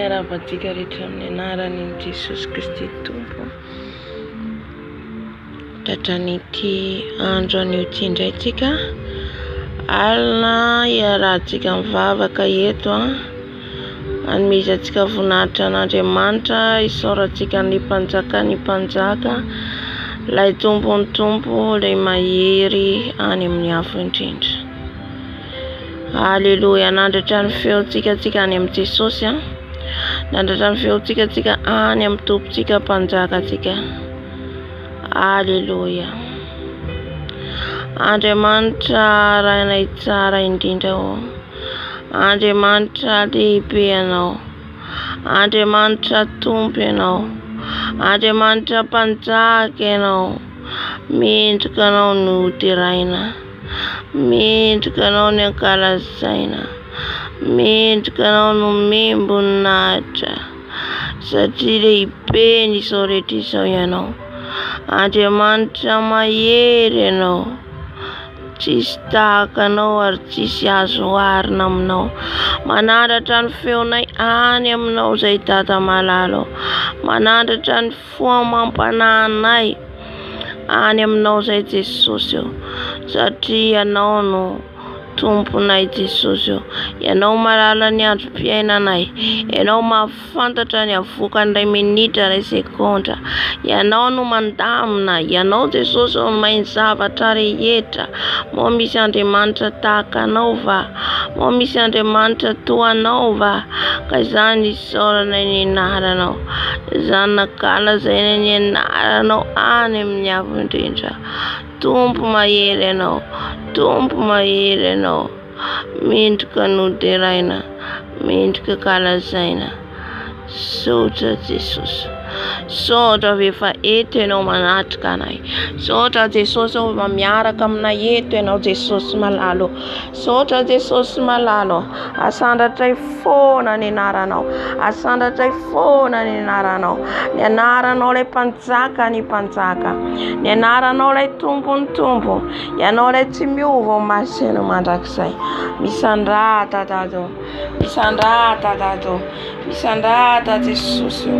miarahaba-tsika rehetra amin'ny anaran'i Jesosy Kristy Tompo. Tratran'ity andro anio ity indray tsika alina iarahantsika mivavaka eto hanomezantsika voninahitra an'Andriamanitra isaorantsika ny mpanjaka ilay tompony tompo ilay mahery any amin'ny afo indrindra. Haleluya. Nandratra ny feontsika any amin'ny Jesosy nandratra ny feontsika any amin'ny tompontsika mpanjakatsika. Haleluya. Andriamanitra rainay tsara indrindra Andriamanitra lehibe ianao, Andriamanitra tompo ianao, Andriamanitra mpanjaka ianao. Mendrika anao no teraina, mendrika anao ny ankalazaina, mendrika anao no membonahitra satria lehibe n'izao rehetra izao ianao. Andriamanitra mahery ianao, tsisy tahaka anao ary tsisy azo oharina aminao. Manandratra ny feonay any aminao izay Dada malalo, manandratra ny foamam-panahinay any aminao izay Jesosy satria ianao no tomponay Jesosy ianao malala ny androm-piainanay, ianao mahafantatra ny avoakan'ilay minitra ilay sekondra, ianao no mandamina, ianao Jesosy no mahay ny zavatra rehetra. Moa misy Andriamanitra tahaka anao va? Moa misy Andriamanitra toa anao va? Ka izany isaoranay ny anaranao, izany nankalazaina ny anaranao any amin'ny avo indrindra. Tompo mahery ianao, tompo mahery ianao, mendrika noderaina, mendrika kalazaina. Saotra Jesosy, saotra efa eto ianao manatrika anay, saotra Jesosy miaraka aminay eto ianao Jesosy malalo, saotra Jesosy malalo. Asandratray foana ny anaranao, asandratray foana ny anaranao, ny anaranao ilay mpanjaka ny mpanjaka, ny anaranao ilay tompony tompo, ianao ilay tsy miova masina mandrakizay. Misandrata Dado, misandrata Dado, misandrata Jesosy.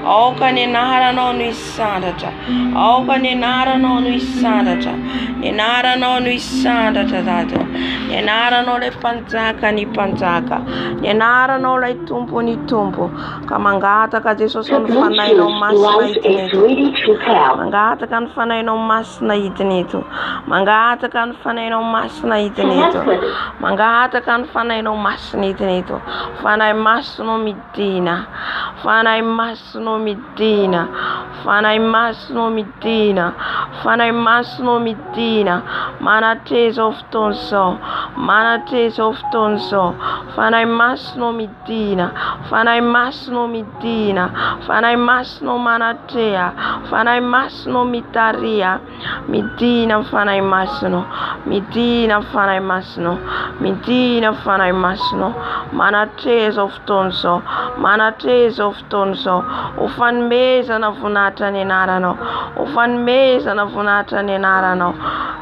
Aoka ny anaranao no isandratra, aoka ny anaranao no isandratra, ny anaranao no isandratra Dado, ny anaranao ilay mpanjaka ny mpanjaka, ny anaranao ilay tompony tompo. Ka mangataka Jesosy ny fanahinao masina hidin'eto, mangataka ny fanahinao masina hidin'eto, mangataka ny fanahinao masina hidin'eto, mangataka ny fanahinao masina hidin'eto. Fanahy masina midina, fanahy masina midina, fanahy masina midina, fanahy masina midina. Manatra izao fotoana izao, manatra izao fotoana izao. Fanahy masina midina, fanahy masina midina, fanahy masina manatrea, fanahy masina mitaria. Midina fanahy masina, midina fanahy masina, midina fanahy masina. Manatra izao fotoana izao, manatra izao fotoana izao. Ufanomezana voninahitra ny anaranao, ufanomezana voninahitra ny anaranao.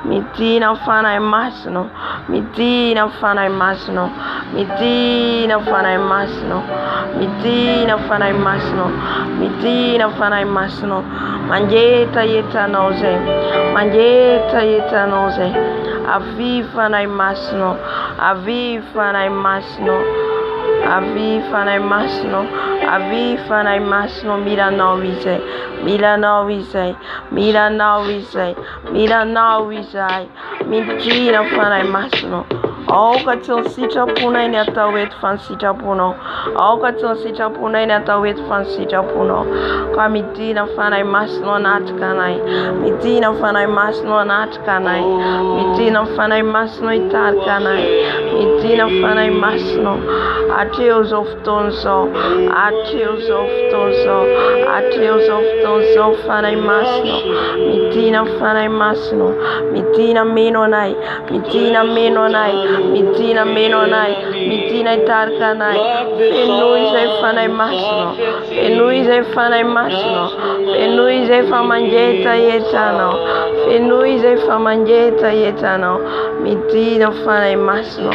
Midina fanahy masina, midina fanahy masina, midina fanahy masina, midina fanahy masina, midina fanahy masina. Mangetahetahanao zay, mangetahetahanao zay. Avy fanahy masina, avy fanahy masina, avy fanahy masina, avy fanahy masina. Milanao izay, milanao izay, milanao izay, milanao izay. Midina fanahy masina. Aoka tsy ny sitraponay ny atao eto fa ny sitraponao, aoka tsy ny sitraponay ny atao eto fa ny sitraponao. Ka midina fanahy masina anatrika anay, midina fanahy masina anatrika anay, midina fanahy masina hitarika anay, midina fanahy masina. Hatreo izao fotoana izao, hatreo izao fotoana izao, hatreo izao fotoana izao. Fanahy masina, midina fanahy masina, midina meno anay, midina meno anay, midina meno anay, midina hitarika anay. Fenoy izay fanahy masina, fenoy izay fanahy masina, fenoy izay fa mangetahetanao, fenoy izay fa mangetahetanao. Midina fanahy masina,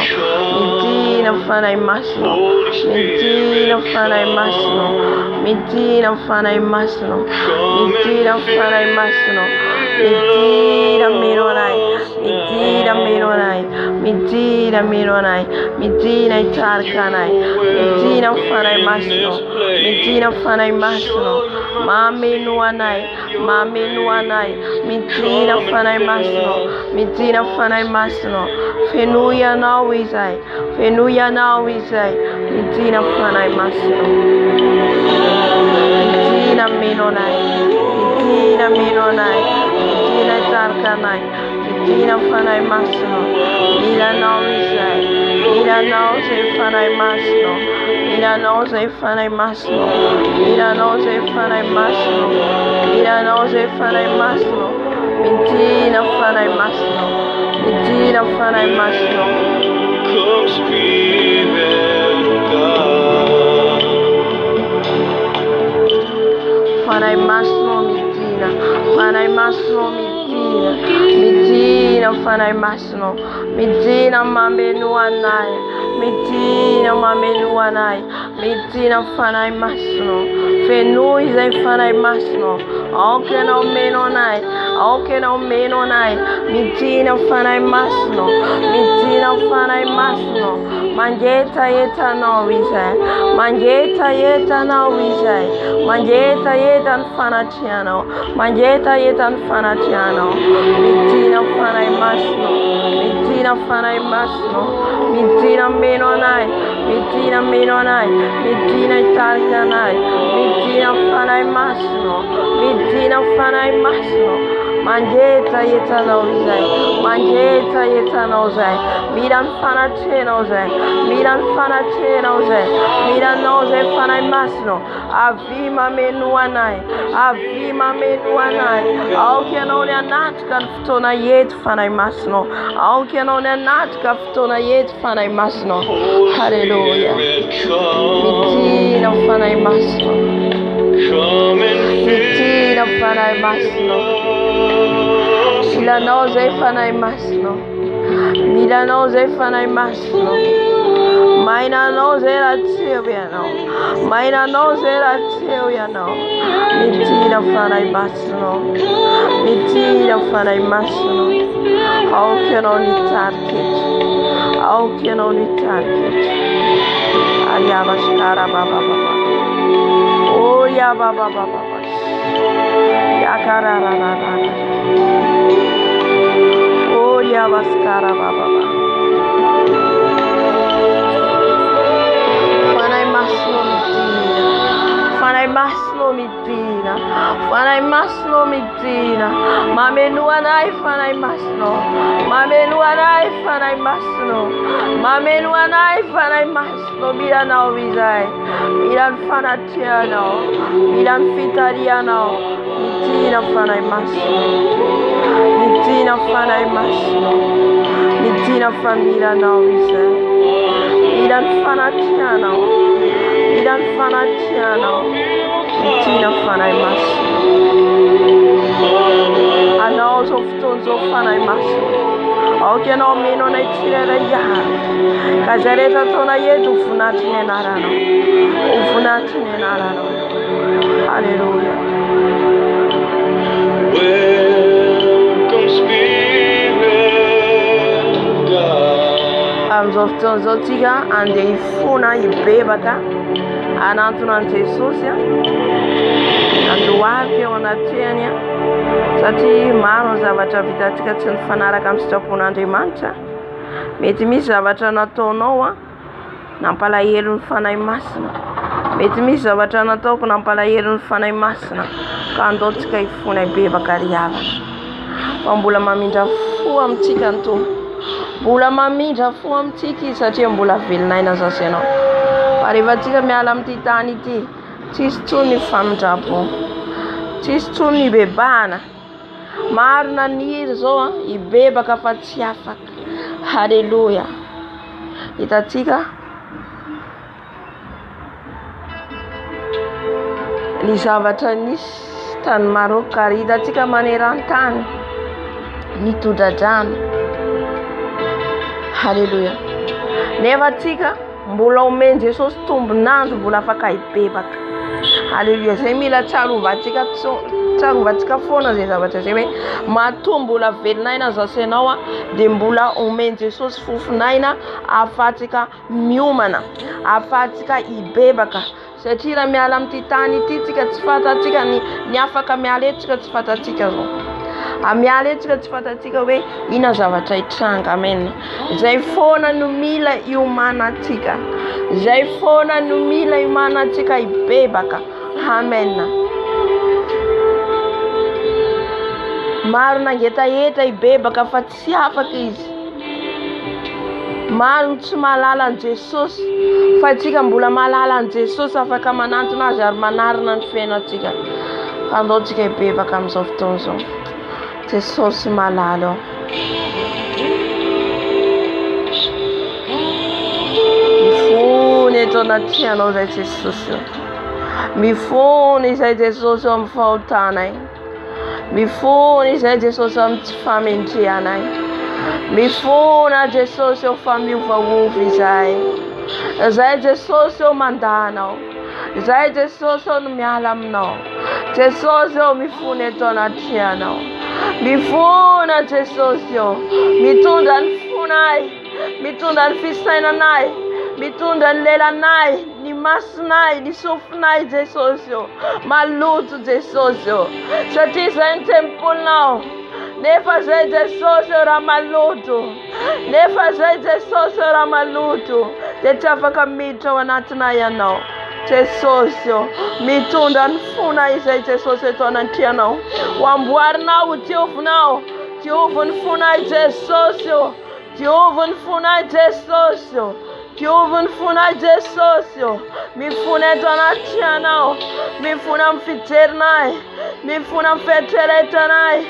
midina Medina Fanai Masno, Medina Fanai Masno, Medina Fanai Masno, Medina Fanai Masno, Medina Mironai, Medina Mironai, Medina Mironai, Medina Tarkanai, Medina Fanai Masno, Medina Fanai Masno, Mami Nuanai, Medina Fanai Masno, Medina Fanai Masno, Fenuya now is I, Medina Fanai Masno, Medina Minonai, Medina Tarkanai, Medina Fanai Masno, Mila now is I, Mila now say Fanai Masno, Mila now say Fanai Masno, Mila now say Fanai Masno, Mila now say Fanai Masno, Medina Fanai Masno, Medina Fanai Masno. Come Spirit God. Fanai Masno Medina, Fanai Masno Medina, Medina Fanai Masno, Medina Mamenuanai, Medina Mamenuanai, Medina Fanai Masno, Fenui Zai Fanai Masno, Aukeno Menonai, Medina Fanai Masno, Medina Fanai Masno, Manjeta Yeta no Wizai, Manjeta Yeta no Wizai, Manjeta Yetan Fanatiano, Manjeta Yetan Fanatiano, Medina Fanai Masno, Medina Fanai Masno, Medina Menonai, Medina Menonai, Medina Tarkanai, Medina Fanai Masno, Medina Fanai Masno, Manjeta Yeta no Wizai, Manjeta Yeta no Zai, Miran Fanateno Zai, Miran Fanateno Zai, Miran no Zai Fanai Masno, Avima Menuanai, Aukenone Natka Ftona Yet Fanai Masno, Aukenone Natka Ftona Yet Fanai Masno, Hallelujah, Medina Fanai Masno, Medina Fanai Masno, Milanoze Fanai Masno, Milanoze Fanai Masno, Maina noze la Silviano, Maina noze la Silviano, Medina Fanai Masno, Medina Fanai Masno, how can only target, Ariabashkara Baba Baba, oh ya Baba Baba, Yakara oh ya Baskara Baba. Fanai Masno Medina, Mamenuanai Fanai Masno, Mamenuanai Fanai Masno, Mamenuanai Fanai Masno, Milan Vizai, Milan Fanatiano, Milan Fitariano, Medina Fanai Masno, Medina Fanai Masno, Medina Famila Vizai, Milan Fanatiano, Medina Fanai Masno, and also stones of Fanai Masno. Okay, no, me no night here, Kazareta Tona yet of Funatine Narano, Ufunatine Narano. Hallelujah. Welcome, Spirit God. Arms of Tonzotiga and the Funa Ibebaka, and Antonante Sosia, and the Wapia on Atiania. Sati maro zavatra vitatika tsy nifanaraka amin'ny sitrapon'Andriamanitra. Mety misy zavatra nataonao nampalahelo ny fanahy masina. Mety misy zavatra nataoko nampalahelo ny fanahy masina. Ka andaotsika hifona bebaka riavana. Fa mbola mamindra fo amintsika ny Tompo. Mbola mamindra fo amintsika izy satria mbola velon'aina zasy ianao. Fa rehefa antsika miala amin'ity tany ity, tsisy tsony ny famindrapo. Tsisy tsony ny bebana. Maro naniry zao ibebaka fa tsy afaka. Haleluya. Hitatsika ny zavatra nisy tany Maroc ary hitatsika maneran-tany ny todradrano. Haleluya. nefa atsika mbola omeny Jesosy tombonandro mbola afaka hibebaka. Haleluya. Zay mila tsarovatsika foana zay zavatra zay hoe mahatombo mbola velon'aina zaho ianao dia mbola omeny Jesosy fofonaina ahafahantsika miomana, ahafahantsika hibebaka. Satria raha miala amin'ity tany ity tsika tsy fantatsika ny afaka miala eto tsika tsy fantatsika zao. Amiala eto tsika tsy fantatsika hoe ina zavatra hitranga. Amen. Zay foana no mila iomanantsika. Zay foana no mila iomanantsika hibebaka. Amen. Maro nangetaheta hibebaka fa tsy afaka izy. Maro tsy mahalala an Jesosy fa atsika mbola mahalala an Jesosy afaka manantona azy ary manarina ny fiainantsika. Andaontsika hibebaka amin'izao fotoana izao. Jesosy malalo. Mifony eto anaty anao zay Jesosy. Mifony izay Jesosy amin'ny fahotanay. Mifony izay Jesosy amin'ny tsy famendrehanay. Mifona Jesosy eo fa miovaova izay. Izay Jesosy eo mandahanao. Izay Jesosy eo no miala aminao. Jesosy eo mifony eto anaty anao. Mifona Jesosy eo. Mitondra ny fonay. Mitondra ny fisainanay. Mitondra ny lelanay. Ny masonay. Ny sofinay Jesosy eo. Maloto Jesosy eo. Satria izay ny tempolinao. Nefa zay Jesosy eo raha maloto. Nefa zay Jesosy eo raha maloto. Dia tsy afaka miditra ao anatinay ianao. Jesosy eo mitondra ny fona izay Jesosy eto anaty anao. Ho amboarinao ho diovinao. Diovy ny fonay Jesosy eo. Diovy ny fonay Jesosy eo. Diovy ny fonay Jesosy eo. Mifona eto anaty anao. Mifona amin'ny fijerinay. Mifona amin'ny fieritreretanay.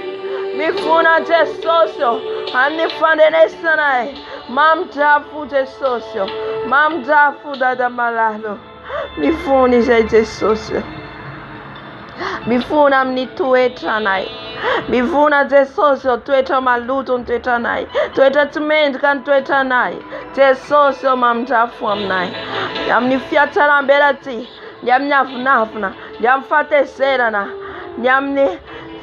Mifona Jesosy eo amin'ny fandenesanay. Mamdrafo Jesosy eo. Mamdrafo dada malalo. Mifona izay Jesosy. Mifona amin'ny toetranay. Mifona Jesosy eo toetra maloto ny toetranay. Toetra tsy mendrika ny toetranay. Jesosy eo mamdrafo aminay. Amin'ny fiatsaram-belatsy. Ny amin'ny avinavina. Ny amin'ny fahatezerana. Ny amin'ny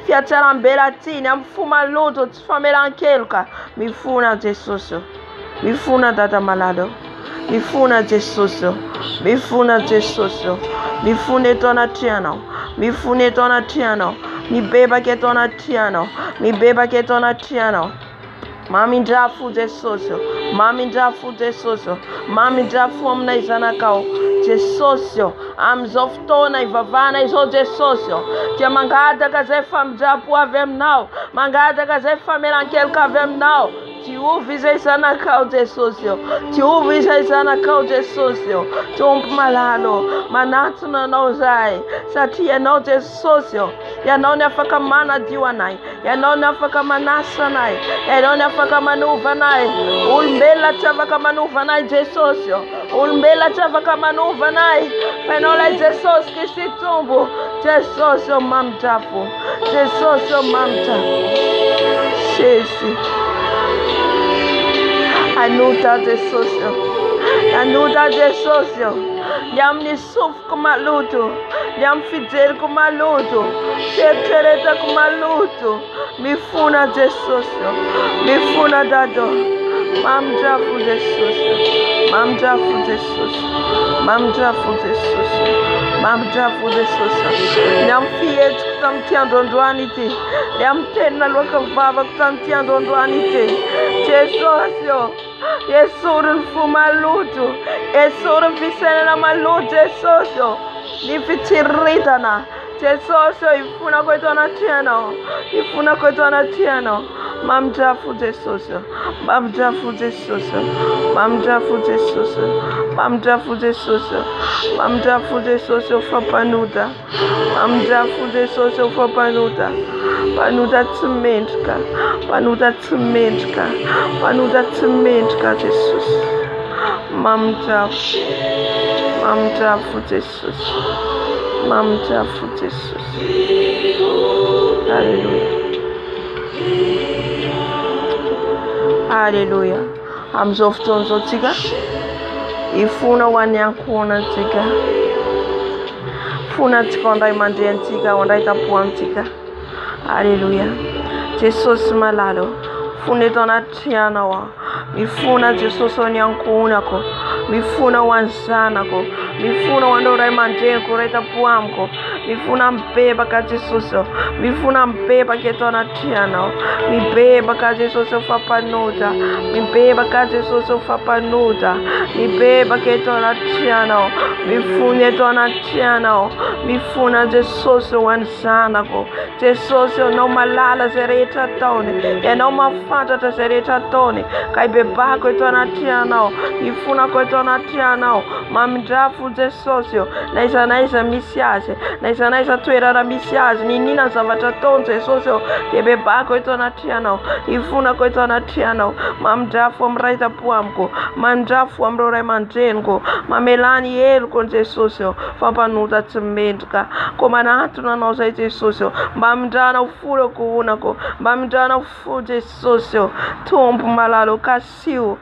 fiatsaram-belatsy. Ny amin'ny fomaloto tsy famelan-keloka. Mifona Jesosy eo. Mifona dada malalo. Mifona Jesosy eo. Mifona Jesosy eo. Mifona eto anaty anao. Mifona eto anaty anao. Mibebaka eto anaty anao. Mibebaka eto anaty anao. Mamindrafo Jesosy eo. Mamindrafo Jesosy eo. Mamindrafo aminay zanakao. Jesosy eo. Amin'izao fotoana ivavahana izao Jesosy eo. Dia mangataka zay famindrapo avy aminao. Mangataka zay famelan-keloka avy aminao. Diovy izay zanakao Jesosy eo. Diovy izay zanakao Jesosy eo. Tompo malalo. Manatona anao zay. Satria ianao Jesosy eo. Ianao ny afaka manadio anay. Ianao ny afaka manasa anay. Ianao ny afaka manova anay. Olombelona tsy afaka manova anay Jesosy eo. Olombelona tsy afaka manova anay. Fa ianao lay Jesosy Kristy tombo. Jesosy eo mamindrafo. Jesosy eo mamindrafo. Jésus. Anota Jesosy eo. Anota Jesosy eo. Ny amin'ny sofiko maloto. Ny amin'ny fijeriko maloto. Fieritreretako maloto. Mifona Jesosy eo. Mifona dado. Mamindrafo Jesosy eo. Mamindrafo Jesosy. Mamindrafo Jesosy. Mamindrafo Jesosy. Ny amin'ny fihetsiko tamin'ity androandroany ity. Ny amin'ny tenina loaka vavako tamin'ity androandroany ity. Jesosy eo. Esoriny fo maloto. Esoriny fisainana maloto Jesosy eo. Ny fitsiriritana. Jesosy eo ifonako eto anaty anao. Ifonako eto anaty anao. Mamindrafo Jesosy eo. Mamindrafo Jesosy eo. Mamindrafo Jesosy eo. Mamindrafo Jesosy eo. Mamindrafo Jesosy eo fampanota. Mamindrafo Jesosy eo fampanota. Panota tsy mendrika. Panota tsy mendrika. Panota tsy mendrika Jesosy. Mamindrafo. Mamindrafo Jesosy. Mamindrafo Jesosy. Alléluia. Alléluia. Amin'izao fotoana izao tsika ifuna wanyankuna tika funa tika ondray mandrentsika ondray tapoantsika alleluia Jesosy malalo funa eto anaty anao mifuna Jesosy wanyankonako mifuna ho an'ny zanako mifuna ho anao ray aman-dreniko ray tapoamiko mifuna mibebaka Jesosy mifuna mibebaka eto anaty anao mibebaka Jesosy ho fampanoja mibebaka Jesosy ho fampanoja mibebaka eto anaty anao mifuna eto anaty anao mifuna Jesosy ho an'ny zanako Jesosy ianao malala zay rehetra ataony ianao mafantatra zay rehetra ataony ka ibebako eto anaty anao ifonako eto anaty anao mamindrafo Jesosy na iza na iza misy azy na iza na iza toerana misy azy ninina ny zavatra ataony Jesosy dia bebako eto anaty anao ifonako eto anaty anao mamindrafo amin'ny ray tapo amiko mamindrafo amin'ireo ray aman-dreniko mamelany heloko Jesosy fampanota tsy mendrika ko manatona anao zay Jesosy mba mindrana folako onako mba mindrana fo Jesosy tompo malalo kasio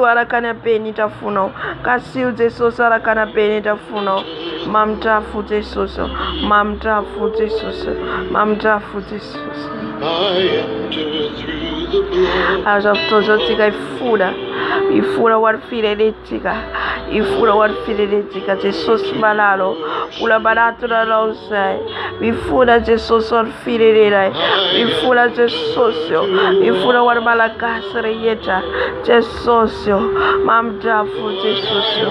araka ny habenitra fonao kasio Jesosy araka ny habenitra fonao mamindrafo Jesosy mamindrafo Jesosy mamindrafo Jesosy aza fotoana tsika ifuna ho an'ny firenentsika ifuna ho an'ny firenentsika Jesosy malalo ola manatona anao zay mifuna Jesosy ho an'ny firenena mifuna Jesosy mifuna ho an'ny malagasy rehetra Jesosy mamindrafo Jesosy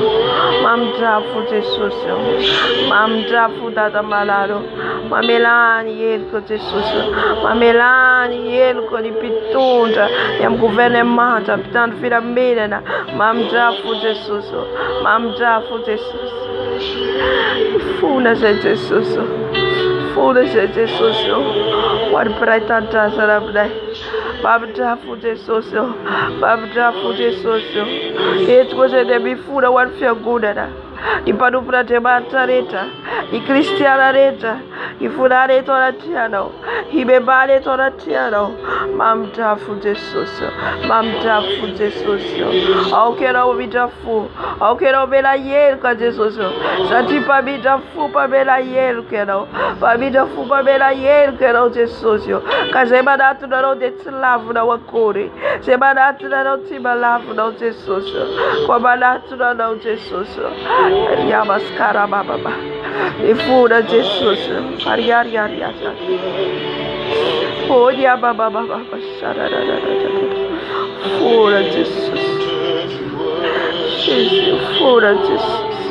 mamindrafo Jesosy mamindrafo dada malalo mamelany heloko Jesosy mamelany heloko ny mpitondra ny amin'ny gouvernemanta mpitandro filamenana mamindrafo Jesosy mamindrafo Jesosy fona zay Jesosy fona zay Jesosy ho an'ny mpiray tanindrazana aminay mamindrafo Jesosy mamindrafo Jesosy eto koa zay dia mifona ho an'ny fiangonana ny mpanompon'Andriamanitra rehetra ny kristiana rehetra ifonany eto anaty anao hibebany eto anaty anao mamindrafo Jesosy mamindrafo Jesosy aoka ianao mindrafo aoka ianao mela heloka Jesosy satria mpamindrafo mpamela heloka ianao mpamindrafo mpamela heloka ianao Jesosy ka zay manatona anao dia tsy lavinao akory zay manatona anao tsy malavinao Jesosy ko manatona anao Jesosy riamaskara bababa ifuna Jesosy ariariariari odia bababa funa Jesosy funa Jesosy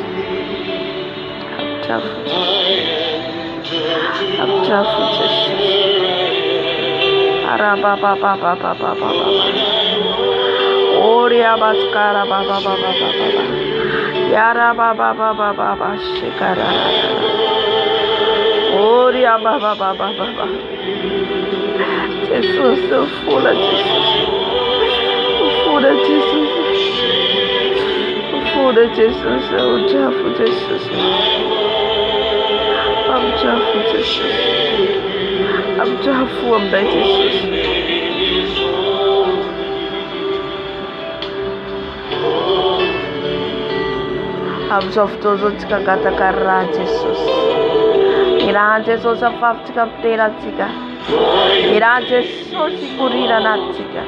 abjafu Jesosy arababababababa oria maskara bababa yara baba shikara oria baba Jesus funa Jesosy funa Jesosy funa Jesosy abjafu Jesosy abjafu Jesosy abjafu aminay Jesosy amin'izao fotoana izao tsika gataka raha Jesosy ny raha Jesosy afafintsika miterantsika ny raha Jesosy ikorina anatsika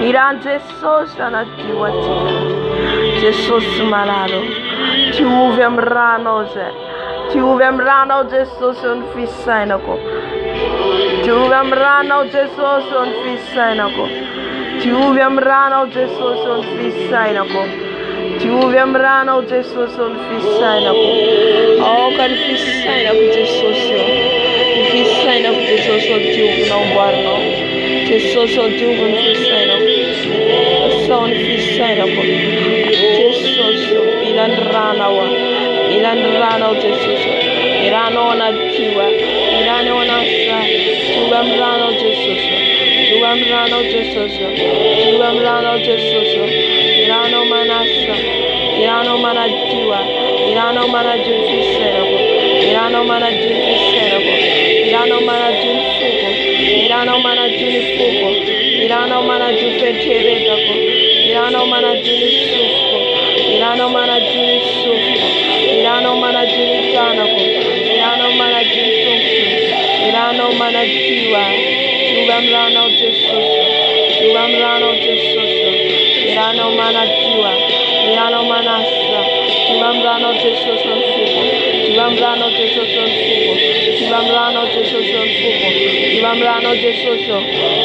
ny raha Jesosy anadio atsika Jesosy malalo tiovy amin'ny ranao zay tiovy amin'ny ranao Jesosy ny fisainako tiovy amin'ny ranao Jesosy ny fisainako tiovy amin'ny ranao Jesosy ny fisainako tiovy amin'ny ranao Jesosy ny fisainako aoka ny fisainako Jesosy ny fisainako Jesosy tiovy namboarinao Jesosy tiovy ny fisainako asao ny fisainako Jesosy mila ny ranao Jesosy ny ranao anatioa ny ranao anasa tiovy amin'ny ranao Jesosy tiovy amin'ny ranao Jesosy tiovy amin'ny ranao Jesosy irano manasa irano manajua irano manajun fiserabo irano manajun fiserabo irano manajun fugo irano manajun fugo irano manajun feteretako irano manajun sugo Irano mana jiri sufu. Irano mana jiri tanako. Irano mana jiri tumtu. Irano mana jiwa. Tubam rano Jesus. Tubam rano Jesus. Irano mana jiwa. Irano mana sa. Tubam rano Jesus fufu. Tubam rano Jesus fufu. Tubam rano Jesus fufu. Tubam rano Jesus.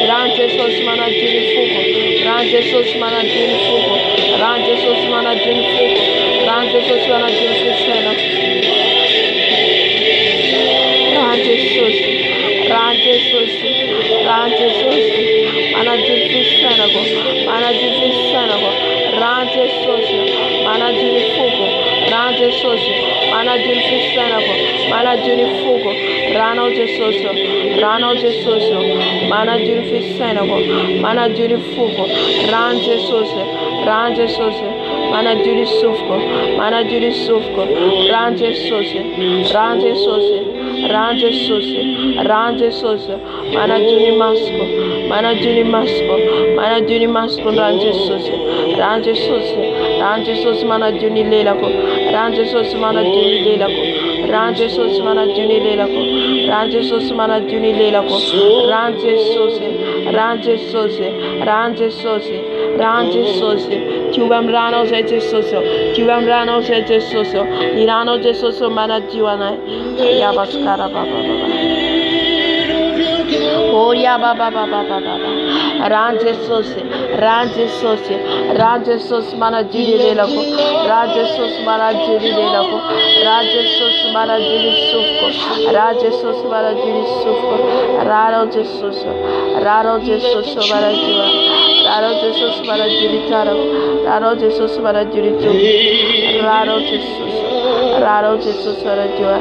Ran Jesus mana jiri fufu. Ran Jesus mana jiri fufu. Ran Jesus mana jiri fufu. Ran Jesus mana jiri fufu. Ran Jesus. Ran Jesus. Ran Jesus. Mana jiri fufu. Mana jiri fufu. Ran Jesus. Mana jiri fufu. Ran Jesus. Mana jiri fufu. Mana jiri fufu. Rano Jesus. Rano Jesus. Mana jiri fufu. Mana jiri fufu. Ran Jesus. Ran Jesus. Mana jiri sufu. Mana jiri sufu. Ran Jesus. Ran Jesus. Ran Jesus. Ran Jesus. Mana jiri masko. Mana jiri masko. Mana jiri masko. Ran Jesus. Ran Jesus. Ran Jesus. Mana jiri lelako. Ran Jesus. Mana jiri lelako. Ran Jesus. Mana jiri lelako. Ran Jesus. Mana jiri lelako. Ran Jesus. Ran Jesus. Ran Jesus. Ran Jesus. Tubam rano se Jesus. Tubam rano se Jesus. Irano Jesus. Mana jiwana. Yabaskara baba baba. Oh ya baba baba baba. Ran Jesus. Ran Jesus. Ran Jesus. Mana jiri lelako. Ran Jesus. Mana jiri lelako. Ran Jesus. Mana jiri sufko. Ran Jesus. Mana jiri sufko. Rano Jesus. Rano Jesus. Mana jiwa. Rano Jesus. Mana jiri taro. Rano Jesus. Mana jiri tu. Rano Jesus. Rano Jesus. Mana jiwa.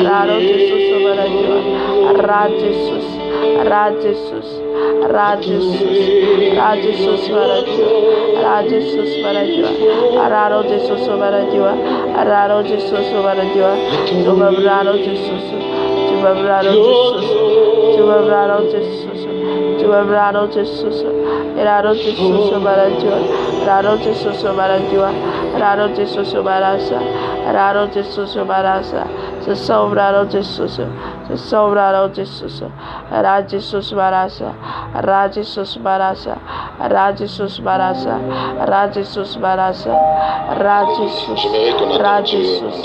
Rano Jesus. Mana jiwa. Ran Jesus. Ran Jesus. Ran Jesus. Ran Jesus. Mana jiwa. Ran Jesus. Mana jiwa. Rano Jesus. Mana jiwa. Rano Jesus. Mana jiwa. Rano Jesus. Rano Jesus. Rano Jesus. Rano Jesus. Rano Jesus. Mana jiwa. Rano Jesus. Mana jiwa. Rano Jesus. Marasa. Rano Jesus. Marasa. Se sobrano Jesus. Se sobrano Jesus. Ra Jesus Marasa. Ra Jesus Marasa. Ra Jesus Marasa. Ra Jesus Marasa. Ra Jesus. Ra Jesus.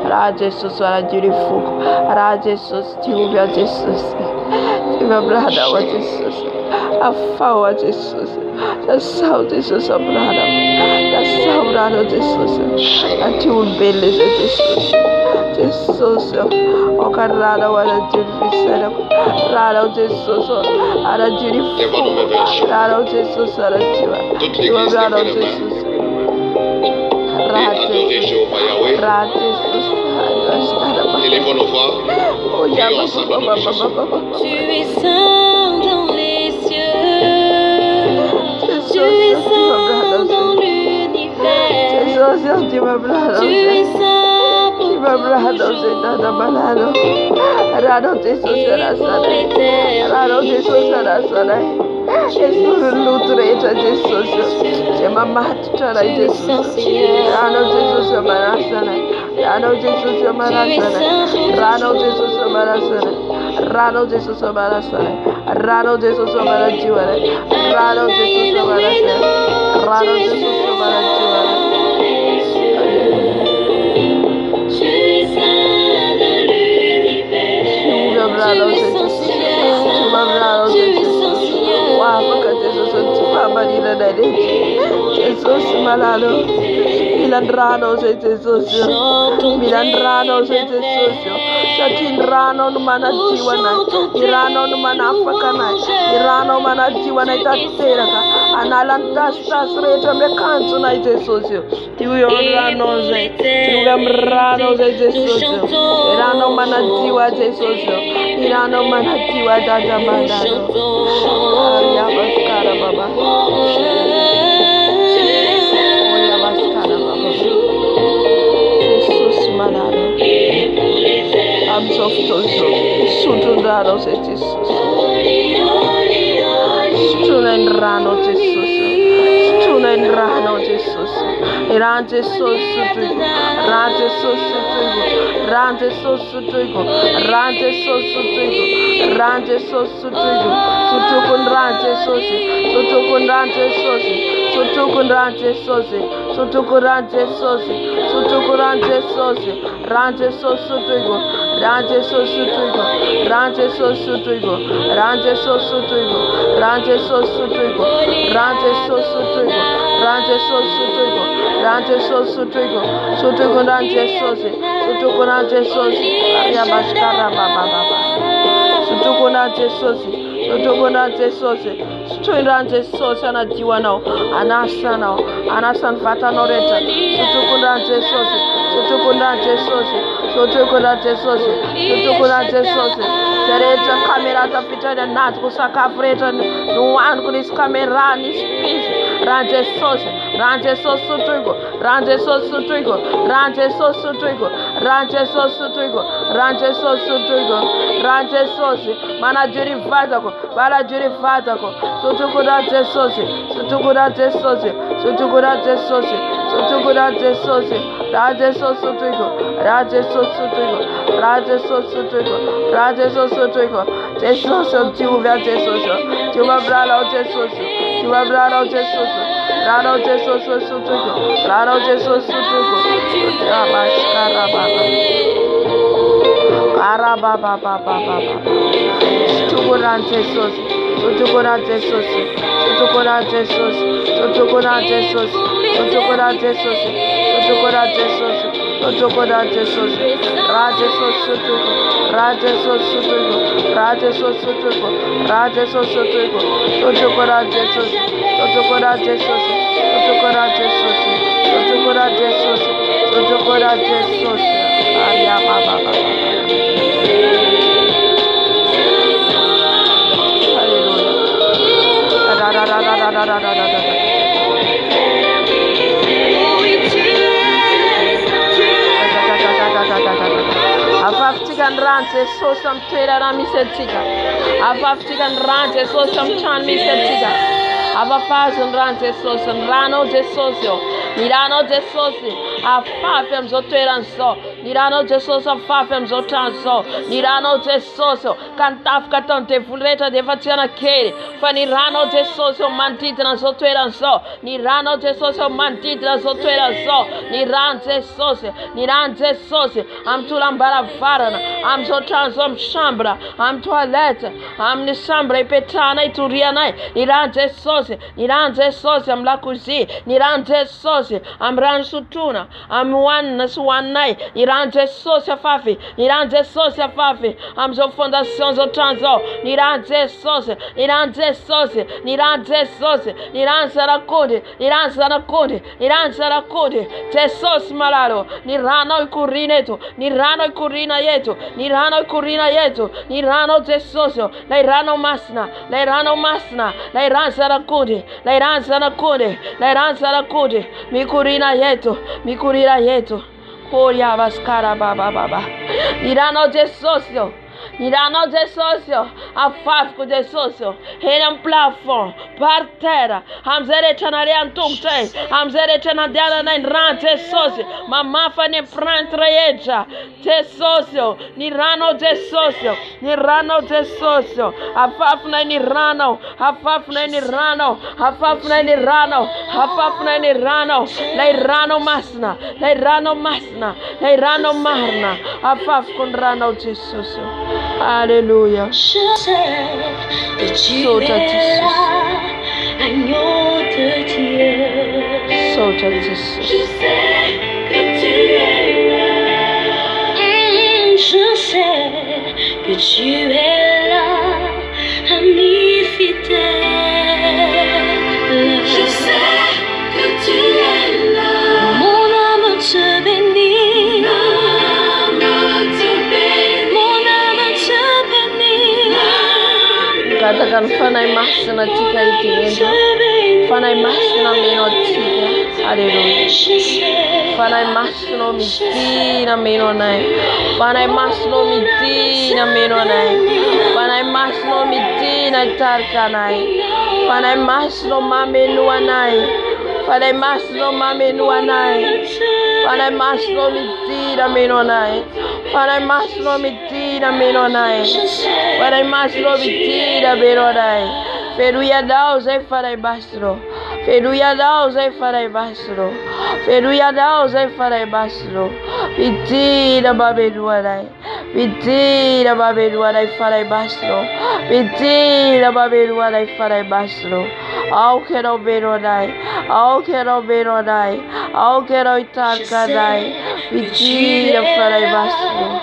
Ra Jesus. Ra beautiful. Ra Jesus. Tivia Jesus. Tivia brada wa Jesus. Afawa Jesus. The sound Jesus of brada. The sound brada Jesus. Ati unbele Jesus. Jesus. Okarada wala jirfisera. Rada Jesus. Ara jirfu. Rada Jesus ara jiwa. Jiwa brada Jesus. Rada Jesus. Rada Jesus. Élevons nos voix. Prions ensemble. Tu es saint dans les cieux. Tu es saint dans l'univers. Tu es saint pour Rano Jesus Marasana, Rano Jesus Marajuana, Rano Jesus Marasana, Rano Jesus Marajuana. Jesus Malalo, Milandrano Jesus, Milandrano Jesus, Satindrano Manajiwana, Irano Manafakana, Irano Manajiwana Tateraka, Analantastas Reta Mecansona Jesus, Tiurano, Tiugamrano Jesus, Irano Manajiwa Jesus, Irano Manajiwa Dajamana, Yabaskara Baba. I'm soft also. Sudrano Jesus. Stunen rano Jesus. Stunen rano Jesus. Iranje sosutuigo. Ranje sosutuigo. Ranje sosutuigo. Ranje sosutuigo. Ranje sosutuigo. Sutukun ranje sosi. Sutukun ranje sosi. Sutukun ranje sosi. Sutukun ranje sosi. Sutukun ranje sosi. Ranje sosutuigo. Ranje sosutuigo. Ranje sosutuigo. Ranje sosutuigo. Ranje sosutuigo. Ranje sosutuigo. Ranje sosutuigo. Ranje sosutuigo. Sutuigo ranje sosi. Sutuigo ranje sosi. Ariabashkara baba baba. Sutuigo ranje sosi. Sutuigo ranje sosi. Sutuigo ranje sosi anadiwa nao. Anasa nao. Anasan fata noreta. Sutuigo ranje sosi. Sutuigo ranje sosi. Sutuigo ranje sosi. Sutuigo ranje sosi. Tereta kamera tapita da nat kusakafreta nuan kunis kamera ni space. Ranje sosi. Ranje sosutuigo. Ranje sosutuigo. Ranje sosutuigo. Ranje sosutuigo. Ranje sosutuigo. Ranje sosi. Mana juri fatako. Bala juri fatako. Sutuigo ranje sosi. Sutuigo ranje sosi. Sutuigo ranje sosi. Sutuigo ranje sosi. Ranje sosutuigo. Ranje sosutuigo. Ranje sosutuigo. Ranje sosutuigo. Jesus, tu vas Jesus. Tu vas bralo Jesus. Tu vas bralo Jesus. Bralo Jesus sosutuigo. Bralo Jesus sosutuigo. Abashkara baba. Kara baba baba baba. Sutuigo ranje sosi. Sutuigo ranje sosi. Sutuigo ranje sosi. Sutuigo ranje sosi. Sutuigo ranje sosi. Sutuigo ranje sosi. Sutuigo ranje sosi. Ranje sosutuigo. Ranje sosutuigo. Ranje sosutuigo. Ranje sosutuigo. Sutuigo ranje sosi. Sutuigo ranje sosi. Sutuigo ranje sosi. Sutuigo ranje sosi. Sutuigo ranje sosi. Aria baba baba. Hallelujah. Da da da da da da da da da da. Afaftigan rante so some trader and me said tiga. Afaftigan rante so some chan me said tiga. Afafazan rante so some rano de socio. Mirano de soci. Afafem zo trader so. Mirano de socio afafem zo transo. Mirano de socio. Cantaf catante fulreta de fatiana kere. Fanirano de socio mantitra zo trader so. Nirano de socio mantitra zo trader so. Nirante socio. Nirante socio. Am tulambara farana. Am zo transom chambra. Am toilette. Am ni chambra e petana e turiana. Nirante socio. Nirante socio am la cuisine. Nirante socio. Am ran sutuna. Am one nas one night. Nirante socio fafi. Nirante socio fafi. Am zo fondation zo transo. Nirante socio. Nirante socio. Nirante socio. Nirante raconte. Nirante raconte. Nirante raconte. Te socio malaro. Nirano i curineto. Nirano i curina yeto. Nirano i curina yeto. Nirano te socio. Leirano masna. Leirano masna. Leiranza raconte. Leiranza raconte. Leiranza raconte. Mi curina yeto. Mi curina yeto. Coria vascara baba baba. Nirano te socio. Nirano de socio, a fafco de socio, ele um plafond, par terra, am zere chanarian tumte, am zere chanadiana na rante socio, mamafa ne prantra eja, te socio, nirano de socio, nirano de socio, a fafna nirano, a fafna nirano, a fafna nirano, a fafna nirano, leirano masna, leirano masna, leirano marna, a fafco rano de socio. Alléluia. Je sais que tu es là, agneau de Dieu. Je sais que tu es là. Je sais que tu es là, ami fidèle. Je sais que tu es là. Mon âme te bénit. Katakan fanay masna tika itiendo. Fanay masna meno tika. Hallelujah. Fanay masno mitina meno nai. Fanay masno mitina meno nai. Fanay masno mitina tarka nai. Fanay masno mamenu nai. Farai massimo mamenu anai. Farai massimo mitira menonai. Farai massimo mitira menonai. Farai massimo mitira menonai. Feruia daus e farai bastro. Feruia daus e farai bastro. Feruia daus e farai bastro. Mitira babeluarai. Mitira babeluarai farai bastro. Mitira babeluarai farai bastro. Ao quero beronai. Ao quero beronai. Ao quero itarcanai. Mitira farai bastro.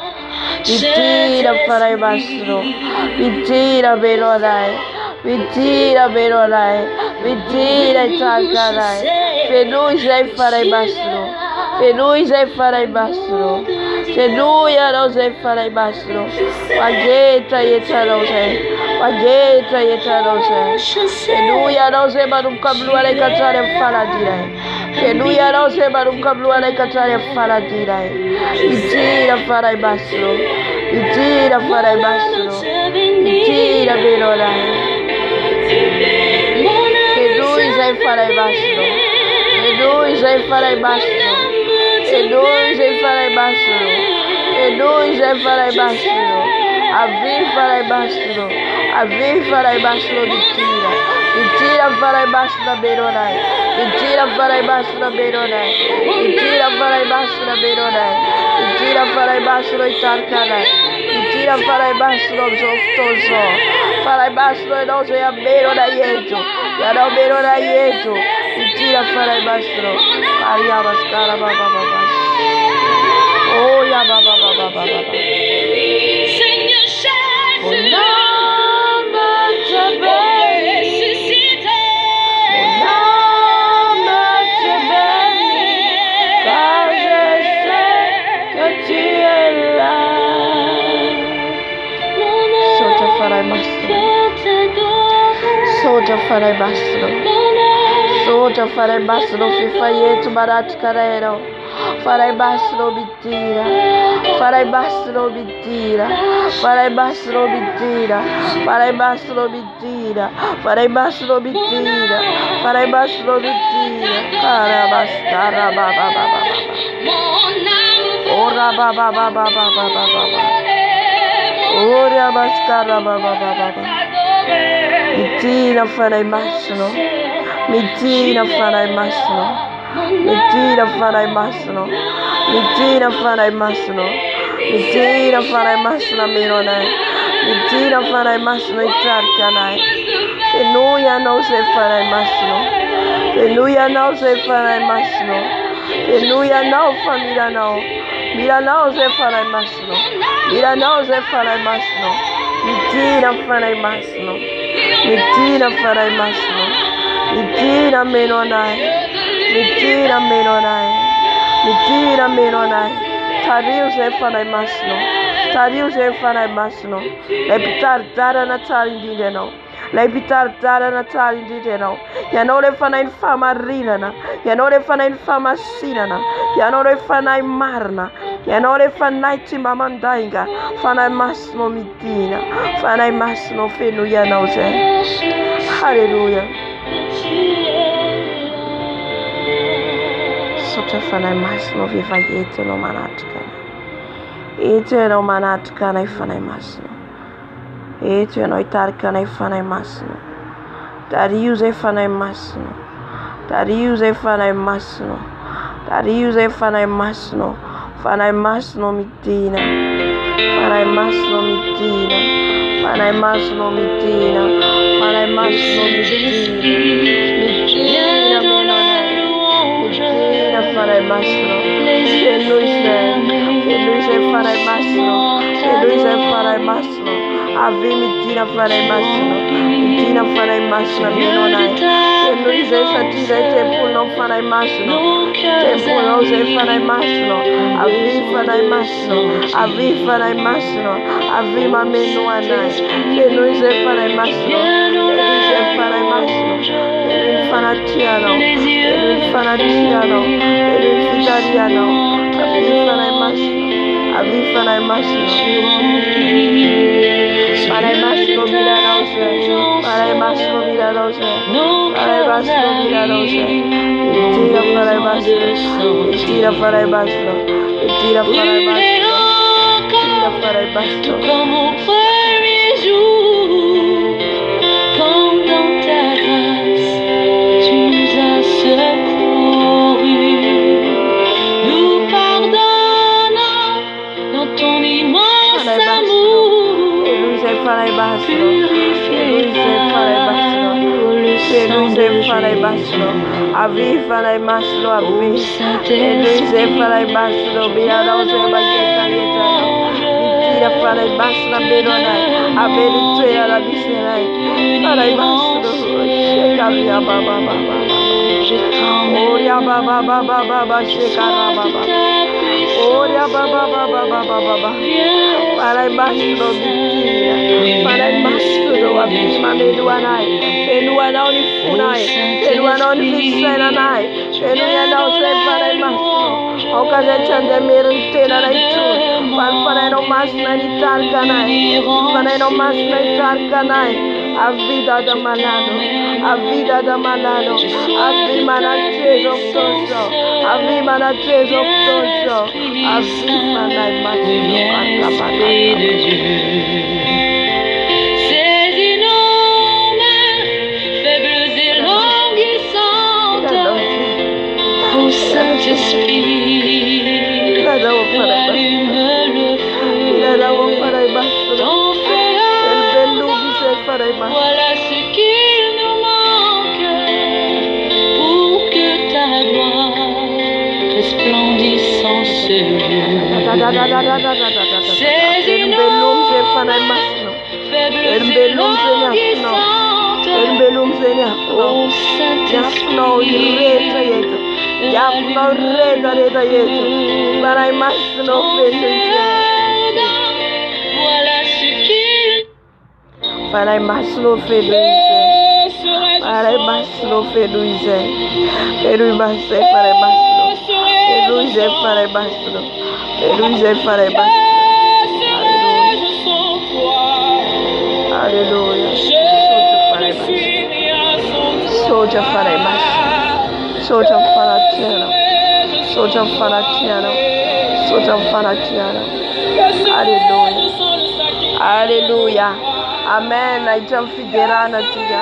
Mitira farai bastro. Mitira beronai. Mentira, Beronai. Mentira, Itacanai. Fenuz e farai bastro. Fenuz e farai bastro. Fenuia não se farai bastro. Pagueta e etarose. Pagueta e etarose. Fenuia não se marum cabluare catare faladirai. Fenuia não se marum cabluare catare faladirai. Mentira, farai bastro. Mentira, farai bastro. Mentira, Beronai. Seduz e farai bastro. Seduz e farai bastro. Seduz e farai bastro. Seduz e farai bastro. Avir farai bastro. Avir farai bastro de tira. Mentira farai bastro da Beronai. Mentira farai bastro da Beronai. Mentira farai bastro da Beronai. Mentira farai bastro itarcanai. Mentira farai bastro zoftoso. Farai bastro e não se a Beronai yeto. Ya não Beronai yeto. Mentira farai bastro. Ariabas cara baba baba. Oh ya baba baba baba. Seigneur, cherche Soja farai bastro. Soja farai bastro. Fifaieto barato carero. Farai bastro bitira. Farai bastro bitira. Farai bastro bitira. Farai bastro bitira. Farai bastro bitira. Farai bastro bitira. Carabas carababa baba. Ora baba baba baba baba. Ora bas carababa baba. Mentira farai massimo. Mentira farai massimo. Mentira farai massimo. Mentira farai massimo. Mentira farai massimo Beronai. Mentira farai massimo itarcanai. Fenuia não se farai massimo. Fenuia não se farai massimo. Fenuia não família não. Mira não se farai massimo. Mira não se farai massimo. Mentira farai massimo. Mentira farai massimo. Mentira menonai. Mentira menonai. Mentira menonai. Tariu se farai massimo. Tariu se farai massimo. Lepitar dara na tarindine não. Lepitar dara na tarindine não. Ya não le fanai fama rinana. Ya não le fanai fama sinana. Ya não le fanai marna. Ya não le fanai timamandainga. Fanai massimo mitina. Fanai massimo fenu ya não se. Hallelujah. Sota fanai massimo viva yete no manatka. Ete no manatka na fanai massimo. Ete no itarka na fanai massimo. Darius e fanai massimo. Darius e fanai massimo. Darius e fanai massimo. Fanai massimo mitina. Fanai massimo mitina. Fanai massimo mitina. Fanai massimo mitina. Mitina menonai. Mitina fanai massimo. Feliz e farai massimo. Feliz e farai massimo. Ave mitina farai massimo. Mitina farai massimo menonai. Feliz e satira e tempo não farai massimo. Tempo não se farai massimo. Ave farai massimo. Ave farai massimo. Ave mamenoanai. Feliz e farai massimo. Feliz e farai massimo. Feliz fanatiano. Feliz fanatiano. Feliz fitariano. Ave farai massimo. Ave farai massimo. Farai massimo mirarose. Farai massimo mirarose. Farai massimo mirarose. tout comme au premier jour, comme dans ta grâce, tu nous as secourus. Nous pardonnons dans ton immense amour, purifiez-moi le sang de Jésus. Aviva la maslo avi. Saint-Esprit, Eluise fala baslo biara ose baketa yeta. Tira fala basla berona. Abeli tuya la bisena. Fala baslo. Shekaria baba baba. je t'emmène Oria baba baba baba shekara baba. Oria baba baba baba baba. Fala baslo bitira. Fala baslo afima meduanai. Eluana unifunai. Eluana unifisena nai. Eluana usefala baslo. Okaje chande merentena na itu. Fala no mas na itarka nai. Fala no mas na itarka nai. A vida da malado. A vida da malado. A vida na trezo toso. A vida na trezo toso. A vida na maslo akapana. Saisis nos mains, faibles et languissantes, ô Saint-Esprit, allume le feu, ton feu, voilà ce qu'il nous manque, pour que ta gloire resplendisse en ce lieu. Saisis nos mains, faibles et languissantes, ô Saint-Esprit, voilà ce qu'il Para maslo feduize. Para maslo feduize. Feduize para maslo. Feduize para maslo. Feduize para maslo. Alléluia. Soja para maslo. Soja para tiano. Soja para tiano. Soja para tiano. Alléluia. Alléluia. Amen. Aitam fiderana tiga.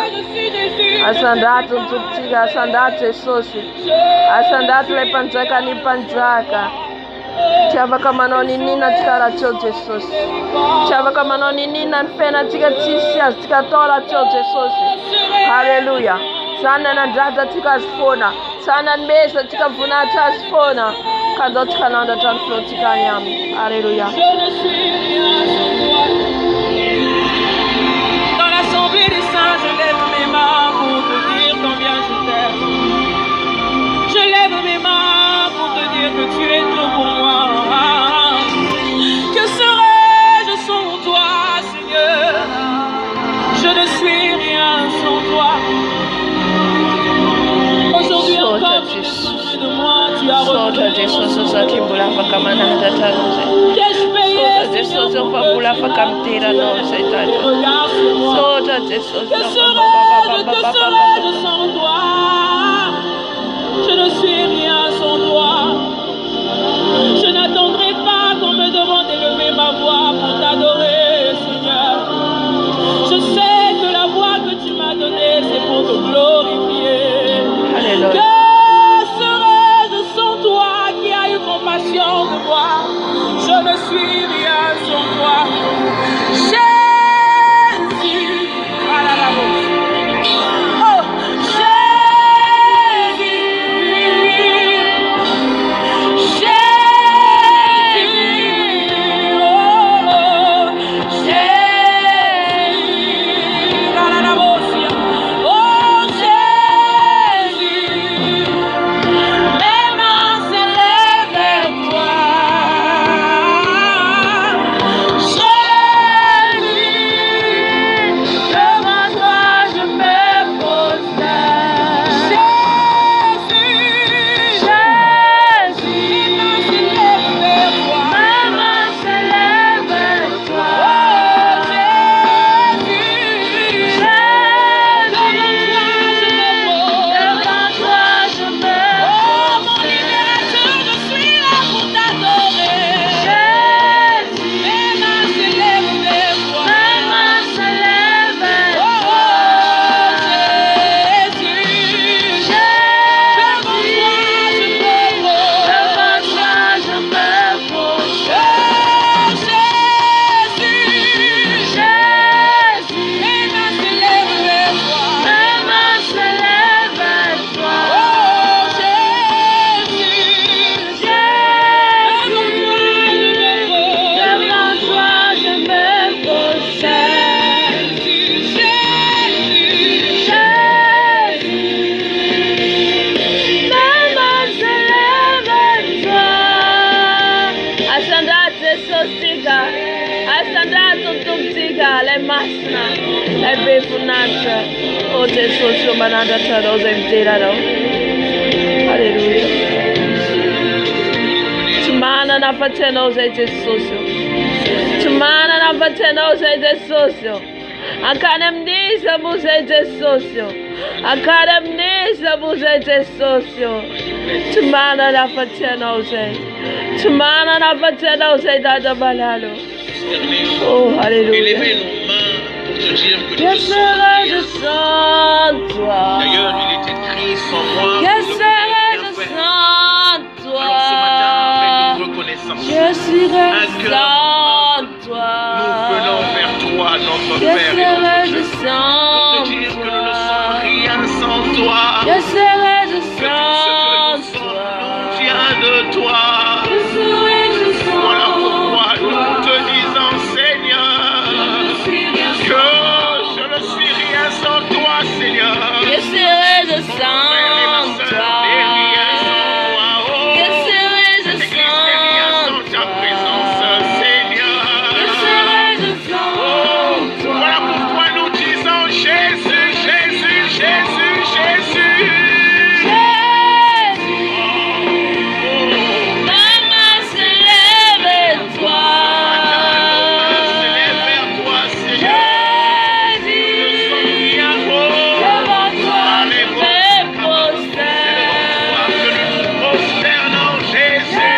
Asandatu tuktiga, asandatu esosi. Asandatu le panzaka ni panzaka. Chava kama noni nina tikara chote sosi. Chava kama noni nina fena tika tisia tika tola chote sosi. Hallelujah. Sana na data tika spona. Sana mbesa tika funata spona. Kando tika nanda tanflo tika nyami. Hallelujah. Des saints, je lève mes mains pour te dire combien je t'aime. Je lève mes mains pour te dire que tu es tout pour moi. Que serais-je sans toi, Seigneur? Je ne suis rien sans toi. Aujourd'hui encore, tu es sourd de moi, tu as retenu. Qu'ai-je payé, Seigneur, pour que tu regardes sur moi? Que serais-je sans toi? Je ne suis rien sans toi. Je n'attendrai pas qu'on me demande d'élever ma voix pour t'adorer, Seigneur. Je sais que la voix que tu m'as donnée, c'est pour te glorifier. Alléluia. Que serais-je sans toi qui as eu compassion de moi? Je ne suis rien sans toi. sandato tuptika le masna le befunata o te socio manada taro zemtiraro. Hallelujah. Tumana na fateno ze socio. Tumana na fateno ze socio. Academnisa musete socio. Academnisa musete socio. Tumana na fateno ze. Tumana na fateno ze dada balalo. Oh, hallelujah. Élevez nos mains pour te dire que Que serais-je sans toi? D'ailleurs, il est écrit sans moi. Que vous ne serais-je pouvez rien faire. sans toi? Alors ce matin, avec une reconnaissance, Je serais un cœur sans toi. nous venons vers toi, notre Que Père et notre serais-je Dieu, pour sans te dire que nous ne toi? sommes rien sans toi. Que serais-je Que tout ce que sans nous sommes toi? nous vient de toi. Que serais-je sans Voilà pourquoi nous te disons, Seigneur, que je ne suis rien sans toi, Seigneur. Que serais-je Mon frère et ma sans sœur toi? n'est rien sans toi. Que Oh, serais-je l'Église n'est rien sans sans ta toi? présence, Seigneur. Que serais-je sans toi? Voilà pourquoi nous disons Jésus, Jésus, Jésus, Jésus. Ma main s'élève vers toi. S'élève vers toi, Seigneur. Jésus, Rien devant toi je me toi prosterne. que nous nous prosternons, Jésus.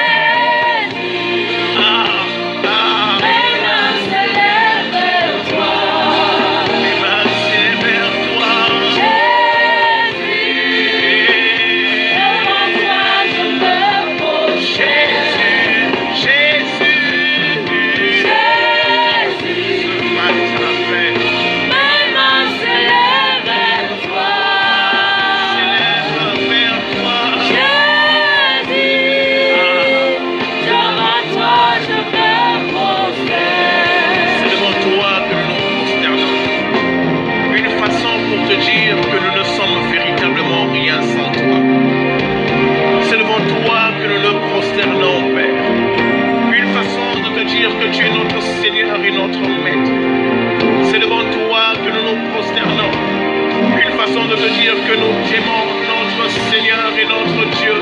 Mes mains s'élèvent vers toi. Mes mains s'élèvent vers toi. Jésus, devant toi je me prosterne. Jésus, Jésus. Jésus, Ce matin, Père, mes mains s'élèvent vers toi. s'élève vers toi. Jésus, devant toi je me prosterne. C'est devant toi que nous nous prosternons. Une façon pour te dire que nous ne sommes véritablement rien sans toi. C'est devant toi que nous nous prosternons, Père. Une façon de te dire que tu es notre Seigneur et notre Maître. C'est devant toi que nous nous prosternons. Une façon de te dire que nous t'aimons, notre Seigneur et notre Dieu.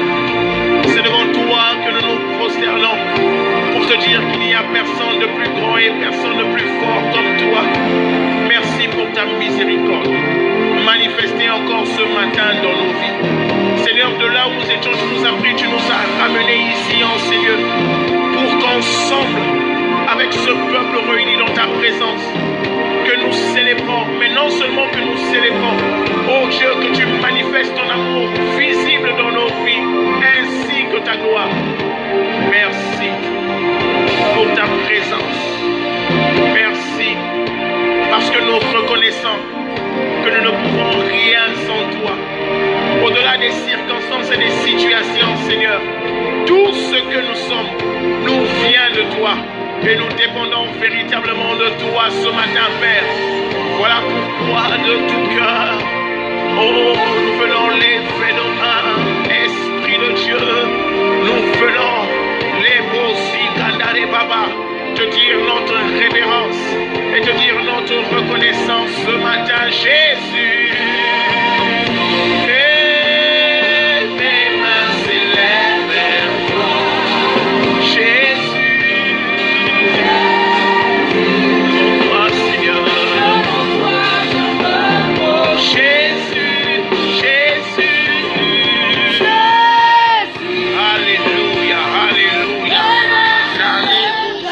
C'est devant toi que nous nous prosternons pour te dire qu'il n'y a personne de plus grand et personne de plus fort comme toi. Merci pour ta miséricorde. Manifestée encore ce matin dans nos vies. Seigneur, de là où nous étions, tu nous as pris, tu nous as ramenés ici en Seigneur pour qu'ensemble, avec ce peuple réuni dans ta présence, que nous célébrons, mais non seulement que nous célébrons, oh Dieu, que tu manifestes ton amour visible dans nos vies, ainsi que ta gloire. Merci pour ta présence. Merci parce que nous reconnaissons que nous ne pouvons rien sans toi. Au-delà des circonstances et des situations, Seigneur, tout ce que nous sommes nous vient de toi. Et nous dépendons véritablement de toi ce matin, Père. Voilà pourquoi de tout cœur, oh, nous venons lever nos mains, Esprit de Dieu, nous venons les beaux Sikandare Baba, te dire notre révérence et te dire notre reconnaissance ce matin, Jésus. Et mes mains s'élèvent vers toi, Jésus. Devant toi, Seigneur. Jésus, Jésus. Alléluia, Alléluia. Alléluia.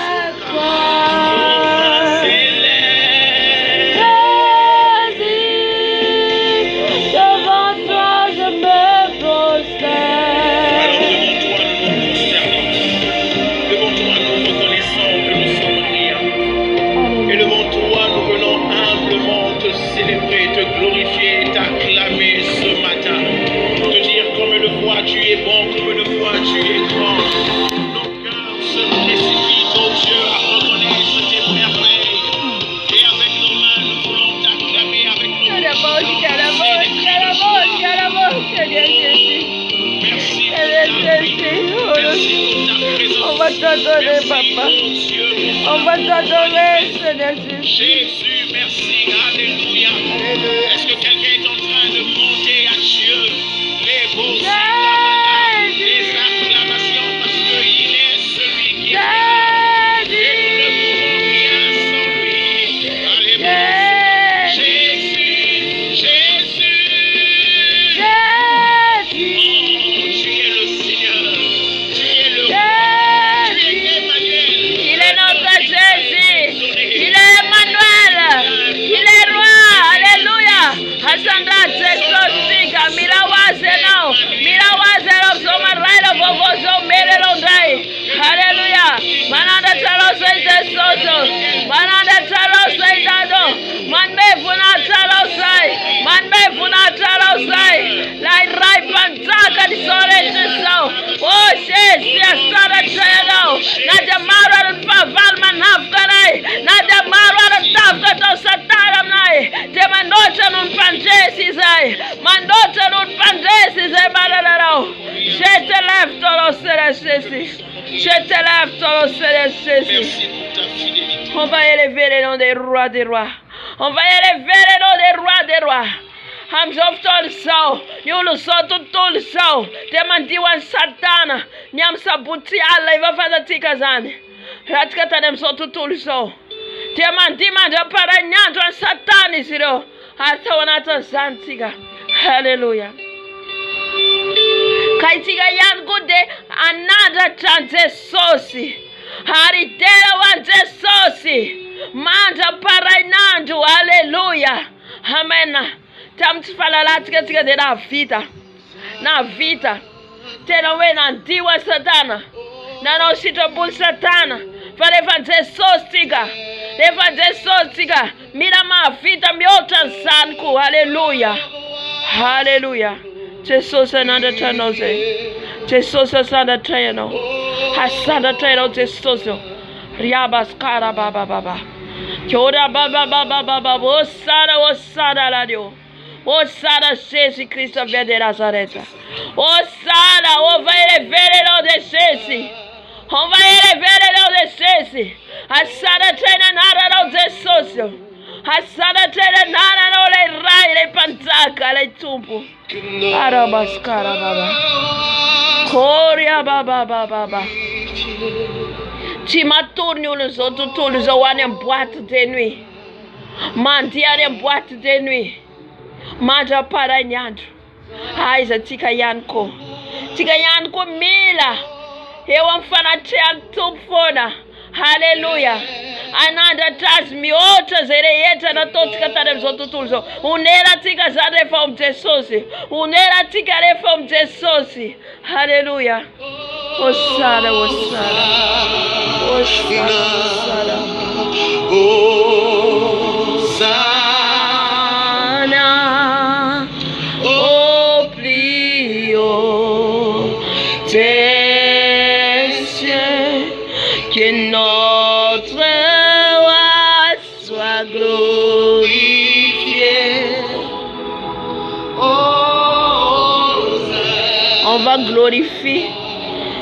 t'adorer, Seigneur Jésus. Jésus, merci, alléluia. Est-ce que quelqu'un est en train de monter à Dieu les beaux les acclamations parce qu'il est celui qui est et nous ne pouvons rien sans lui. Alléluia. Jésus, Jésus. Oh, tu es le Seigneur. Tu es le roi. Tu es Emmanuel. Il est notre Jésus. Il est Emmanuel. Il est roi. Alléluia. Hasandra Tekosika. Mirawaze now. Mirawaze of Soma Ride of Ogozo Melondai. Hallelujah. Mananda Taro Sai Soso. Mananda Taro Sai Dado. Manme Funa Taro Sai. Manme Funa Taro Sai. Like right Pantaka di Sore Tiso. Oh, Jesus. Sara Chayado. Naja Mara Valman Hafkanai. Naja Mara Tafka Sataram Nai. Temanocha non Pangesi Zai. Mandocha non Pangesi Zai Madarao. Je te lève ton Céleste. Je te lève ton Céleste. Merci pour ta fidélité. On va élever le nom des rois des rois. On va élever le nom des rois des rois. Ham of tol sao, yulu so to tol sao. Temandiwan satana, nyam sabuti alla iva fada tikazani. Ratkata dem so to tol sao. Temandima da paranyanto satani siro. Hata wanata santiga. Hallelujah. Kaitiga yan gude another chance sosi. Haridera wante sosi. Manda parainando. Hallelujah. Amen. Tamtifala tika de na vita tena we na ndiwa satana na no sito bul satana fale fante sostika mira ma vita miota sanku. Hallelujah. Jesus another tanoze Jesus asanda tano hasanda tano Jesus riabas kara baba Kyora baba osara radio. Osara Jésus Christ vient de Nazareth. Osara, on va élever le nom de Jésus. On va élever le nom de Jésus. Asara tena nara no de socio. Asara tena nara no le rai le pantaka le tumpu. Arabaskara baba. Koria baba. Timaturni les autres tous les en boîte de nuit. Mandia en boîte de nuit. Manja para nyandu. Aiza tika yanko mila. Ewa mfana tupfona. Hallelujah. Ananda tas miota zere yeta na totika tare mzoto tulzo. Unera tika za reform jesosi. Unera tika reform jesosi. Hallelujah. Osara. Que notre roi soit glorifié. On va glorifier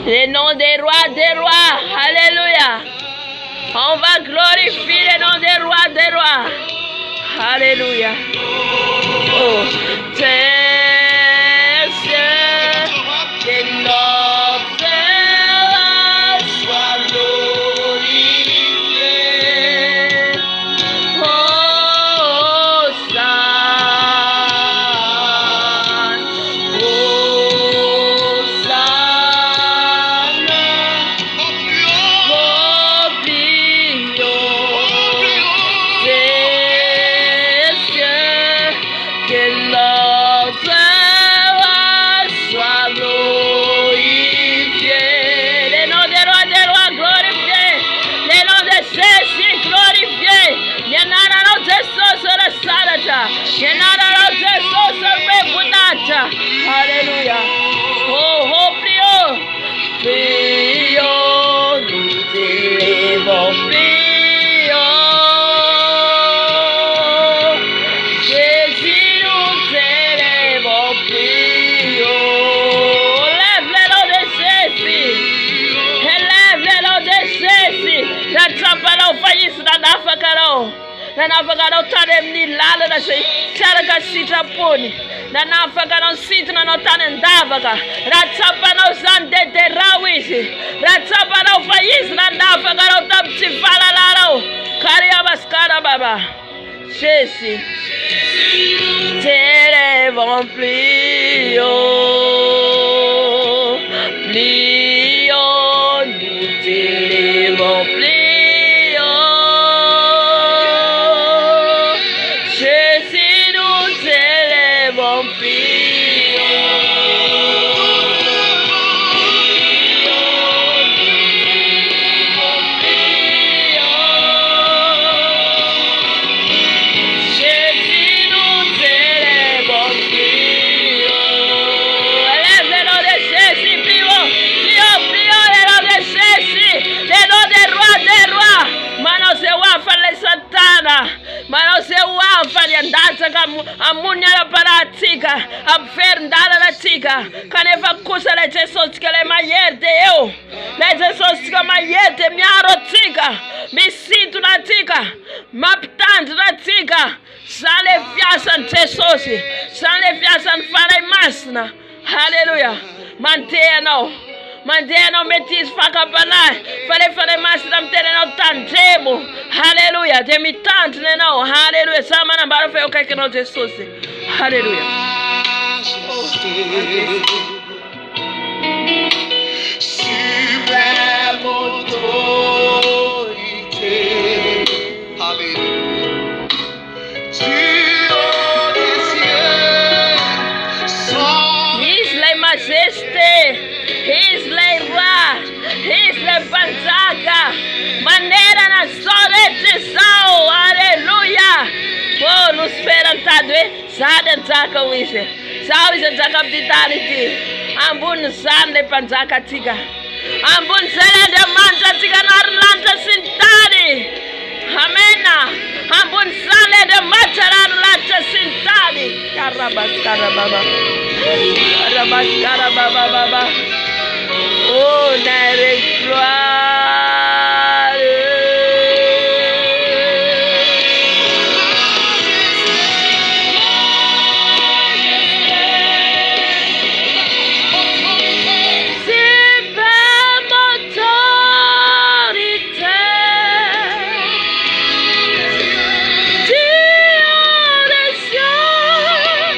le nom des rois. Alléluia. On va glorifier le nom des rois. Alléluia. Oh, Alléluia. Oh, prions, nous t'élèvons, Jésus, nous t'élèvons, lève le nom de Jésus, élève le nom de Jésus. La trappe à l'enfant no. Nanafaka no tane ni lala na se charaka sita poni. Nanafaka no sit na no tane ndavaka. Ratsapa no zande de rawisi. Ratsapa no fayis na ndafaka no tapsi fala laro. Karia baskara baba. Jésus. T'élèvons plus haut. Plus haut. Nous t'élèvons plus. Manose wafanya ndaza amunya la paratika aferdala la tika kaneva kusa la Jesus kale mayerte eu la Jesus kale mayerte miaro tika misitu na tika maptant na tika sale fiasan Jesus sale fiasan fare masna hallelujah Mandeno metis faka panai. Fale masram teneno tantemo. Hallelujah. Demi tant neno. Hallelujah. Sama na baro fe okay no Jesus. Hallelujah. Suprême autorité. Hallelujah. Dieu des cieux. His la majesté. His le roi, his le panzaka, manera na sorete sao, aleluia. Oh, nos esperantadwe, sada zaka wise, sao wise zaka bditari ti, ambun sande panzaka tiga, ambun sele de manta tiga narlanta sintari, amena, ambun sale de manta narlanta sintari, karabaskara baba. Oh, nare gloire. Suprême autorité. Dieu des cieux,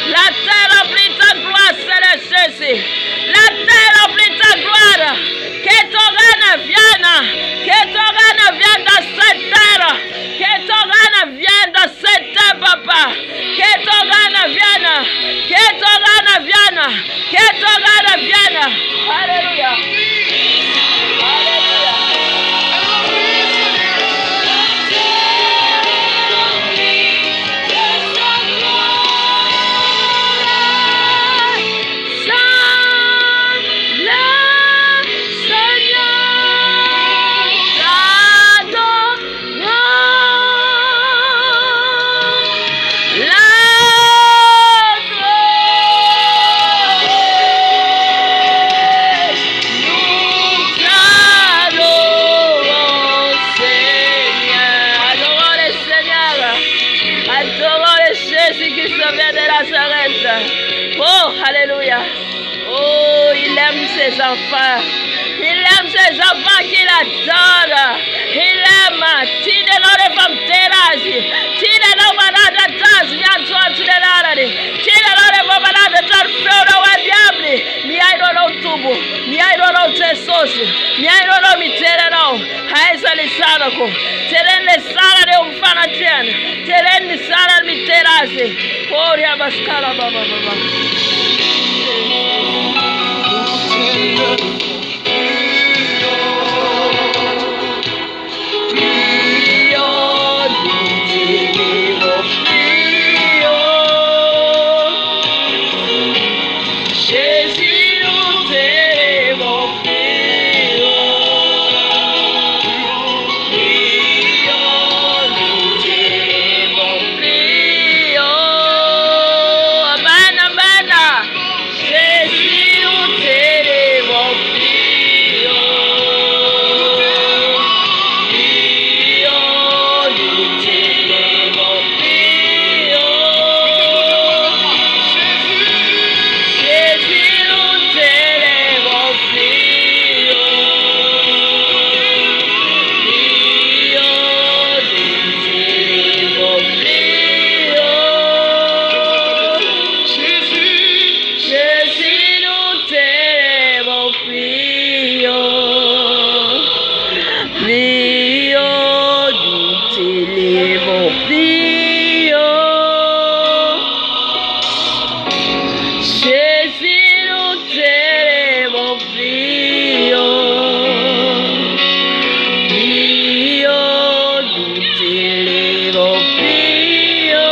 la terre remplit ta gloire, Seigneur Jésus. La terre remplit ta gloire. Que ton règne vienne. Que ton règne vienne dans cette terre. Que ton règne vienne dans cette terre, papa. Que ton règne vienne. Que ton règne vienne. Que ton règne vienne. Alléluia. Alléluia. Oh, alléluia. Oh, il aime ses enfants. Il aime ses enfants qu'il adore. Il aime. Tine lore fam terasi. Tine no manada tas nyanso atudelari. Tine lore manada tar fero wa diabli. Mi ai no tubo. Mi ai no Jesus. Mi ai no mitere no. Haisa lisana ko. Terende sara de umfana tiene. Terende sara miterasi. Oh, ya baskala baba. Prio, nous t'élèvons, prio. Jésus, nous t'élèvons, prio. Prio, nous t'élèvons, prio.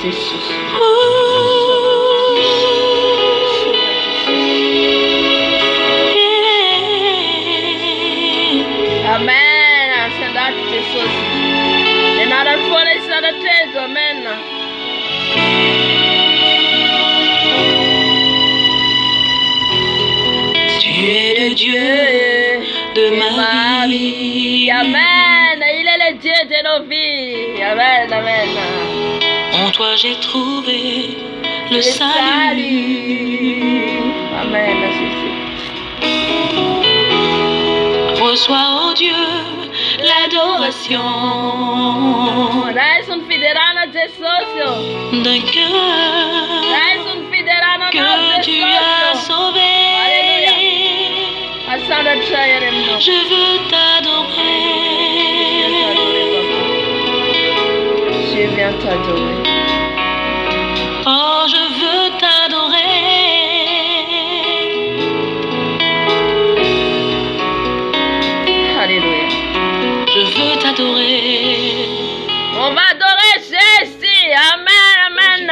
Jesus. Amen. Asante Jesus. Ninarafuna sana tezo. Amen. Tu es le Dieu de ma vie. Amen. Il est le Dieu de nos vies. Amen. Amen. En toi j'ai trouvé le salut. Amen, Jésus. Reçois, oh Dieu, l'adoration d'un cœur que tu as sauvé. Je veux t'adorer. Je viens t'adorer. Oh, je veux t'adorer. Alléluia. Je veux t'adorer. On va adorer Jésus. Amen, amen.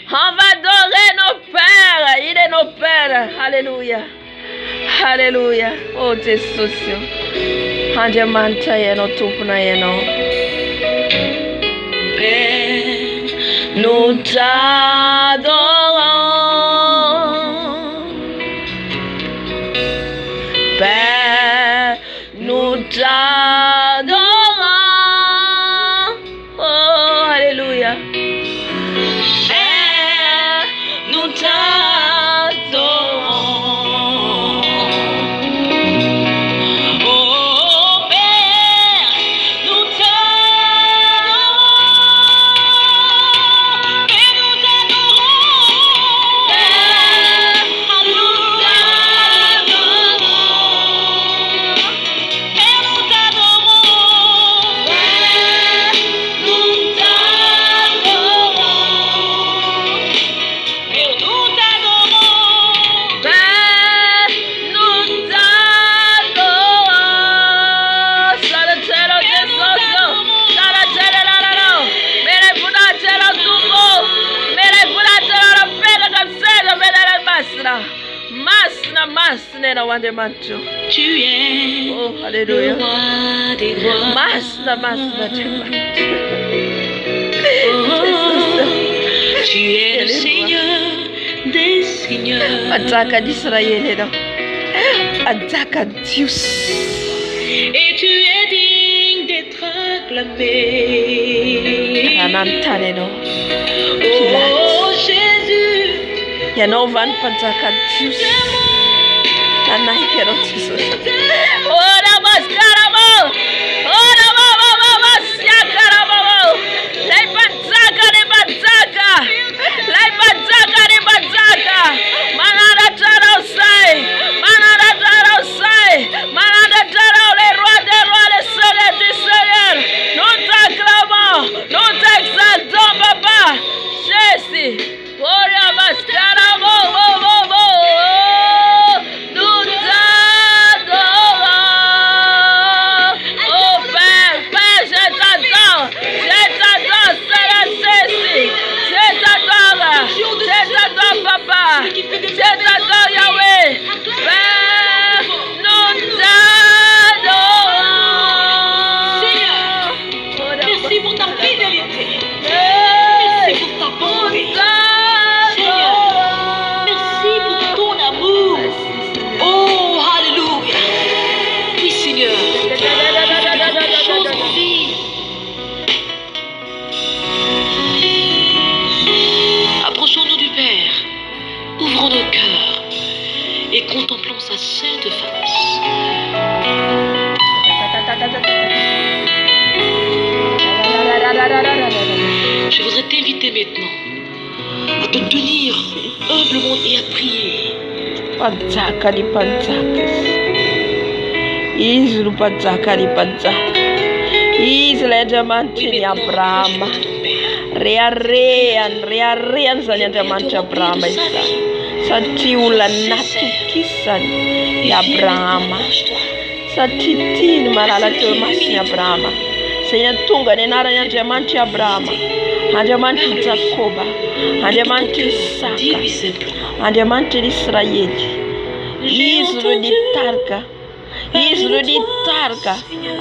On va adorer nos pères. Il est nos pères. Alléluia. Alléluia. Oh, Jésus. Andiamanta yeno tupuna yeno. Père, Nous t'adorons. Père, nous t'adorons. Oh, alléluia. Père, nous t'adorons. Oh Père, nous t'adorons. Père, nous t'adorons. Père, nous t'adorons. Père, nous t'adorons. Père, nous t'adorons. Père, nous t'adorons. Père, nous t'adorons. Salatero Jesuso. Salatero Lalaro. Mere Budatero Tuko. Mere Budatero Pega Capsega. Mere Masna. Masna, Masna, no wonder mancho. Tu es Oh, le alléluia. roi des rois. Masna, Masna, mancho. Oh, tu es le Seigneur des seigneurs. Ataka d'Israël, no. Ataka Dios. Et tu es digne d'être acclamé. Anantane, no. Oh Jésus, Yanovan Pantaka Dios. Anaikero Jesus. Ora mascaramo. Ora mama siacaramo. Lei panzaka de panzaka. Lei panzaka de panzaka. Manada tarau sai. Manada tarau sai. Manada tarau le roi des rois, le seigneur du seigneur. Nous t'acclamons. Nous t'exaltons, papa. Jésus. Ora mascaramo. Nous t'adorons. padzaka ry padzaka izy ro padzaka ry padzaka izy ilay Andriamanitra ny Abrahama rehareany zany Andriamanitra Abrahama izany satria olona natokisany i Abrahama satria tiany malala teo masiny Abrahama zay tonga ny anarany Andriamanitra Abrahama Andriamanitra Jakoba Andriamanitra Isaka Andriamanitra Israely izy ro nitarika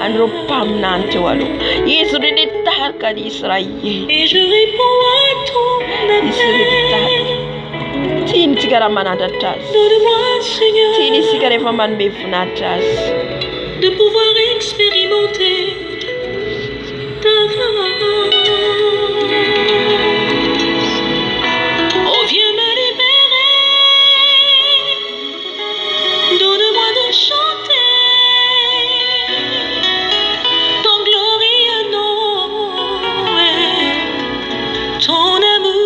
andro mpaminany teo aloha izy ro nitarika ny Israely tiany tsika raha manandratra azy tiany isika rehefa manome voninahitra azy de pouvoir expérimenter ta grâce. Oh, viens me libérer, donne-moi de chanter ton glorieux nom et ton amour.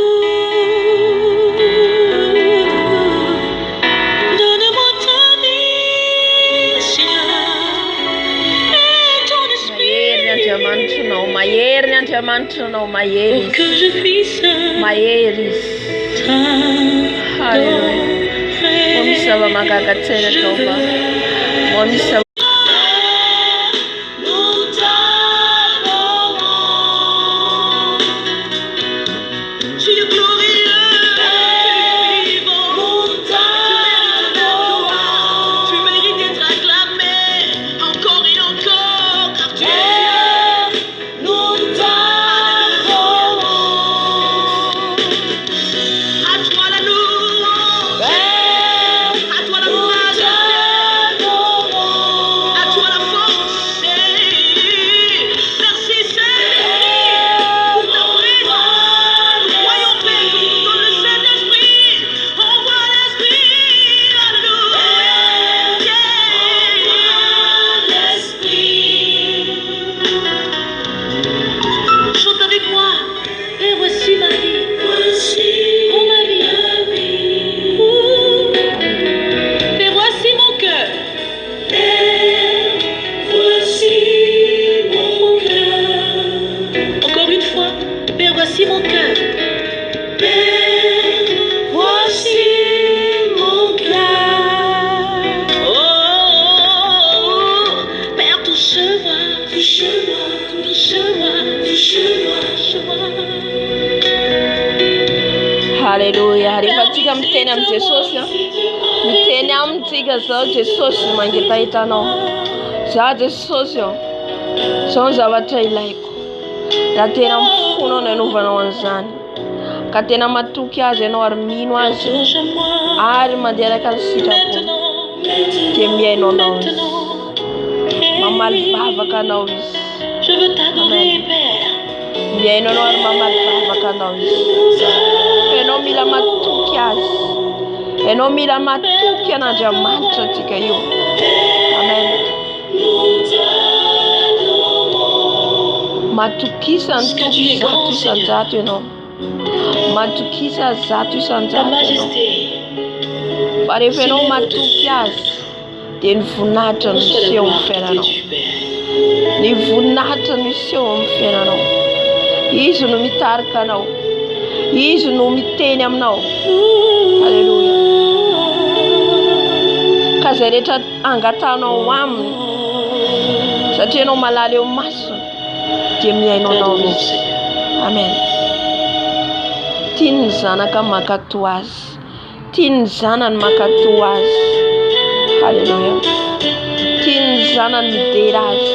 Donne-moi ta vie, Seigneur, et ton esprit, pour que je puisse t'adorer. Haleluya, rifatsika miteny amin'ny Jesosy, miteny amintsika zao Jesosy mangetahitanao. Za Jesosy zao zavatra ilaiko. Raha tena mifono na novanao an'izany. Ka tena matoky azy ianao ary mino azy. Ary mandeha araka ny sitrapony. Dia mihainao anao izy. Mamaly vavaka anao izy. Amen. Mihainao anao ary mamaly vavaka anao izy. Ianao mila matoky azy. Ianao mila matoky an'Andriamanitra antsika io. Amen. Matokisa ny toky zato isan-jato ianao. Matokisa zato isan-jato ianao. Fa rehefa ianao matoky azy dia ny voninahitra no iseho amin'ny fiainanao. Ny voninahitra no iseho amin'ny fiainanao. Izy no mitarika anao. Izy no miteny aminao. Haleluya. Ka zay rehetra angatanao aminy satria ianao malala eo masony dia mihainao anao izy. Amen. Tiany ny zanaka makato azy. Tiany ny zanany makato azy. Haleluya. Tiany ny zanany midera azy.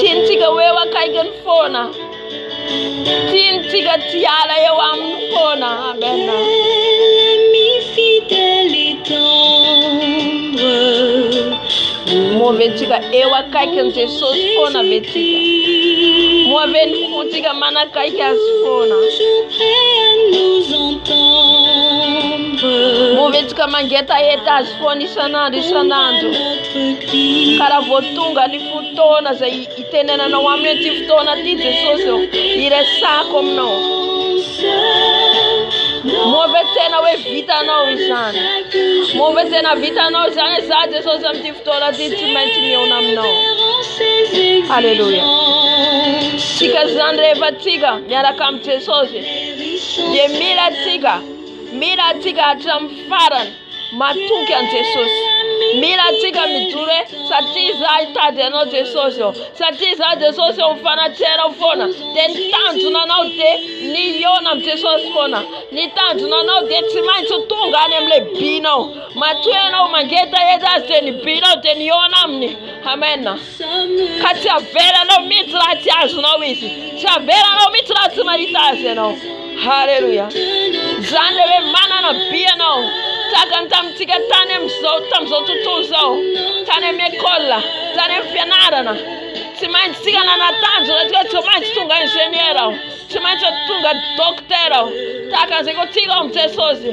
Tiantsika hoe eo akaikiny foana. Tiantsika tsy hiala eo aminy foana. Amen. Moa ventsika eo akaikiny Jesosy foana ventsika. Moa veny fontsika manakaiky azy foana. Moa ventsika mangetaheta azy foana isan'andro. Ka raha vao tonga ny fotoana zay itenenanao aminy ty fotoana ty Jesosy iresako aminao. Move tena we vitanao izany. Move tena vitanao izany za Jesosy amin'ny fotoana ty tsy maintsy mihaona aminao. Halleluja. Tsika zany rehefa tsika miaraka amin'ny Jesosy dia mila tsika hatramin'ny farany matoky an Jesosy. Mila tsika mijoro satria za hitady anao Jesosy ao. Satria za Jesosy ao mifanatsehanao foana. Dia nitanjona anao dia nihaona amin'ny Jesosy foana. Nitanjona anao dia tsy maintsy tonga any amin'ilay binao. Matoy anao mangetaheta azy dia ny binao dia nihaona aminy. Amen. Ka tsy avelanao mihitsy raha tsy azonao izy. Tsy avelanao mihitsy raha tsy mahita azy ianao. Halleluja. Zany le hoe manana bi anao. Takany tamintsika tany amin'izao tontolo zao. Tany amin'ny école, tany amin'ny fianarana. Tsy maintsy tsika nanatanjona, tsy maintsy tonga ingénieur aho. Tsy maintsy tonga docteur aho. Takan'izay koa tsika amin'ny Jesosy.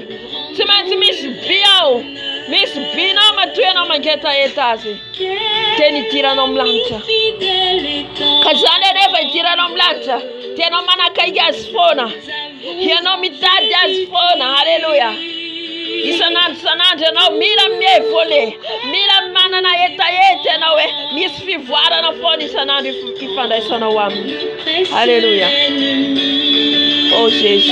Tsy maintsy misy bi aho. Misy binao matoy anao mangetaheta azy. Dia nidiranao milanitra. Ka zany rehefa hidiranao milanitra, dia anao manakaiky azy foana. Ianao mitady azy foana. Halleluja. Isanandro ianao mila mievole. Mila manana hetaheta ianao hoe misy fivoarana foana isanandro ifandraisanao aminy. Halleluja. Oh Jésus.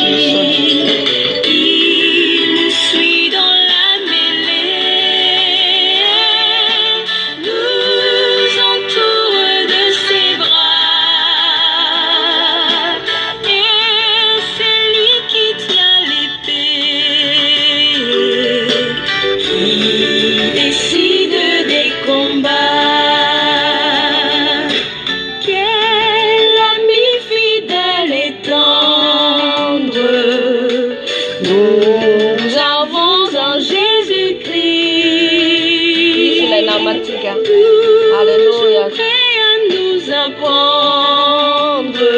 Alléluia. Nous apprendre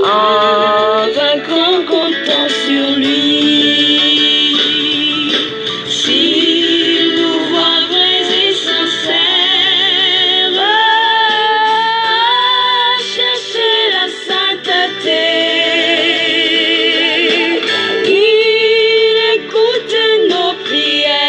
en vainquant comptant sur lui. Si nous voit vrais et sincères, chercher la sainteté. Il écoute nos prières.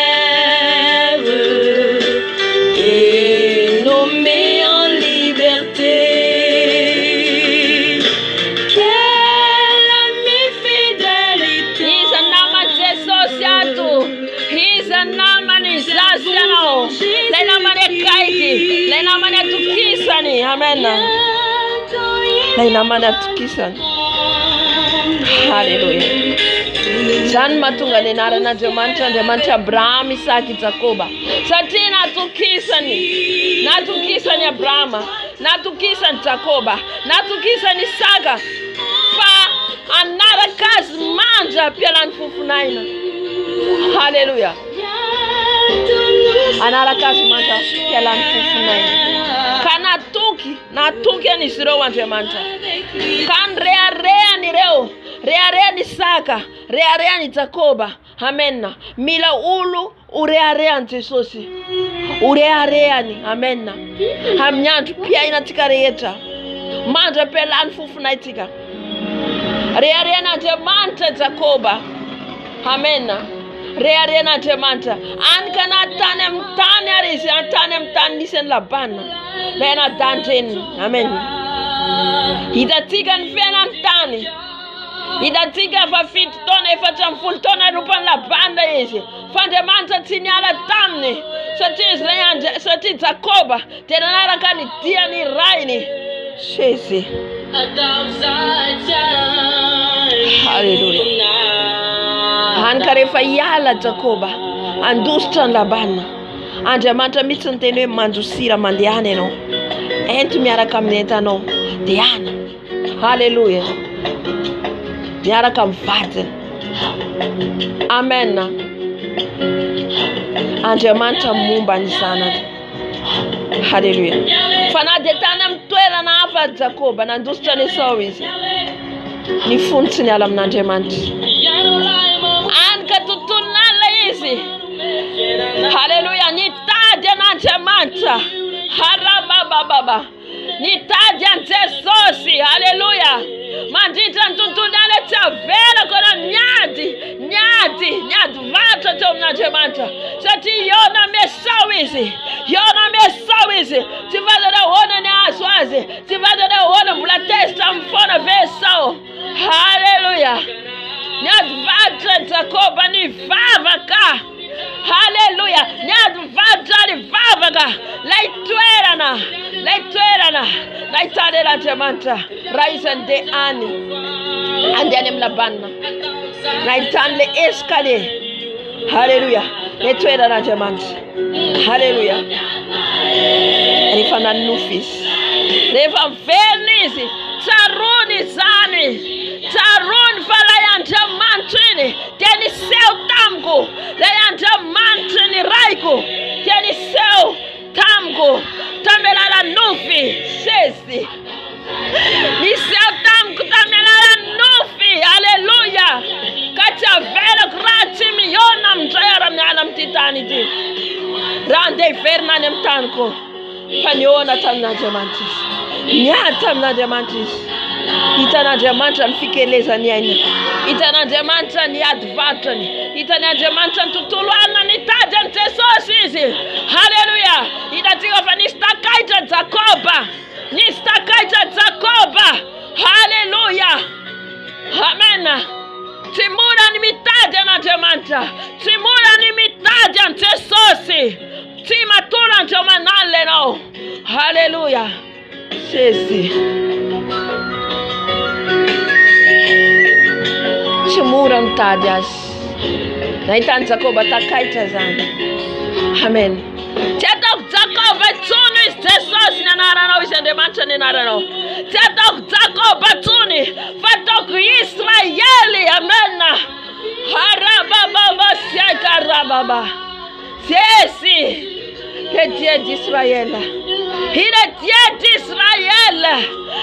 Amen. Laina mana tukisani. Hallelujah. Zany mahatonga ny anaran'Andriamanitra Abraham, Isaac, Jakoba. Satria natukisany Abrahama, natukisany Jakoba, natukisany Isaka. Fa anaraka azy manja ampialany fofonaina. Hallelujah. Anaraka azy manja ampialany fofonaina. Ka natuky an'izy ireo Andriamanitra. Ka rehareany ireo. Rehareany Isaka, rehareany Jakoba. Amen. Mila olo urehareany Jesosy. Urehareany. Amen. Amin'ny andro mpiainantsika rehetra. Mandra ampialany fofonaitsika. Rehareany Andriamanitra Jakoba. Amen. Rehareany Andriamanitra. Anika na tany amin'ny tany ary izy tany amin'ny tany nisy Labana. Lena dandreny. Amen. Hitantsika ny fiainany tany. Hitantsika fa 7 taona 410 taona rompan'ny Labana izy. Fa Andriamanitra tsy niala taminy. Satria Jakoba dia nanaraka ny diany rainy. Jésus. Hallelujah. Hanika rehefa hiala Jakoba andositra ny Labana. Andriamanitra mihitsy ny teny hoe mandosira mandehana ianao. Ento miaraka amin'ny entanao dia ana. Hallelujah. Miaraka amin'ny vadiny. Amen. Andriamanitra momba ny zanany. Hallelujah. Fa na dia tany amin'ny toerana hafa Jakoba nandositra ny Esau izy. Ny fony tsy niala amin'Andriamanitra. Anika tontolo nala izy. Hallelujah. Nitady an'Andriamanitra. Harabababa. Nitady an Jesosy. Hallelujah. Mandita ntuntundale tavela kona nyadi vata tomna demanta. Sati yona mesawizi. Tivada da ona ne aswazi. Tivada da ona mbulatesta mfona vesao. Hallelujah. Nyad vata takoba ni vavaka. Hallelujah. Nyad vata ni vavaka. Laitwerana. Laitade la demanta. Raisen de ani. Andene mlabanna. Laitan le escalier. Hallelujah. Laitwerana la demanta. Hallelujah. Rifana nufis. Rifa venisi. Taruni zani. Tarun falayanta mantrini. Teni seu tamgo. Layanta mantrini raiko. Teni seu tamgo. Tamelala nufi. Sesi. Ni seu tamgo. Tamelala nufi. Hallelujah. Kacha vela grati miyona mtayara mnyala mtitaniti. Rande verna nemtanko. Panyona tamna diamantis. Nyata mna diamantis. Itana diamanta mfikeleza niani. Itana diamanta ni advatani. Itana diamanta tutulwana ni taja ntesosizi. Hallelujah. Itatika fanista kaita Jacoba. Nista kaita Jacoba. Hallelujah. Amen. Timura ni mitaja na diamanta. Timura ni mitaja ntesosi. Timatula njomanale no. Hallelujah. Sesi. Timura ntajas. Naitan Jacoba takaita zana. Amen. Tetok Jacoba tuni tesos na narano isende manchani narano. Tetok Jacoba tuni fatok Israeli. Amen. Harababa siakarababa. Sesi. Le Dieu d'Israël. Il est Dieu d'Israël.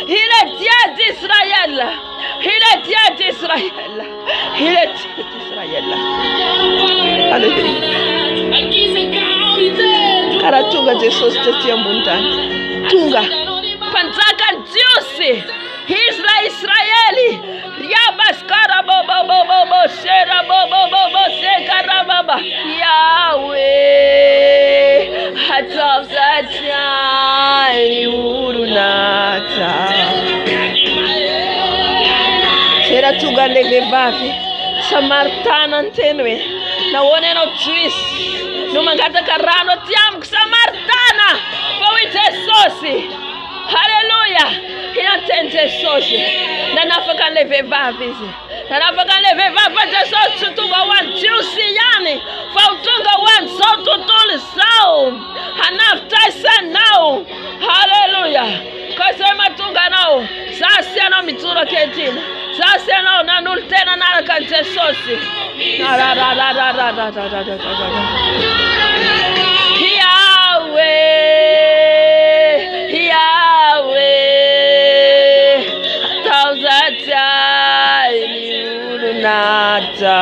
Il est Dieu d'Israël. Il est Dieu d'Israël. Il est Dieu d'Israël. Alléluia. Karatunga Jesus tetia mbundani. Tunga. Panzaka Diusi. Israeli. Riabas karabobobobobo sherabobobobo sekarababa. Yahweh. Hatavzatani urunata. Sera tunga levevavi. Samartana ntenwe. Na wone no twist. No mangata karano tiam Samartana. Fawite sosi. Hallelujah. Inatente sosi. Na nafaka levevavi. Na nafaka levevavi sosi tunga wan juicy yani. Fautunga wan so tutuli sao. Hanaf taisa now. Hallelujah. Kasema tunga nao. Sasa no mituro ketina. Sasa no nanul tena nara kante sosi. Yahweh. Tauzatani urunata.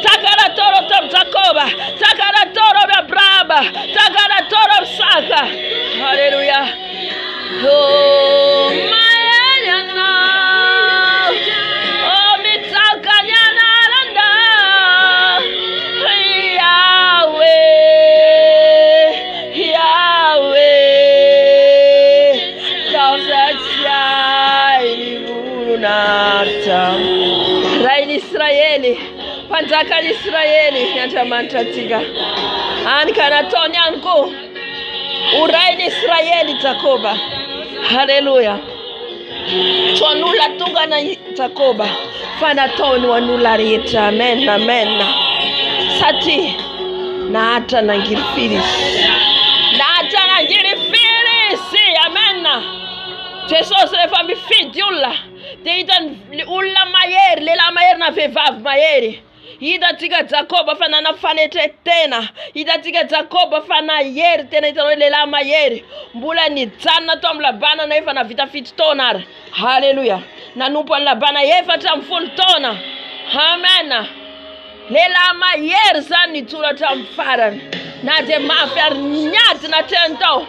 Takara toro tom Jacoba. Takara toro be braba. Takara toro saka. Hallelujah. Oh mayana. Oh mitakanyana landa. Yahweh. Tauzatani urunata. Rain Israeli. Panzaka Israeli. Yantamanta tiga. Ankanatoni anko. Urain Israeli Jacoba. Hallelujah. Tuanula tunga na Jacoba. Fana toni wanula rita. Amen. Amen. Sati. Na hata na ngirifilis. Amen. Jesus le fammi figliulla. Deitan ulla maieri, le la maieri na vevav maieri. hitatsika Jakoba fa nanafanetry tena, hitatsika Jakoba fa nahery tena hitanao lehilahy mahery, mbola nijanona tao amin'ny Labana nefa navita 7 taona ary. Haleluya. Nanompo an'i Labana 4 taona. Amen. Lehilahy mahery zany nitsoratra amin'ny farany. Na dia mafy ary niadina teny tao.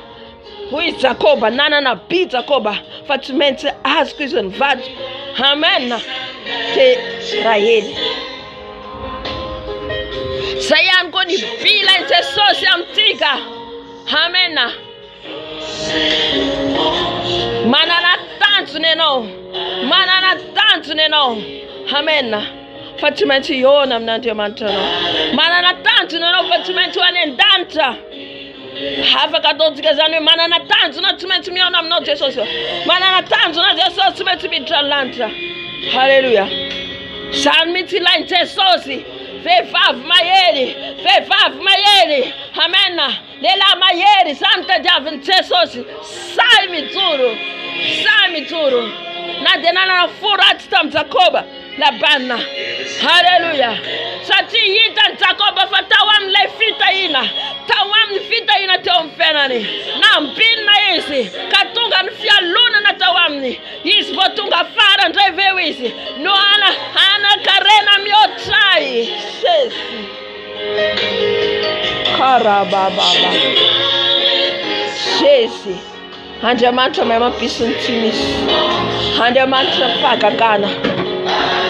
Hoy Jakoba, nanana bi Jakoba fa tsy maintsy azoko izy nivady. Amen. Te Rahely. Zay ihany koa ny bilain'i Jesosy amintsika. Amen. Manana tanjony ianao. Manana tanjony ianao. Amen. Fa tsy maintsy iona amin'Andriamanitra anao. Manana tanjony ianao fa tsy maintsy ho any an-danitra. Afaka ataontsika zany hoe manana tanjona tsy maintsy miona aminao Jesosy. Manana tanjona Jesosy tsy maintsy miditra ny lanitra. Haleluya. Zany mitsy ilain'i Jesosy. Vehivavy mahery, vehivavy mahery. Amen. Lehilahy mahery zany tadiavin'i Jesosy. Say mijoro, say mijoro. Na dia nanana foratsy tamin'i Jakoba Labana. Haleluya. Satria hitany Jakoba fa tao amin'ilay fitahina. Tao amin'ny fitahina teo amin'ny fiainany. Nambinina izy ka tonga ny fialonana tao aminy. Izy vao tonga afara indray veo izy no anakarena mihoatray. Sesy. Karabababa. Sesy. Andriamanitra mahay mampisy ny tsy misy. Andriamanitra fahagagana.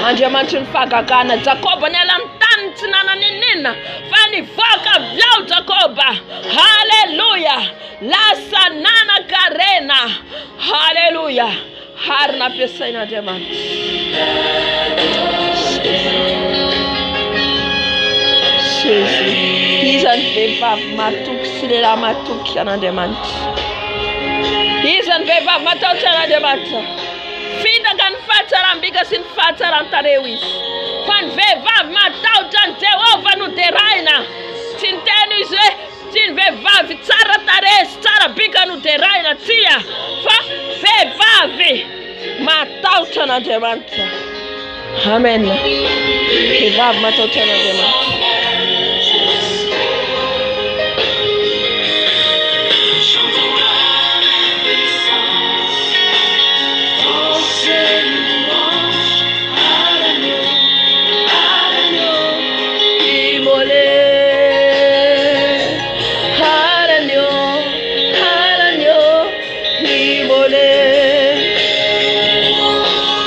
Andriamanitra ny fahagagana. Jakoba niala amin'ny tany tsy nananinina fa nivoaka avy ao Jakoba. Haleluya. Lasa nanakarena. Haleluya. Ary nampiasain'Andriamanitra. Iza ny vehivavy matoky sy lehilahy matoky an'Andriamanitra. Iza ny vehivavy matahotra an'Andriamanitra. Fitaka ny fahatsarambika sy ny fahatsaran-tareo izy. Fa ny vehivavy matahotra ny Jehova no deraina. Tsy ny teny izy hoe tsy ny vehivavy tsara tarehy sy tsara bika no deraina tia. Fa vehivavy matahotra an'Andriamanitra. Amen. Vehivavy matahotra an'Andriamanitra.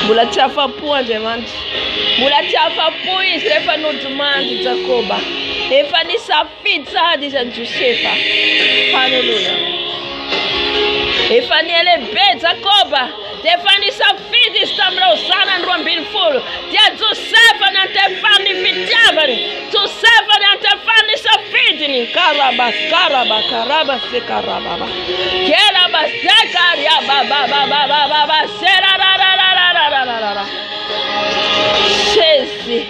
Mbola tsy afa-po Andriamanitra. Mbola tsy afa-po izy rehefa nodomandy Jakoba. Efa nisafidy sahady izy an'i Josefa. Haleluya. Efa nielehibe Jakoba. Dia efa nisafidy izy tamin'ireo zanany 12. Dia Josefa ny antefany fitiavany. Josefa ny antefany safidiny. Karaba se karababa. Keraba se karababa. Serarararararararara. Jésus.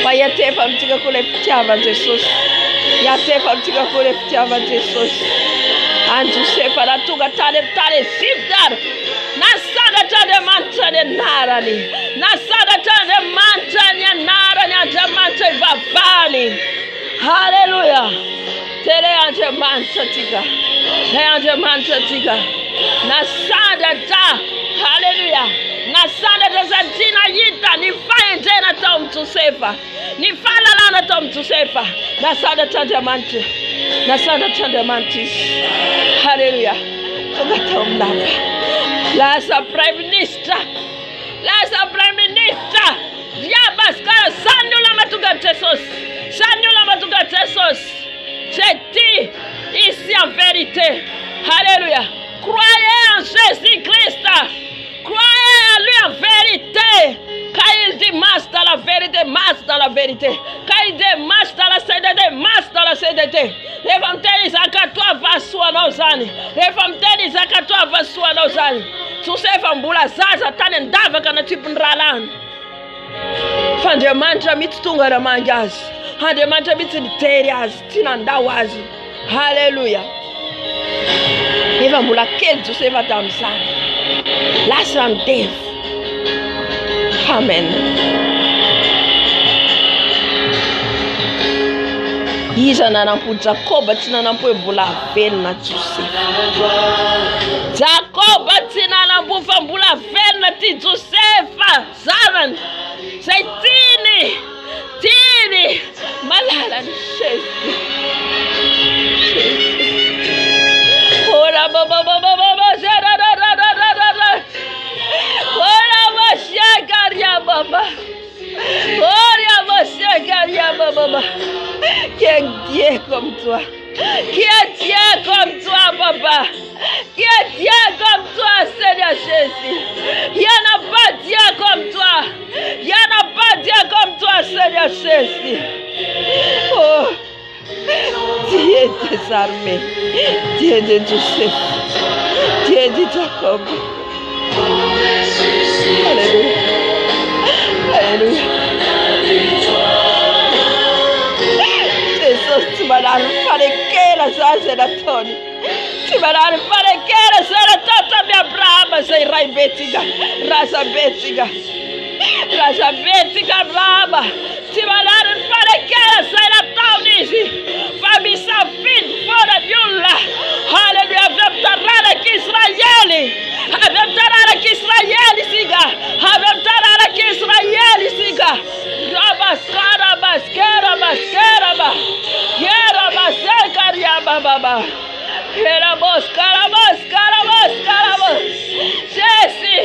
Fa yatefa amintsika koa ilay fitiavan'i Jesosy. Yatefa amintsika koa ilay fitiavan'i Jesosy. Any Josefa raha tonga tany Ezipta ary. Nasandatra Andriamanitra ny anarany. Nasandatra Andriamanitra ny anarany. Andriamanitra ivavany. Haleluya. Tere Andriamanitra tika. Tere Andriamanitra tika. Nasandatra. Haleluya. Nasandatra satria nahita ny fahendrena tao amin'ny Josefa. Ny fahalalana tao amin'ny Josefa. Nasandatra Andriamanitra. Nasandatra Andriamanitra izy. Haleluya. Tonga tao amin'ny lasa Prime Minister. Lasa Prime Minister. Diabaskara zany olona mahatonga Jesosy. Zany olona mahatonga Jesosy. J'ai dit ici en vérité. Alléluia. Croyez en Jésus-Christ. Croyez en lui en vérité. Quand il dit marche dans la vérité, marche dans la vérité. Quand il dit marche dans la sainteté, marche dans la sainteté. Evangeli zakatoa vasua na uzani. Evangeli zakatoa vasua na uzani. Josefa mbula zaza tane ndava kana chipndralani. Fandriamanitra mitstonga na manjazi. Andriamanitra mitsiditery azy, tsy nandao azy. Haleluya. Efa mbola kely Josefa tamin'izany. Lasa midefo. Amen. Iza nanampo Jakoba tsy nanampo mbola velona Josefa. Jakoba tsy nanampo fa mbola velona ty Josefa zanany. Zay tiny malala ny Jésus. Ora baba ora mashakaria baba. Ora mashakaria baba. Qui est Dieu comme toi? Qui est Dieu comme toi, papa? Qui est Dieu comme toi, Seigneur Jésus? Il n'y en a pas Dieu comme toi. Il n'y en a pas Dieu comme toi, Seigneur Jésus. Oh, Dieu des armées, Dieu de Joseph, Dieu de Jacob. Alléluia. Alléluia. Jesus, tu vas fare che la salsa da Tony. Tu vas fare che la salsa tutta mia brava, sei rai betiga, rasa betiga brava. Tu vas fare che la salsa da Tony. Fammi sa fin fuori di là. Alleluia, avem tarare che Israeli. Avem tarare che Israeli siga. Avem tarare che Israeli siga. Rabas karabas. Yerabas sekaria baba. Yerabos karabas. Jesse.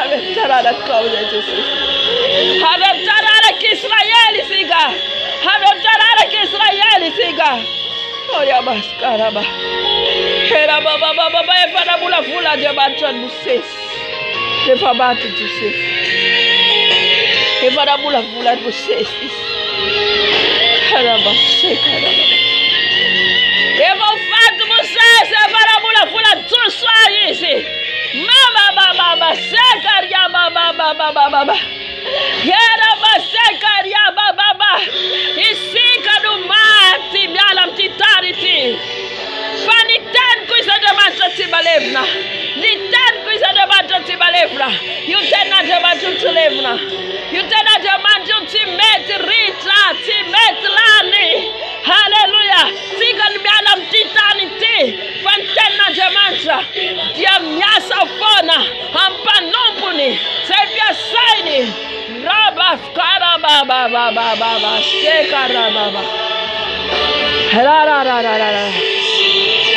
Avem tarare causa Jesus. Avem tarare che Israeli siga. Avem tarare che Israeli siga. Oyabas karaba. Yeraba baba e fana bula de batran Moses. Le fabatu Joseph. E fana bula Moses. Karaba sekaraba. E vou fato Moses e fana bula Josué. Mama sekaria baba. Yeraba sekaria baba. Isika no mati mialam titariti. Fani ten kuisa de mantra tibalevna. Ni ten kuisa de mantra tibalevna. You ten na de mantra tibalevna. You ten na de mantra timeti ritra timeti lani. Hallelujah. Sika no mialam titaniti. Fan ten na de mantra. Dia miasa fona. Ampa nompuni. Sebia saini. Rabas karababa sekarababa. Ra.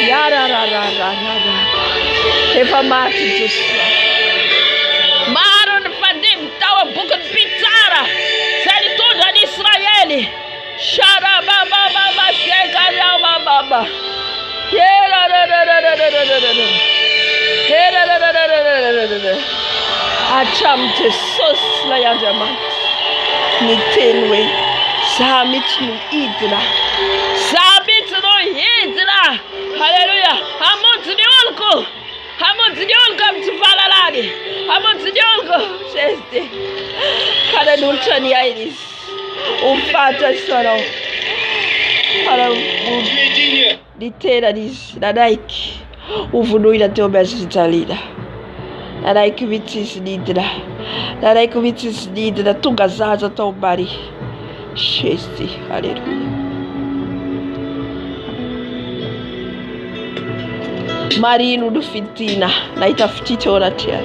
Yara. Efa mati Joshua. Maron fadim tawa bukan pitara. Sani toda di Israeli. Shara baba sekarababa. Yara. Acham Jesus la ya jaman. Ni tenwe. Samit no idra. Hallelujah. Amonti di olko mtufalalani. Amonti di olko. Seste. Kada dulchani ainis. Ufata sono. Para di tera dis. Nadaiki. Ufunuida teobesi talida. Nadaiki vitis nidra. Nadaiki vitis nidra. Tungazaza taubari. Seste. Hallelujah. Marino do fitina na itafutite ora tia.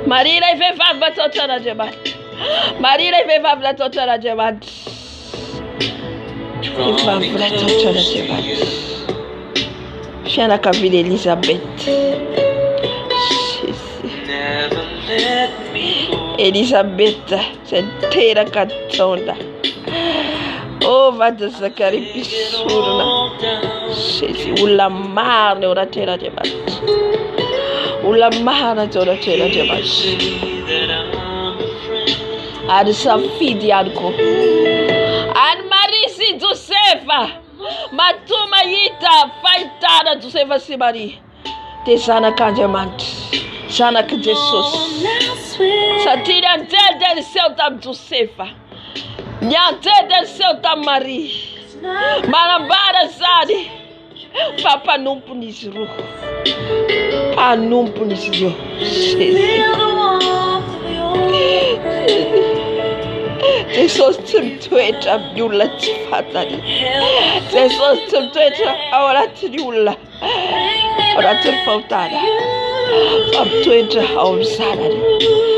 Marina ivevava totana jemat. Marina ivevava totana jemat. Ivevava totana jemat. Fiana kavile Elizabeth. Elizabeth sentera katonda. Oh, vada Zakari pisurna. Sesi ulamar ne oratera jebat. Ulamar ne oratera jebat. Ad safidi adko. Ad marisi Josefa. Matuma yita faitada Josefa sibari. Te sana kanjamant. Sana que Jesus. Satira del seu tam Josefa. Nyante del seu tam Marie. Marambara zadi. Papa não punisru. Pa não punisru. Jesosy tsy mitoetra amin'ny olona tsy fantany. Jesosy tsy mitoetra ao anatin'ny olona ao anatin'ny fahotana, fa mitoetra ao amin'ny zanany,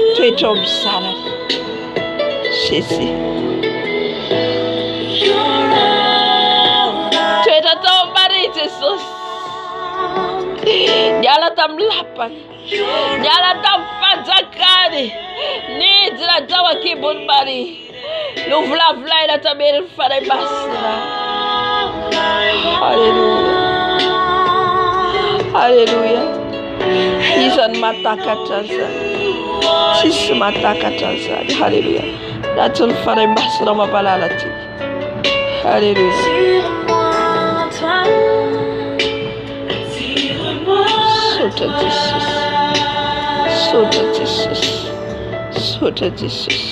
mitoetra ao amin'ny zanany. Jésus. Toetra tao Maria Jesosy. Niala tamin'ny lapany, niala tamin'ny fanjakany, niditra tao an-kibon'i Maria. Novolavolaina tamin'ny fanahy masina. Alléluia. Alléluia. Isany mahatakatra an'izany. Tsisy mahatakatra an'izany. Alléluia. Anatin'ny fanahy masina mampalala ty. Alléluia. Sotra Jesosy. Sotra Jesosy. Sotra Jesosy.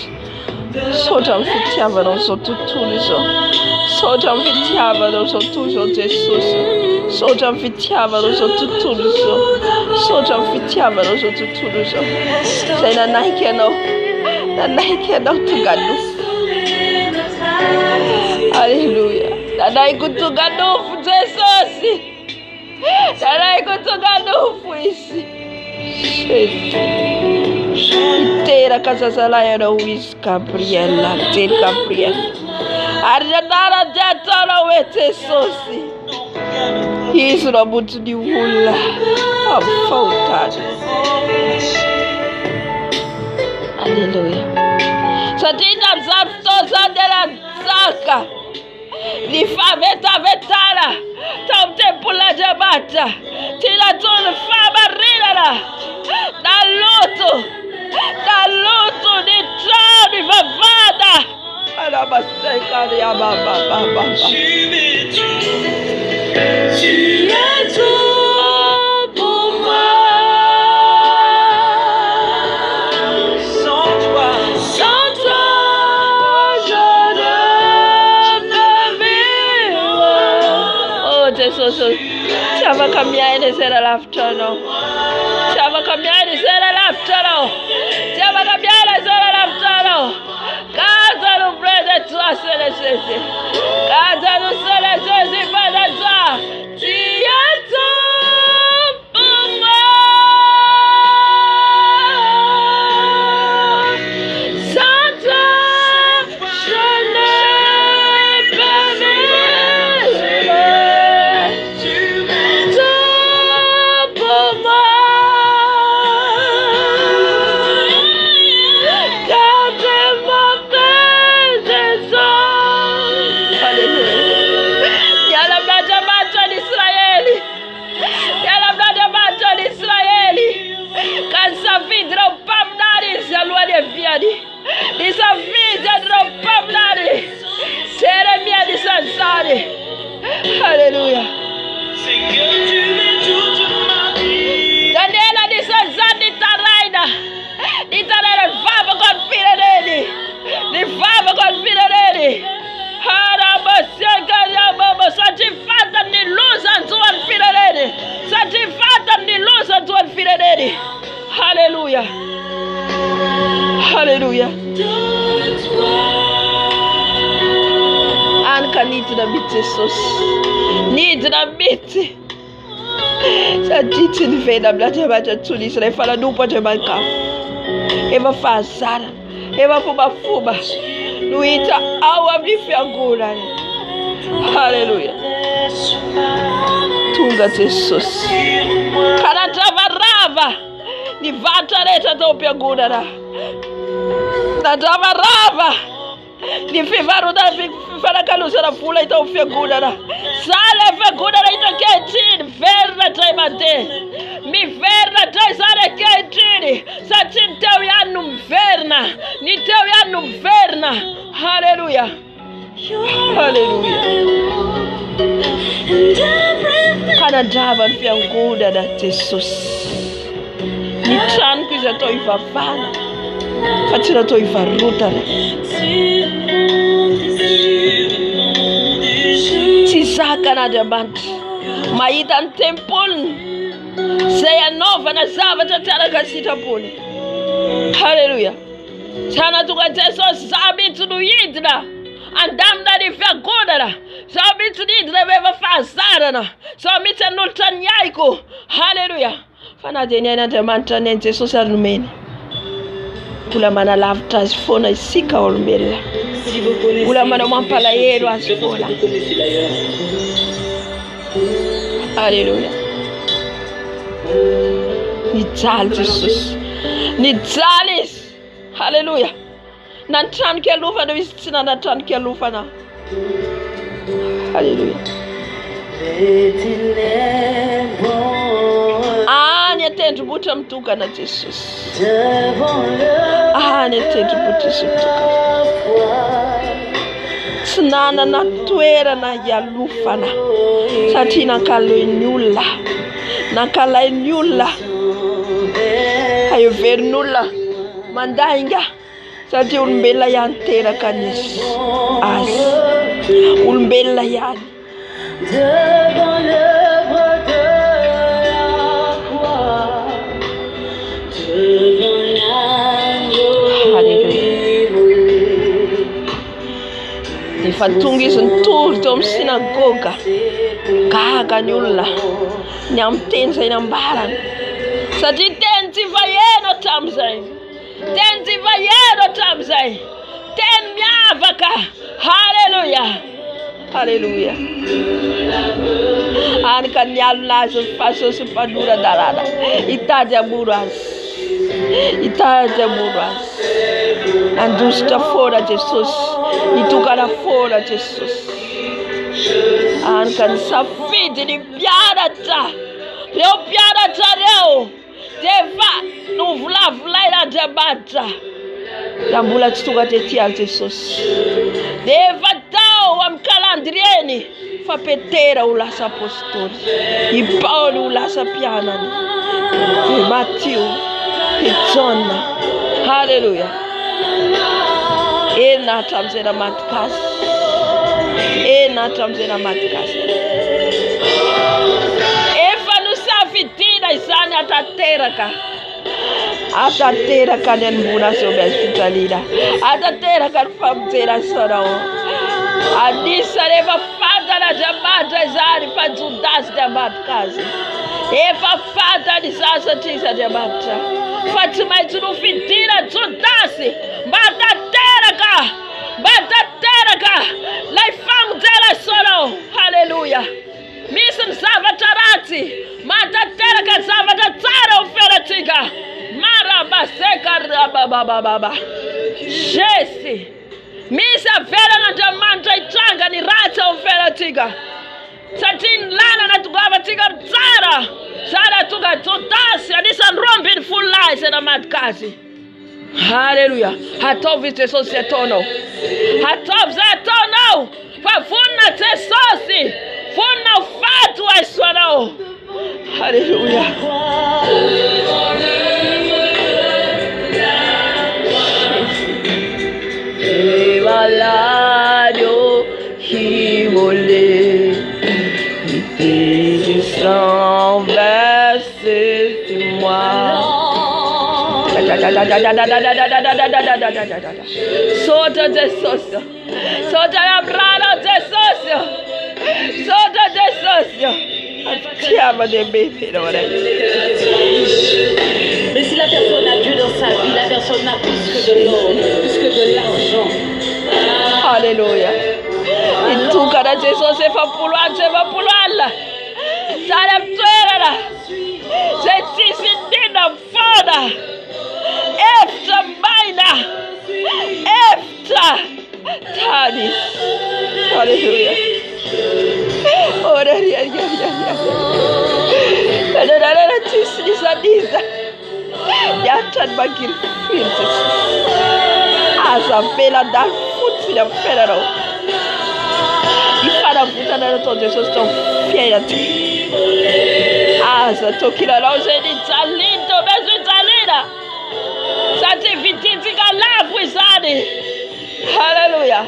Sotra amin'ny fitiavanao izao tontolo izao. Sotra amin'ny fitiavanao izao tontolo izao Jesosy. Sotra amin'ny fitiavanao izao tontolo izao. Sotra amin'ny fitiavanao izao tontolo izao. Izay nanaiky ianao. Nanaiky ianao tonga nofo. Alléluia. Nanaiky tonga nofo Jesosy. Nanaiky tonga nofo izy. Iteraka zazalahy ianao izy Gabriel, anjely Gabriel. Ary nanarany dia ataonao hoe Jesosy. Izy no hamonjy olona amin'ny fahotana. Alléluia. Satria tamin'izany fotoana izany dia nanjaka ny fahavetavetana tao amin'ny tempolin'Andriamanitra. Tsy natony ny fahamarinana. Naloto ny trano ivavada. Alabasaikany ababababa. Tu es tout pour moi. Sans toi, je ne peux vivre. Oh Jesús, tsy afaka miaina izay lavitra anao. Tsy afaka miaina izay lavitra anao. Tsy afaka miaina izay lavitra anao. Quand nous près de toi, Seigneur Jésus. Quand nous sommes Jésus, près de toi. Tu es tout pour moi. Sans toi, je ne peux vivre. Tu es tout pour moi. Nisa vita dropamnari. Jeremia di Sansari. Alléluia. Daniela di Sansari Taraina. Di Taraina vava con Firenedi. Di vava con Firenedi. Satisfatta di lusa tuan Firenedi. Satisfatta di lusa tuan Firenedi. Alléluia. Alléluia. Anka nidina mity Jesosy. Nidina mity. Satria tsy nivena amin'Andriamanitra intsony izy rehefa nanompo Andriamankafo. Efa fahazana, efa fombafomba no hita ao amin'ny fiangonany. Alléluia. Tonga Jesosy. Ka nadravarava ny vatra rehetra tao am-piangonana. Nadravarava ny fifanankalozana vola hita amin'ny fiangonana. Zany fiangonana hita ankehitriny verina indray mandeha. Miverina indray zany ankehitriny satria ny teo ihany no miverina. Ny teo ihany no miverina. Alléluia. Alléluia. Ka nandrava ny fiangonana Jesosy. Ny tranoko izy atao ivavana. Fa tsy natao hivarotana. Tsy zakan'Andriamanitra mahita ny tempoliny izay anaovana zavatra tsy araka ny sitrapony. Alléluia. Sana tuka Jesus sabi tunu yidna. Andamda di fiagodara. Sabi tunu yidna veva fazarana. Sabi tunu tanyaiko. Hallelujah. Fana deni na demanta nen Jesus arumeni. Kula mana lavitra azy foana isika olombelona. Kula mana mampalahelo azy foana. Hallelujah. Nijaly Jesus. Nijaly izy. Hallelujah. Nantrano kialofana izy tsy nanatrano kialofana. Hallelujah. Any atendrombohitra mitokana Jesus. Any atendrombohitra izy mitokana. Tsy nanana toerana ialofana satria nankalain'ny olona. Nankalain'ny olona. Aheveriny olona mandainga satria olombelona ihany teraka an'izy azy. Olombelona ihany. Devant l'œuvre de la croix, devant l'agneau immolé. Efa tonga izy nitory teo amin'ny sinagoga. Gaga ny olona ny amin'ny teny izay nambarany. Satria teny tsy vaheno hatramin'izay. Teny tsy vaheno hatramin'izay. Teny miavaka. Hallelujah. Hallelujah. Any ka nialona azy fasosy mpanora dalàna. Hitady amoro azy. Hitady amoro azy. Andositra foana Jesosy. Nitokana foana Jesosy. Any ka nisafidy ny mpianatra. Reo mpianatra reo. Defa novolavolain'Andriamanitra. Raha mbola tsy tonga tetỳ any Jesosy. Defa tao amin'ny calendrieny fa Petera ho lasa apôstôly. I Paoly ho lasa mpianany. I Matteo, i John. Hallelujah. Eny hatramin'izay namatika azy. Eny hatramin'izay namatika azy. Efa nosafidiana izany atateraka. Atateraka ny anombona azy eo miazy fijaliana. Atateraka ny famonjena sanao. Anisa rehefa fantan'Andriamanitra izany fa Jodasy ny hamadika azy. Efa fantany izany satria izy Andriamanitra. Fa tsy maintsy nofidina Jodasy mba tateraka. Mba tateraka lay famonjena sanao. Hallelujah. Misy ny zavatra ratsy. Matateraka zavatra tsara ho fenatsika. Marabaseka rababababa. Jesi. Misy averan'Andriamanitra hitranga ny ratsy ho fenatsika. Satria ny lalana tongavatsika tsara. Zara tonga Jodasy anisan'ny 12 izay namadika azy. Hallelujah. Ataovy Jesosy ataonao. Ataovy izay ataonao. Fa vonina Jesosy. Vonina ho faty ho aisoanao. Hallelujah. Malado immolé, il sang versé sur moi. Sota Jesus, sota la brada Jesus, sota Jesus. Chiama de bébé Mais si la personne a Dieu dans sa vie, la personne n'a plus que de l'or, plus que de l'argent. Hallelujah. Ituka na Jesus efa pulwala. Tala mtwela. Sisi ndina mfana. Efta maina. Efta. Tani. Hallelujah. Ora ria. Kadara tisi sadiza. Yatan bagir films. Asa vela dal futsi da ferro. Ifara vutana na to Jesus to fiat. Asa to kila lauseni talento bezu talina. Sati vititi kalafu izani. Hallelujah.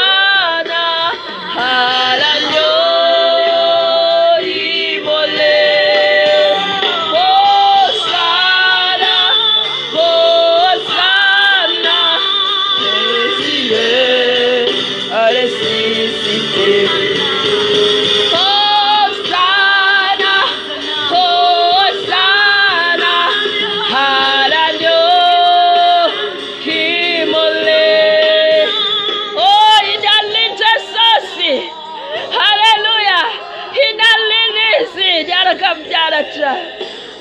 Hosanna, hallelujah.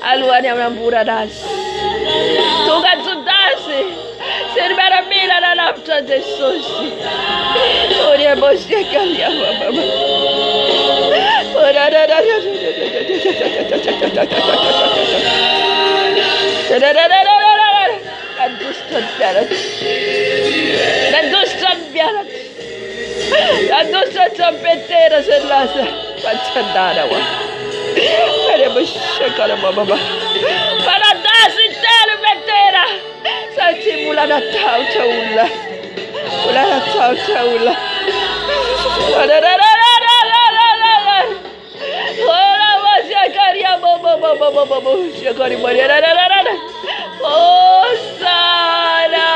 Aluani amnambura dasi. Tuga tudasi. Serbera mira na lapta Jesus. Ore bosie kalia baba. Ora da da. Addosso trompetera sellasa facciandara wa. Ere boshekala baba. Para dasi tele metera. Sati mulana tautaula. Mulana tautaula. Ora boshekaria baba. Shekari maria. Hosanna.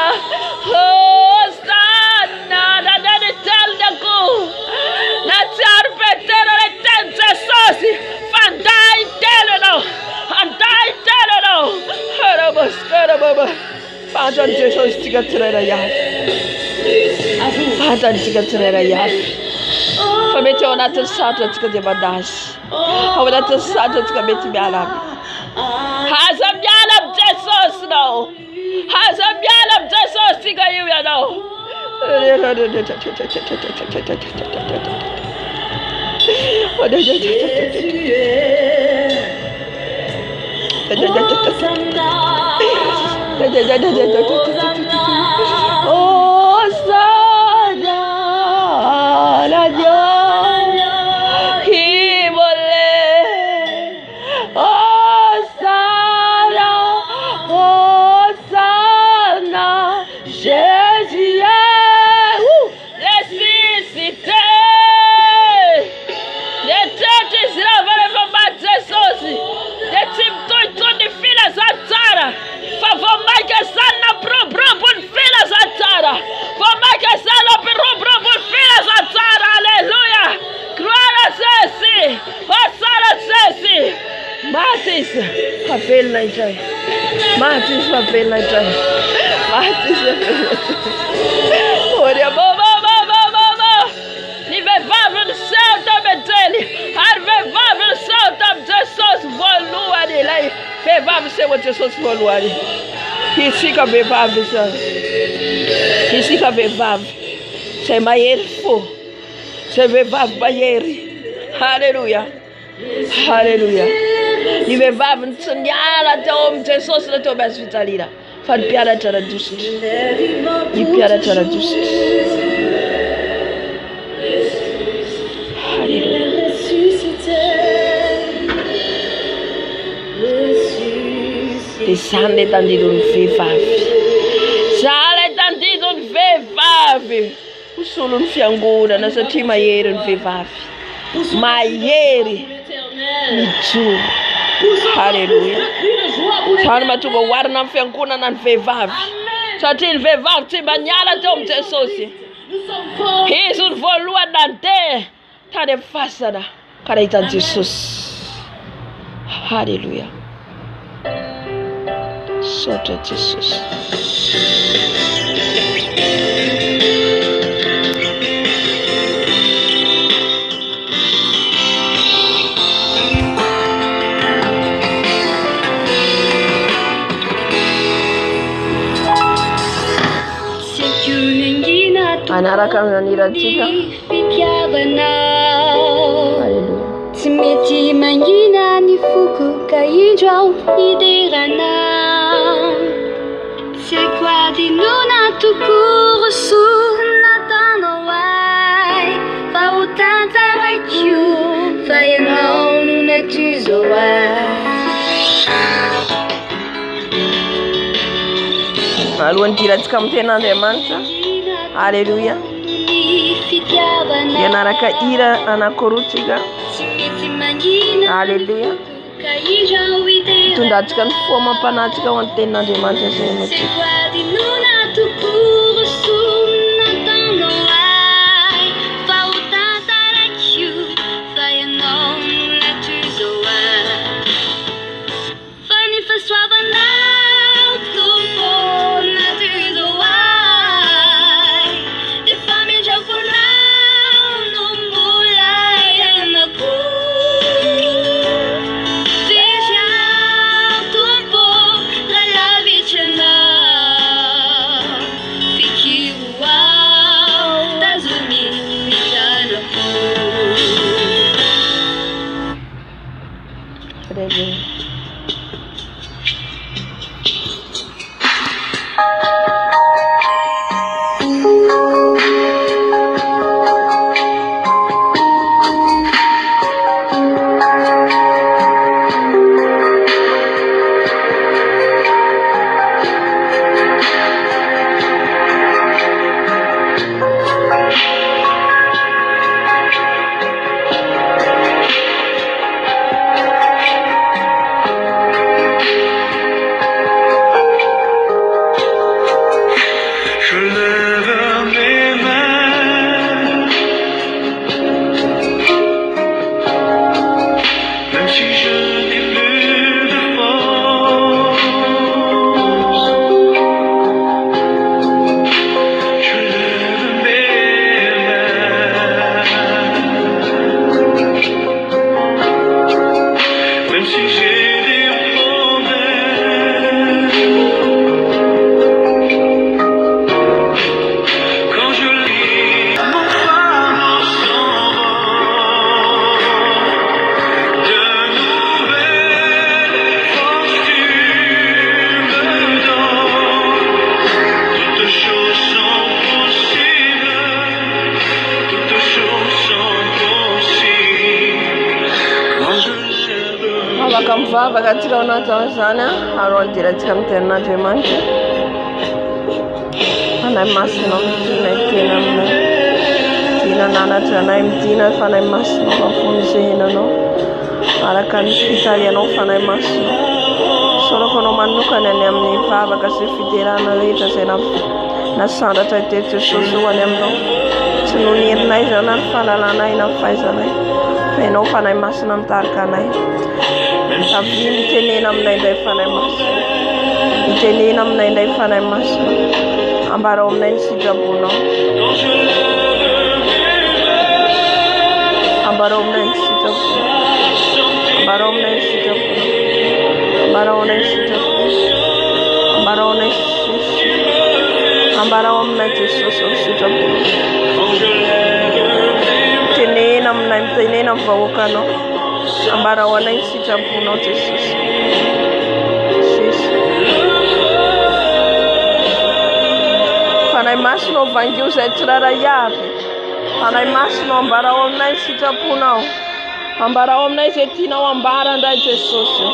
Fadan Jesus tiga terera ya. Fadan tiga terera ya. Famete ona tersatu tiga debadas. Hawa tersatu tiga beti bialam. Hazam bialam Jesus no. Hazam bialam Jesus tiga you ya no. Oh, Sada, la Dios, Hibole. Oh, Sada, Jésus est ressuscité. Les têtes Israël vont battre Jesus. Les types de filas Zatara. Favor Mike sana bro bun fila Zatara. For Mike sana bro bun fila Zatara. Hallelujah. Gloria Sesi. Hosanna Sesi. Matis Havel Night. Matis Havel Night. Matis Havel Night. Oria baba. Nivevavel no céu também dele. Arvevavel no céu também Jesus volua de lá. Vevavel seu Jesus volua de. Hisika vevavel sir. Hisika vevavel. Sei maier fo. Sei vevavel maier. Hallelujah. Hallelujah. Nivevavel nsanyala tom Jesus na tom hospitalira. Fan piada traduced. Ni piada traduced. Sale tanto un vevave. Sale tanto un vevave. Solo un fiangone, non so ti maieri un vevave. Maieri. Mi giuro. Alleluia. Salma tu guarda un fiangone un vevave. So ti il vevave ti bagnala tom Jesus. Jesus volua da te. Tade fasada. Caraita Jesus. Alleluia. Sota Jesus. Anaraka naniratika. Hallelujah. Timeti mangina ni fuku kaijau iderana. C'est quoi di nuna tukuru su natano wai. Fa utanta like you. Fa no nuna tuzo wai. Aluan tiratika mtena Andriamanitra. Haleluya. Yanaraka ira anakorutiga. Haleluya. Tundatika ny foma mpanatrika ho an'ny tenin'Andriamanitra izay matsika. Alléluia. Mivavaka atsika ao anatin'izany ary andirantsika amin'ny tenin'Andriamanitra. Fanahy masina midina tena aminay, midina nanatra anay, midina fanahy masina mafony izay henanao araka ny fitarianao fanahy masina. Sorako anao manokana any amin'ny vavaka sy fiterana rehetra izay nasandratra teto Jesosy ho any aminao. Tsy noho ny herinay izany ary fahalalànay na fahaizanay fa ianao fanahy masina mitarika anay. Avy mitenena aminay indray fanahy masina, mitenena aminay indray fanahy masina, ambarao aminay ny sitrabonao, ambarao aminay ny sitrabonao, ambarao aminay ny sitrabonao, ambarao aminay ny sitrabonao, ambarao aminay ambarao aminay Jesosy ny sitrabonao. Mitenena aminay, mitenena amin'ny vahoakanao, ambarao anay ny sitraponao Jesosy. Fanahy masina vangio izay tsiraray avy, fanahy masina ambarao aminay ny sitraponao, ambarao aminay izay tianao ambara indray Jesosy.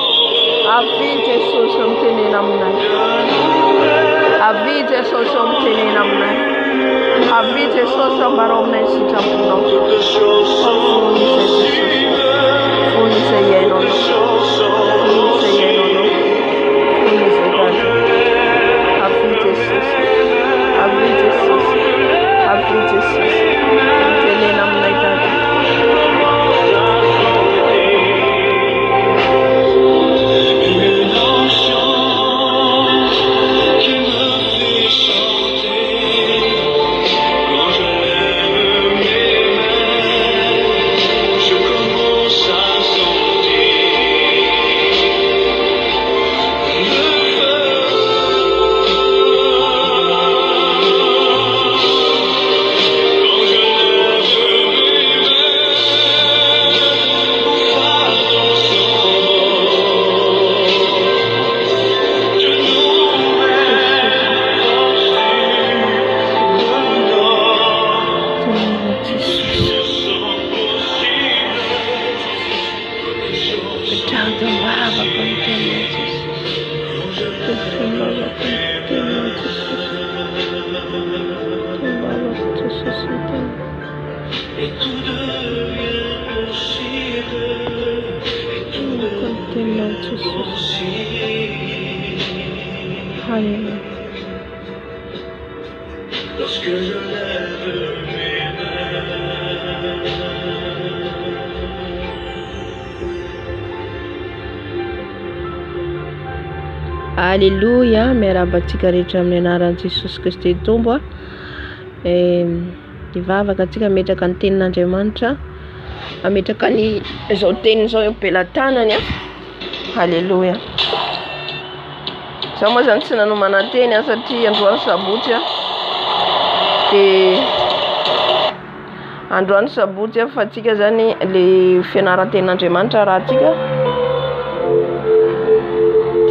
Avy Jesosy mitenena aminay, avy Jesosy mitenena aminay, avy Jesosy ambarao aminay ny sitraponao. Alléluia, miarabantsika rehetra amin'ny anaran'i Jesosy Kristy Tombo. Ivavaka antsika metraka ny tenin'Andriamanitra, ametraka ny izao teniny izao am-pelantanany. Alléluia. Zaho moa zany tsy nanomana teny satria androany sabotsy dia androany sabotsy fa atsika zany le fianaran-tenin'Andriamanitra raha atsika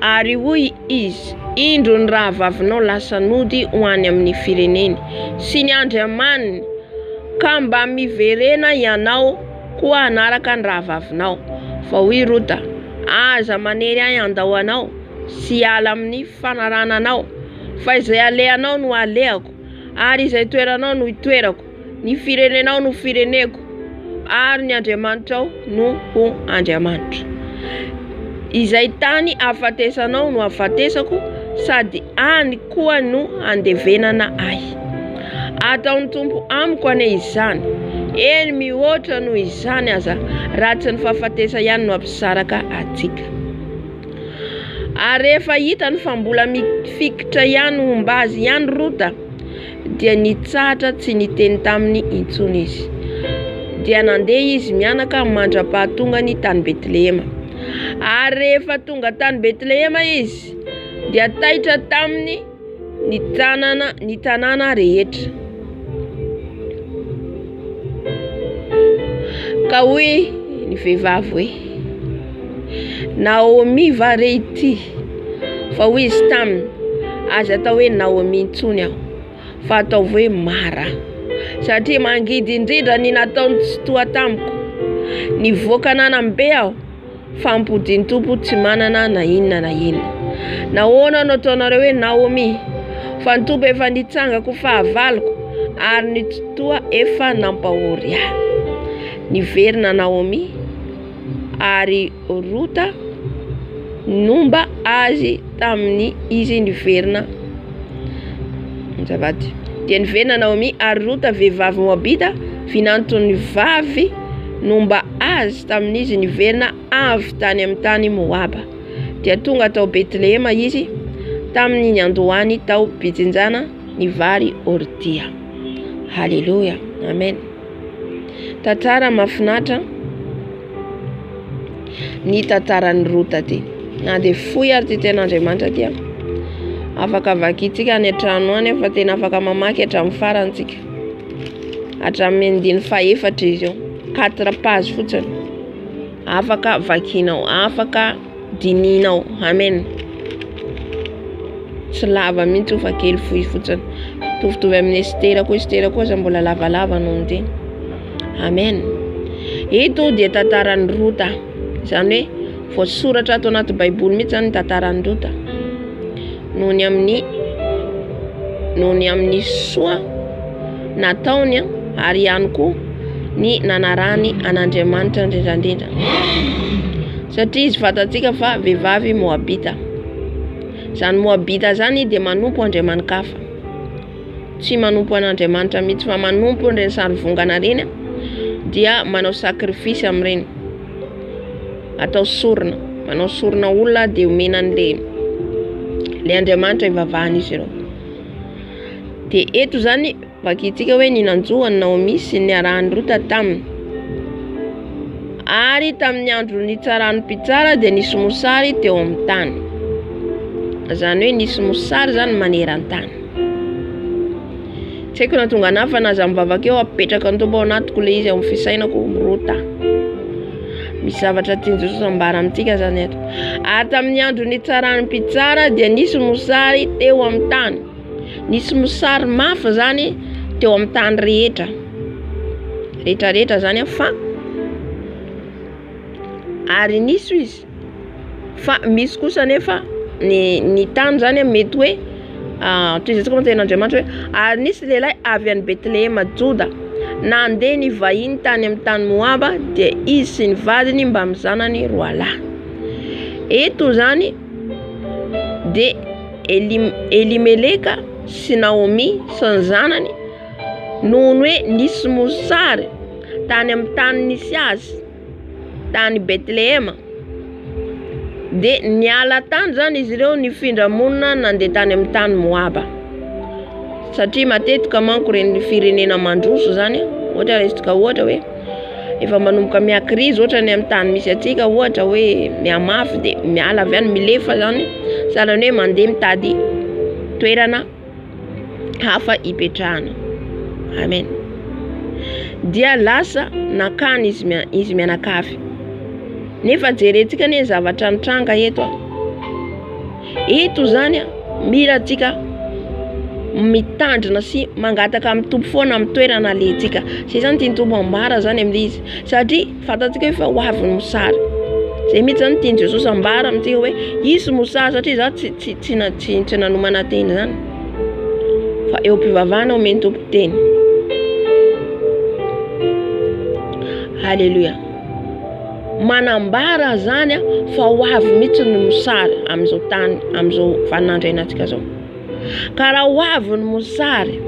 Ary hoy izy, indro ny rahavavinao lasa nody ho any amin'ny fireneny sy ny andriamaniny, ka mba miverena ianao koa anaraka ny rahavavinao. Fa hoy Rota, aza manery ahy andao anao sy ala amin'ny fanarananao, fa izay aleanao no aleako, ary izay toeranao no itoerako, ny firenenao no fireneko, ary ny Andriamanitrao no ho Andriamanitra. Izay tany afatesanao no afatesako, sady any koa no andevenana ahy. Ataon'ny Tompo amiko ane izany, eny mihoatra noho izany aza, raha tsy ny fahafatesa ihany no ampisaraka atsika. Ary rehefa hita ny fa mbola mifikitra ihany homba azy ihany Rota, dia nitsahatra tsy niteny taminy intsony izy. Dia nandeha izy mianaka mandra-pahatonga ny tany Betlehema. Ary rehefa tonga tany Betlehema izy, dia taitra taminy ny tanàna rehetra. Ka hoy ny vehivavy hoe, Naomi va re ity? Fa hoy izy taminy, aza atao hoe Naomi intsony aho, fa atao hoe Mara, satria mangidy indrindra ny nataony tsy toa tamiko. Nivoaka nanambe aho, fa mpodiny Tompo tsy manana na inona na inona. Nahoana no ataonareo hoe Naomi? Fa ny Tompo efa nitsangako fahavaloko, ary ny totoa efa nampahory ahy. Niverina Naomi, ary Rota nomba azy taminy izy niverina zavady. Dia niverina Naomi ary Rota vehivavy Moabita vinantony vavy nomba azy taminy izy niverina avy tany amin'ny tany Moaba. Dia tonga tao Betlehema izy taminy ny andohany tao Pitsinjana ny vary Ortia. Haleluya, amen. Tantara mahafinatra ny tantaran'ny Rota ty. Na dia fohy ary ty ten'Andriamanitra ty. Afaka vakitsika any an-trano any, fa tena afaka mamaky hatramin'ny farantsika. Hatramin'ny andiny fahaefatra izy io, 4 page fotsiny. Afaka vakinao, afaka dininao. Amen. Tsy lava mihitsy io fa kely fohy fotsiny. Tovitovy amin'ny Estera koa mbola lavalava noho ny Amen. Ito dia tantaran'ny Rota. Izany hoe voasoratra ato anaty Baiboly mihitsy zany tantaran'ny Rota. Noho ny amin'ny soa nataony ary ihany koa ny nanarany an'Andriamanitra indrindrandrindra. Satria izy fatatsika fa vehivavy Moabita. Zany Moabita zany dia manompo andriamanikafa. Tsy manompo an'Andriamanitra mihitsy fa manompo ireny sarivongana reny, dia manao sakrifisy amin'ireny. Atao sorona, manao sorona olona dia omena le Andriamanitra ivavahany izy ireo. Dia eto zany vakitsika hoe ny nanjohan'ny Naomi sy ny arahany Rota taminy. Ary tamin'ny andro nitsarany mpitsara dia nisy mosary teo amin'ny tany. Zany hoe nisy mosary zany maneran-tany. Tsy haiko na tonga anahy fa naza mivavaka eo apetraka ny Tompo ao anatiko le izy amin'ny fisainako Rota. Misy zavatra tian'i Jesosy ambara amintsika zany eto. Ary tamin'ny andro nitsarany mpitsara dia nisy mosary teo amin'ny tany. Nisy mosary mafy zany teo amin'ny tany rehetra. Rehetrarehetra zany fa ary nisy izy. Fa misy kosa nefa ny tany zany mety hoe toizetsika moa ten'Andriamanitra hoe ary nisy lehilahy avy any Betlehema Joda nandeha ny vahiny tany amin'ny tany Moaba, dia izy sy ny vadiny mba mizanany roalahy. Eto zany de Elimeleka sy Naomi sy ny zanany noho ny hoe nisy mosary tany amin'ny tany nisy azy, tany Betlehema. De niala tany zany izy ireo nifindra monina nandeha tany amin'ny tany Moaba. Satria matetika manko reny firenena mandroso zany, ohatra resaka ohatra hoe efa manomboka miakrizy ohatra ny amin'ny tany misy atsika, ohatra hoe miamafy de miala avy any milefa zany, sahalan'ny hoe mandeha mitady toerana hafa ipetrahana. Amen. Dia lasa nakany izy mianakavy. Nefa jerentsika ne zavatra nitranga eto. Eto zany mira atsika mitandrina sy mangataka amin'ny tompo foana amin'ny toerana lentsika. Zay zany tiany tompo ambara zany amin'ilay izy, satria fantatsika hoe fa ho avy ny mosary. Zay mihitsy zany tiany Jesosy ambara amintsika hoe isy mosary, satria za tsy nanomana teny zany fa eo am-pivavahana omeny tompo teny. Halleluja. Manambara zany fa ho avy mihitsy ny mosary amin'izao tany, amin'izao vaninandro zao. Ka raha ho avy ny mosary,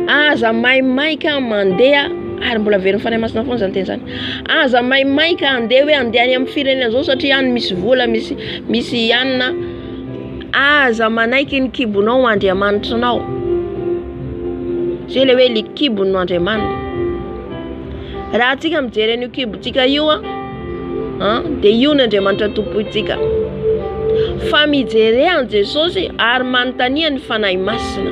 aza maimaika mandeha, ary mbola very ny fanahy masina foana zany teny zany. Aza maimaika andeha hoe andeha any amin'ny firenena zao satria any misy vola, misy anina. Aza manaiky ny kibonao Andriamanitranao. Zay le hoe likibon'ny Andriamanitra. Raha tsika mijery an'io kibotsika io dia io ny Andriamanitra tompoitsika. Fa mijery an Jesosy ary manontania ny fanahy masina.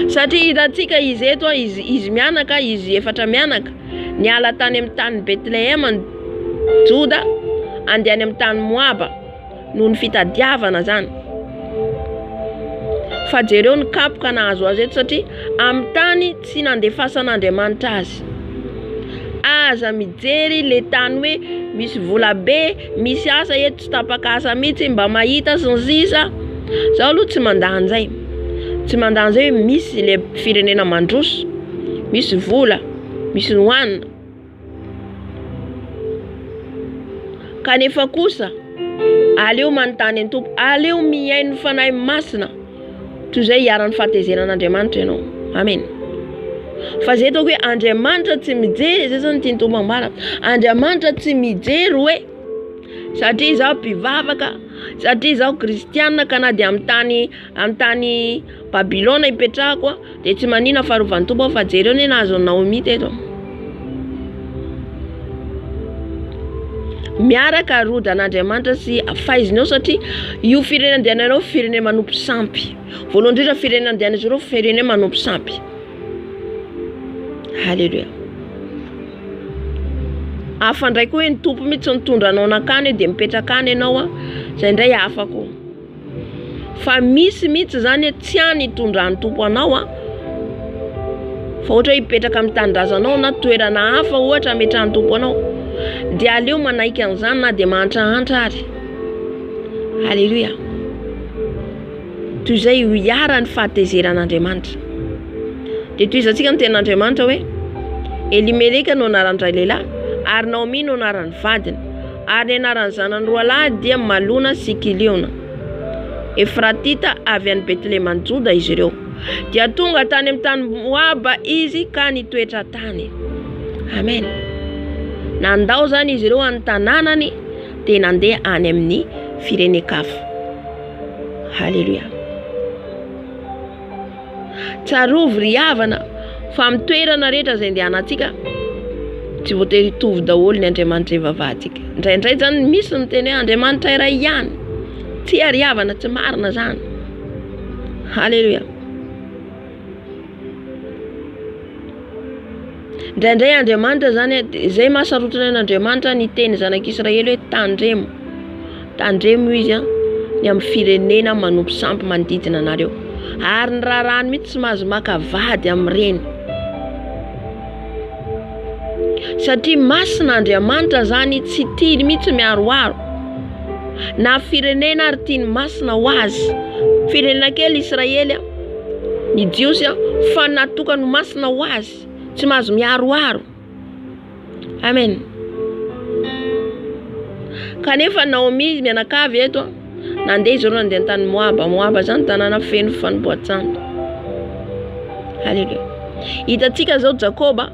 Satria hitantsika izy eto izy mianaka, izy efatra mianaka niala tany amin'ny tany Betlehema ny Joda andehany amin'ny tany Moaba noho ny fitadiavana zany. Fa jereo ny kapoka nahazo azy eto satria amin'ny tany tsy nandefasan'Andriamanitra azy. Aza mijery le tany hoe misy vola be, misy asa eto tsy tapaka-asa mihitsy mba mahita sy ny sisa. Zaho aloha tsy mandanjay. Tsy mandanjay hoe misy le firenena mandroso, misy vola, misy nohanina. Kanefa kosa aleo manontany ny tompo, aleo miaino ny fanahy masina toy izay hiara-ny fahatezeran'Andriamanitra ianao. Amen. Fa zay tao hoe Andriamanitra tsy mijery, zay zany tiany tompo ambara. Andriamanitra tsy mijery hoe satria izaho mpivavaka, satria izaho kristianina ka na dia amin'ny tany Babilona hipetrahako dia tsy manina faharovan'ny tompo fa jereo ny nahazo Naomi teto. Miaraka rodan'Andriamanitra sy faizinao satria io firenena andehananao firenena manompo sampy. Voalohany indrindra firenena andehananao firenena manompo sampy. Halleluja. Hafa ndraiky hoe ny tompo mihitsy nitondra anao nakany dia mipetraka any ianao, zay indray hafa koa. Fa misy mihitsy zany tsy any hitondra ny tompo anao fa ohatra hipetraka amin'ny tanindrazanao na toerana hafa ohatra ametrahan'ny tompo anao, dia aleo manaiky an'izany na dia mahantrahantra ary. Halleluja. Toy izay hiara ny fahatezeran'Andriamanitra. Dia toy izantsika ny ten'Andriamanitra hoe Elimeleka no anaran'ray lehilahy ary Naomi no anaran'ny vadiny, ary anaran'ny zanany roa lahy dia Malona sy Kiliona. Efratita avy any Betlehema Joda izy ireo. Dia tonga tany amin'ny tany Moaba izy ka nitoetra tany. Amen. Nandao zany izy ireo any tanànany dia nandeha any amin'ny firenen-kafa. Halleluja. Tsarovy ry havana fa amin'ny toerana rehetra izay andehanantsika tsy voatery hitovy daholo ny Andriamanitra ivavahantsika. Indraindray zany misy ny teny hoe Andriamanitra iray ihany, tsy ry havana, tsy marina zany. Halleluja. Indraindray Andriamanitra zany izay mahasarotana an'Andriamanitra ny teny zanak'Israely hoe tandremo. Tandremo izy ny amin'ny firenena manompo sampy manodidina anareo. Ary ny rarahany mihitsy tsy mahazo maka vady amin'ireny. Satria masina Andriamanitra zany tsy tiany mihitsy miaroaro. Na firenena ary tiany masina ho azy. Firenena kely Israely ny Jiosy fa natokany masina ho azy, tsy mahazo miaroaro. Amen. Kanefa Naomi mianakavy eto nandeha izy ireo nandeha tany Moaba. Moaba zany tanàna feno fanompoan-tsandry. Halleluja. Hitantsika zao Jakoba,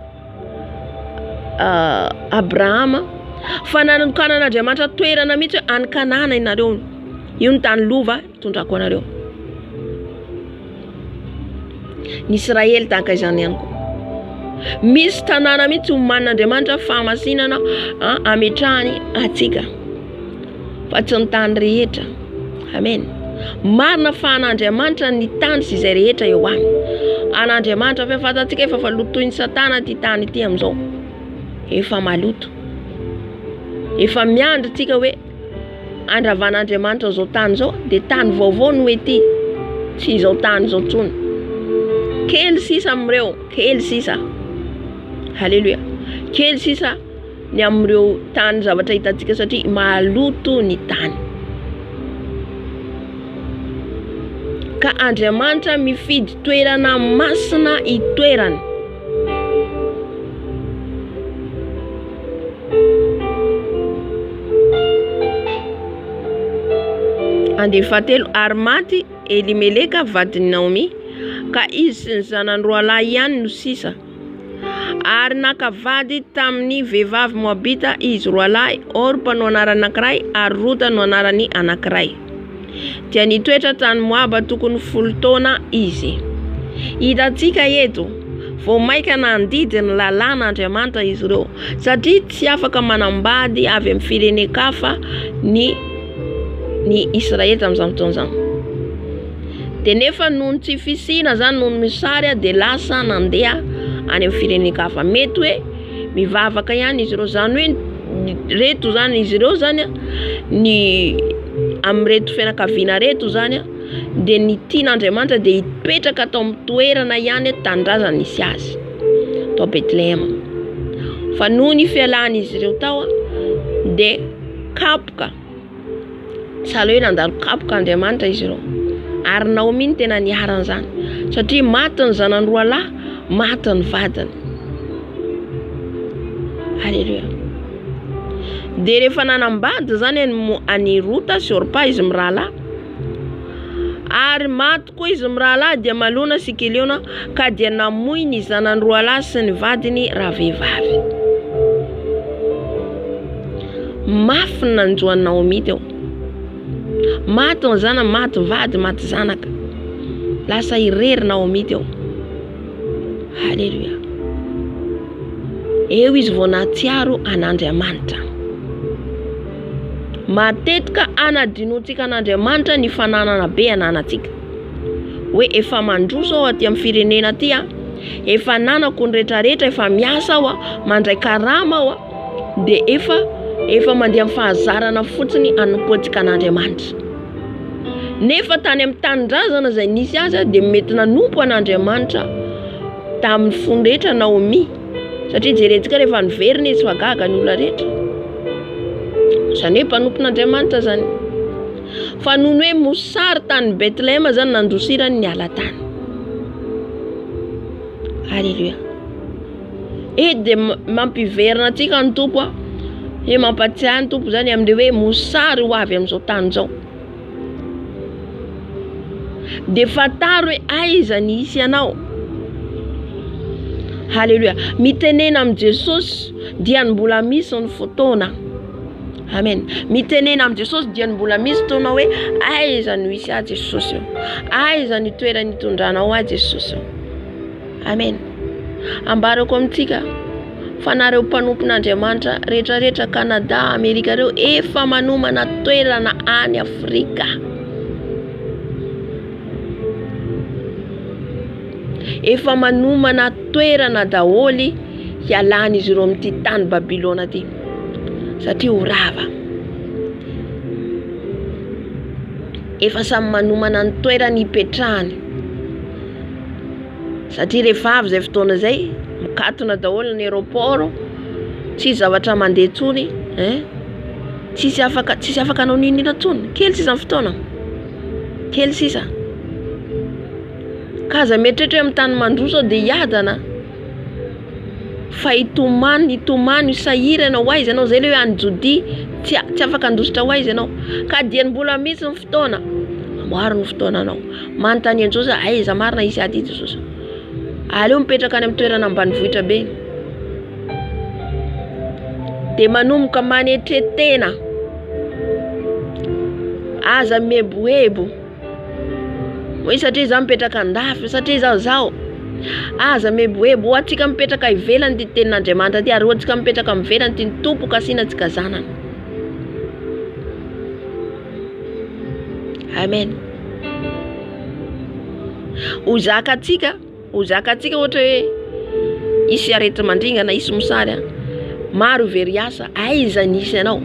Abrahama fa nanokanan'Andriamanitra toerana mihitsy any Kanana ianareo. Io ny tany lova hitondrako anareo. Ny Israely tahaka izany ihany koa. Misy tanàna mihitsy oman'Andriamanitra fahamasinana ametrahany atsika. Fa tsy ny tany rehetra. Amen. Marina fa an'Andriamanitra ny tany sy izay rehetra eo aminy. An'Andriamanitra fa fantatsika efa lotoin'ny Satana ty tany ity amin'izao. Efa maloto. Efa miandry tsika hoe andravan'Andriamanitra zao tany zao de tany vaovao no ety, tsy zao tany zao tsony. Kely sisa amreo, kely sisa. Halleluja. Kely sisa ny amreo tany zavatra hitantsika satria maloto ny tany. Ka Andriamanitra mifidy toerana masina itoerany. Andiny fahatelo, ary maty Elimeleka vadiny Naomi, ka izy sy ny zanany roa lahy ihany no sisa. Ary nakavady tamin'ny vehivavy Moabita izy roa lahy, Orpa no anarany anankiray ary Ruta no anarany anankiray. Dia nitoetra tany Moaba tokony 10 taona izy. Hitantsika eto vao maika nandidy ny lalàn'Andriamanitra izy ireo, satria tsy afaka manambady avy amin'ny firenen-kafa ny Israely tamin'izany fotoana zany. De nefa nohony tsy fisina zany, nohony misary de lasa nandeha any amin'ny firenen-kafa. Mety hoe mivavaka ihany izy ireo, zany hoe reto zany izy ireo zany ny amreto fianakaviana reto zany de ny tian'Andriamanitra de hipetraka atao amin'ny toerana ihany tandrazana nisy azy tao Betlehema. Fa noho ny fialana izy ireo tao de kapoka, sahala hoe nandalo kapoka Andriamanitra izy ireo. Ary Naomi ny tena niarana zany satria maty ny zanany roa lahy, maty ny vadiny. Halleluja. De rehefa nanambady zany any Ruta sy Orpa izy mirahalahy, ary maty koa izy mirahalahy dia malona sy Keliona, ka dia namoy ny zanany roa lahy sy ny vadiny ravehivavy. Mafy ny nanjoan'ny Naomi teo. Maty ny zanany, maty vady, maty zanaka. Lasa irery Naomi teo. Halleluja. Eo izy vao natsiaro an'Andriamanitra. Matetika anadinotsika an'Andriamanitra ny fananana be ananatsika. Hoe efa mandroso ao aty amin'ny firenena aty efa nanako ny rehetrarehetra, efa miasa aho mandray karama aho de efa mandeha amin'ny fahazarana fotsiny anompoantsika an'Andriamanitra. Nefa tany amin'ny tanindrazana zay nisy azy de mety nanompo an'Andriamanitra tamin'ny fony rehetra Naomi, satria jerentsika rehefa niverina izy fa gaga ny olona rehetra. Zany hoe mpanompon'Andriamanitra zany. Fa noho hoe mosary tany Betlehema zany nandrosirany ny ala tany. Halleluja. De mampiverina antsika ny tompo mampatsiahy ny tompo zany amin'le hoe mosary ho avy amin'izao tany zao. De fataro hoe aiza ny isy anao. Halleluja. Mitenena amin'ny Jesosy dia mbola misy ny fotoana. Amen. Mitenena amin'ny Jesosy dia mbola misy fotoana hoe aiza no isy Jesosy. Aiza ny toerana hitondranao Jesosy. Amen. Ambarako amintsika fa nareo mpanompon'Andriamanitra rehetrarehetra Kanada, Amerika reo efa manomana toerana any Afrika. Efa manomana toerana daholy hialana izy ireo amin'ity tany Babilona ty, satria ho rava. Efa samy manomana ny toerana hipetrahany, satria rehefa avy zay fotoana zay mikatona daholo ny aéroport, tsy zavatra mandeha tsony, tsisy afaka anao ninina tsony, kely sisa fotoana, kely sisa. Kaza metrehitra amin'ny tany mandroso de hiadana, fa hitomany sahirana ho aiza ianao, zay le hoe any Jody tsy afaka andositra ho aiza ianao. Ka dia mbola misy ny fotoana, maro ny fotoana anao manontany Jesosy, aiza marina isy aty Jesosy. Aleo mipetraka any amin'ny toerana ambanivohitra be. De manomboka manetretena, aza meboebo, hoe satria za mipetraka andafy, satria zao aza meboebo, ho atsika mipetraka ivelany ty tenin'Andriamanitra ty, ary ho atsika mipetraka mivelany ty tompo kasinatsika zanany. Amen. Ho zakatsika ohatra hoe isy arety mandringana, isy mosary maro very asa, aiza nisy anao,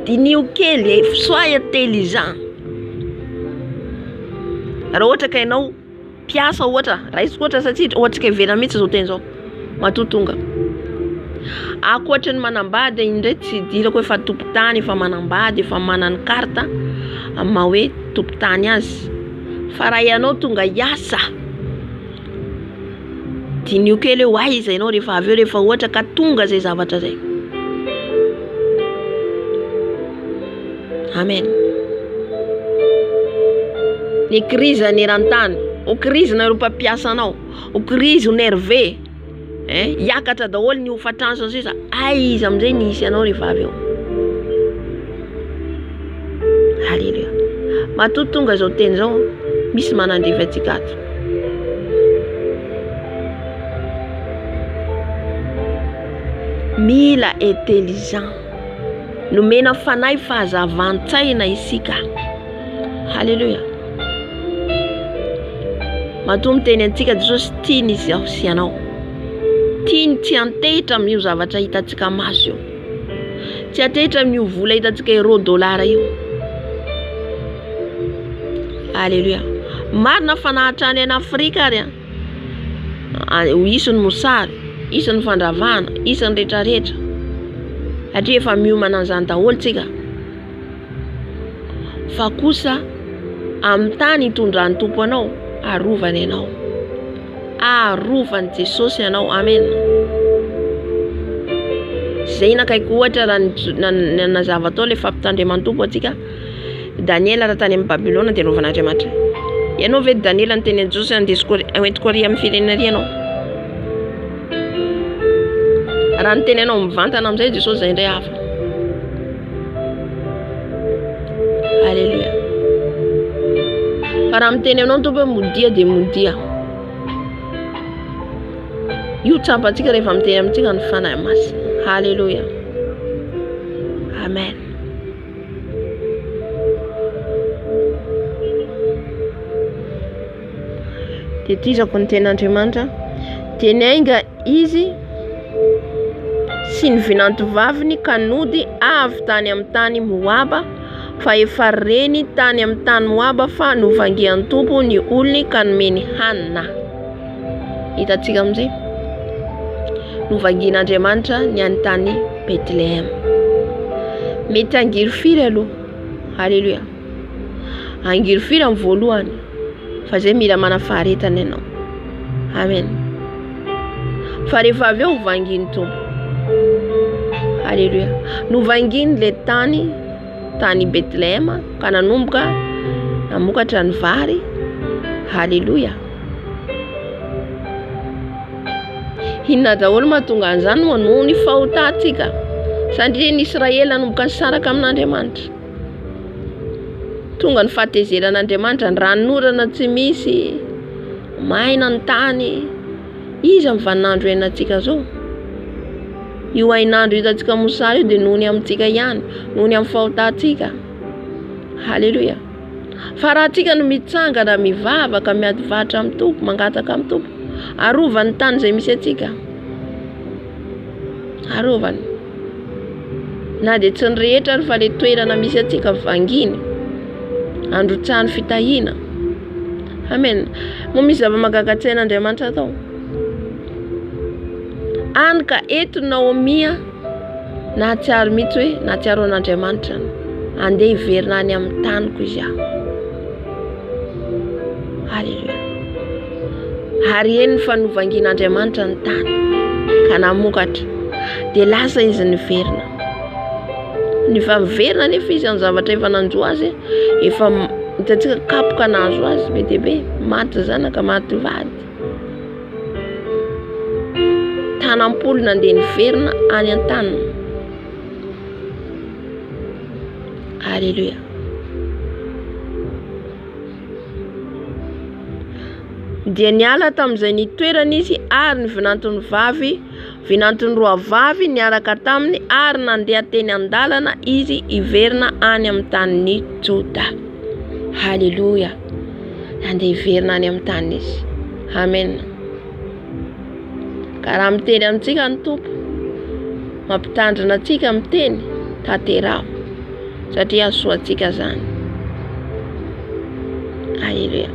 dinio kely, sois intelligent. Raha ohatra ka ianao piasa ohatra, raisiko ohatra satria ohatra ka vera mihitsy zao teny zao, matotonga. Akoatra ny manambady indray tsy dirako hoe fa tompotany efa manambady, efa manana karta amma hoe tompotany azy. Fa raha ianao tonga hiasa, dinio kely hoe aiza ianao rehefa avy eo rehefa ohatra ka tonga zay zavatra zay. Amen. Ny crise aneran-tany, o crise na mpampiasanao, o crise o nerve, hiakatra daholo ny hofatrano sisa, aiza amin'izay nisy anao rehefa avy eo. Halleluja. Matotonga zao teny zao, misy manandriva antsika ato. Mila intelligent, nomena fanahy fahazavan-tsaina isika. Halleluja. Matombo teny antsika Jesosy tiany izaho sy anao. Tiany tsy antehitra amin'io zavatra hitantsika maso io. Tsy antehitra amin'io vola hitantsika $1 io. Halleluja. Marina fanahatrany any Afrika ary isany mosary, isany fandravana, isany rehetrarehetra. Satria efa miomana an'izany daholo tsika. Fa kosa amin'ny tany hitondran'ny Tompo anao, arovany ianao. Arovany Jesosy ianao. Amen. Zay nakaiky ohatra raha nazava tao le fampitandreman'ny Tompo atsika. Daniela raha tany amin'ny Babilôna dia rovan'Andriamanitra. Ianao ve Daniela ny teny Jesosy andesiko entiko ary amin'ny firenena ary ianao. Raha ny teny anao mivantana amin'izay Jesosy zay indray hafa. Halleluja. Fa raha miteny aminao ny Tompo hoe modia dia modia. Io tsampantsika rehefa miteny amintsika ny fanahy masina. Halleluja. Amen. Dia tizako ny ten'Andriamanitra, tenainga izy sy ny vinantovaviny ka nody avy tany amin'ny tany Moaba, fa efa reny tany amin'ny tany Moaba fa novangian'ny Tompo ny olony ka nomeny hanina. Hitantsika amin'izay novangian'Andriamanitra ny any tany Betlehem. Mety angiry firy aloha. Halleluja. Angiry firy amin'ny voalohany, fa zay mila manafaharetana ianao. Amen. Fa rehefa avy eo hovanginy Tompo. Halleluja. Novanginy le tany Betlehem ka namokatra ny vary. Halleluja. Inona daholo mahatonga an'izany noho ny fahotantsika, satria ny Israela nanomboka nisaraka amin'Andriamanitra. Tonga ny fahatezeran'Andriamanitra, ny ranorana tsy misy, maina ny tany. Iza mivanandro iainantsika zao? Io ainandro hitantsika mosary io dia noho ny amintsika ihany, noho ny amin'ny fahotantsika. Halleluja. Fa raha tsika no mitsangana, mivavaka, miadivatra amin'ny Tompo, mangataka amin'ny Tompo, arovany tany izay misy atsika. Arovany. Na dia tsy ny rehetra fa le toerana misy atsika vanginy, androtsahany fitahina. Amen. Moa misy zava-magagatsain'Andriamanitra tao. Any ka eto Naomia nahatsiaro mihitsy hoe nahatsiaro an'Andriamanitra andeha hiverina any amin'ny taniko izy aho. Halleluja. Ary eny ny fanovangian'Andriamanitra ny tany ka namokatra dia lasa izy niverina. Ny miverina nefa izy amin'ny zavatra efa nanjo azy, efa hitantsika kapoka nahazo azy be dia be, maty zanaka, maty vady. Tanam-polo nandeha niverina any an-taniny. Halleluja. Dia niala tamin'izay nitoerana izy ary ny vinantony vavy, vinantony roa vavy niaraka taminy ary nandeha teny an-dalana izy hiverina any amin'ny tanin'ny Joda. Halleluja. Nandeha hiverina any amin'ny tany izy. Amen. Ka raha miteny amintsika ny Tompo, mampitandrina antsika amin'ny teny tanterao satria asoa antsika zany. Haleluya.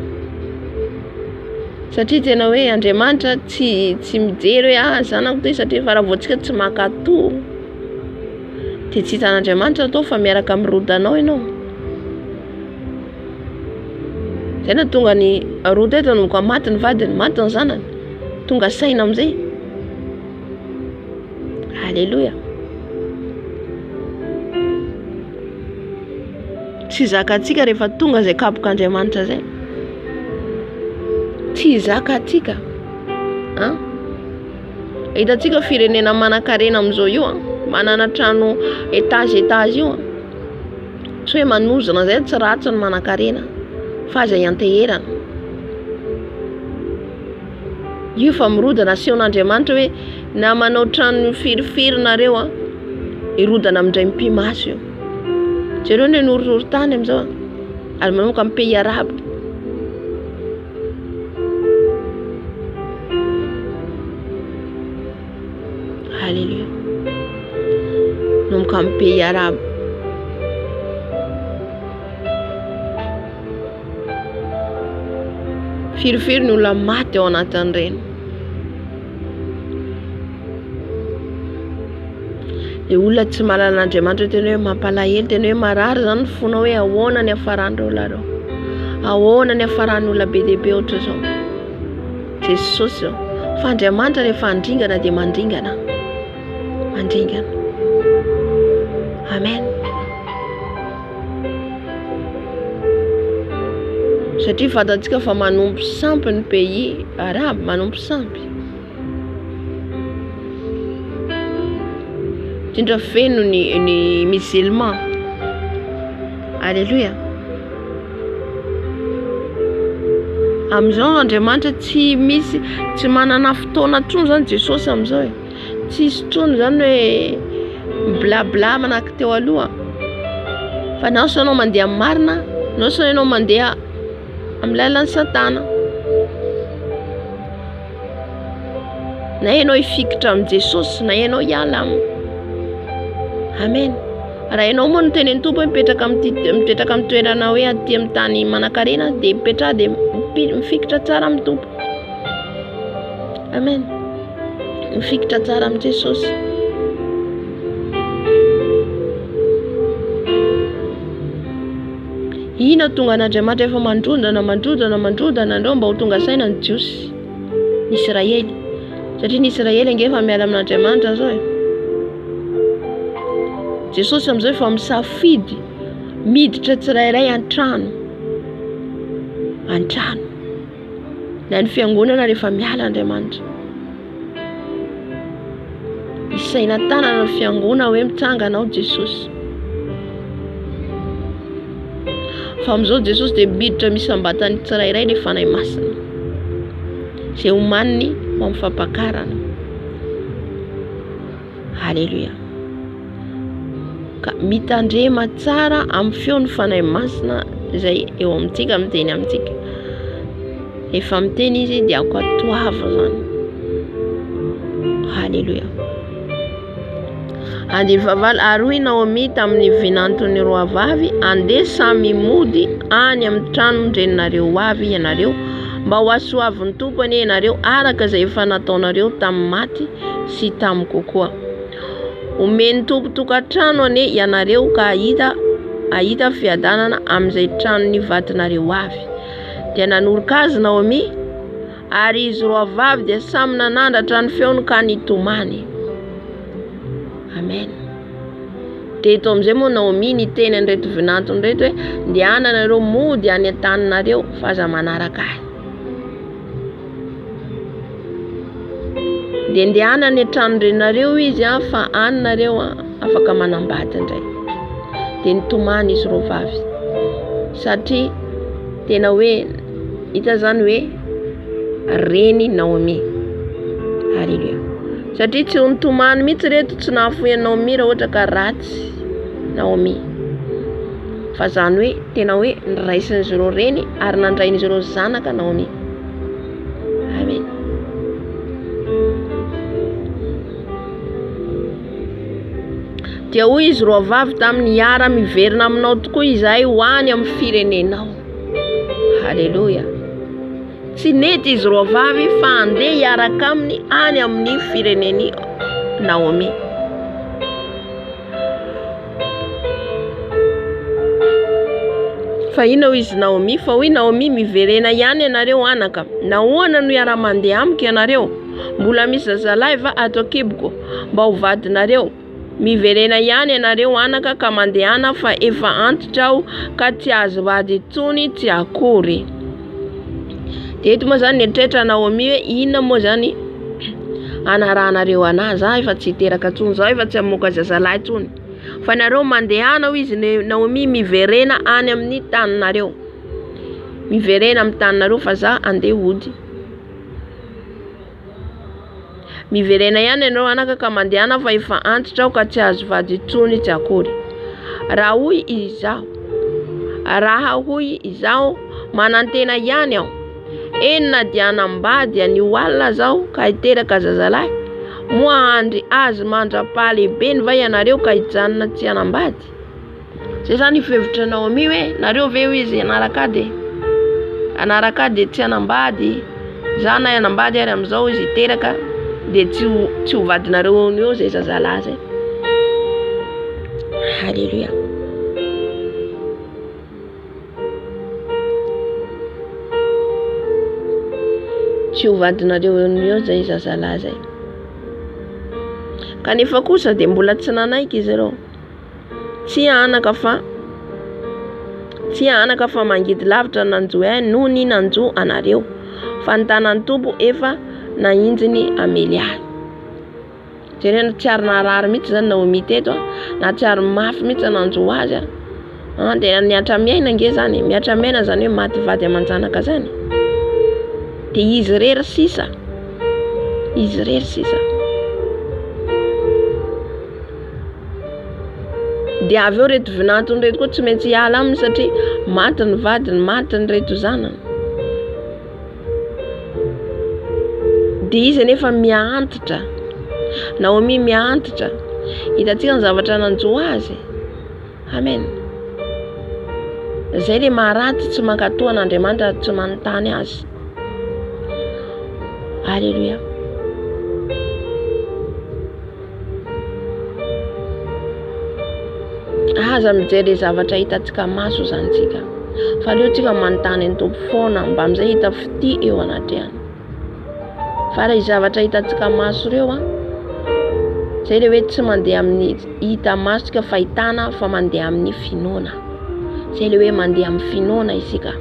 Satria tena hoe Andriamanitra tsy mijery hoe zanako ty satria fa raha vao antsika tsy makato dia tsy hitan'Andriamanitra tao fa miaraka amin'ny rodanao ianao. Tena tonga ny roda eto no maty ny vadiny, maty ny zanany, tonga saina amin'izay. Haleluya. Tsy zakantsika rehefa tonga zay kapok'Andriamanitra zay. Tsy zakantsika. Hitantsika firenena manan-karena amin'izao io manana trano étage io tsy hoe manozana zay tsy ratsy ny manan-karena fa aza ianteherana. Io fa mirodana asehon'Andriamanitra hoe na manao trano firifiry nareo irodana amindray mpimaso io. Jereo ny norohorontany amin'izao ary manomboka amin'ny pays arabe. Haleluya. Manomboka amin'ny pays arabe. Firifiry ny olona maty ao anatin'ireny. Ny olona tsy mahalala Andriamanitra tena hoe mampalahelo, tena hoe marary zany ny fona hoe ahoana ny hafaran'ireo lareo, ahoana ny hafaran'ny olona be dia be ohatra zao. Jesosy zao. Fa Andriamanitra rehefa handringana dia mandringana. Mandringana. Amen. Satria fantatsika fa manompo sampy ny pays arabe, manompo sampy. Indrindra feno ny musulman. Alléluia. Amin'izao Andriamanitra tsy manana fotoana trony zany Jesosy amin'izao e. Tsisy trony zany hoe blabla manahaky teo aloha. Fa na so ianao mandeha amin'ny marina, na so ianao mandeha amin'ny lalan'ny Satana. Na ianao hifikitra amin'ny Jesosy, na ianao hiala aminy. Amen. Raha ianao moa no tenen'ny Tompo hoe mipetraka amin'ny toerana hoe aty amin'ny tany manan-karena dia mipetraha dia mifikitra tsara amin'ny Tompo. Amen. Mifikitra tsara amin'ny Jesosy. Ina tonga an'Andriamanitra efa mandrodana andreo mba ho tonga saina ny Jiosy, ny Israely. Satria ny Israely ange efa miala amin'Andriamanitra zao e. Jesosy amin'izao efa misafidy miditra tsirairay an-trano. Na ny fiangonana rehefa miala Andriamanitra. Isaina tanana ny fiangona hoe mitsangana ao Jesosy. Fa amin'izao Jesosy dia miditra misambatany tsirairay ny fanahy masina. Izay omaniny ho amin'ny fampakarana. Haleluya. Ka mitandrema tsara amin'ny feon'ny fanahy masina izay eo amintsika miteny amintsika. Efa miteny izy dia ankatoava zany. Haleluya. Andeha vavaly aroy Naomi tamin'ny vinantony roa vavy andeha samy mody any amin'ny tranondreninareo avy ianareo mba ho asoavin'ny tompony ianareo araka izay efa nataonareo tamin'ny maty sy tamin'ny kokoa. Omeny tompo tokantrano ane ianareo ka ahita fiadanana amin'izay tranony vatinareo avy. Dia nanoroka azy Naomi ary izy roa vavy dia samy nanandratra ny feony ka nitomany. Amen. Dia eto amin'izay moa Naomi niteny an'ireto vinantony reto hoe ndehananareo mody any an-taninareo fa aza manaraka ahy. Dia ndehanany an-tranondrenareo izy fa anareo afaka manambady indray. Dia nitomany izy roa vavy. Satria tena hoe hita zany hoe reny Naomi. Haleluya. Satria tsy ho nitomany mihitsy reto tsy nahafoy Naomi raha ohatra ka ratsy Naomi. Fa zany hoe tena hoe niraisin'izy ireo reny ary nandrain'izy ireo zanaka Naomi. Amen. dia hoy izy roa vavy tamin'ny ara miverina aminao tokoa izahay ho any amin'ny firenenao. Halleluja. Tsy nety izy roa vavy fa andeha hiaraka aminy any amin'ny fireneny Naomi. Fa ino izy Naomi? Fa hoy Naomi, miverena ihany ianareo anaka. Nahoana no iara-mandeha amiko ianareo? Mbola misy zazalahy va ato akiboko mba ho vadinareo? Miverena ihany ianareo anaka ka mandehana fa efa antitra aho ka tsy azo vady intsony tsy akory. Dia eto moa zany eritreritra Naomi hoe inona moa zany anaranareo anazy? Za efa tsy hiteraka intsony, za efa tsy hamoaka zazalahy intsony. Fa nareo mandehana ho izy Naomi miverena any amin'ny taninareo. Miverena amin'ny taninareo fa za andeha hody. Miverena ihany ianareo anaka ka mandehana fa efa antitra aho ka tsy azo vady intsony tsy akory. Raha hoy izaho manantena ihany aho, enina dia hanambady an'io alina zaho ka hiteraka zazalahy, moa handry azy mandra-pahalehibe va ianareo ka hijanona tsy hanambady? Zay zany fihevitra Naomi hoe nareo ve hoy izy anaraka de tsy hanambady, za na hanambady ary amin'izao izy hiteraka de tsy ho vadinareo eo zay zazalahy zay. Halleluja. Tsy ho vadinareo eo zay zazalahy zay. Kanefa kosa de mbola tsy nanaiky izy ireo. Tsy anaka fa mangidy lavitra nanjoy noho ny nanjo anareo, fa ny tanan'ny tompo efa nahinjiny amely ahy. Jerena tsy ary narary mitsy zany Naomi teto, na tsy ary mafy mitsy nanjo azy. Dia niatra miaina nge zany, miatra miaina zany hoe maty vady aman-janaka zany. Dia izy rery sisa. Dia avy eo reto vinantony reto koa tsy maintsy hiala aminy satria maty ny vadiny, maty ny reto zanany. Dia izy nefa miantitra. Naomi miantitra. Hitantsika ny zavatra nanjo azy. Amen. Zay le maharatsy tsy mankatoa an'Andriamanitra tsy manontany azy. Halleluja. Aza mijery zavatra hitantsika maso zany tsika. Fa aleo tsika manontany ny tompo foana mba amizay hita fity eo anatrehany. Fa raha zavatra hitantsika maso reo zay le hoe tsy mandeha amin'ny hita maso fa hitana fa mandeha amin'ny finoana. Zay le hoe mandeha amin'ny finoana isika.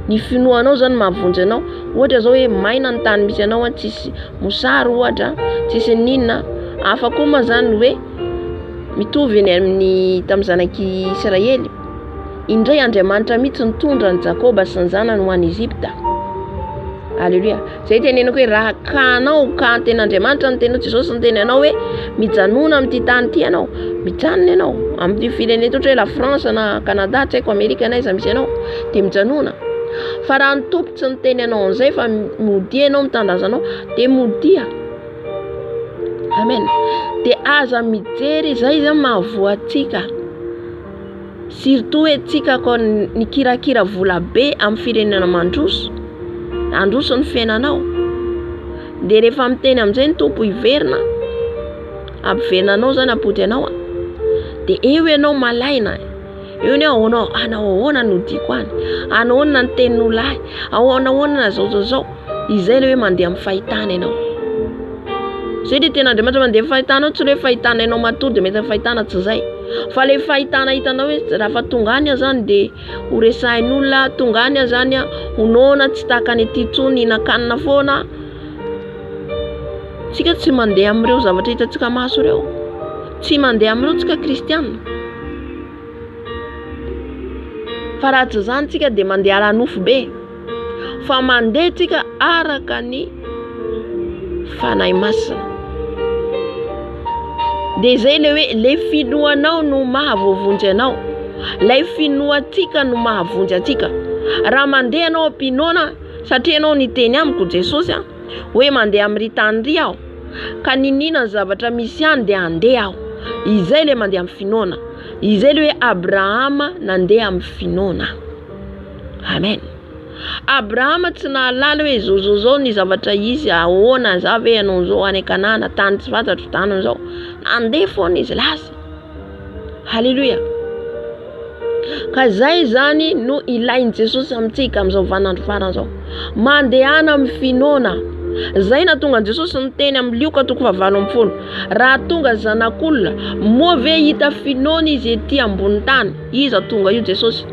Ny finoanao zany mahavonjy anao. Ohatra zao hoe maina ny tany misy anao, tsisy mosary ohatra, tsisy ninona. Hafa koa ma zany hoe mitovy ny amin'ny tamin'ny zanaky Israely. Indray Andriamanitra mihitsy nitondra ny Jakoba sy ny zanany ho any Ezipta. Halleluja. Zay tenenako hoe raha kanao ka ten'Andriamanitra ny tenao, Jesosy ny tenenao hoe mijanona amin'ity tany ity ianao, mijanona ianao amin'ny firenena ohatra hoe la France na Canada, tsy haiko Amerika na iza misy ianao, dia mijanona. Fa raha ny tompo tsy niteny anao an'izay fa modia ianao mitandazanao, dia modia. Amen. Dia aza mijery zay zany mahavoatsika. Surtout hoe tsika ko ny kirakira vola be amin'ny firenena mandroso, androso ny fiainanao. Dia rehefa miteny amin'izay ny tompo hiverina, ampiverina anao zany ampody anao, dia eo ianao malaina. Eo ny anao ahoana no diko any, ahoana ny tenin'olahy, ahoana zao. Izay le hoe mandeha amin'ny fahitana ianao. Zay dia tena Andriamanitra mandeha amin'ny fahitana, tsy hoe fahitana ianao matory dia mety fahitana tsy zay. Fa le fahitana hitanao hoe raha fa tonga any zany dia ho resahin'olona, tonga any zany ho noana tsy tahaka ny ety intsony hinan-kanina foana. Tsika tsy mandeha amin'ireo zavatra hitantsika maso ireo. Tsy mandeha amin'ireo tsika kristianina. Fa raha tsy zany tsika dia mandeha ara-nofo be. Fa mandeha tsika araka ny fanahy masina. Dia zay le hoe le finoanao no mahavonjy anao. Lay finoatsika no mahavonjy atsika. Raha mandeha anao ampinoana satria anao niteny amiko Jesosy hoe mandeha amin'ny tany ry aho, ka ninina ny zavatra misy any dia andeha aho. Izay le mandeha amin'ny finoana. Izay le hoe Abrahama nandeha amin'ny finoana. Amen. Abrahama tsy nahalala hoe zao ny zavatra izy ahoana za ve anao zao any Kanana tany tsy fantatro tany zao. Nandeha foana izy lasa. Halleluja. Ka zay zany no ilainy Jesosy amintsika amin'izao vaninandro farany zao. Mandehana amin'ny finoana. Zay na tonga Jesosy niteny amin'ny Lioka 7:40. Raha tonga zanak'olona moa ve hita finoana izy ety ambony tany. Iza tonga io Jesosy.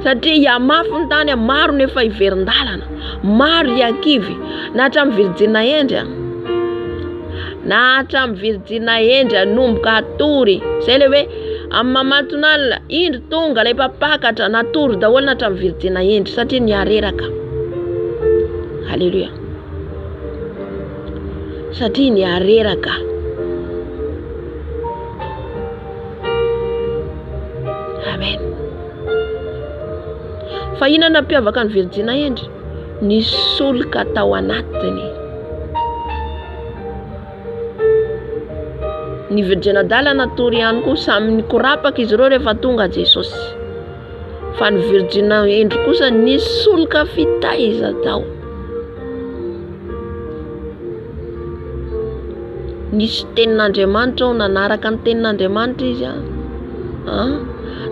Satria iamafy ny tany maro nefa iverin-dalana. Maro iakivy. Na hatramin'ny Virjina Endry. Na hatramin'ny Virjina Endry nomboka atory. Zay le hoe amin'ny mamatonalina indro tonga ilay mpapakatra natory daholo na hatramin'ny Virjina Endry satria niareraka. Halleluja. Satria niareraka. Amen. Fa inona nampiavaka ny Virjina Endry? Nisoloka tao anatiny. Ny Virjina Dala natory ihany koa samy nikorapaka izy ireo rehefa tonga Jesosy. Fa ny Virjina Endry kosa nisoloka fitaiza tao. Nisy tenin'Andriamanitra ao nanaraka ny tenin'Andriamanitra izy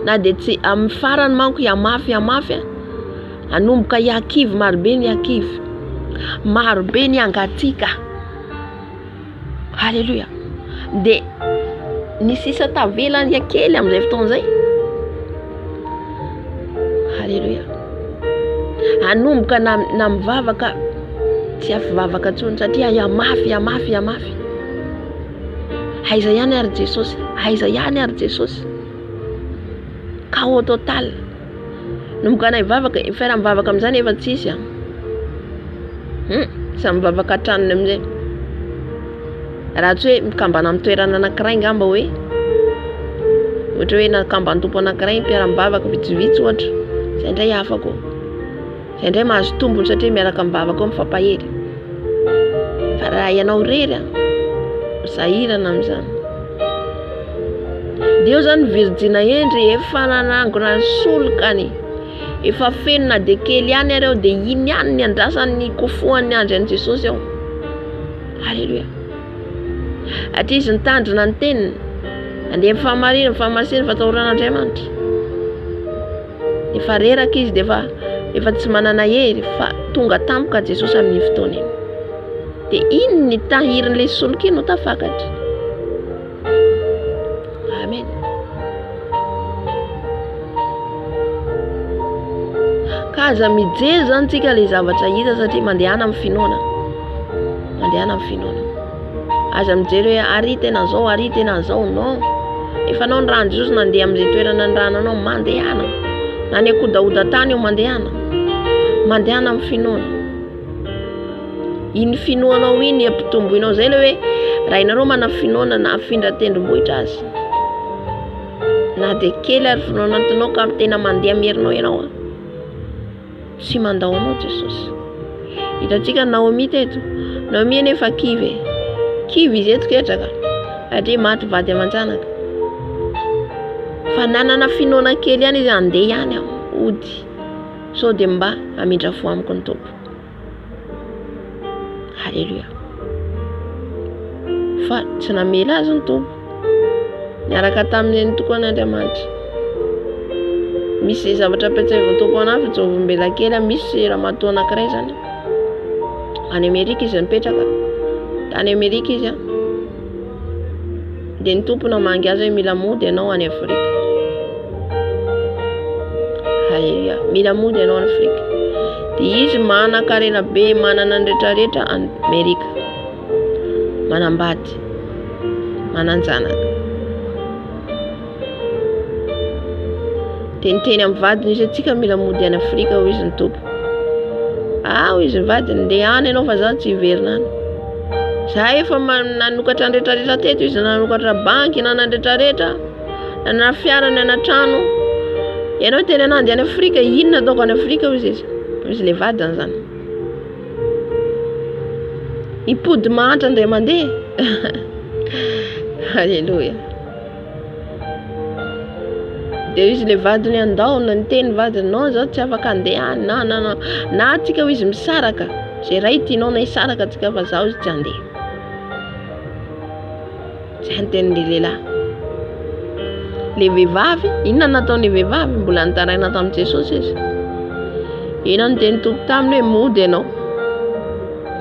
na de tsy amin'ny farany manko iamafy anomboka iakivy marobe ny iakivy. Marobe ny angatsika. Halleluja. De nisy isa tavelany kely amin'izay fotoana zay. Halleluja. Anomboka na mivavaka tsy afivavaka tsony satria iamafy. Aiza ihany ary Jesosy. Aiza ihany ary Jesosy. Chaos total. Nomboka na ivavaka, fera mivavaka amin'izany efa tsisy. Sa mivavaka tranony amin'izay. Raha tsy hoe mikambana amin'ny toerana anankiray ngamba hoe ohatra hoe nakambany tompo anankiray mpiara-mivavaka vitsivitsy ohatra. Zay indray afako. Zay indray mahazo tombony satria miaraka mivavaka mifampahery. Fa raha ianao rery sahirana amin'izany. Dio zany Virjina Endry efa nanangona solokany. Efa feno na de kely ihany areo de iny ihany ny andrasan'ny kofoan'ny andry Jesosy ao. Halleluja. Ati izy nitandrina ny teniny. Andeha mifamasina fatahoran'Andriamanitra. Efa reraka izy de efa tsy manana hery fa tonga tampoka Jesosy amin'ny fotoana iny. De iny ny tahirin'ilay soloky iny no tafakatra. Amen. Kaza mijery zany tsika le zavatra hita satria mandehana amin'ny finoana. Mandehana amin'ny finoana. Aza mijery hoe ary tena zao no. Efa anao ny rano Jesosy nandeha amin'izay toerana ny rananao mandehana. Na ny akodaoda tany eo mandehana. Mandehana amin'ny finoana. Iny finoanao iny ampitomboinao zay le hoe raha inareo mana finoana na afindra tendrombohitra azy. Na de kely ary finoana antinao ka tena mandeha merinao ianao. Tsy mandao anao Jesosy. Hitantsika Naomi teto. Naomi efa kivy. Kivy izy eto ketraka. Atri maty vady aman-janaka. Fa nanana finoana kely ihany izy andeha ihany ody. So de mba amindra fo amiko ny tompo. Halleluja. Fa tsy namela azy ny tompo. Niaraka tamin'ny tokon'Andriamanitra. Misy zavatra apetsahivy ny tompo anazy fa jovim-bela kely misy ramatoa anankiray zany. Any Amerika izy nipetraka. Tany Amerika izy de ny tompo namangy azy hoe mila mody ianao any Afrika. Halleluja. Mila mody ianao any Afrika. De izy manan-karena be manana ny rehetrarehetra any Amerika. Manambady. Mananjanaka. De niteny amin'ny vadiny izy atsika mila mody any Afrika ho izy ny tompo. Ho izy vadiny ndeha any ianao fa za tsy hiverina any. Za efa nanokatra ny rehetrarehetra teto izy nanokatra banky na rehetrarehetra. Na fiara na trano. Ianao tena nandy any Afrika inona ataoko any Afrika ho izy. Izy le vadiny zany. Ipody mahantra indray mandeha. Halleluja. de izy le vadiny andaona ny teny vadiny no zao tsy afaka andeha na atsika ho izy misaraka zay ray tianao na isaraka atsika fa zaho izy tsy andeha. Zay ny tenin'le lehilahy. Le vehivavy inona nataony vehivavy mbola nitaraina tamin'i Jesosy izy. Ina ny teny tompo taminy hoe mody ianao.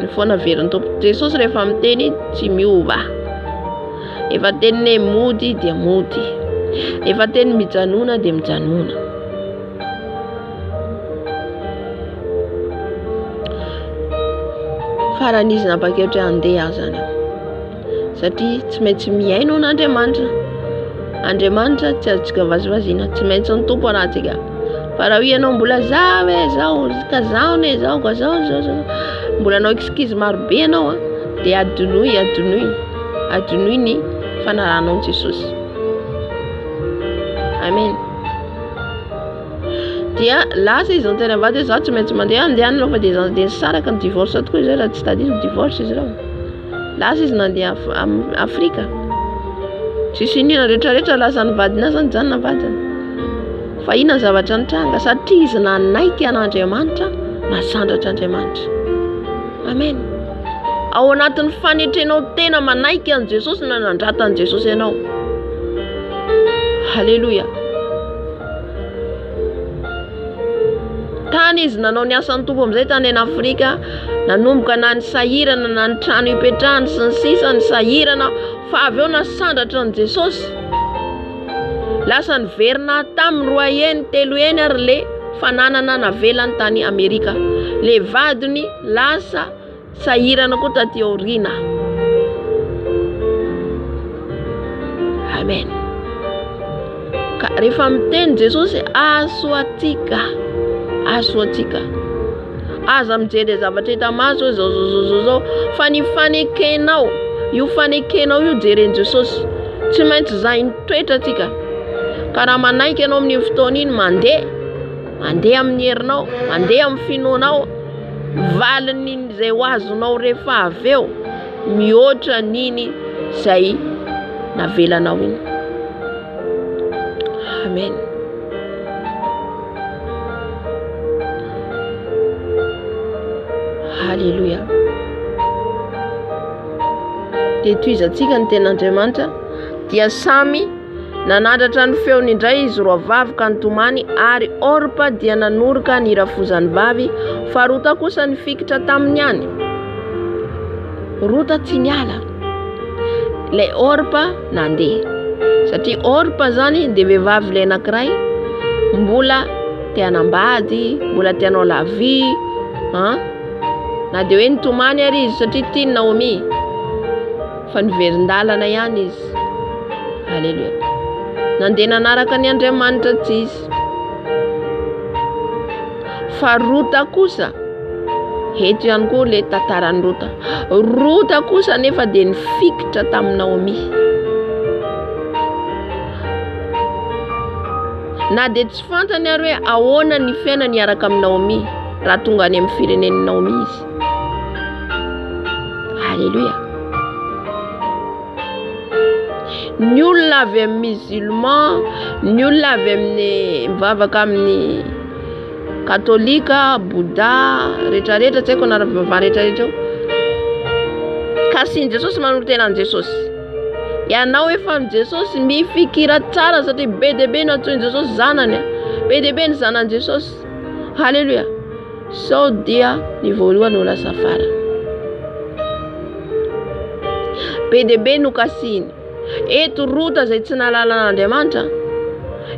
Ny foana veriny tompo Jesosy rehefa miteny tsy miova. Efa teniny hoe mody dia mody. Efa teny mijanona dia mijanona. Faran'izy napakevitra andeha zany. Satria tsy maintsy miaino n'Andriamanitra. Andriamanitra tsy azontsika vazivaziana, tsy maintsy ny tompo anatsika. Fa raha ianao mbola zao ka zao ne zao ka zao mbola anao eskizy maro be ianao dia adonoy ny fanaranao ny Jesosy. Amen. Dia lasa izy antena vady za tsy maintsy mandeha andehanana fa dia saraka ny divorce tokoa izy raha tsy tadidiny divorce izy raha. Lasa izy nandeha Afrika. Tsisy inona rehetrarehetra lasa ny vadina zany janona vadina. Fa inona ny zavatra nitranga satria izy nanaiky an'Andriamanitra na sandratra Andriamanitra. Amen. Ao anatin'ny fanetrenao tena manaiky an' Jesosy na nandrata an' Jesosy ianao. Halleluja. Tany izy nanao ny asan'ny tompo amin'izay tany any Afrika, nanomboka na ny sahirana na ny trano ipetrahany sy ny sisa ny sahirana, fa avy eo nasandratra an' Jesosy. Lasa niverina tamin'ny roa heny telo heny ary le fananana navelany tany Amerika. Le vadiny lasa sahirana koa taty aoriana. Amen. Ka rehefa miteny Jesosy aso atsika. Aza mijery zavatra hita maso zao fa ny fanekenao io jeren'i Jesosy tsy maintsy zay ny toetra atsika. Ka raha manaiky ianao amin'ny fotoana iny mandeha amin'ny herinao, mandeha amin'ny finoanao, valiny izay ho azonao rehefa avy eo mihoatra niny zay navelanao iny. Amen. Halleluja. Dia toizatsika ny ten'Andriamanitra dia samy nanandratra ny feony indray izy roa vavy ka nitomany ary Orpa dia nanoroka ny rafozany vavy fa Rota kosa ny fikitra taminy any. Rota tsy niala. Le Orpa nandeha. Satria Orpa zany dia vehivavy le anankiray mbola te hanambady, mbola te hanao la vie, na dia hoe nitomany ary izy satria tiany Naomi fa niverin-dalana ihany izy. Halleluja. Nandeha nanaraka ny Andriamanitra tsy izy. Fa Rota kosa, eto ihany koa le tantaran'ny Rota kosa nefa dia nifikitra tamin'ny Naomi. Na dia tsy fantany ary hoe ahoana ny fiainany niaraka amin'ny Naomi raha tonga any amin'ny firenen'ny Naomi izy. Halleluja. Ny olona avy amin'ny musulman, ny olona avy amin'ny mivavaka amin'ny katolika, Bouddha, rehetrarehetra tsy haiko anara-bivavahana rehetrarehetra eo. Kasihin' Jesosy manolo tena an' Jesosy. Ianao efa an' Jesosy mifikira tsara satria be dia be no antsoin' Jesosy zanany. Be dia be ny zanan' Jesosy. Halleluja. Sao dia ny voalohany ho lasa fara. Be dia be no kasihiny. Eto Rota zay tsy nahalala n'Andriamanitra.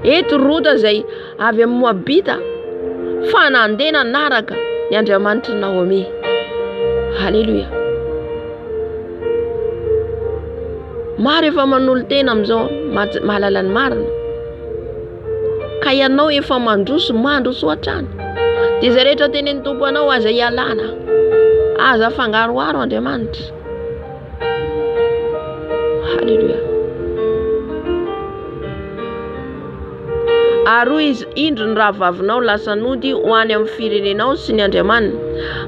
Eto Rota zay avy amin'ny Moabita fa nandeha nanaraka ny Andriamanitra Naomi. Halleluja. Maro efa manolo tena amin'izao mahalala ny marina. Ka ianao efa mandroso hatrany. Dia izay rehetra tenen'ny tompo anao aza ialana. Aza fangaroharo Andriamanitra. Halleluja. Aroa izy indro ny rahavavinao lasa nody ho any amin'ny firenenao sy ny Andriamanina.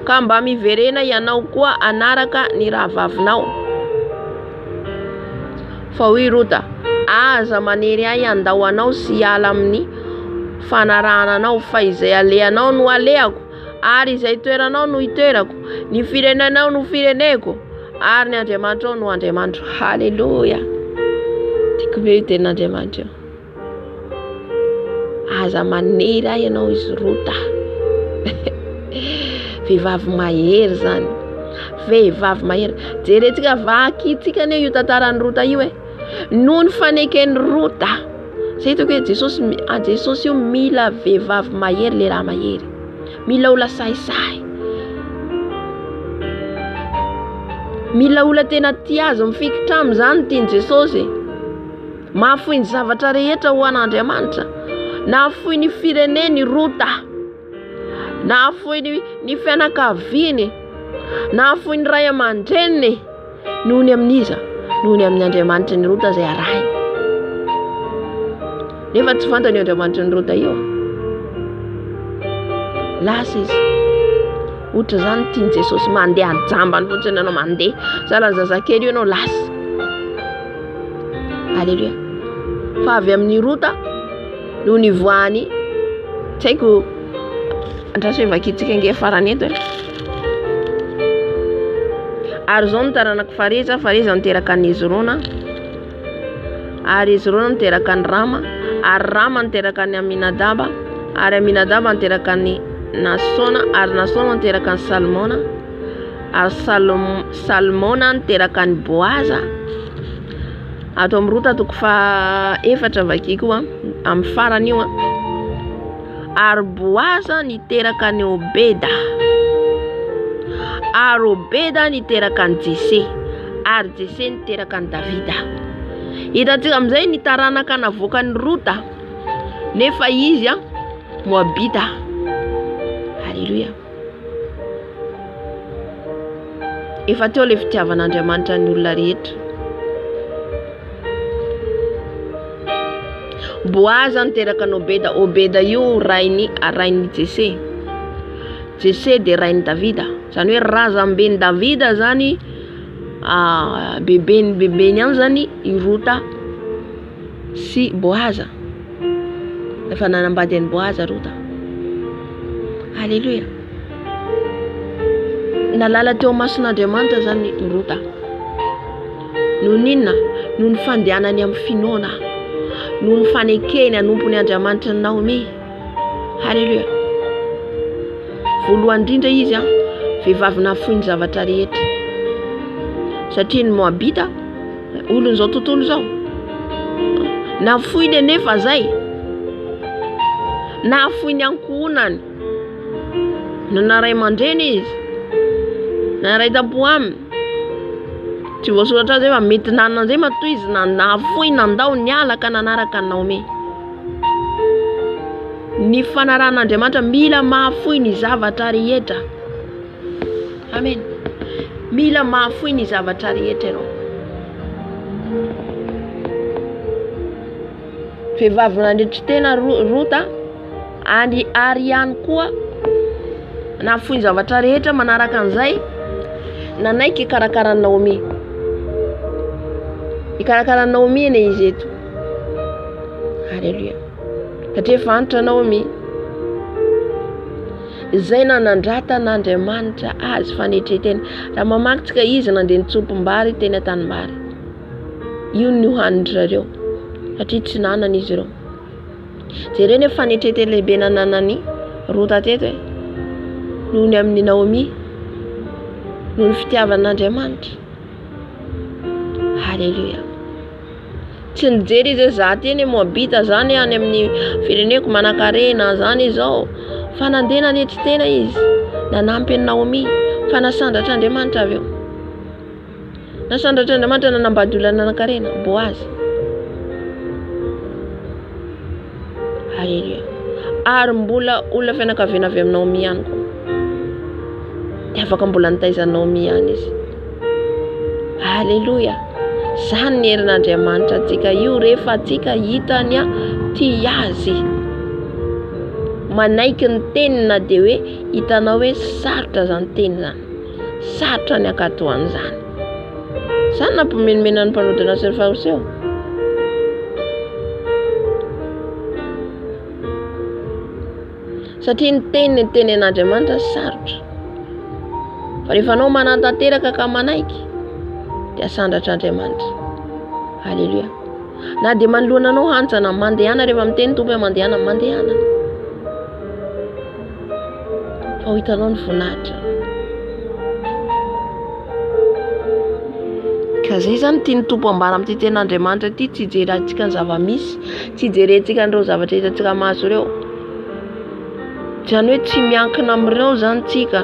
Ka mba miverena ianao koa anaraka ny rahavavinao. Fa hoy Rota, aza maniry ahy andao anao sy hiala amin'ny fanarahana anao fa izay aleanao no aleako ary izay toeranao no itoerako ny firenenao no fireneko ary ny Andriamanitra no Andriamanitra. Haleluya. Tiako be io tenin'Andriamanitra. Aza maniry ahy ianao izy Rota. Vehivavy mahery zany. Vehivavy mahery. Jerentsika vakitsika ne io tantaran'ny Rota io noho ny faneken'ny Rota. Zay hitako hoe Jesosy io mila vehivavy mahery, lehilahy mahery. Mila ola saisay. Mila ola tena tia azy mifikitra amin'izany tiany Jesosy. Mahafoy ny zavatra rehetra ho an'Andriamanitra. Nahafoy ny fireneny Rota. Nahafoy ny fianakaviany. Nahafoy ny ray aman-dreniny noho ny amin'iza, noho ny amin'ny Andriamanitra ny Rota zay arahiny. Nefa tsy fantany Andriamanitra ny Rota io. Lasa izy. Ohatra zany tiany Jesosy mandeha anjambany fotsiny anao mandeha. Zala zazakely io anao lasa. Haleluya. Fa avy amin'ny Rota noho ny voany. Tsy haiko andraso vakitsika nge farany eto. Ary zao nitaranako Fareza niteraka ny Hezrona. Ary Hezrona niteraka ny Rama. Ary Rama niteraka ny Aminadaba. Ary Aminadaba niteraka ny Nasona. Ary Nasona niteraka ny Salmona. Ary Salmona niteraka ny Boaza. Ato amin'ny Rota toko fa efatra vakiko amin'ny farany io. Ary Boaza niteraka ny Obeda. Ary Obeda niteraka ny Jese. Ary Jese niteraka ny Davida. Hitantsika amin'izay nitaranaka navoaka ny Rota. Nefa izy Moabita. Haleluya. Efa teo le fitiavan'Andriamanitra ny olona rehetra. Boaza niteraka ny Obeda. Obeda io rainy Jese. Jese de rainy Davida. Zany hoe razamben'i Davida zany bebeny any zany i Rota sy Boaza. Efa nanambady an'i Boaza Rota. Haleluya. Nalala teo mason'Andriamanitra zany i Rota. Noho ninona? Noho ny fandehanany amin'ny finoana. Noho ny fanekeny anompony Andriamanitra ny Naomi. Haleluya. Voalohany indrindra izy vehivavy nahafoy ny zavatra rehetra. Satria ny Moabita olon' zao tontolo zao nahafoy nefa zay. Nahafoy ny ankohonany. Naray aman-dreny izy. Naray tampo aminy. Tsy voasoratra zay fa mety nanana zay matoy izy nahafoy nandao nialaka nanaraka ny Naomi. Ny fanaran'Andriamanitra mila mahafoy ny zavatra rehetra. Amen. Mila mahafoy ny zavatra rehetra ianao. Vehivavy nandritry tena Rota ary ihany koa nahafoy ny zavatra rehetra manaraka an'izay. Nanaiky ikarakara Naomi. Ikarakara Naomi ene izy eto. Haleluya. Satria fantatra Naomi izay nanandrata n'Andriamanitra azy fanetreteny. Raha mamakitsika izy nandeha nitsompom-bary teny an-tanimbary. Io ny hohanitrareo. Satria tsy nanana izy ireo. Jereo ny fanetreteny lehibe nananany Rota teto noho ny amin'ny Naomi. Noho ny fitiavan'Andriamanitra. Haleluya. Tsy nijery izy za teny Moabita zany any amin'ny fireneko manan-karena zany izao. Fa nandeha nanetry tena izy. Nanampy an'i Naomi. Fa nasandatra Andriamanitra avy eo. Nasandatra Andriamanitra nanambady olona nanan-karena Boazy. Haleluya. Ary mbola olona fianakaviana avy amin'ny Naomi ihany koa. Dia afaka mbola nitaizan'i Naomi ihany izy. Haleluya. Zany ny herin'Andriamanitra antsika io rehefa antsika hitany tia azy. Manaiky ny teniny na dia hoe hitanao hoe sarotra zany teny zany. Sarotra ny akatoany zany. Zany nampimenomenan'ny mpanodina sy ny fariseo. Satria ny tenen'Andriamanitra sarotra. Fa rehefa anao manantanteraka ka manaiky dia sandratr'Andriamanitra. Halleluja. Na dia manoloana anao hantsana mandehana rehefa miteny tompo mandehana mandehana. Fa ho hitanao ny voninahitra. Ka zay zany tiany tompo ambara amin'ity tenan'Andriamanitra ity, tsy hijerentsika ny zava-misy, tsy hijerentsika an'ireo zavatra hitantsika mahazo ireo. Zany hoe tsy miankina amin'ireo zany tsika.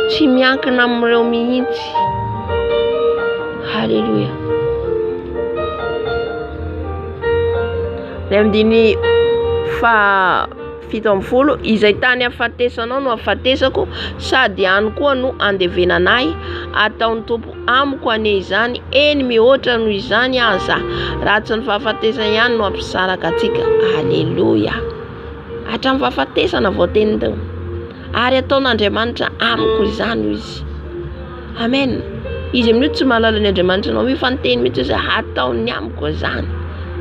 Tsy miankina amin'ireo mihitsy. Halleluja. Ny amdiny 7 izay tany afatesanao no afatesako, sady any koa no andevenanay, ataon'ny tompo amiko ane izany, eny mihoatra noho izany aza, raha tsy ny fahafatesana ihany no ampisaraka atsika. Halleluja. Hatramin'ny fahafatesana vao teny teo, ary ataon'Andriamanitra amiko izany izy. Amen. Izy amin'io tsy mahalala ny Andriamanitra anao fa ny teny mihitsy izy ataony amiko izany,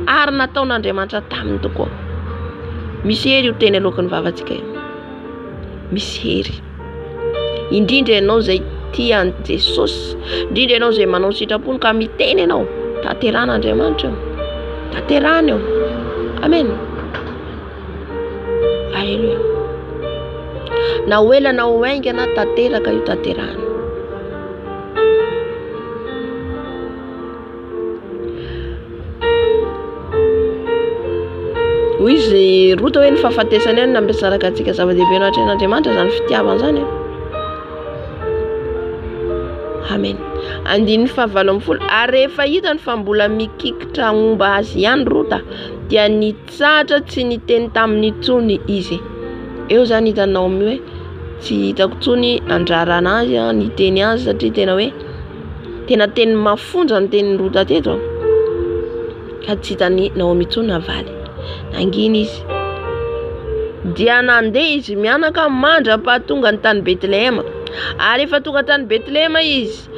ary nataon'Andriamanitra taminy tokoa. Misy hery io teny alohan'ny vavantsika io. Misy hery. Indrindra ianao izay tia an Jesosy, indrindra ianao izay manao sitrapony ka miteny ianao, tanteran'Andriamanitra io. Tanterana io. Amen. Halleluja. Na ho ela na ho haingana tanteraka io tanterana. Hoy izy rota hoe ny fahafatesana ihany nampiasaraka antsika zava-dehibe ao anatr'Andriamanitra zany fitiavana zany. Amen. Andiny 7 ary rehefa hita ny fa mbola mikikitra omba azy ihany rota dia nitsatra tsy niteny taminy intsony izy. Eo zany hitanao hoe tsy hitako intsony andrarana azy niteny azy satria tena hoe tena teny mafonja ny teny rota teto. Ka tsy hitany Naomi intsony navaly. Nanginy izy. Dia nandeha izy mianaka mandra-pahatonga ny tany Betlehema. Ary efa tonga tany Betlehema izy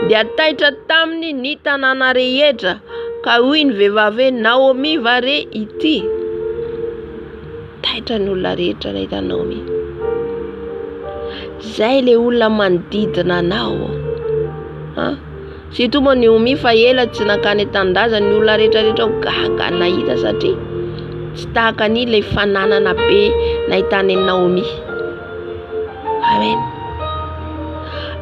dia taitra taminy ny tanàna rehetra. Ka hoy ny vehivavy Naomi vare ity. Taitra ny olona rehetra nahita Naomi. Zay le olona manodidina anao. Sy tomo Naomi fa ela tsy nakany tandaza ny olona rehetra gaga nahita satria tsy tahaka ny ilay fananana be nahitany Naomi. Amen.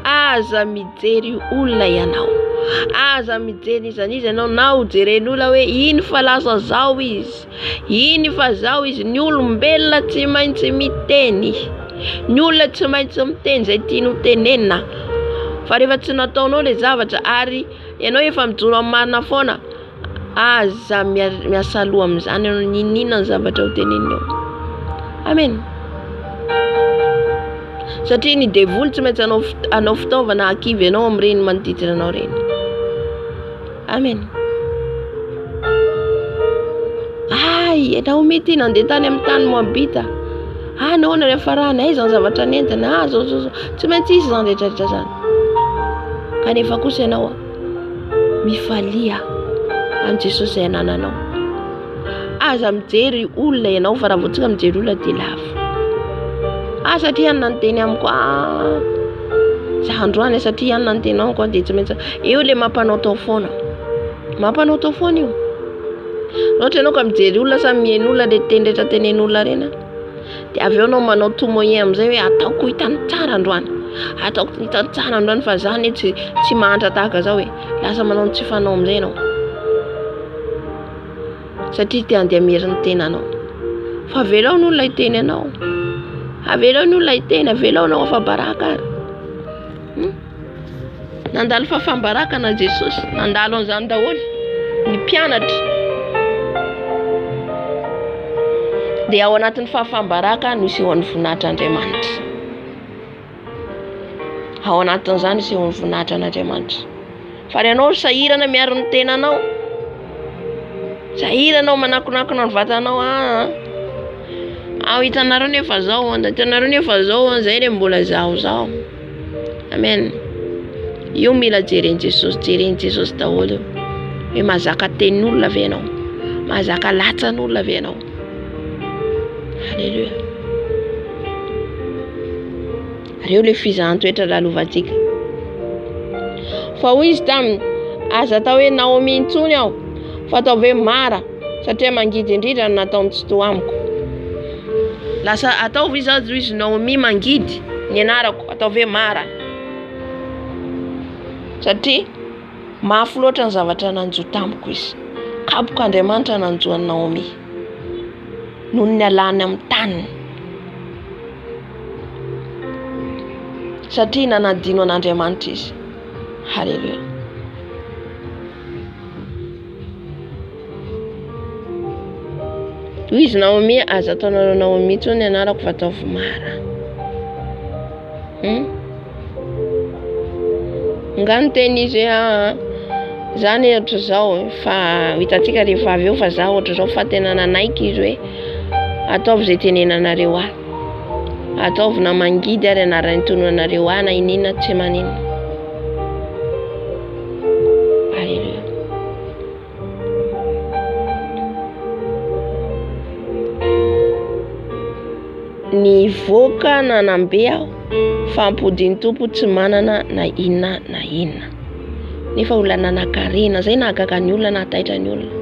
Aza mijery olona ianao. Aza mijery izany izy ianao na ho jeren'olona hoe iny fa lasa zao izy, iny fa zao izy. Ny olombelona tsy maintsy miteny, ny olona tsy maintsy miteny zay tiany ho tenenina. Fa rehefa tsy nataonao le zavatra ary ianao efa mijoro amin'ny marina foana, aza miasa loha amin'izany ianao, ninina ny zavatra ho teneninao. Amen. Satria ny devoly tsy maintsy anao fitaovana akivy ianao amin'ireny manodidina anao reny. Amen. Ianao mety nandeha tany amin'ny tany Moabita. Nahoana rehefa rana izany zavatra nentina. Zao tsy maintsy izy izany rehetrarehetra zany. Kanefa kosa ianao mifalia amin'ny Jesosy izay anananao. Aza mijery olona ianao fa raha voantsika mijery olona dia lafo. Satria ihany nanteny amiko za androany satria ihany nanteny amiko dia tsy maintsy eo le mampanao tao foana. Mampanao tao foana io. Ohatra ianao ka mijery olona sa mihaino olona le teny rehetra tenen'olona reny dia avy eo anao manao tomoyen amin'izay hoe ataoko hitany tsara androany. Ataoko hitany tsara androany fa zany tsy mahantra tahaka zao hoe lasa manao ny tsy fanao amin'izay ianao. Satria te handeha miheriny tenanao. Fa velao ny olona hiteny anao. Avelao ny olona hiteny, avelao anao afabaraka ary. Nandalo fahambaraka na Jesosy, nandalo an'izany daholo ny mpianatra. Dia ao anatin'ny fahambaraka no isehon'ny voninahitr'Andriamanitra. Ao anatin'izany isehon'ny voninahitr'Andriamanitra. Fa ianao sahirana miaro ny tenanao, sahiranao manakonakona ny vatanao. Hitanareo nefa zao, hitanareo nefa zao, zay le mbola zao. Amen. Io mila jeren'i Jesosy daholo io. Hoe mazaka tenin'olona ave ianao, mazaka latsan'olona ave ianao. Halleluja. Reo le fizahan-toetra lalovantsika. Fa hoy izy taminy, aza atao hoe Naomi intsony aho, fa atao hoe Mara, satria mangidy indrindra no nataony tsy toa amiko. Lasa atao izy Naomi mangidy, ny anarako atao hoe Mara. Satria mafy loatra ny zavatra nanjo tamiko izy. Kapoka Andriamanitra nanjoany Naomi noho ny alany amin'ny taniny. Satria nanadino an'Andriamanitra izy. Halleluja. Toy izy Naomi, aza ataonareo Naomi intsony anarako fa ataovy Mara. Ngano teny izy zany ohatra zao, fa hitatsika rehefa avy eo fa za ohatra zao fa tena nanaiky izy hoe ataovy zay tenenanareo ahy. Ataovy na mangidy ary anarany tononanareo ahy na inina tsy manino. Halleluja. Ny voaka nanambe aho fa ampodiny tompo tsy manana na inona na inona. Nefa olona nanan-karena zay nahagaga ny olona nahataitra ny olona.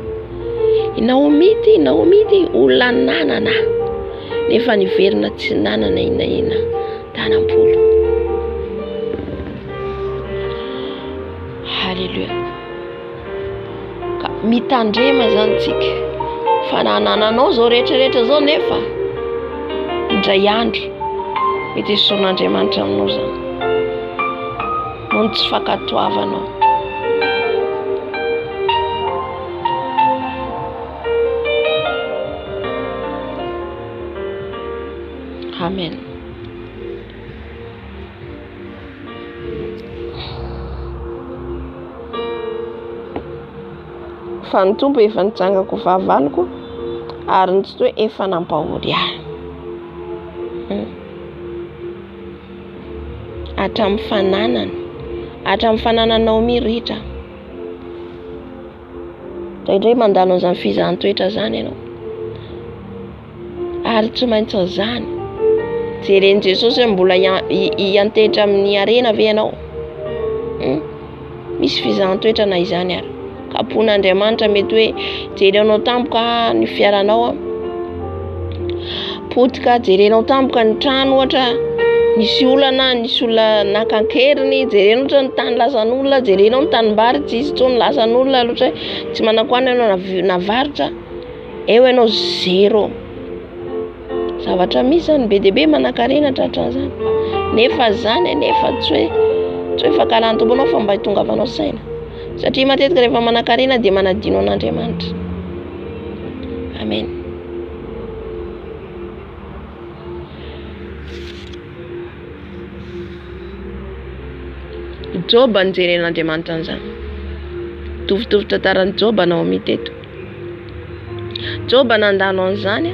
Naomi ty olona nanana nefa niverina tsy nanana inona tanam-polo. Halleluja. Ka mitandrema zany tsika fa nanananao zao rehetrarehetra zao nefa indray andro mety esor'Andriamanitra aminao zany. Noho tsy fakatoavanao. Amen. Fa ny tompo efa nitsangako fahavaloko ary ny tsy toe efa nampahory ahy. Hatramin'ny fananany Naomi rehetra. Indray mandalo an'izany fizahan-toetra zany ianao. Ary tsy maintsy zany. Jereny Jesosy hoe mbola hiantehitra amin'ny arena ve ianao? Misy fizahan-toetra na izany ary. Kapon'Andriamanitra mety hoe jerenao tampoka ny fiaranao. Potika jerenao tampoka ny trano ohatra. Nisy olana nakankeriny, jerenao ohatra ny tany lasan'olona, jerenao ny tanimbary tsy izy tsony lasan'olona loatra tsy manakona ianao navarotra. Eo ianao zero. Zavatra misy zany be dehibe manan-karena tratra zany. Nefa zany nefa tsy hoe fakalan'ny tompo anao fa mba hitongavanao saina. Satria matetika rehefa manan-karena dia manadino an'Andriamanitra. Amen. Joba nijeren'Andriamanitra an'izany. Tovitovy tantaran'i Joba Naomi teto. Joba nandalo an'izany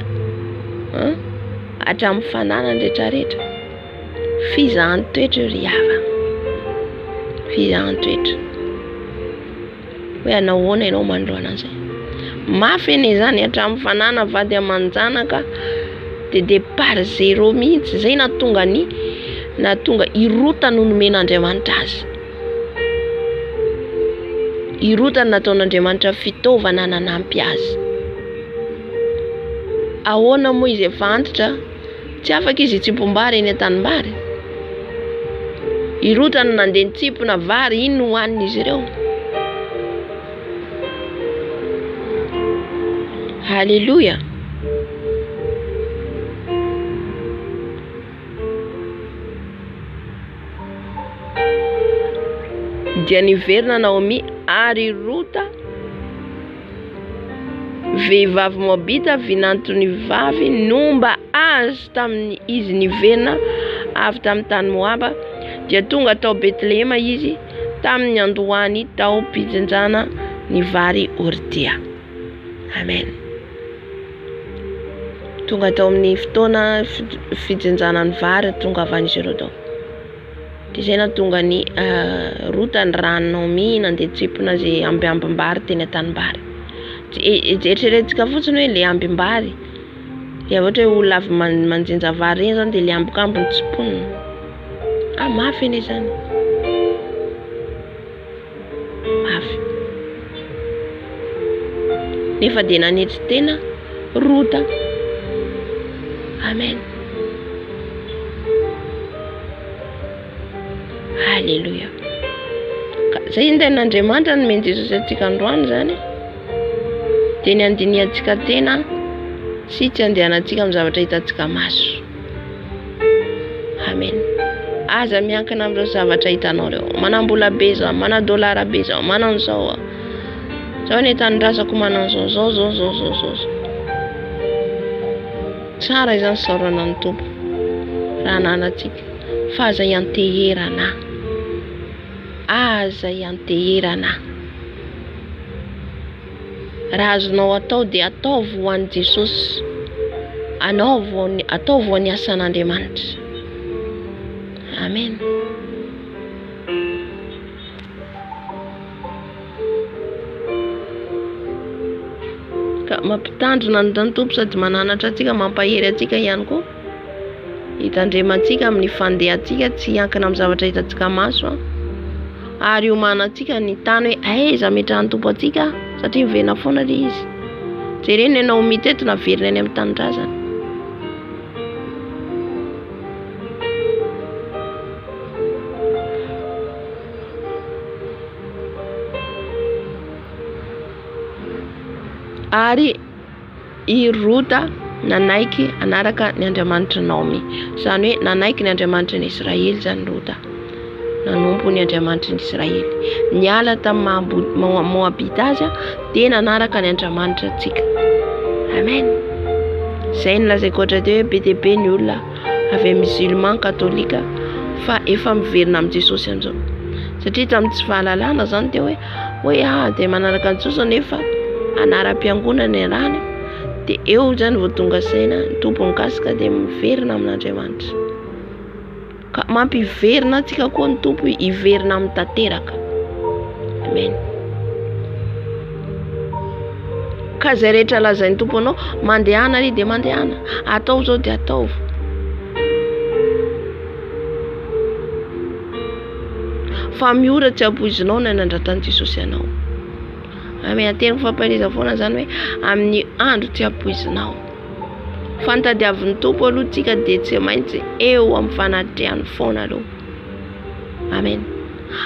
hatramin'ny fananany rehetrarehetra. Fizahan-toetra ry hava. Fizahan-toetra. Hoe anao ahoana ianao manoloana an'izay. Mafy eny zany hatramin'ny fanana vady aman-janaka de départ zéro mihitsy. Zay nahatonga irotana nomen'Andriamanitra azy. Irotana nataon'Andriamanitra fitaovana nanampy azy. Ahoana moa izy efa antitra tsy afaka izy hitsipombary eny an-tanimbary. Irotana nandeha nitsipona vary iny no hohanin'izy ireo. Halleluja. Dia niverina Naomi ary rota vehivavy Moabita vinantony vavy nomba azy tamin'ny izy niverina avy tamin'ny tany Moaba dia tonga tao Betlehema izy tamin'ny andohany tao mpijanjana ny vary Ordia. Amen. Tonga tao amin'ny fotoana fijanjana ny vary tonga avan'izy ireo tao. Dia zay nahatonga ny rota ny rano Naomi nandeha tsipona zay ambiambim-bary teny an-tanimbary. Eritreretintsika fotsiny hoe le ambimbary. Dia ohatra hoe olona avy manjenja vary eny zany dia le ambokambony tsiponina. Mafy anie zany. Mafy. Nefa dia nanetry tena rota. Amen. Halleluja. Zay ny tenan'Andriamanitra no meny Jesosy antsika androany zany. Dia ny andiniantsika tena sy tsy andehanantsika amin'ny zavatra hitantsika maso. Amen. Aza miankina amin'ireo zavatra hitanao reo. Manam-bola be zao, mana-dolara be zao, manan'izao. Zao ny tanindrazako manan'izao, zao. Tsara izany saorana ny Tompo. Raha ananantsika. Fa aza ianteherana. Aza ianteherana. Raha azonao atao dia ataovy ho an'i Jesosy. Ataovy ho an'ny asan'Andriamanitra. Amen. Ka mampitandrina ny Tompo sady mananatra antsika, mampahery antsika ihany koa. Hitandremantsika amin'ny fandehantsika tsy hiankina amin'ny zavatra hitantsika maso. Ary omanantsika ny tany hoe aiza metrahan'ny Tompo antsika satria miverina foana ilay izy. Jerena ianao miteto na verina any amin'ny tanindrazana. Ary irota nanaiky anaraka ny Andriamanitra Naomi. Zany hoe nanaiky ny Andriamanitra ny Israely zany rota. Nanompo ny Andriamanitra ny Israely. Niala tamin'ny Moabita azy dia nanaraka ny Andriamanitra antsika. Amen. Zay ny lazaiko ohatra teo hoe be dia be ny olona avy musulman katolika fa efa miverina amin'ny Jesosy amin'izao. Satria tamin'ny tsy fahalalana zany teo hoe dia manaraka ny Jesosy nefa anaram-piangonana ny rany dia eo zany vao tonga saina ny Tompo mikasika dia miverina amin'Andriamanitra. Ka mampiverina antsika koa ny Tompo hiverina amin'ny tanteraka. Amen. Ka zay rehetra lazain'ny Tompo anao mandehana ary dia mandehana, atao zao dia atao. Fa miora tsy ampoizinao na nandratan'i Jesosy anao. Amen. Ateny fampahiriza foana zany hoe amin'ny andro tsy ampoizinao. Fantadiavin'ny Tompo aloha tsika dia tsy maintsy eo amin'ny fanatrehany foana aloha. Amen.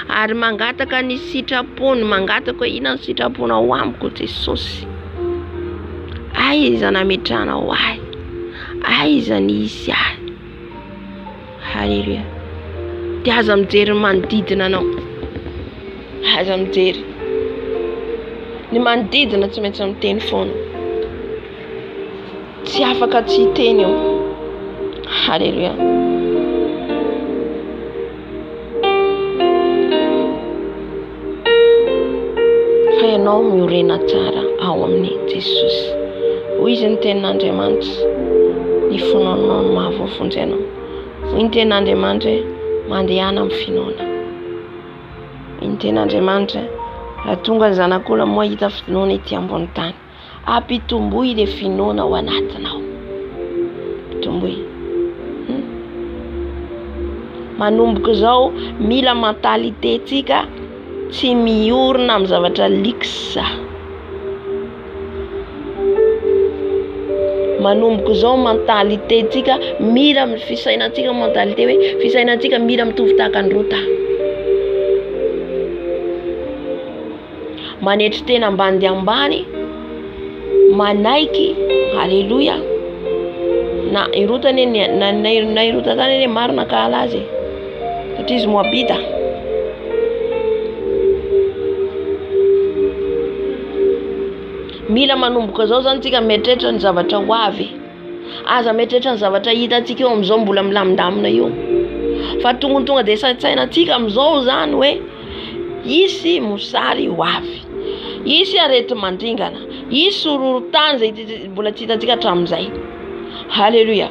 Ary mangataka ny sitrapony, mangataka hoe inona ny sitrapona ao amiko Jesosy. Aiza nametrahana ao ahy, aiza ny isy ahy. Halleluja. Dia aza mijery manodidina anao. Aza mijery. Ny manodidina tsy maintsy miteny foana. Tsy afaka tsy hiteny eo. Halleluja. Fa ianao miorena tsara ao amin'ny Jesosy. Hoy izy ny tenin'Andriamanitra, ny finoanao no mahavoafonjy anao. Hoy ny tenin'Andriamanitra mandehana amin'ny finoana. Hoy ny tenin'Andriamanitra raha tonga ny zanak'olona moa hita finoana ety ambony tany, ampitomboy ilay finoana ao anatinao. Tomboy. Manomboka izao mila mentalité tsika tsy miorina amin'ny zavatra liksa. Manomboka izao mentalité tsika mila amin'ny fisainantsika, mentalité hoe fisainantsika mila mitovy tahaka ny rota. Manetry tena ambany dia ambany, manaiky, halleluja. Na irotany na irota tany eny maro nakala azy satria izy Moabita. Mila manomboka zao zany tsika mieritreritra ny zavatra ho avy. Aza mieritreritra ny zavatra hitantsika eo amin'izao mbola milamindamina eo. Fa tonga dia saintsainantsika amin'izao zany hoe isy mosary ho avy, isy arety mandringana, isy horohorontany zay mbola tsy hitantsika hatramin'izay. Halleluja.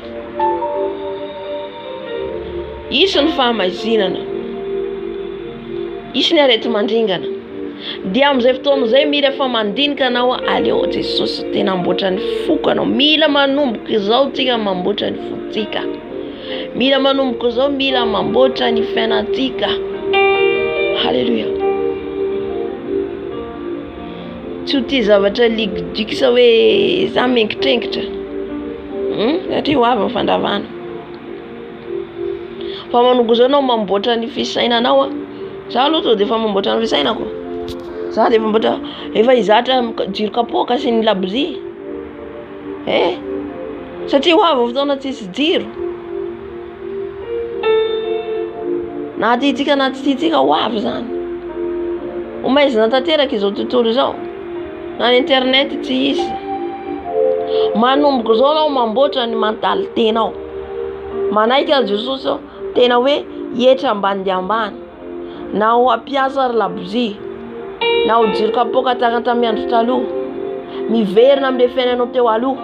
Isy ny fahamazinana, isy ny arety mandringana. Dia amin'izay fotoana izay mila efa mandinika anao aleo Jesosy tena amboatra ny foko anao. Mila manomboka izao tsika mamboatra ny fotsika. Mila manomboka zao mila mamboatra ny fiainatsika. Haleluya. Tsy ho tia zavatra ligidikisa hoe za mengitrengitra. Satria ho avy ny fandavana. Fa manomboka zao anao mamboatra ny fisainanao. Za aloha to de efa mamboatra ny fisainako. Za de efa mamboatra, efa hizatra jiro kapoaka sy ny labozia. Satria ho avy fotoana tsisy jiro. Na tiatsika na tsy tiatsika ho avy zany. Ho maizina tanteraka izao tontolo izao. Na ny internet tsy hisy. Manomboka zao anao mamboatra ny mentalitenao. Manaiky azy Jesosy tena hoe hietra ambany dia ambany. Na ho ampiasa ary labozia. Na ho jiro kapoaka tahaka tamin'ny andro taloha. Miverina amin'ilay fiainanao teo aloha.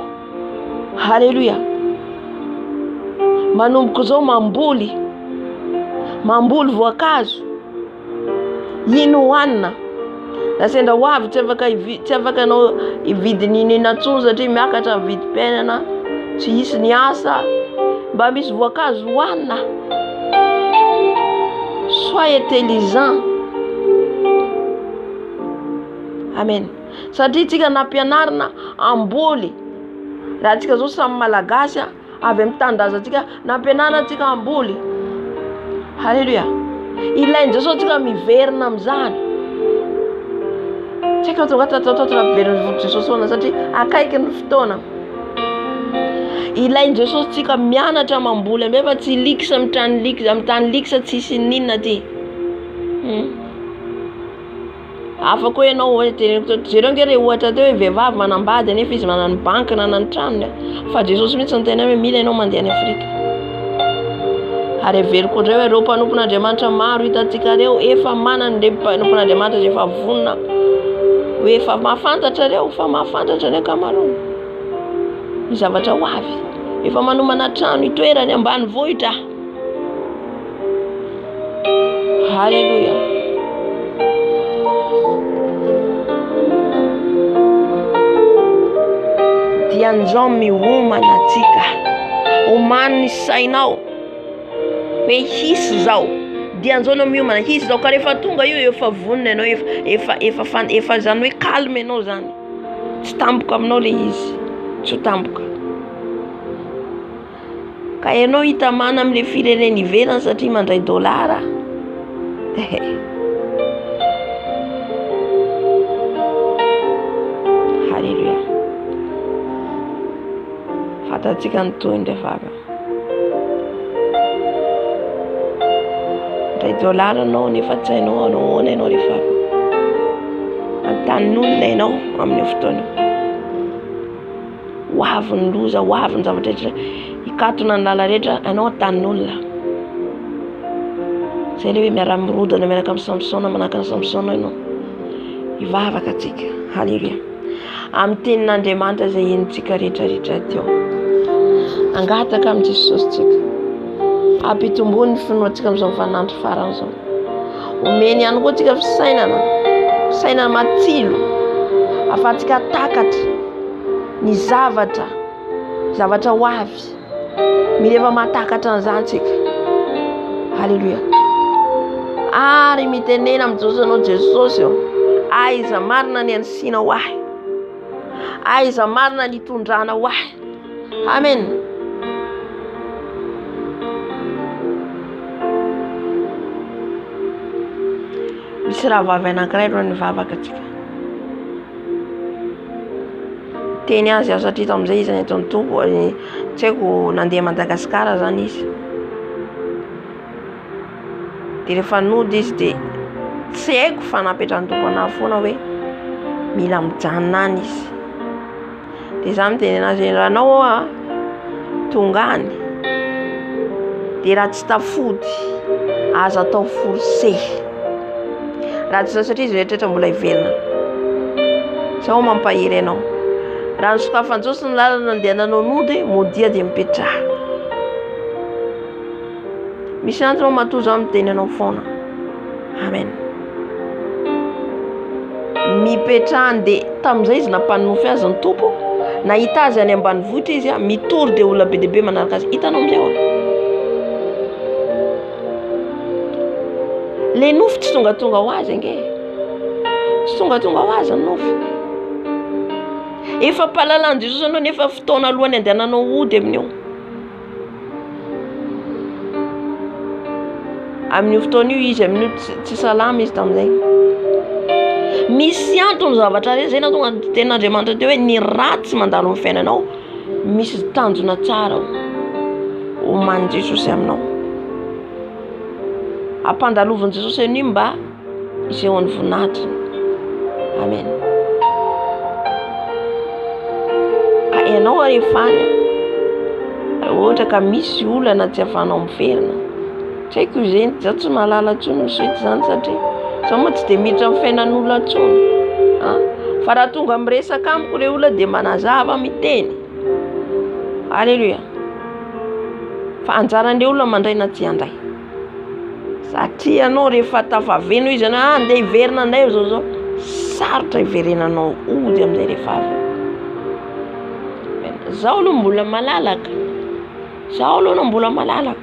Haleluya. Manomboka zao mamboly. Mamboly voankazo. Ino hoanina. Na sendra ho avy tsy afaka anao hividy ninantsony satria miakatra mividy penana. Tsy hisy ny asa. Mba misy voankazo hoanina. Sois intelligent. Amen. Satria tsika nampianarina amboly. Raha tsika zao samy malagasy avy amin'ny tandazantsika nampianarina tsika amboly. Haleluya. Ilainy Jesosy tsika miverina amin'izany. Tsika tonga tatatatatatra miverina Jesosy foana satria akaiky ny fotoana. Ilainy Jesosy tsika mianatra mamboly fa tsy likisa amin'ny tany likisa tsisy ninona ty. Afaka hoe ianao hoe jereo ngere ohatra teo hoe vehivavy manambady anefa izy manana banky na nan'ny tranony. Fa Jesosy mihitsy ny tena hoe mila ianao mandeha any Afrika. Ary everiko indray hoe ireo mpanompon'Andriamanitra maro hitantsika reo efa manana ilay mpanompon'Andriamanitra izay efa vonona. Hoe efa mahafantatra reo, fa mahafantatra ny ankamaroany. Ny zavatra ho avy. Efa manomana trano itoerany ambanivohitra. Haleluya. Dian'izao miomana atsika. Omany ny sainao. Hoe hisy zao. Dian'izao no miomana hisy zao. Ka rehefa tonga io efa vonona ianao. Efa zany hoe calme ianao zany. Tsy tampoka aminao le izy. Tsy tampoka. Ka ianao hitamana amin'ilay firenena ivelany satria mandray dolara. Haleluya. Fatatsika ny toy rehefa mandray dolara anao nefa tsy hainao ahoana ianao rehefa antanin'olona ianao amin'ny fotoana. Ho avy ny loza, ho avy ny zavatra rehetra, hikatona ny lala rehetra, ianao antanin'olona. Zay ilay hoe miara-mirodana miaraka amin'ny Samsona, manahaka ny Samsona ianao. Hivavaka atsika. Haleluya. Amin'ny tenin'Andriamanitra izay henontsika rehetrarehetra teo. Angataka amin'ny Jesosy tsika. Ampitombony ny finoantsika amin'izao vaninandro farany izao. Omeny ihany koa tsika fisainana matsilo. Ahafahantsika takatra ny zavatra ho avy. Mireva mahatakatra an'izany tsika. Haleluya. Ary mitenena amin'ny Jesosy anao Jesosy. Aiza marina ny ansiana ho ahy. Aiza marina ny tondrana ho ahy. Amen. Misy raha vavy anankiray aloha ny vavaka atsika. Teny azy aho satria tamin'izay izy eto Antobo, tsy haiko nandeha Madagasikara zany izy. De rehefa nody izy de tsy haiko fa napetrany tompo anahy foana hoe mila mijanona any izy. De za miteny anazy raha anao tonga any de raha tsy tafody aza atao forcé. Raha tsy satria izy rehetrarehetra mbola hivelona. Zao mampahiry ianao. Raha nisokafany Jesosy ny lalana andehananao nody, modia de mipetraha. Misy antony matoa zao miteny anao foana. Amen. Mipetrahany de tamin'izay izy nampanofy azy ny tompo. Nahita azy any ambanivohitra izy mitory de olona be deaibe manaraka azy. Hitanao amin'izay Le nofo tsy tonga ho azy nge. Tsy tonga ho azy ny nofo. Efa palalan Jesosy anao nefa fotoana alohany andehananao ody amin'io. Amin'io fotoana io izy amin'io tsy salama izy tamin'izay. Misy antony zavatra rehetra zay na tonga ten'Andriamanitra teo hoe ny ratsy mandalo amin'ny fiainanao, misy tanjona tsara omanin Jesosy aminao. Ampandalovin Jesosy an'io mba iseho ny voninahitra. Amen. Ianao arefany ohatra ka misy olana tsy afanao miverina, tsy haiko izay tsy mahalala tsony misety zany satria za moa tsy de miditra amin'ny fiainan'olona tsony. Fa raha tonga miresaka amiko le olona de manazava miteny. Alléluia. Fa anjaran'le olona mandray na tsy andray. Satria anao rehefa tafaveno izy anao andeha hiverina anday zao sarotra hiverenanao ody amin'izay rehefa avy. Zaho aloha mbola malalaka.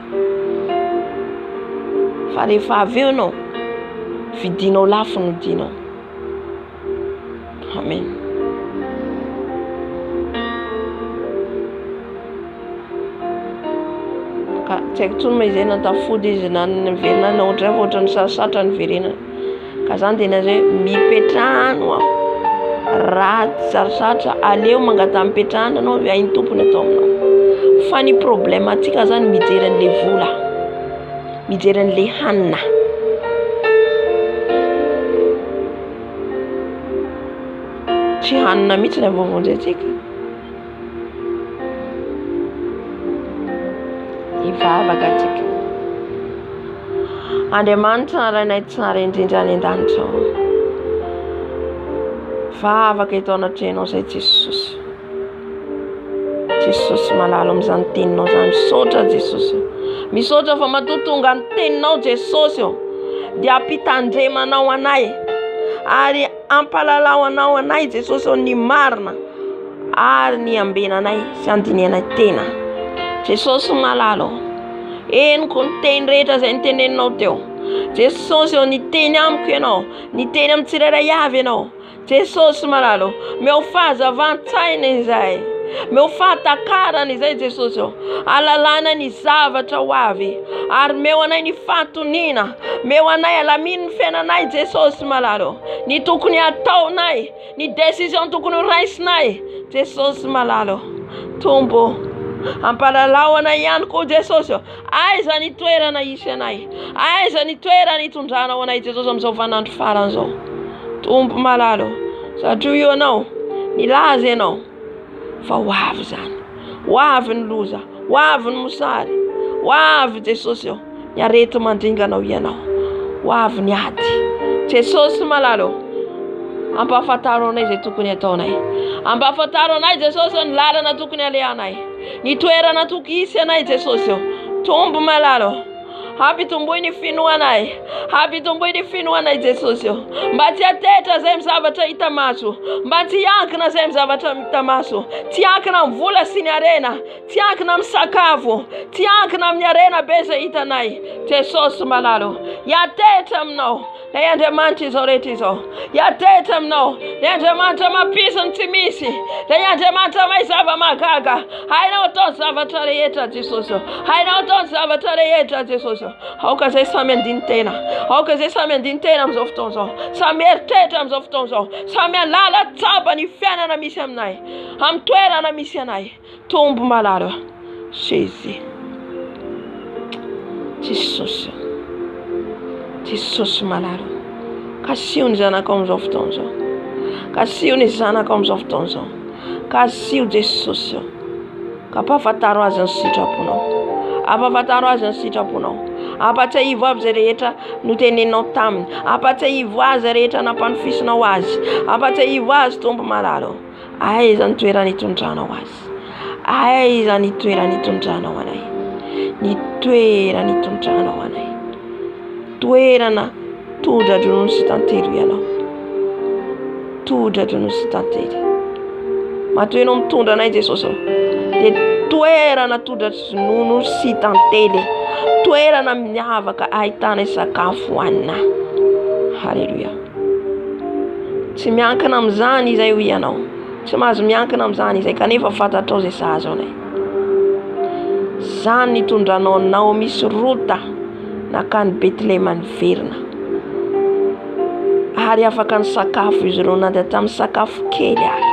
Fa rehefa avy eo anao vidinao lafo no dinao. Amen. Ka tsy haiko tsony izay natafody izy na niverina na ohatran'ny sarasatra ny verenana. Ka zany tena zay mipetrahano raha sarasatra aleo mangata mipetrahana anao hainy tompony atao aminao. Fa ny problème atsika zany mijery an'le vola, mijery an'le hanina. Tsy hanina mihitsy ny avovonjetsika. Ivavaka atsika. Andriamanitra rainay tsara indrindra any an-danitra. Vavaka eto anatrehanao zay Jesosy. Jesosy malalo amin'izany teninao zany. Misaotra Jesosy. Misaotra fa matotonga ny teninao Jesosy dia ampitandremanao anay. Ary ampalalao anao anay Jesosy ny marina. Ary ny ambenanay sy andinianay tena. Jesosy malalo. Eniko ny teny rehetra zay niteneninao teo. Jesosy ny teny amiko ianao. Ny teny amin'ny tsirairay avy ianao. Jesosy malalo. Meo fahazavan-tsaina izay. Meo fahatakarana izay Jesosy. Alalana ny zavatra ho avy. Ary meo anay ny fahatonina. Meo anay alaminy ny fiainanay Jesosy malalo. Ny tokony ataonay. Ny décision tokony raisinay. Jesosy malalo. Tombo. Ampalalao anay ihany koa Jesosy. Aiza ny toerana isy anay. Aiza ny toerana itondranao anay Jesosy amin'izao vanandro faran'izao. Tombo malalo. Satria io anao nilaza ianao fa ho avy zany. Ho avy ny loza. Ho avy ny mosary. Ho avy Jesosy ny arety mandringanao ianao. Ho avy ny ady. Jesosy malalo. Ampafantaro anay izay tokony ataonay. Ampafantaro anay Jesosy ny lalana tokony alehanay. Ny toerana tokony hisy anay Jesosy. Tombo malalo. Hampitomboy ny finoanay. Hampitomboy ny finoanay Jesosy. Mba tsy atetra zay amin'ny zavatra hita maso. Mba tsy hiankina zay amin'ny zavatra hita maso. Tsy hiankina amin'ny vola sy ny arena. Tsy hiankina amin'ny sakafo. Tsy hiankina amin'ny arena be zay hitanay. Jesosy malalo. Hiatetra aminao. Lay Andriamanitra izao rehetra izao. Hiatetra aminao. Lay Andriamanitra mampisy tsy misy. Lay Andriamanitra maizava magaga. Hainao atao zavatra rehetra Jesosy. Hainao atao zavatra rehetra Jesosy. Aoka zay samy andiny tena. Aoka zay samy andiny tena amin'izao fotoana izao. Samy eritreritra amin'izao fotoana izao. Samy alala tsapa ny fiainana misy aminay. Amin'ny toerana misy anay. Tombo malalo. Jésus. Jesosy. Jesosy malalo. Kasio ny zanakao amin'izao fotoana izao. Kasio ny zanakao amin'izao fotoana izao. Kasio Jesosy. Ka ampafantaro azy ny sitraponao. Ampafantaro azy ny sitraponao. Ampatsiahivo avy zay rehetra noteneninao taminy. Ampatsiahivo azy rehetra nampanofisinao azy. Ampatsiahivo azy tombo malalo. Aiza ny toerana hitondranao azy. Aiza ny toerana hitondranao anay. Ny toerana hitondranao anay. Toerana todradrono sy tantero ianao. Todradrono sy tantero. Matoenao mitondra anay Jesosy. De toerana todradrono sy tantely. toerana miavaka ahitana sakafo hoanina. Halleluja. Tsy miankina amin'izany izay ho ianao. Tsy mahazo miankina amin'izany izay kanefa fantatrao izay sahazo anay. Zany nitondranao anao misy Rota nakany Betlehema niverina. Ary afaka ny sakafo izy ireo na dia tamin'ny sakafo kely ary.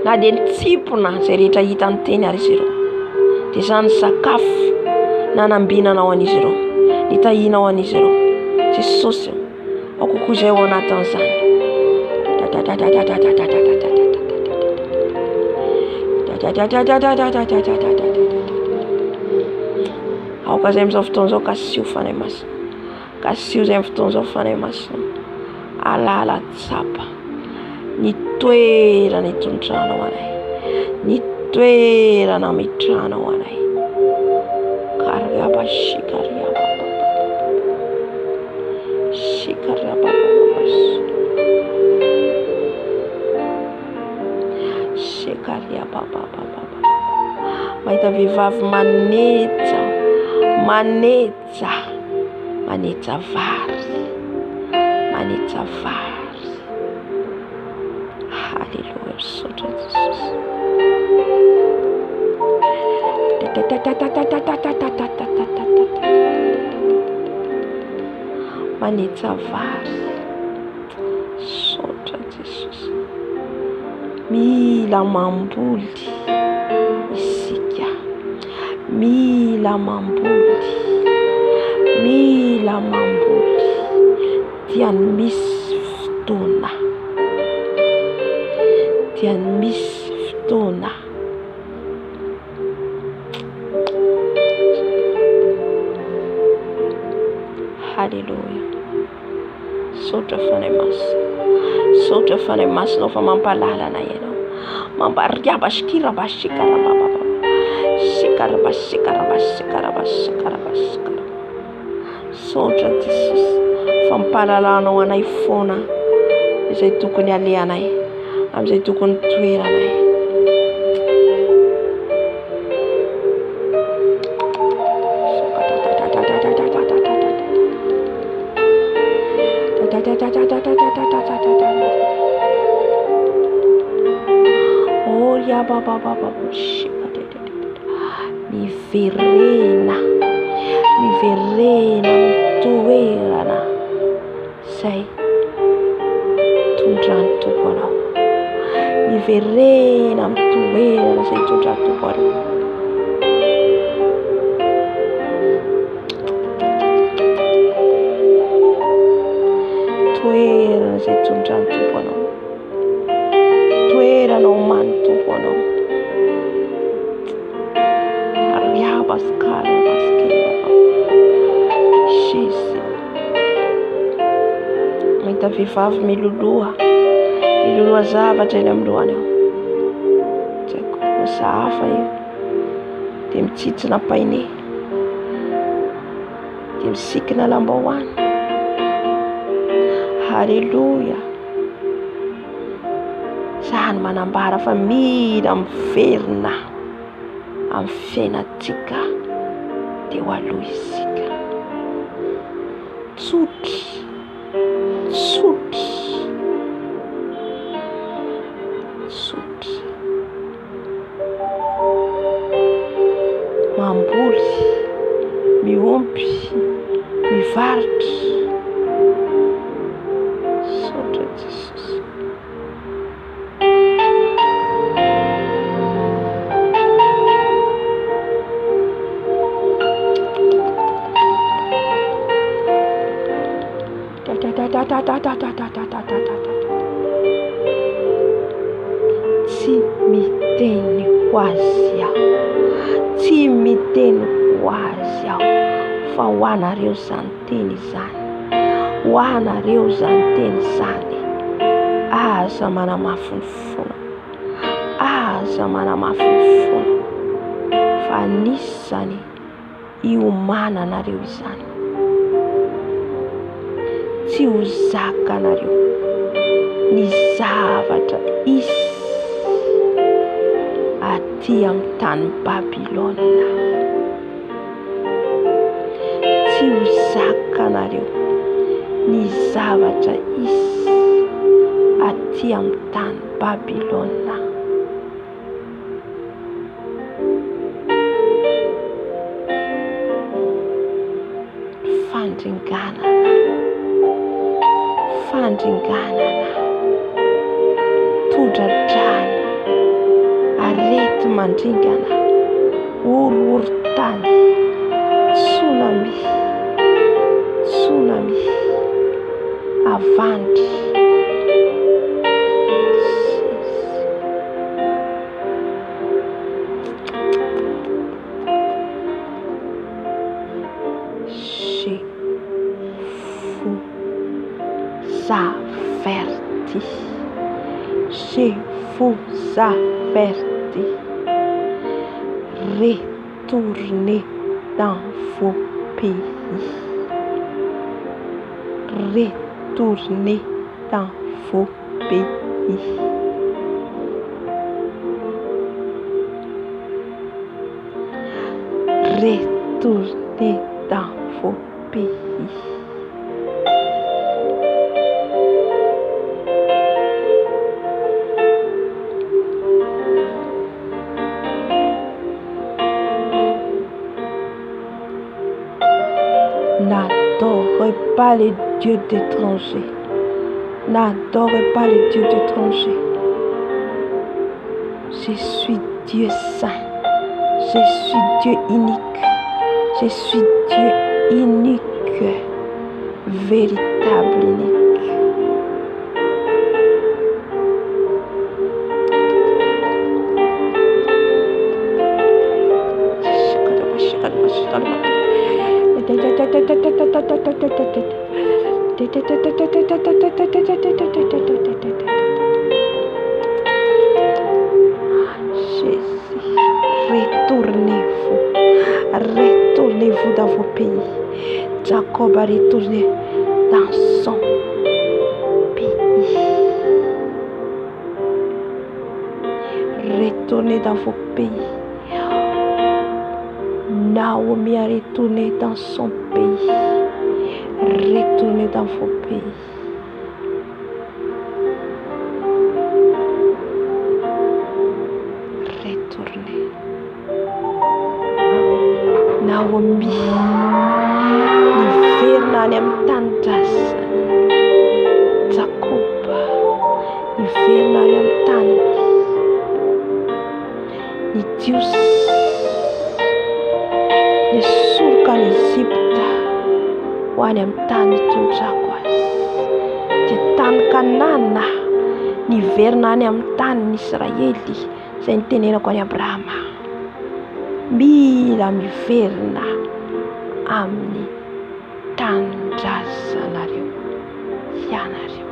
Na dia nitsipona izay rehetra hitany teny ary izy ireo. Dia izany sakafo nanambinanao an'izy ireo. Nitahinao an'izy ireo. Jesosy ao kokoa izay ao anatin'izany. Aoka izay amin'izao fotoana izao kasio fanahy masina. Kasio izay amin'ny fotoana izao fanahy masina. Alala tsapa. Ny toerana itondranao anay. Ny toerana mitranao anay. Kariaba shikariaba. Shikariaba. Shikariaba. Mahita vehivavy manetsa vary. Halleluja, sotra Jesus. Manetsa vary. Sotra Jesus. Mila mamboly isika. Mila mamboly. Dia misy fotoana. Halleluja. Sotra fanahy masina fa mampalala anay ianao. Mampariaba shikiraba shikaraba. Shikaraba. Sotra Jesus. Fampalalanao anay foana izay tokony alehanay amin'izay tokony toeranay. Oh ya baba miverena toerana say tondran'ny tompo anao. Miverena toerana say tondran'ny tompo anao. Toerana say tondran'ny tompo anao. Toerana oman'ny tompo anao. Ariabaskara mahita vehivavy miloloha zavatra eny amin'ny lohany ao. Tsaiko masahafa io. Dia mitsitsina paine. Dia misikina lambahoany. Halleluja. Zany manambara fa mila miverina amin'ny fiainantsika dia ho aloha isika. Tsotry mamboly, miompy, mivarotra. Sotra Jesus. Tsy miteny ho azy aho fa ho anareo izany teny izany. Ho anareo izany teny izany. Aza manamafy ny fona. Fa anisany hiomana anareo izany. Tsy ho zaka anareo ny zavatra isy aty amin'ny tany Babilôna. tsy ho zakanareo ny zavatra isy aty amin'ny tany Babilôna. Fandringanana, todradrana, arety mandringana, horohorontany, tsunami, avandry. Je vous avertis, retournez dans vos pays. Retournez dans vos pays. Retournez dans vos pays. N'adorez pas les dieux d'étrangers. N'adorez pas les dieux d'étrangers. Je suis Dieu saint. Je suis Dieu unique. Je suis Dieu unique. Véritable unique. Retournez-vous dans vos pays. Jacob a retourné dans son pays. Retournez dans vos pays. Naomi a retourné dans son pays. Retournez dans vos pays. Retournez. Naomi, ni vernany amin'ny tany-drasany. Jacob, ni vernany amin'ny tany. Ny Dios nisoroka ny Egypta ho any amin'ny tany tondrako azy. Dia tany Kanana niverina any amin'ny tany Israely izay nitenenako any Abrahama. Mila miverina amin'ny tany-drazanareo ianareo.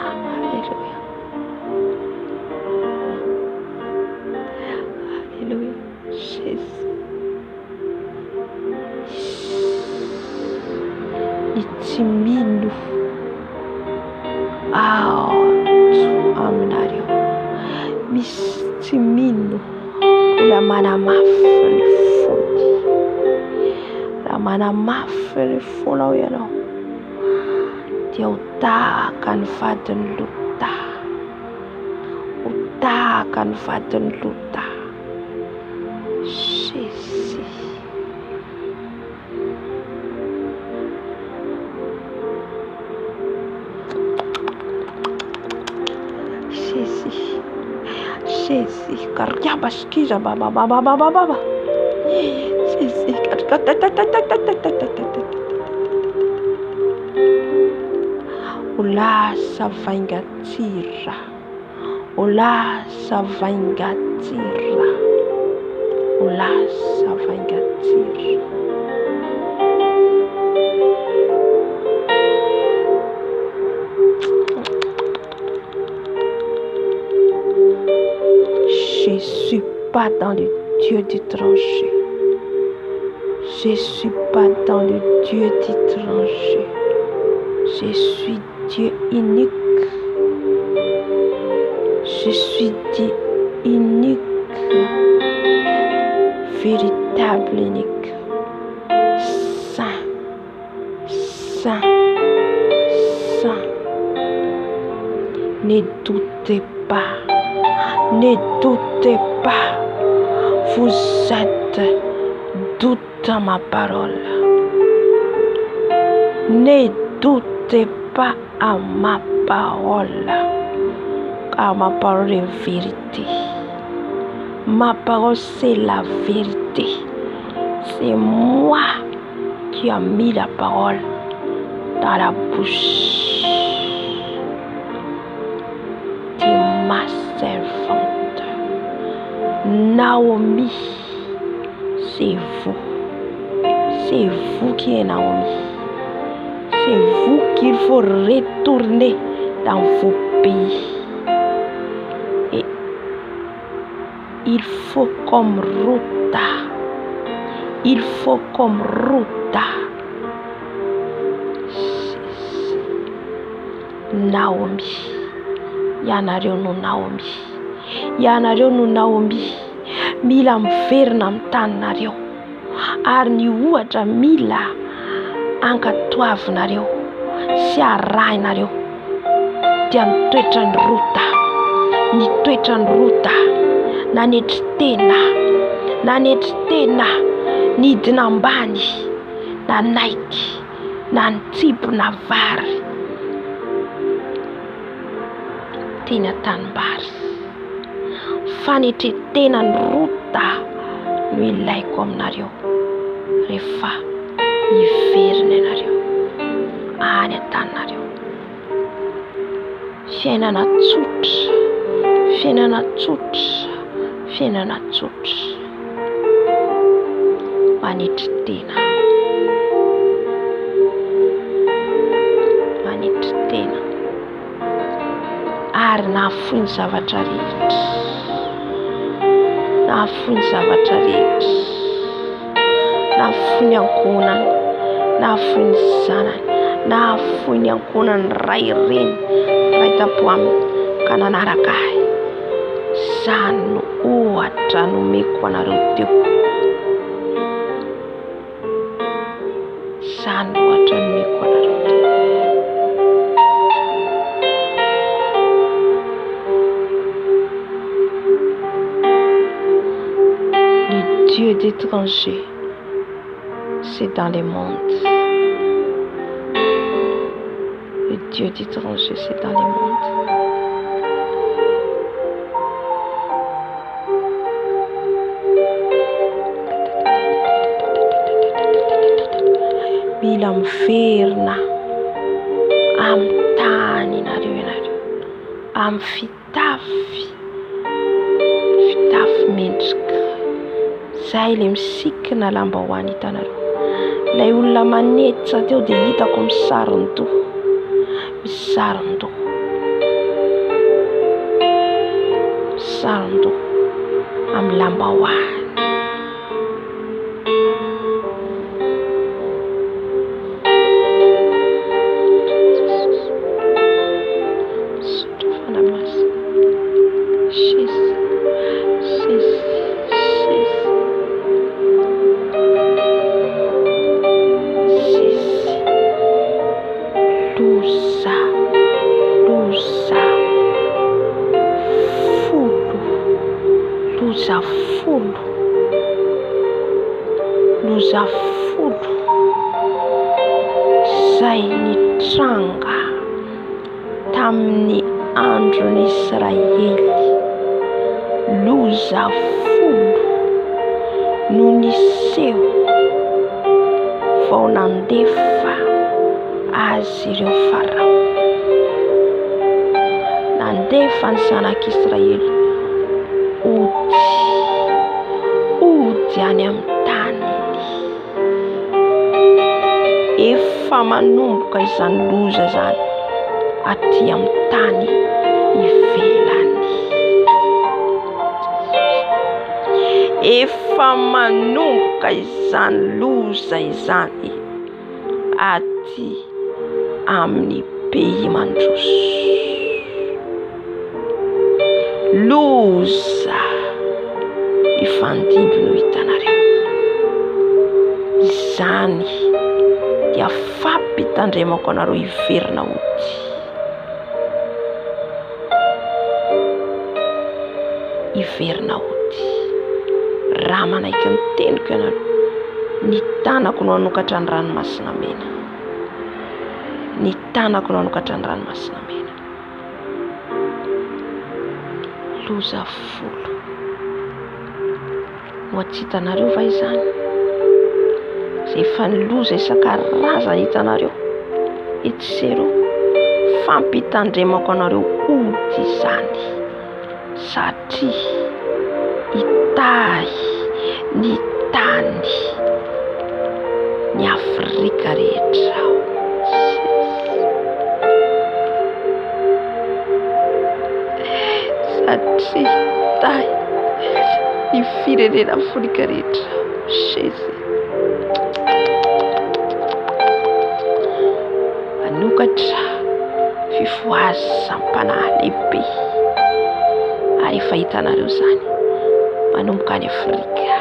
Alléluia. Alléluia. Jésus. Ny tsy mino aminareo. Misy tsy mino mbola manamafy ny fony. Raha manamafy ny fonao ianao dia ho tahaka ny vadiny Lota. Ho tahaka ny vadiny Lota. Jésus. Jésus, kariaba skiza baba. Jésus, ulasa vaingatira. Ulasa vaingatira. Ulasa vaingatira. Je suis pas dans le Dieu d'étranger. Je suis pas dans le Dieu d'étranger. Je suis Dieu unique. Je suis Dieu unique. véritable, unique, saint, saint, saint. Ne doutez pas, ne doutez pas, vous êtes dans ma parole. Ne doutez pas à ma parole, car ma parole est vérité. Ma parole, c'est la vérité. C'est moi qui ai mis la parole dans la bouche de ma servante. Naomi, c'est vous. C'est vous qui êtes Naomi. C'est vous qu'il faut retourner dans vos pays. Et il faut comme Ruta. Il faut comme Ruta. Naomi. Ianareo no Naomi. Ianareo no Naomi. Mila miverina amin'ny taninareo. Ary ny ohatra mila ankatoavinareo sy arahinareo dia ny toetrany Ruta. Ny toetrany Ruta nanetry tena nidina ambany nanaiky nantsibona vary teny an-tanimbary. Fanetretena ny Ruta no ilaiko aminareo rehefa miverina ianareo any an-taninareo. Fiainana tsotra manetry tena ary nahafoy ny zavatra rehetra, nahafoy ny ankonany, nahafoy ny zanany, nahafoy ny ankonany ray reny ray tapo aminy ka nanaraka ahy. Zany no ohatra nomeko anareo teo. Zany no ohatra nomeko anareo teo. Le Dieu d'étrangers, c'est dans les mondes. Le Dieu d'étrangers, c'est dans les mondes. Mila miverina amin'ny tany ianareo amin'ny fitafy mendrika zay le misikina lambahoany hitanareo. Ilay olona manetsa teo dia hitako misaron-doha amin'ny lambahoany. Loza folo zay nitranga tamin'ny andron'ny Israely. Loza folo no niseho vao nandefa azy ireo Farao. Nandefa ny zanak'Israely ody any amin'ny tany. Efa manomboka izany loza zany aty amin'ny tany ivelany. Efa manomboka izany loza izany aty amin'ny pays mandroso. Loza ifandimby no hitanareo. Izany dia fampitandremako anareo hiverina ody. Hiverina ody. Raha manaiky ny teniko ianareo, ny tanako no hanokatra ny ranomasina mena. Ny tanako no hanokatra ny ranomasina mena. Loza folo. Ho hitanareo va izany? Zay efa niloza isan-karazany hitanareo. Etsero fampitandremako anareo ody izany. Satria itahy ny tany ny Afrika rehetra. Satria itahy ny firenena Afrika rehetra. Manokatra fifoazam-panahy lehibe. Ary efa hitanareo izany manomboka any Afrika.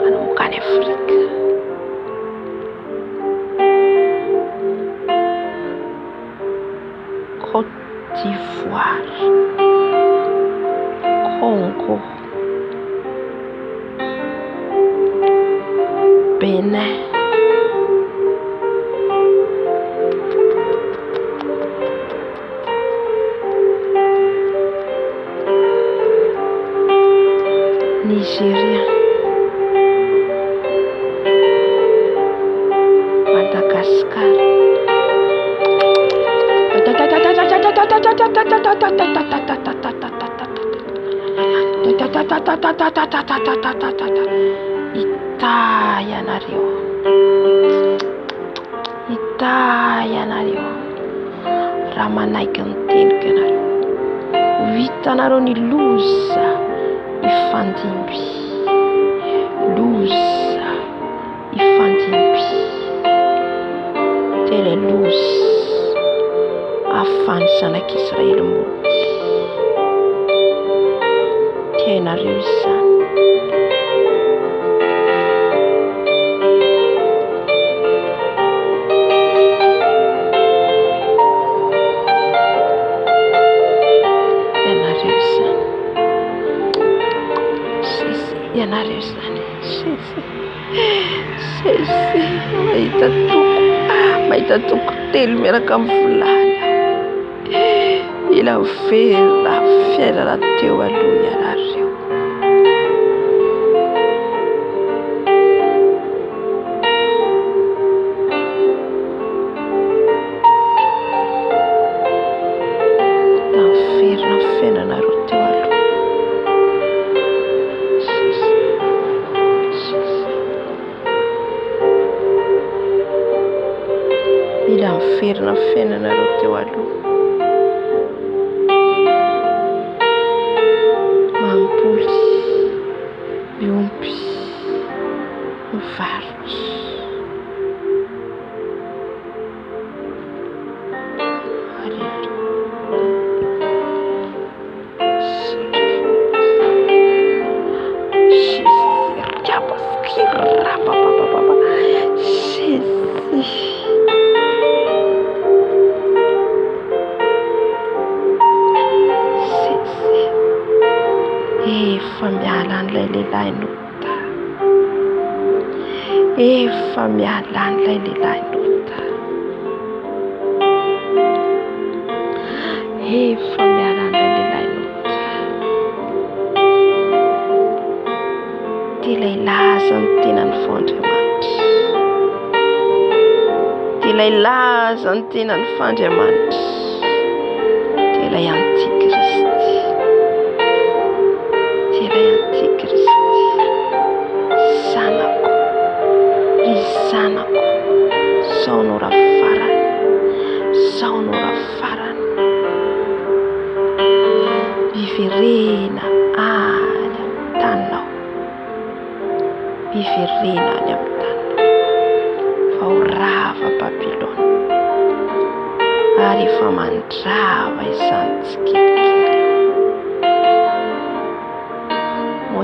Manomboka any Afrika. Côte d'Ivoire, Congo, Bénin, Nigeria, Madagascar, Itanareo. Raha manaiky ny teniko ianareo, vitanareo ny loza ifandimby. Loza ifandimby. Tele loza afany zanak'Israely mody. Tianareo izany. Ianareo izany. Mahita toko telo miaraka amin'ny volana. Ila vera fiainana teo aloha ianareo. Verina fiainanareo teo aloha. Mila miverina fiainanareo teo aloha. Mamboly, miompy, mivarotra. Efa miala an'ilay lehilahy nota. Efa miala an'ilay lehilahy nota. Efa miala an'ilay lehilahy nota. Dia ilay laza ny tenany Fandriamanitra. Dia ilay laza ny tenany Fandriamanitra. Dia ilay Antikristy. Zanako, sao no rafarany. Viverena any amin'ny taninao. Viverena any amin'ny taninao. Fa ho rava Babilôna. Ary efa mandrava izany tsikelikely.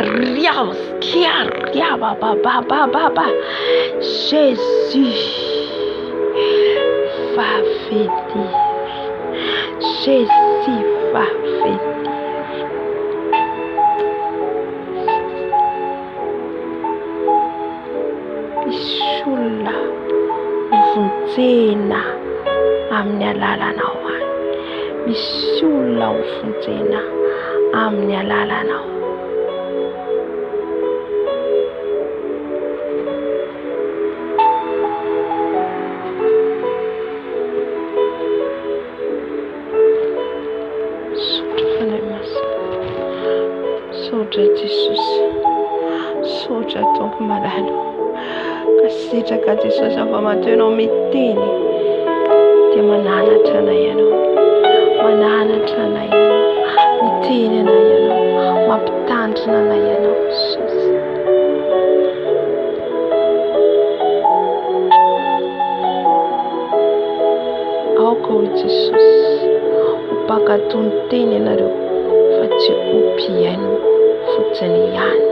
Riaus, chiar, riaba, ba, ba, ba, ba, ba. Jésus va venir. Jésus va venir. Bishula uvuntsena amin'ny alalanao any. Misy olona uvuntsena amin'ny alalanao. Sotra Jesosy, sotra Tompo malalo. Kasitraka Jesosy fa matoy ianao miteny dia mananatra anay ianao, mananatra anay ianao, miteny anay ianao, mampitandrina anay ianao Jesosy. Aoka hoy Jesosy, hopakatony teny ianareo fa tsy ompiaino fotsiny ihany.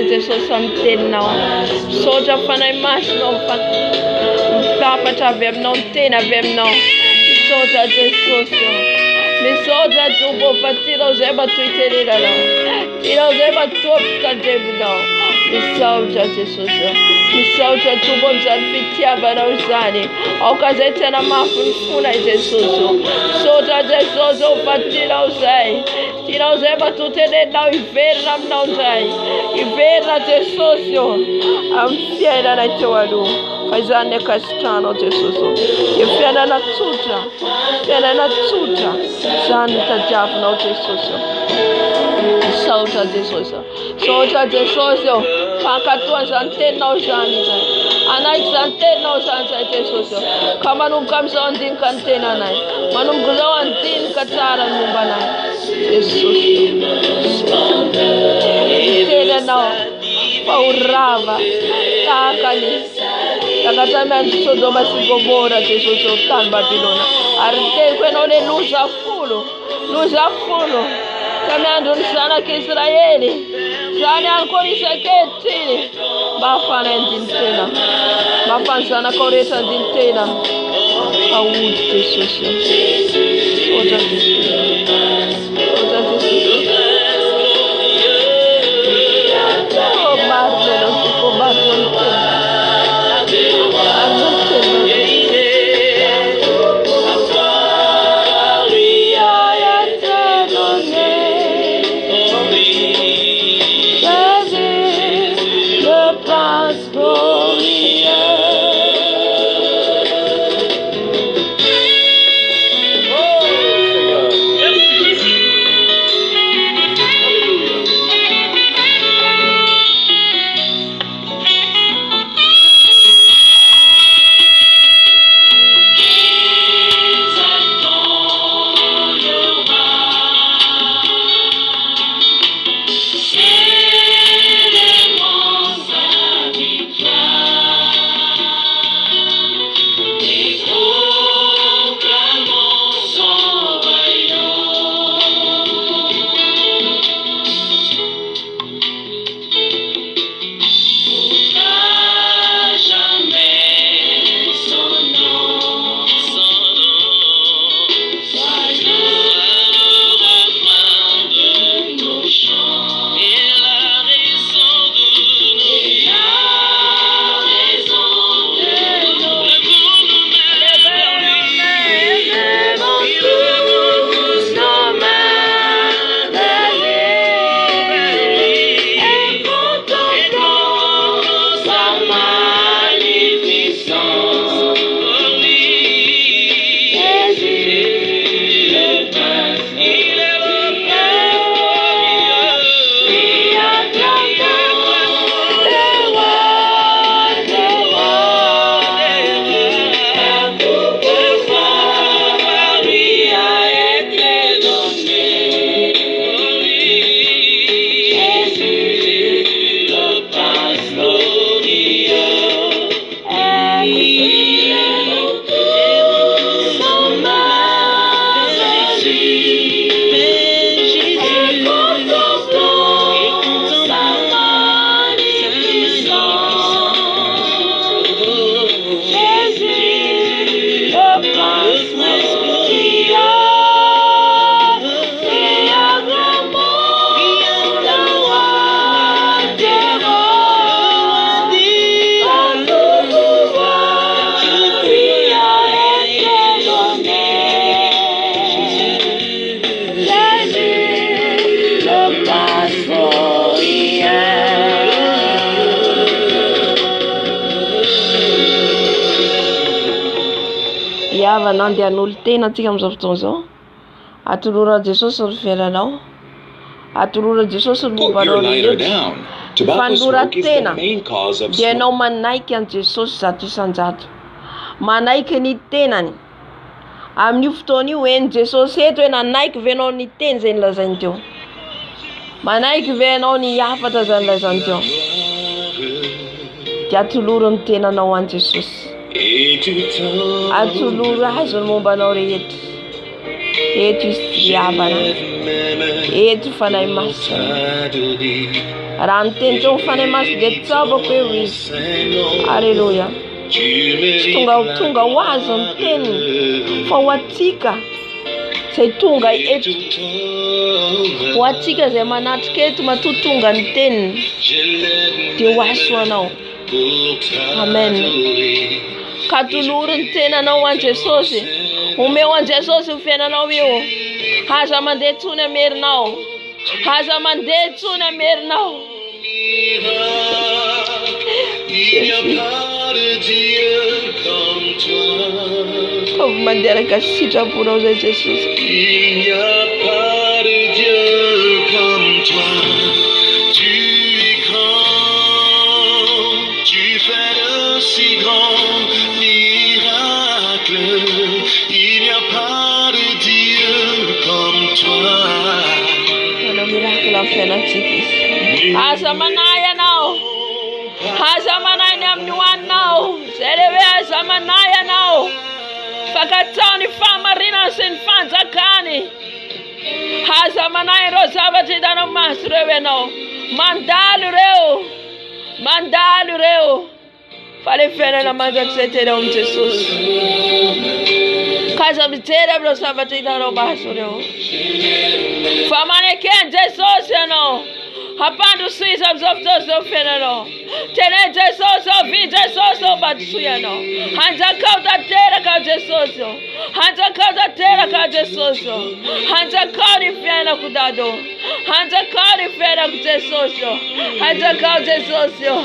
Jesosy amin'ny teninao, misaotra fanahy masinao, mifafatra avy aminao, miteny avy aminao. Misaotra Jesosy, misaotra Tompo fa tianao izay mba tohiterenanao, tianao izay mba toa-pitandremonao. Misaotra Jesosy, misaotra Tompo amin'izany fitiavanao izany, aoka izay tsy hanamafy ny fonay Jesosy. Misaotra Jesosy fa tianao izay, tianao izay mba tohiterenanao, hiverina aminao indray. Iverina Jesosy amin'ny fiainanay teo aloha, fa izany ny ankasitranao Jesosy. Io fiainana tsotra, izany ny tadiavinao Jesosy. Misaotra Jesosy, misaotra Jesosy fankatoana izany teninao izany izay. Anaiky izany teninao izany izay Jesosy, ka manomboka amin'izao andinika ny tenanay, manomboka izao andinika tsara ny momba anay Jesosy. Tenanao fa ho rava tahakany takatamiandry Sodoma sy Gomora Jesosy ao tany Babilona. Ary teniko ianao le loza folo tamiandron'ny zanak'Israely, izany ihany koa isan-kehitriny, mba hafana andiny tena, mba hafany zanakao rehetra andiny tena aody Jesosy. Sotra Jesosy, sotra Jesosy. zavana andehan'olo tena antsika amin'izao fotoana izao. Atolora Jesosy ny fiainanao. Atolora Jesosy ny mombanao rehetra. Fanolora tena dia ianao manaiky an' Jesosy zato isan-jato. Manaiky ny tenany. Amin'io fotoana io en Jesosy eto hoe nanaiky venao ny teny izay nolazainy teo. Manaiky venao ny hafatra izay nolazainy teo. Dia atolora ny tenanao an' Jesosy. Atolora azy ny mombanao rehetra. Eto izy tiavana. Eto fanahy masina. Raha ny teny teo fanahy masina dia tsabako eo izy. Alleluia. Tsy tonga ho azy ny teniny fa ho atsika izay tonga eto. Ho atsika izay manatrika eto matoa tonga ny teniny dia ho azy anao. Amen. Ka atolora ny tenanao an' Jesosy. Omeo an' Jesosy ny fiainanao io. Haza mandeha tsony amerinao. Haza mandeha tsony amerinao. Ovy mandeha araka sitraponao zay Jesosy. Il n'y a pas de Dieu comme toi. Tu es grand. Tu fais de si grands miracles. Il n'y a pas de Dieu comme toi. Manao miracle amin'ny fiainantsika izy. Aza manahy ianao. Aza manahy ny amin'ny hoaninao. Zay le hoe aza manahy ianao. Fakatao ny fahamarinana sy ny fanjakany. Aza manahy ireo zavatra hitanao maso ireo ianao. Mandalo ireo. Mandalo ireo. Fa le fiainana mandrakizay tena ao amin'i Jesosy. Ka aza mijery amin'ireo zavatra hitanao maso ireo. Fa manekeny Jesosy ianao. Hampandrosoizy amin'izao fotoana izao fiainanao. Tenay Jesosy ao, vi Jesosy ao mbandrosoy ianao. Hanjakao tanteraka ao Jesosy ao. Hanjakao tanteraka ao Jesosy ao. Hanjakao ny fiainako dado. Hanjakao ny fiainako Jesosy ao. Hanjakao Jesosy ao.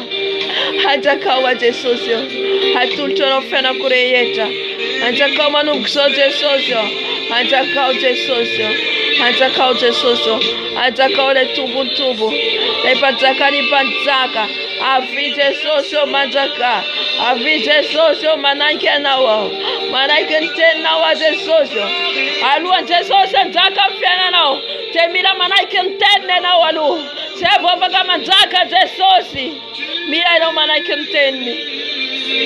Hanjakao a Jesosy ao. Hatolotra anao fiainako rehetra. Hanjakao manomboka izao Jesosy ao. Hanjakao Jesosy ao. Hanjakao Jesosy ao. Hanjakao ilay tombontombo. Ilay mpanjaka ny mpanjaka. Avy Jesosy ao manjaka. Avy Jesosy ao manaiky anao ao. Manaiky ny teninao a Jesosy ao. Alohan'i Jesosy hanjaka amin'ny fiainanao. Dia mila manaiky ny teniny ianao aloha. Zay vao afaka manjaka Jesosy. Mila ianao manaiky ny teniny.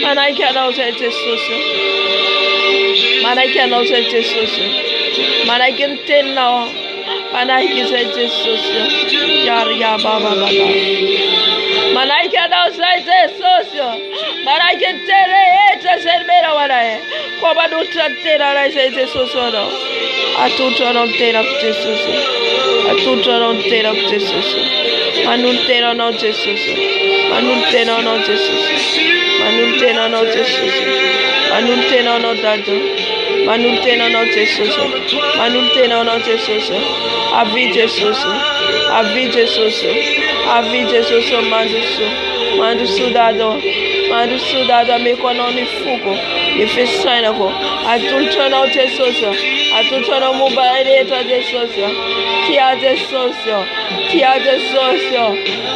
Manaiky anao zay Jesosy ao. Manaiky anao zay Jesosy ao. Manaiky ny teninao. Manaiky zay Jesosy ao. Yaria baba baba. Manaiky anao zay Jesosy ao. Manaiky ny teny rehetra zay nimenao anahy. Koa manolotra ny tena anahy zay Jesosy anao. Atolotra anao ny tenako Jesosy. Atolotra anao ny tenako Jesosy. Manolo tena anao Jesosy. Manolo tena anao Jesosy. Manolo tena anao Jesosy. Manolo tena anao dado. Manolo tena anao Jesosy. Manolo tena anao Jesosy. Avy Jesosy. Avy Jesosy. Avy Jesosy mandroso. Mandroso dado. Mandroso dado ameko anao ny foko. Ny fisainako. Atolotra anao Jesosy. Atolotra anao momba rehetra Jesosy. Tia Jesosy. Tia Jesosy.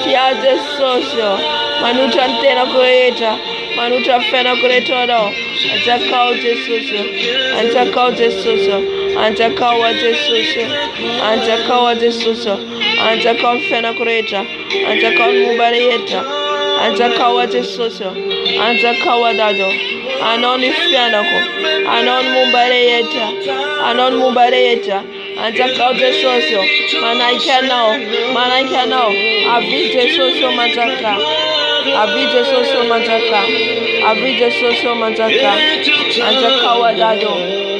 Tia Jesosy. Manolotra ny tenako rehetra. Manolotra fiainako rehetra anao. Hanjakao Jesosy. Hanjakao Jesosy. Hanjakao a Jesosy. Hanjakao a Jesosy. Hanjakao ny fiainako rehetra. Hanjakao ny momba rehetra. Hanjakao a Jesosy. Hanjakao a dado. Anao ny fiainako. Anao ny momba rehetra. Anao ny momba rehetra. Hanjakao Jesosy. Manaiky anao. Manaiky anao. Avy Jesosy manjaka. Avy Jesosy manjaka. Avy Jesosy manjaka. Hanjakao a dado.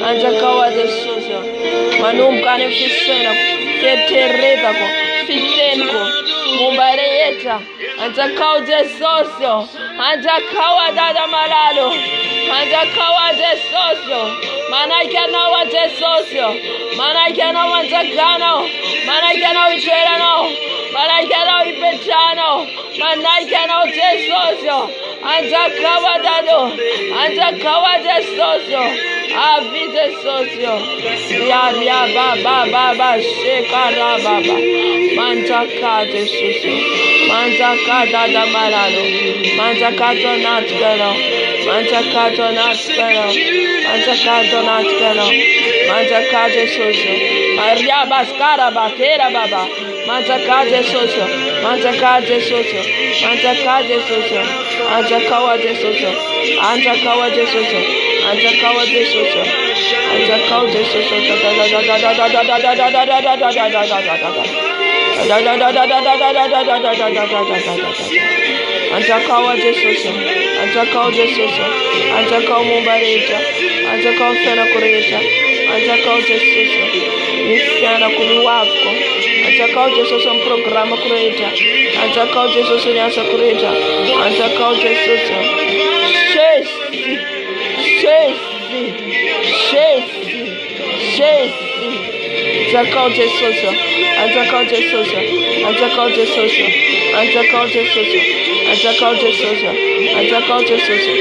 Hanjakao a Jesosy. Manomboka any fisainako. Fieritreretako. Fiteniko. Momba rehetra. Hanjakao Jesosy. Hanjakao a dada malalo. Hanjakao a Jesosy. Manaiky anao a Jesosy. Manaiky anao hanjakanao. Manaiky anao itoeranao. Manaiky anao ipetrahanao. Manaiky anao Jesosy. Anjakawa dado. Anjakawa de socio. Avide socio. Ya baba shekara baba. Manjaka de socio. Manjaka dada marado. Manjaka donatkano. Manjaka donatkano. Manjaka donatkano. Manjaka de socio. Maria baskara bakera baba. Manjaka de socio. Manjaka de socio. Manjaka de socio. Anjakawa de socio. Anjakawa de socio. Anjakawa de socio. Anjakawa de socio. Anjakawa de socio. Anjakawa de socio. Anjakawa mubareja. Anjakawa fena kureja. Anjakawa de socio. Mifana kuliwako. Anjakawa de socio programa kureja. Anjakawa de socio nyasa kureja. Anjakawa de socio. Anjakawa de socio. Anjakawa de socio. Anjakawa de socio. Anjakawa de socio. Anjakawa de socio. Anjakawa de socio.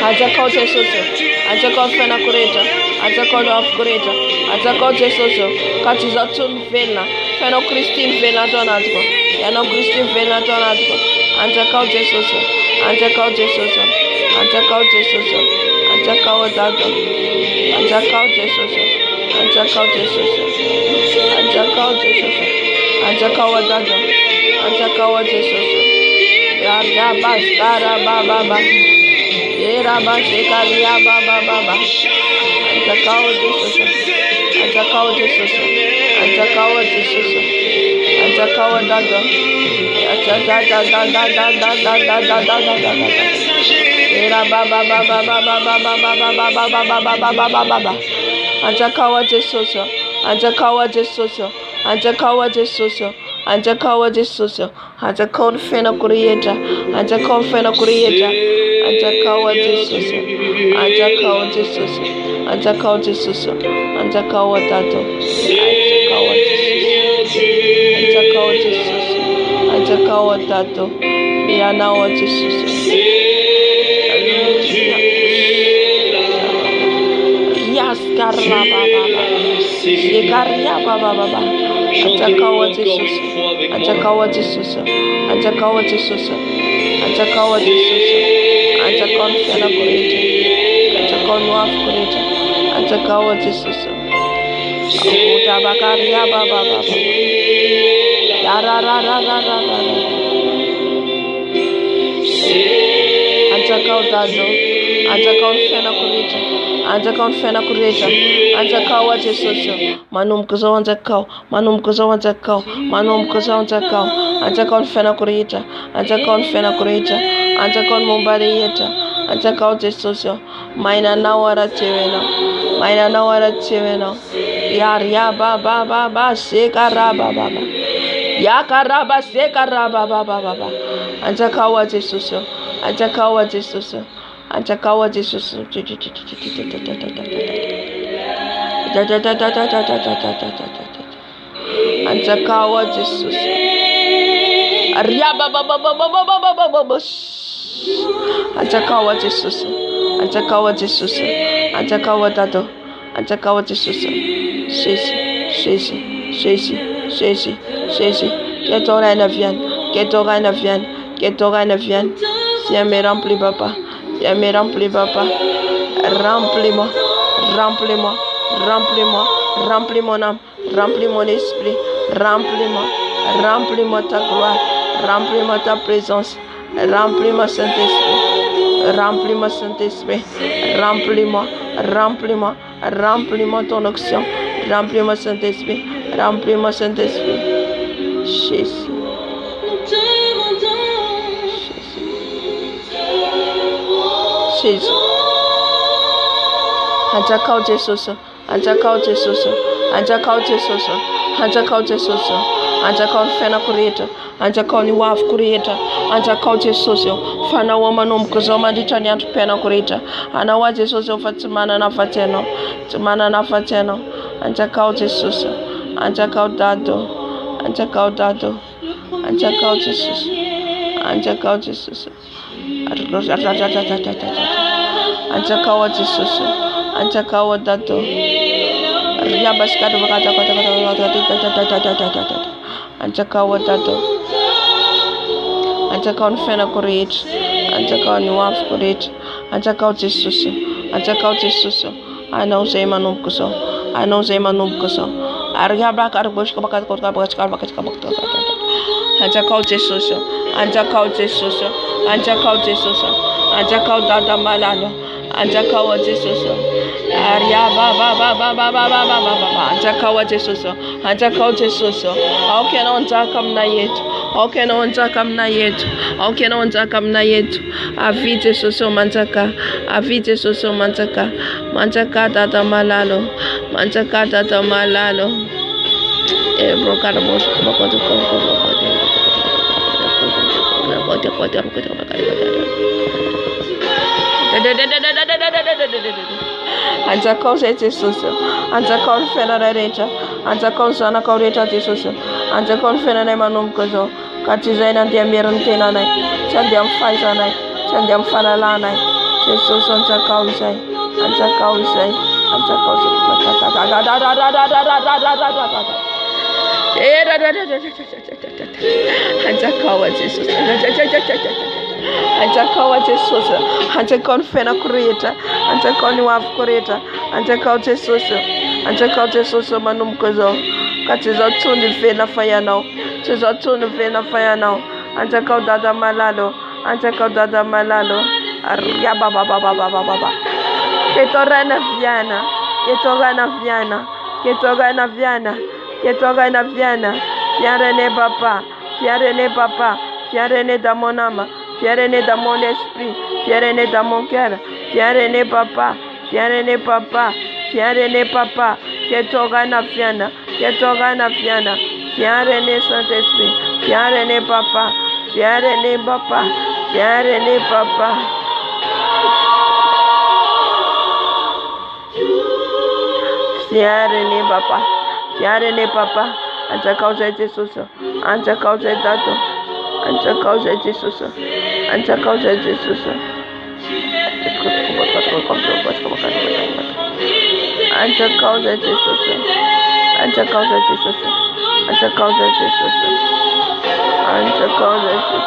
Anjakawa de socio. Anjakawa fena kureja. Anjakawa of kureja. Anjakawa de socio. Katizatun vela. Fena Christine vela donatko. Yano Christine vela donatko. Anjakawa de socio. Anjakawa de socio. Anjakawa de socio. Anjakawa dado. Anjakawa de socio. Anjakawa de socio. Anjakawa de socio. Anjakawa dado. Anjakawa de socio. Ya bastara baba. Era bashikaria baba. Anjakawa de socio. Anjakawa de socio. Anjakawa de socio. Anjakawa dado. Era baba. Anjakawa de socio. Anjakawa de socio. Anjakawa de socio. Anjakawa de socio. Anjakawa fena kurieta. Anjakawa fena kurieta. Anjakawa de socio. Anjakawa de socio. Anjakawa de socio. Anjakawa dato. Anjakawa de socio. Anjakawa de socio. Anjakawa dato. Yanawa de socio. Yaskarra baba. Shikaria baba. Anjakawa de socio. Anjakawa de socio. Anjakawa de socio. Anjakawa de socio. Anjakawa fena kureta. Anjakawa nuaf kureta. Anjakawa de socio. Utabakaria baba. Ra. Anjakawa dado. Anjakawa fena kureta. Anjakawa fena kureta. Anjakawa de socio. Manum kuzo anjakawa. Manum kuzo anjakawa. Manum kuzo anjakawa. Anjakawa fena kureta. Anjakawa fena kureta. Anjakawa mubareta. Anjakawa de socio. Maina nawara chewena. Maina nawara chewena. Ya baba shekara baba. Ya karaba shekara baba. Anjakawa de socio. Anjakawa de socio. Anjakawa de socio. Anjakawa de socio. Arya baba. Anjakawa de socio. Anjakawa de socio. Anjakawa dado. Anjakawa de socio. Jésus. Que ton règne vienne. Que ton règne vienne. Que ton règne vienne. Viens me remplir, papa. Viens me remplir, papa. Remplis-moi. Remplis mon âme. Remplis mon esprit. Remplis-moi ta gloire. Remplis-moi ta présence. Remplis-moi Saint-Esprit. Remplis-moi ton onction. Remplis-moi Saint-Esprit. Jésus. Anjakawa de socio. Anjakawa fena kureta. Anjakawa ni waf kureta. Anjakawa de socio. Fana wama no mkuzoma ditani atu pena kureta. Anawa de socio fatimana na fateno. Anjakawa de socio. Anjakawa dado. Anjakawa de socio. Anjakawa Jesus. Anjakawa dato. Riabaskado bakata kata kata. Anjakawa dato. Anjakawa fena courage. Anjakawa nuaf courage. Anjakawa Jesus. Anjakawa Jesus. Ana usai manum kuso. Ana usai manum kuso. Ariabak arbush kabakat kabakat. Anjakawa Jesus. Anjakawa Jesus. Anjakawa Jesus. Anjakawa dada malalo. Anjakawa Jesus. Ariaba ba. Anjakawa Jesus. Anjakawa Jesus. How can on zakam na yetu? How can on zakam na yetu? How can on zakam na yetu? Avite soso manjaka. Avite soso manjaka. Manjaka dada malalo. Manjaka dada malalo. Bro kada bos bakoto Anjakawa Jesus. Anjakawa fena reja. Anjakawa sana kaureta Jesus. Anjakawa fena na manum kozo. Katiza ina ndia miron tena nai. Chandiam faiza nai. Chandiam falala nai. Jesus anjakawa sai. Anjakawa sai. Anjakawa sai. Anjakawa Jesus. Anjakawa Jesus. Anjakawa fena creator. Anjakawa ni waf creator. Anjakawa Jesus. Anjakawa Jesus manum kozo. Katiza tuni fena fire now. Tiza tuni fena fire now. Anjakawa dada malalo. Anjakawa dada malalo. Arya baba. Ketorana Viana. Ketorana Viana. Ketorana Viana. Ketorana Viana. Fiarene papa. Fiarene papa. Fiarene da mon âme. Fiarene da mon esprit. Fiarene da mon cœur. Fiarene papa. Fiarene papa. Fiarene papa. Ketorana Viana. Ketorana Viana. Fiarene Saint-Esprit. Fiarene papa. Fiarene papa. Fiarene papa. Fiarene papa. Fiarene papa. Anjakawa Jesus. Anjakawa dato. Anjakawa Jesus. Anjakawa Jesus. Anjakawa Jesus. Anjakawa Jesus. Anjakawa Jesus.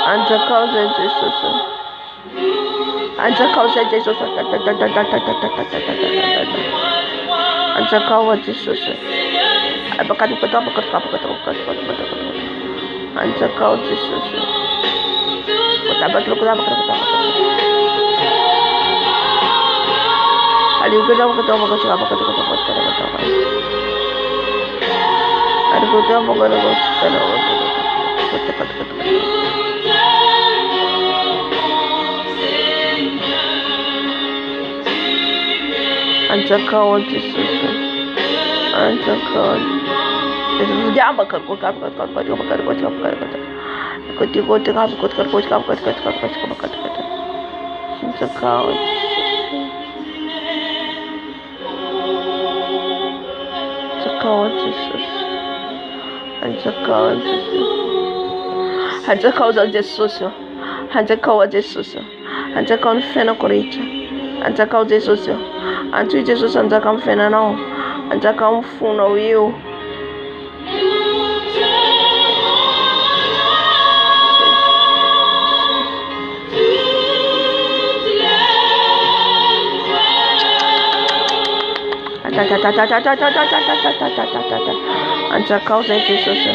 Anjakawa Jesus. Anjakawa Jesus. Anjakawa Jesus. Anjakawa Jesus. Anjakawa Jesus. Anjakawa Jesus. Anjakawa. Anjakawa Jesus. Anjakawa Jesus. Anjakawa fena courage. Anjakawa Jesus. Antu Jesus anjakawa fena não. Anjakawa funa wiu. Anjakawa Jesus. Anjakawa Jesus.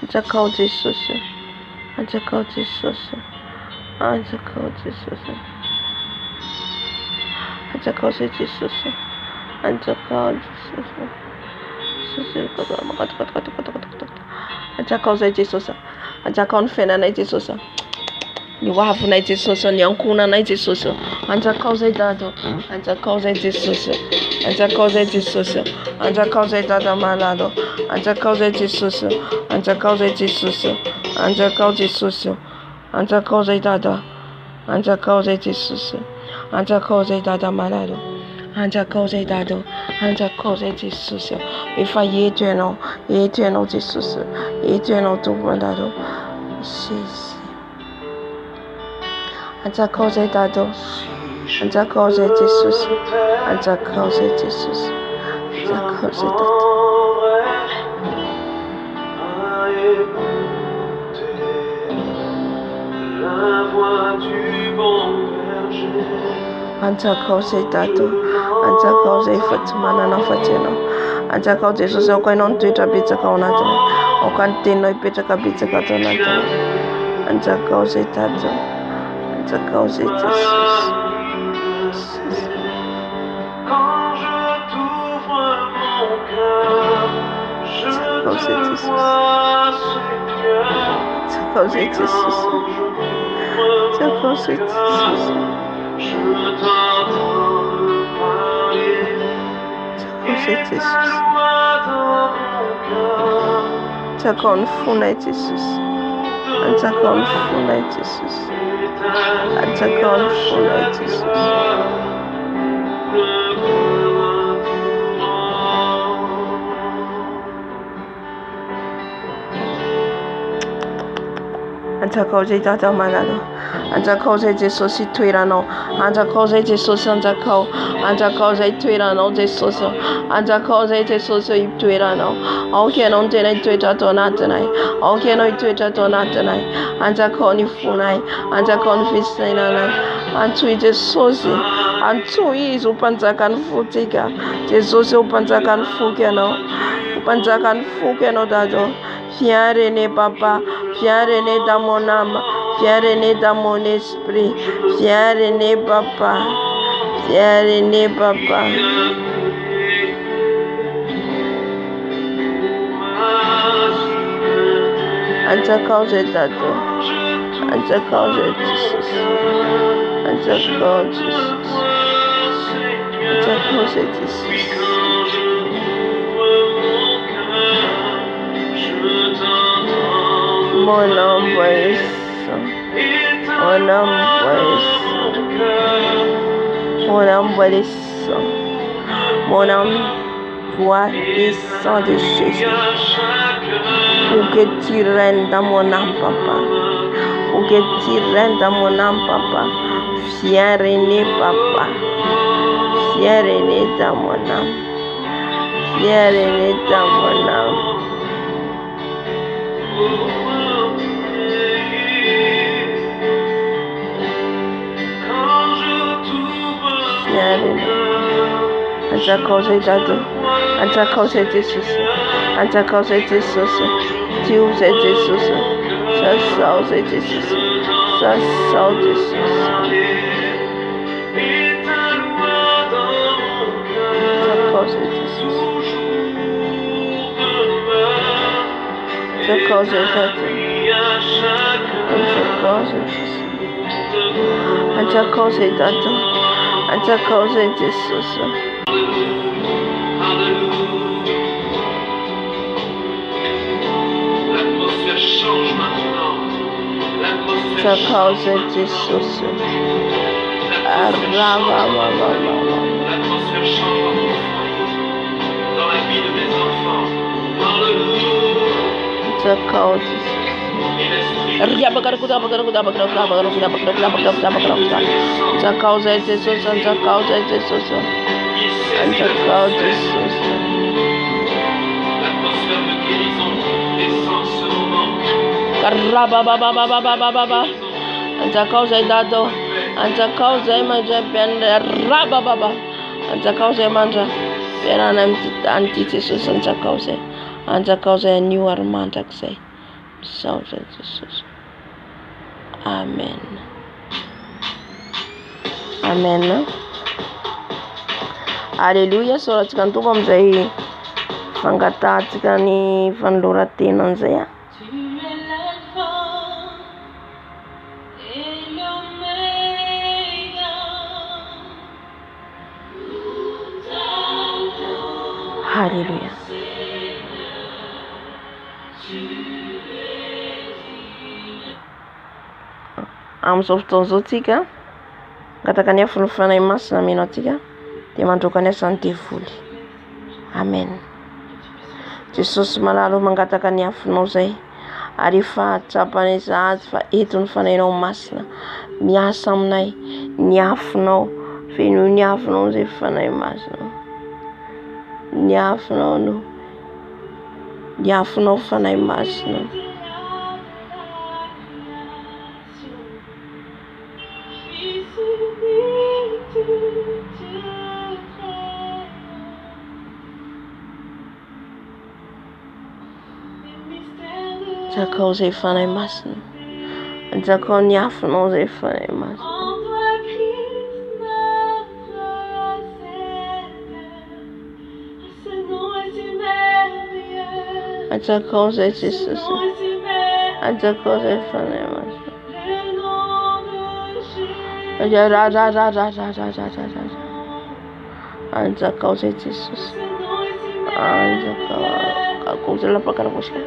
Anjakawa Jesus. Anjakawa Jesus. Anjakawa Jesus. Anjakawa Jesus. Anjakawa Jesus. Anjakawa Jesus. Anjakawa Jesus. Anjakawa fena na Jesus. Ny hoavinay Jesosy, ny ankonanay Jesosy. Anjakao zay Dada, anjakao zay Jesosy. Anjakao zay Jesosy. Anjakao zay Dada malado. Anjakao zay Jesosy. Anjakao zay Jesosy. Anjakao Jesosy. Anjakao zay Dada. Anjakao zay Jesosy. Anjakao zay Dada malado. Anjakao zay Dada. Anjakao zay Jesosy. Efa eto ianao Jesosy. Eto ianao Tompon-dado. Jesus. Anjakao zay Dada. Anjakao zay Jesosy. Anjakao zay Jesosy. Anjakao zay Dada. Anjakao zay Dada. Anjakao zay efa tsy manana afa-tsy ianao. Anjakao Jesosy, aoka ianao nitoetra betsaka ao anatiny. Aoka ny teninao hipetraka betsaka ato anatiny. Anjakao zay Dada. Anjakao zay Jesosy. Quand je t'ouvre mon cœur, je te vois, Seigneur. Anjakao zay Jesosy. Anjakao zay Jesosy. Je t'entends me parler. Anjakao zay Jesosy. Anjakao ny fonay Jesosy. Anjakao ny fonay Jesosy. Anjakao ny fonay Jesosy. Anjakao zay Dada malalo. Anjakao zay Jesosy toeranao. Anjakao zay Jesosy anjakao. Anjakao zay toeranao Jesosy. Anjakao zay Jesosy toeranao. Aoka ianao ny tena hitoetra ato anatinay. Aoka ianao hitoetra ato anatinay. Anjakao ny fonay. Anjakao ny fisainanay. Antsoy Jesosy. Antsoy izy ho mpanjaka ny fotsika. Jesosy ho mpanjaka ny foky ianao. Ho mpanjaka ny foky ianao Dada. Viens régner Papa. Viens régner dans mon âme. Viens régner dans mon esprit. Viens régner Papa. Viens régner Papa. Anjakao zay Dada. Anjakao zay Jesosy. Anjakao Jesosy. Anjakao zay Jesosy. Mon âme voit ça. Mon âme voit ça. Mon âme voit les sangs. Mon âme voit les sangs de Jésus. Pour que tu règnes dans mon âme, Papa. Pour que tu règnes dans mon âme, Papa. Viens régner, Papa. Viens régner dans mon âme. Viens régner dans mon âme. Anjakao zay Dada. Anjakao zay Jesosy. Anjakao zay Jesosy. Tio zay Jesosy. Sasao zay Jesosy. Sasao Jesosy. Anjakao zay Jesosy. Anjakao zay Dada. Anjakao zay Jesosy. Anjakao zay Dada. Anjakao zay Jesosy. L'atmosphère change maintenant. Anjakao zay Jesosy. L'atmosphère change dans la vie de mes enfants. Alléluia. Anjakao Jesosy. Anjakao zay Jesosy. Anjakao zay Jesosy. Anjakao Jesosy. L'atmosphère de guérison descend ce moment. Anjakao zay Dada. Anjakao zay manja penda rabababa. Anjakao zay manja perana anty Jesosy. Anjakao zay. Anjakao zay anio ary mandrakizay. Sao zay Jesosy. Amen. Amen. Alléluia. Soratsika ny Tompo amin'izay fangatahantsika ny fanoloran-tena an'izay. Tu es l'alpha et Alléluia. Amin'izao fotoana izao tsika angataka ny afo ny fanahy masina meno atsika dia mandroaka ny asany devoly. Amen. Jesosy malalo mangataka ny afonao zay ary efa trapany sahady fa eto ny fanahinao masina miasa aminay ny afonao feno ny afonao zay fanahy masina ny afonao no ny afonao fanahy masina. Zakao zay fanahy masina, zakao ny afonao zay fanahy masina. Zakao zay Jesosy, zakao zay fanahy masina. Zakao zay Jesosy, zakao akozy la pakala bosika.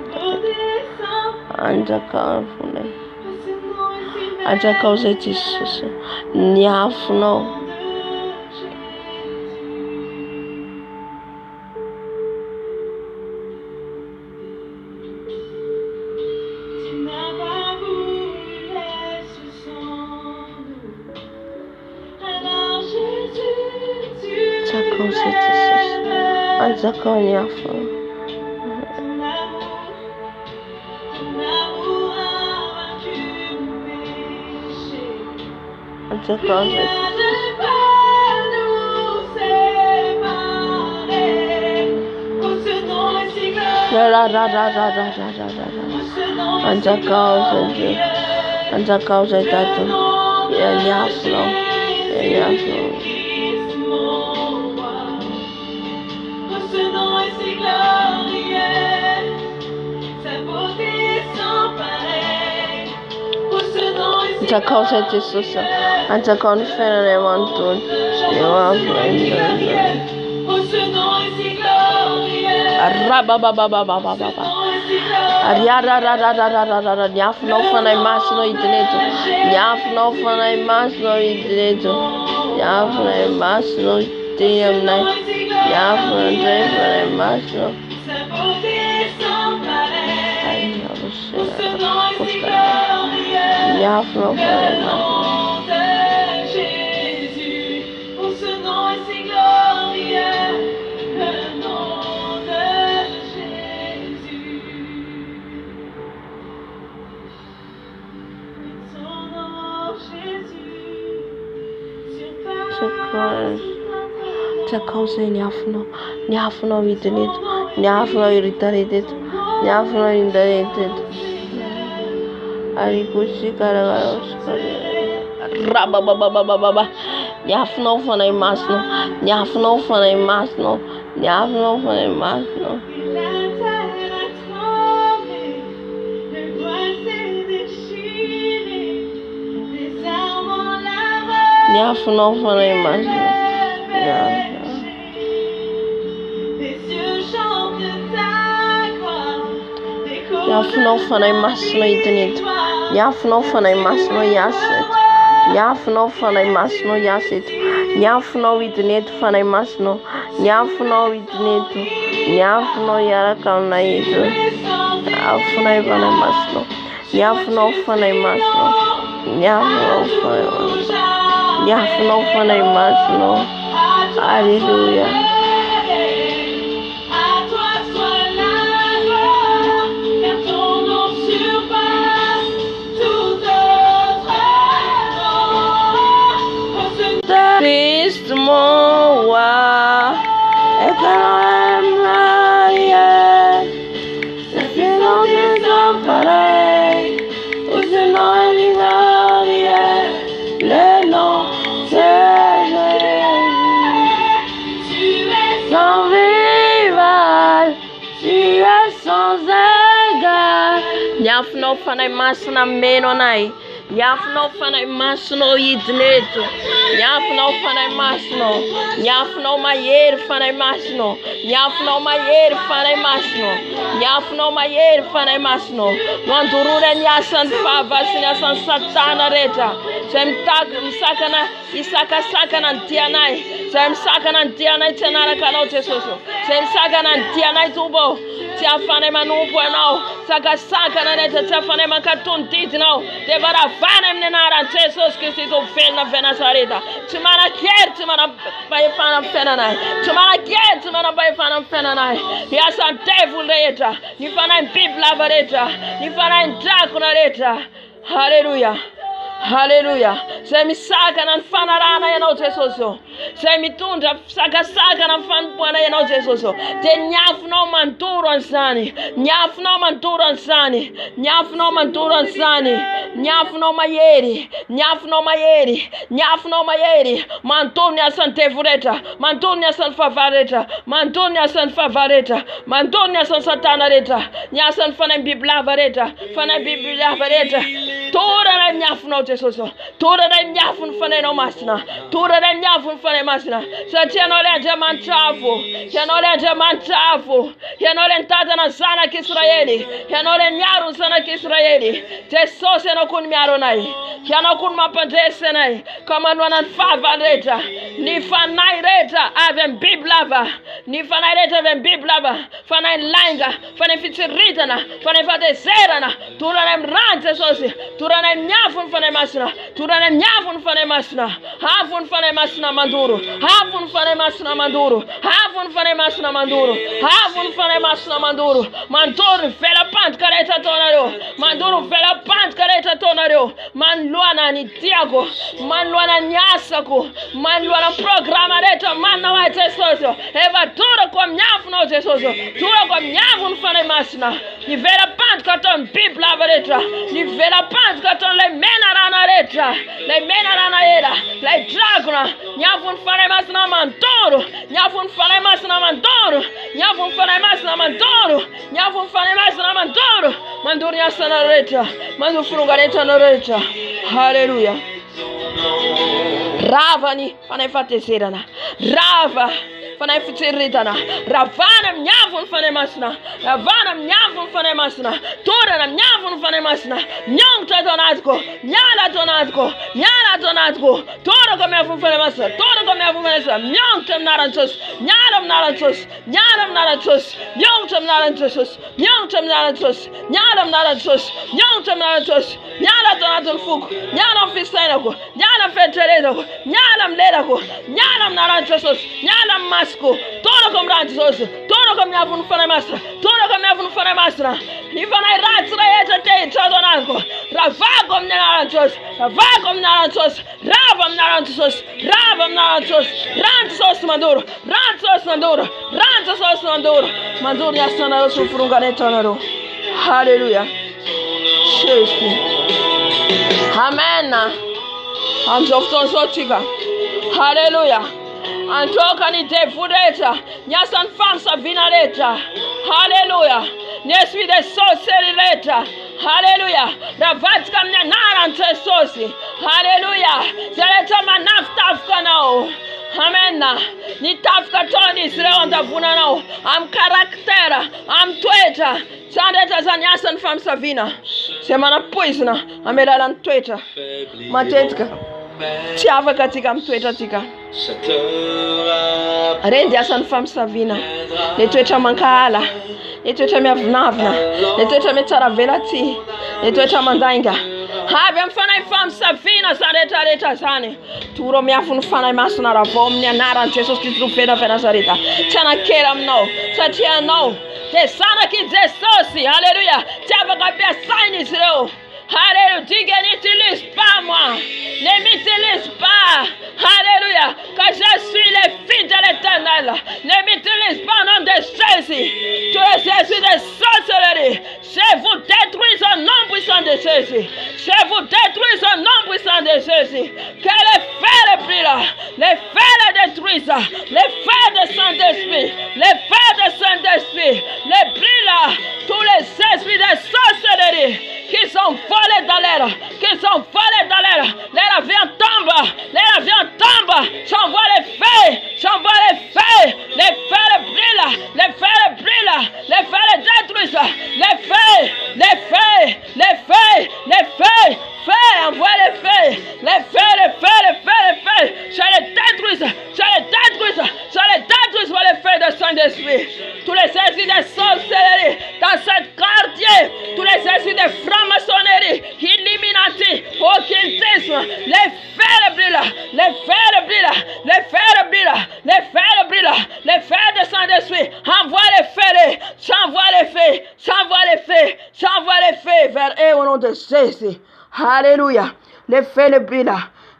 Anjakao fonay, anjakao zay Jesosy ny afonao. Anjakao zay Jesosy, anjakao ny afonao. Anjakao zay anjakao zay tato ny afonao, ny afonao. Anjakao zay Jesosy, anjakao ny fiainanay manontolo ny afonao. Ny afonao fanahy masina hidin'eto, ny afonao fanahy masina hidin'eto, ny afonay masina hidiny aminay, ny afonao ndray fanahy masina. Ny afonao fanahy masina. Zakao zay ny afonao hidin'eto, ny afonao hiritan'eto eto, ny afonao hindan'eto eto. Arikosi karababababababa, ny afonao fanahy masina, ny afonao fanahy masina, ny afonao fanahy masina. Ny afonao fanahy masina. Ny afonao fanahy masina hidin'eto, ny afonao fanahy masina hiasa eto, ny afonao fanahy masina hiasa eto, ny afonao hidin'eto fanahy masina, ny afonao hidin'eto, ny afonao hiaraka aminay eto, ny afonay fanahy masina, ny afonao fanahy masina, ny afonao fanahy masina, ny afonao fanahy masina. Alléluia. Christ mon roi, et que l'on aime le silence des hommes pareils, et ce nom est glorieux, le nom c'est Jésus. Sans rival, tu es sans égal. Ny afonao fanahy masina meno anay, Nyafno fana masno idleto. Nyafno fana masno. Nyafno mayer fana masno. Nyafno mayer fana masno. Nyafno mayer fana masno. Mandurure nyasan fava sinasan satana reta. Sem tak sakana isaka sakana tianai. Sem sakana tianai tenara kanao tesoso. Sem sakana tianai tubo. Tia fana manupo now. Saka na reta tia fana makatun tit now. Devara fana mnenara tesos Cristo fena fena sareta. Tumana kier tumana bai fana fena nai. Tumana kier tumana bai fana fena nai. Yasan devil reta. Ni fana bibla vareta. Ni fana ndakuna reta. Hallelujah. Hallelujah. Semi saka na fana rana ya notesoso. Semi tunda saka na fan bwana ya notesoso. Te nyafno manturo ansani. Nyafno manturo ansani. Nyafno manturo ansani. Nyafno mayeri. Nyafno mayeri. Nyafno mayeri. Mantonia sante fureta. Mantonia san favareta. Mantonia san favareta. Mantonia san satana reta. Nyasan fana bibla vareta. Fana bibla vareta. Tora na nyafno tesoso. Tora na nyafun fana no masna. Tora na nyafun fana masna. Satiano le jaman chafu. Yanole jaman chafu. Yanole ntata na sana Kisraeli. Yanole nyaru sana Kisraeli. Tesose no kun miaro nai. Yano kun mapandese nai. Kama nwana fava reta. Ni fanai reta avem biblava. Ni fanai reta avem biblava. Fanai langa. Fanai fitiritana. Fanai fate serana. Tura na mrante sosi. Tura na nyafun fana masna. Tura na nyafun fana masna. Hafun fana masna manduru. Hafun fana masna manduru. Hafun fana masna manduru. Hafun fana masna manduru. Manduru fela pant kareta tonaro. Manduru fela pant kareta tonaro. Man luana ni tiago. Man luana nyasako. Man luana programa reta man na wa tesoso. Eva tura kwa mnyafu no tesoso. Tura kwa mnyafu fana masna. Ni vela pant katon bibla vareta. Ni vela pant katon le mena rana reta. Le mena rana era. Le dragona. Nyafun fana masna mantoro. Nyafun fana masna mantoro. Nyafun fana masna mantoro. Nyafun fana masna mantoro. Manduru yasana reta. Mandu frunga reta no reta. Hallelujah. Rava ni fana fatesera. Rava fana fitiritana. Ravana mnyavun fana masna. Ravana mnyavun fana masna. Tora na mnyavun fana masna. Nyongta donatko. Nyala donatko. Nyala donatko. Tora kwa mnyavun fana masna. Tora kwa mnyavun fana masna. Nyongta mnarantos. Nyala mnarantos. Nyala mnarantos. Nyongta mnarantos. Nyongta mnarantos. Nyala mnarantos. Nyongta mnarantos. Nyala donaton fuk. Nyala fisainako. Nyala feteredako. Nyala mledako. Nyala mnarantos. Nyala mas. Todo comme rantos, todo comme a vun fana masra, todo comme a vun fana masra. Ni fana ratra eta te chadonanko. Rava comme narantos, rava comme narantos, rava narantos, rava narantos, rantos manduro, rantos manduro, rantos manduro. Manduro ya sana su frunganeta naro. Hallelujah. Shesti. Amen. Am zofton sotika. Hallelujah. Antoka ni defureta. Nyasan famsa vinareta. Hallelujah. Neswi de soseri reta. Hallelujah. Ravatka mne narante sosi. Hallelujah. Zereta manaftafka nao. Amen. Ni tafka toni sreonda vuna nao. Am karaktera. Am tweta. Sandeta za nyasan famsa vina. Semana poisna. Amelala tweta. Matetka. Tiava katika mtweta tika. Rendi asan fam savina. Netweta mankala. Netweta miavnavna. Netweta metaravela ti. Netweta mandainga. Habe mfana fam savina sareta reta sane. Turo miafun fana masuna ravom nya naran Jesus Christ fena fena sareta. Tana kera mno. Satia no. Te sana ki zesosi. Hallelujah. Tiava kapia sign Israel. Alléluia, dis que n'utilise pas moi, ne m'utilise pas, alléluia, que je suis le fils de l'Éternel, ne m'utilise pas au nom de Jésus, tu es Jésus de sorcellerie, je vous détruis au nom puissant de Jésus, je vous détruis au nom puissant de Jésus, que les fers les pris là, les fers les détruisent, les fers de Saint-Esprit, les fers de Saint-Esprit, les pris là, tous les esprits de sorcellerie, qui qui sont volés dans l'air, qui sont volés dans l'air. Les avions tombent, les avions tombent. J'envoie les feux, j'envoie les feux. Les feux brûlent, les feux brûlent, les feux détruisent. Les feux, les feux, les feux, les feux. Feu, envoie les feux, les feux, les feux, les feux, les feux. Je les détruise, je les détruise, je les détruise par les feux de Saint-Esprit. Tous les esprits de sorcellerie dans ce quartier, tous les esprits de franc-maçonnerie, Illuminati, occultisme, les feux brûlent, les feux brûlent, les feux brûlent, les feux brûlent, les feux de Saint-Esprit. Envoie les feux, j'envoie les feux, j'envoie les feux, j'envoie les feux vers eux au nom de Jésus. Alléluia. Les feux les brûlent,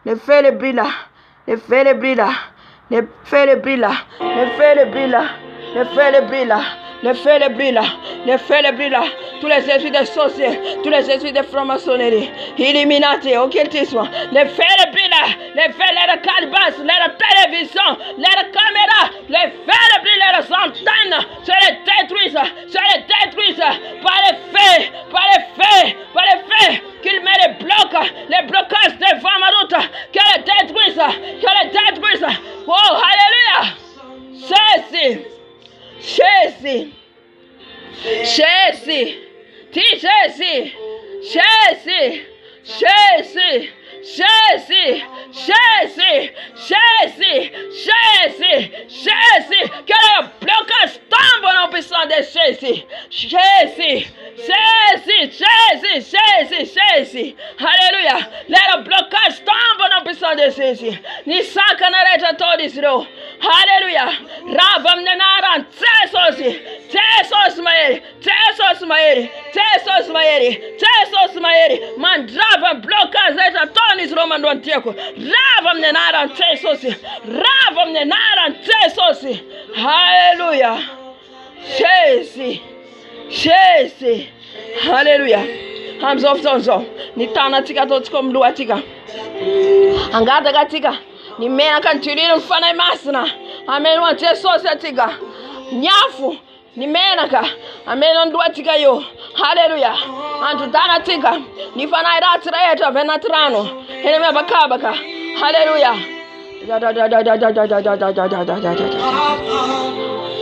les feux les brûlent, les feux les brûlent, les feux les brûlent, les feux les brûlent, les feux les brûlent, les feux les brûlent, les feux les brûlent. Tous les esprits de sorciers, tous les esprits de franc-maçonnerie, Illuminati, occultisme, les feux les brûlent, les feux, les calibres, les télévisions, les caméras, les feux les brûlent, les antennes, je les détruise par les feux, par les feux, par les feux. Qu'il met les blocages devant ma route, qu'elle détruise, Oh, alléluia. Jésus, Jésus, Jésus, dis Jésus, Jésus, Jésus, Jésus, Jésus, Jésus, Jésus, Jésus, que le blocage tombe au nom puissant de Jésus, Jésus, Jésus, Jésus, Jésus, Jésus, alléluia, le blocage tombe au nom puissant de Jésus, ni saka na reja todisro, alléluia, ravam nenaran, Jesus maeri, man ravam blocage reja todisro man don tieko, ravam nenaran Jesus, alléluia, Jésus, Jésus, alléluia. Hamzofzonzo, ni tana tika totikom lua tika. Angada katika, ni mena kantulini mfana masna. Amen wa Jesus tika. Nyafu, ni mena ka. Amen on lua tika yo. Hallelujah. Antu tana tika, ni fana iratra yeta venatrano. Hene me bakabaka. Hallelujah.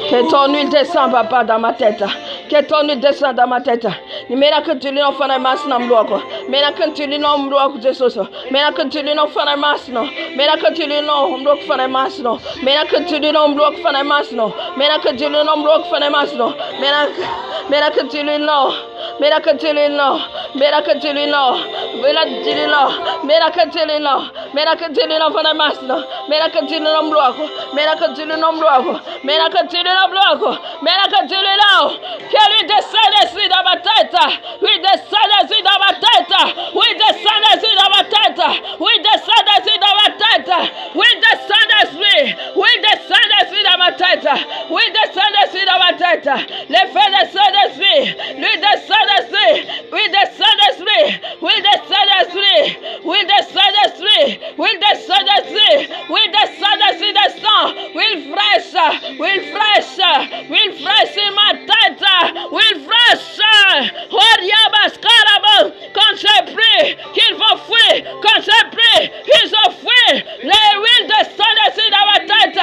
Que ton huile descend, papa, dans ma tête. Que ton huile descend dans ma tête. Mena que tu l'as fait mas na mloko. Mena que tu l'as mloko Jesus. Mena que tu l'as fait mas no. Mena que tu l'as mloko fait mas no. Mena que tu l'as mloko fait mas no. Mena que tu l'as mloko fait mas no. Mena que tu l'as. Mena que tu l'as. Mena que tu l'as. Mena que tu l'as. Mena que tu l'as fait mas no. Mena que tu l'as mloko. Mena que tu l'as mloko. Mena que tu l'as mloko. Mena que tu l'as. Que lui descende dans ma tête. Oui, descendez dans ma tête. Oui, descendez dans ma tête. Oui, descendez dans ma tête. Oui, descendez. Oui, descendez dans ma tête. Oui, descendez dans ma tête. Les feux de Saint-Esprit. Lui descendez. Oui, descendez. Oui, descendez. Oui, descendez. Oui, descendez. Oui, descendez descend. Oui, fraîche. Oui, fraîche. Oui, fraîche in ma tête. Oui, fraîche. Quand j'ai pris qu'ils vont fuir, quand j'ai pris, ils ont fui. Les huiles descendent dans ma tête.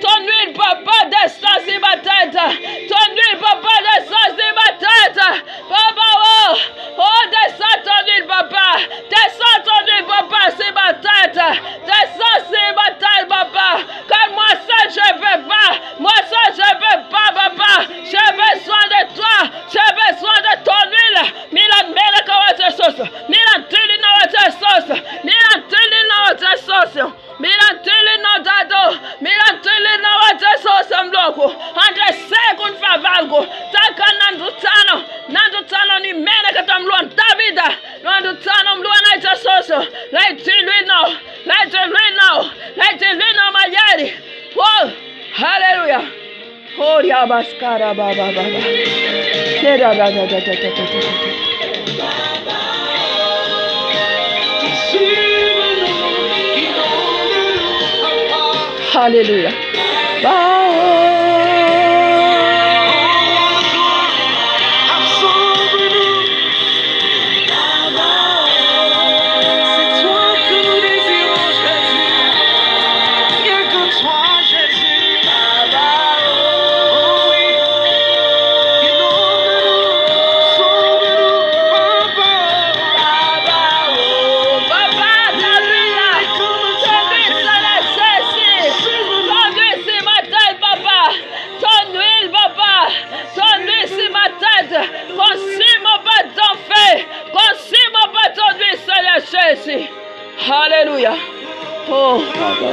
Ton huile, papa, descend sur ma tête. Ton huile, papa, descend sur ma tête. Papa, oh, descend ton huile, papa. Descend ton huile, papa, sur ma tête. Descend sur ma tête, papa. Car moi seul, je ne veux pas. Moi seul, je ne veux pas, papa. J'ai besoin de toi. J'ai besoin de ton huile. Milan mele kawacha sauce. Milan tuli na wacha sauce. Milan tuli na wacha sauce. Milan tuli na dado. Milan tuli na wacha sauce mloko. Andre second favalgo. Taka nandutano. Nandutano ni mele katamluan Davida. Nandutano mluan wacha sauce. Like tuli no. Like tuli no. Like tuli no mayari. Oh, hallelujah. Oh, yabaskara baba baba. Hallelujah. Alléluia. Oh, Papa.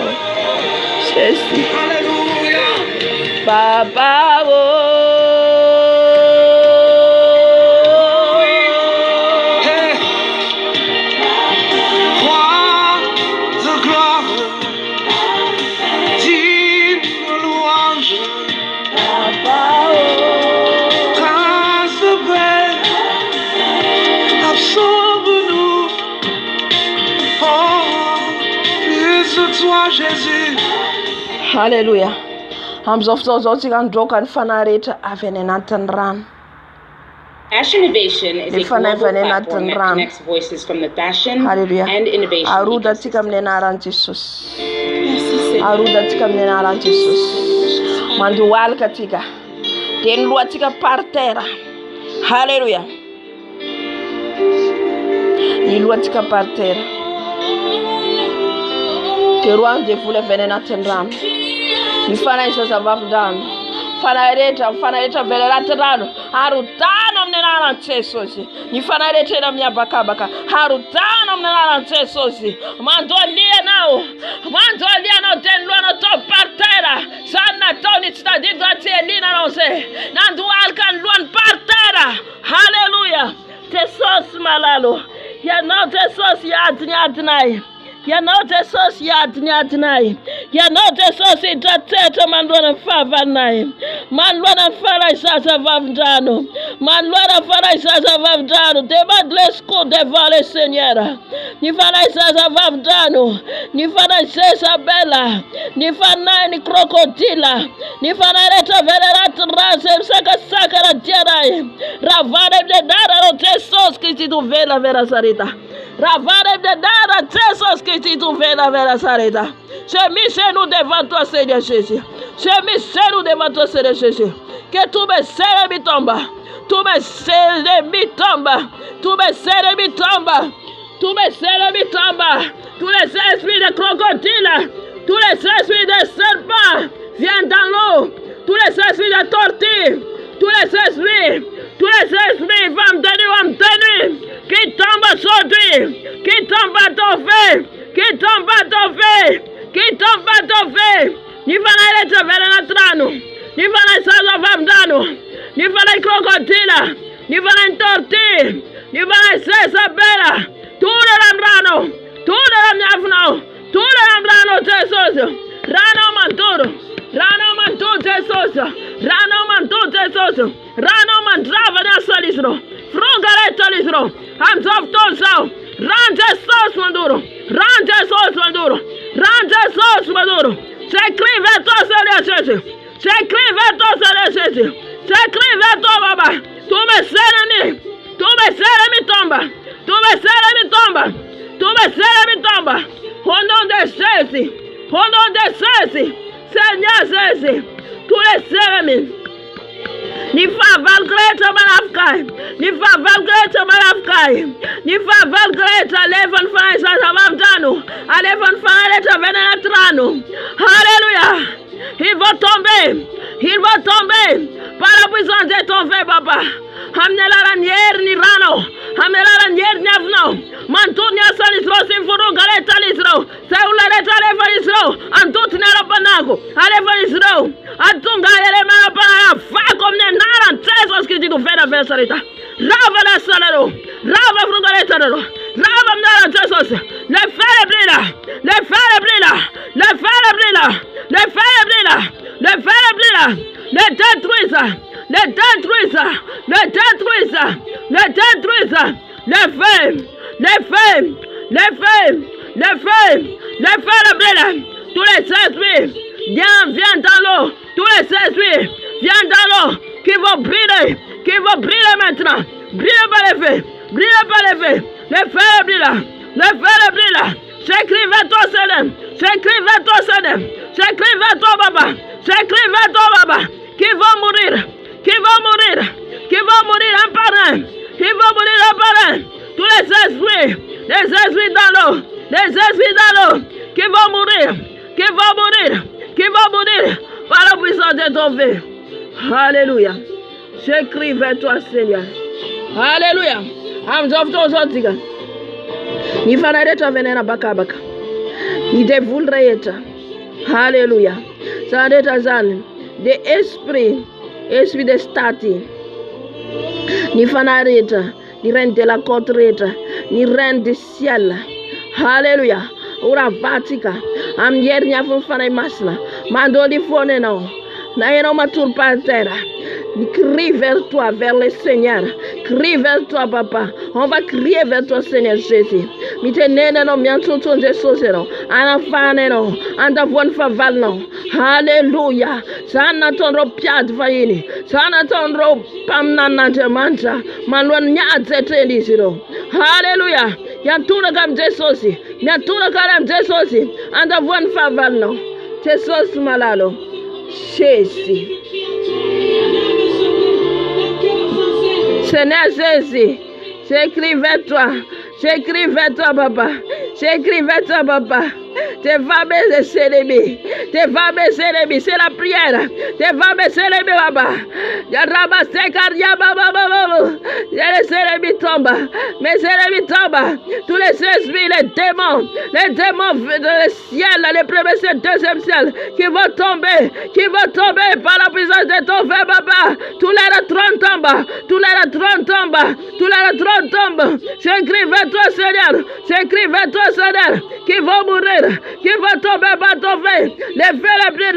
Jésus. Papa, Jésus. Alléluia. Amizao fotoana zao androka ny fanahy rehetra avy any anatin'ny rano. Passion Innovation is a global platform that connects voices from the passion and innovation. Arodantsika amin'ny anaran'i Jesosy. Arodantsika amin'ny anaran'i Jesosy. Mandohalika atsika. Dia ny lohantsika par terre. Alléluia. Ny lohantsika par terre. Dia roa dia vola avy any anatin'ny rano. Ny fanahy zazavavin-drano. Fanahy rehetra avy any anatin'ny rano. Arodana amin'ny anaran'i Jesosy. Ny fanahy rehetra eny amin'ny habakabaka. Arodana amin'ny anaran'i Jesosy. Mandolia anao. Mandolia anao dia ny lohanao tao par terre. Izany nataony tsy tadidiko raha tsy eliana anao izay. Nandohalika ny lohany par terre. Halleluja. Jesosy malalo. Ianao Jesosy iadinay. Ianao Jesosy iadinay. Ianao Jesosy hidratsetra manoloana ny fahavalonay. Manoloana ny fanahy zazavavin-drano. Manoloana ny fanahy zazavavin-drano. Demande les secours devant le Seigneur. Ny fanahy zazavavin-drano. Ny fanahy Jezabela. Ny fanahy ny krokodila. Ny fanahy rehetra avy any anatin'ny rano izay misakasaka raha dianay. Ravana amin'ny anarana Jesosy Kristy tovela avy Nazareta. Ravana amin'ny anarana Jesosy Kristy tovela avy Nazareta. J'ai mis nous devant toi, Seigneur Jésus. J'ai mis nous devant toi, Seigneur Jésus. Que tous mes ennemis tombent. Tous mes ennemis tombent. Tous mes ennemis tombent. Tous mes ennemis tombent. Tous les esprits de crocodile. Tous les esprits de serpents viennent dans l'eau. Tous les esprits de tortue. Tous les esprits. Tous les esprits vont me tenir. Qui tombent aujourd'hui. Qui tombent à ton feu. Qui tombent à ton feu. Qui tombe à ton feu. Ni fanahy rehetra avy any anaty rano. Ni fanahy zazavavin-drano. Ni fanahy krokodila. Ni fanahy tortue. Ni fanahy Jezabela. Tolera amin'ny rano. Tolera amin'ny afonao. Tolera amin'ny rano Jesosy. Rano mantoro. Rano mantoro Jesosy. Rano mantoro Jesosy. Rano mandrava ny asalisino. Fronga rehetra alisino. Amizao fotoana zao. Rano Jesosy mandoro. Rano Jesosy mandoro. Rano Jesosy mandoro. J'écris vers toi, Seigneur Jésus. J'écris vers toi, Seigneur Jésus. J'écris vers toi, Papa. Tous mes ennemis tombent. Tous mes ennemis tombent. Tous mes ennemis tombent. Au nom de Jésus. Au nom de Jésus. Seigneur Jésus. Tous les ennemis. Ni faval greta malafkai. Ni faval greta malafkai. Ni faval greta leven fanahy zazavavin-drano. Alevan fanahy rehetra avy any anaty rano. Alléluia. Ils vont tomber. Ils vont tomber. Par la puissance de ton feu, Papa. Amin'ny alalan'ny herin'ny rano. Amin'ny alalan'ny herin'ny avinao. Mantony asalisirao sy miforonga rehetra izy ireo. Izay olona rehetra alefan'izy ireo. Antotony ara-panako. Alefan'izy ireo. Atonga ere manam-panavako amin'ny anaran'i Jesosy Kristy tovela avy Nazareta. Rava la salaro. Rava foronga rehetra reo. Rava amin'ny anaran'i Jesosy. Le feu est là. Le feu est là. Le feu est là. Le feu est là. Le feu est là. Le détruise. Le détruise. Le détruise. Le détruise. Le feu. Le feu. Le feu. Le feu. Le feu est là. Tous les esprits. Viens dans l'eau. Tous les esprits. Viens dans l'eau. Qui vont brûler. Qui vont brûler maintenant. Brûler par les feux. Brûler par les feux. Le feu est là. Le feu est là. J'écris vers toi, Seigneur. J'écris vers toi, Seigneur. J'écris vers toi, Papa. J'écris vers toi, Papa. Qui vont mourir. Qui vont mourir. Qui vont mourir un par un. Qui vont mourir un par un. Tous les esprits dans l'eau. Les esprits dans l'eau. Qui vont mourir. Qui vont mourir. Qui vont mourir. Par la puissance de ton feu. Alléluia. J'écris vers toi, Seigneur. Alléluia. Amzofto zotiga. Ni fanahy rehetra avy any anabakabaka. Ni devulreta. Hallelujah. Sadeta zan. De esprit de stati. Ni fanareta. Ni rende la cotreta. Ni rende ciel. Hallelujah. Ora vatica. Am yer nya fun fanay masna. Mando di fone no. Na yeno matur par terre. Crie vers toi, vers le Seigneur. Crie vers toi, papa. On va crier vers toi, Seigneur Jésus. Mite nene no mianto tonje sosero. Anafane no. Anda von faval no. Hallelujah. Sana tonro piat vayini. Sana tonro pamnana demanta. Manwan nyadzete ndisiro. Hallelujah. Yantura kam Jesusi. Yantura kam Jesusi. Anda von faval no. Jesus malalo. Jésus. Seigneur Jésus, j'écris vers toi, papa, j'écris vers toi, papa. Tes femmes et célébrées, c'est la prière. Tes femmes et célébrées, papa. Yaraba sekaria baba. Les célébrées tombent, mes célébrées tombent. Tous les esprits, les démons de le ciel, les premiers ciel, deuxième ciel, qui vont tomber par la puissance de ton feu, papa. Tous les trônes tombent. J'écris vers toi, Seigneur, qui vont mourir, qui vont tomber par ton feu. Les feux brillent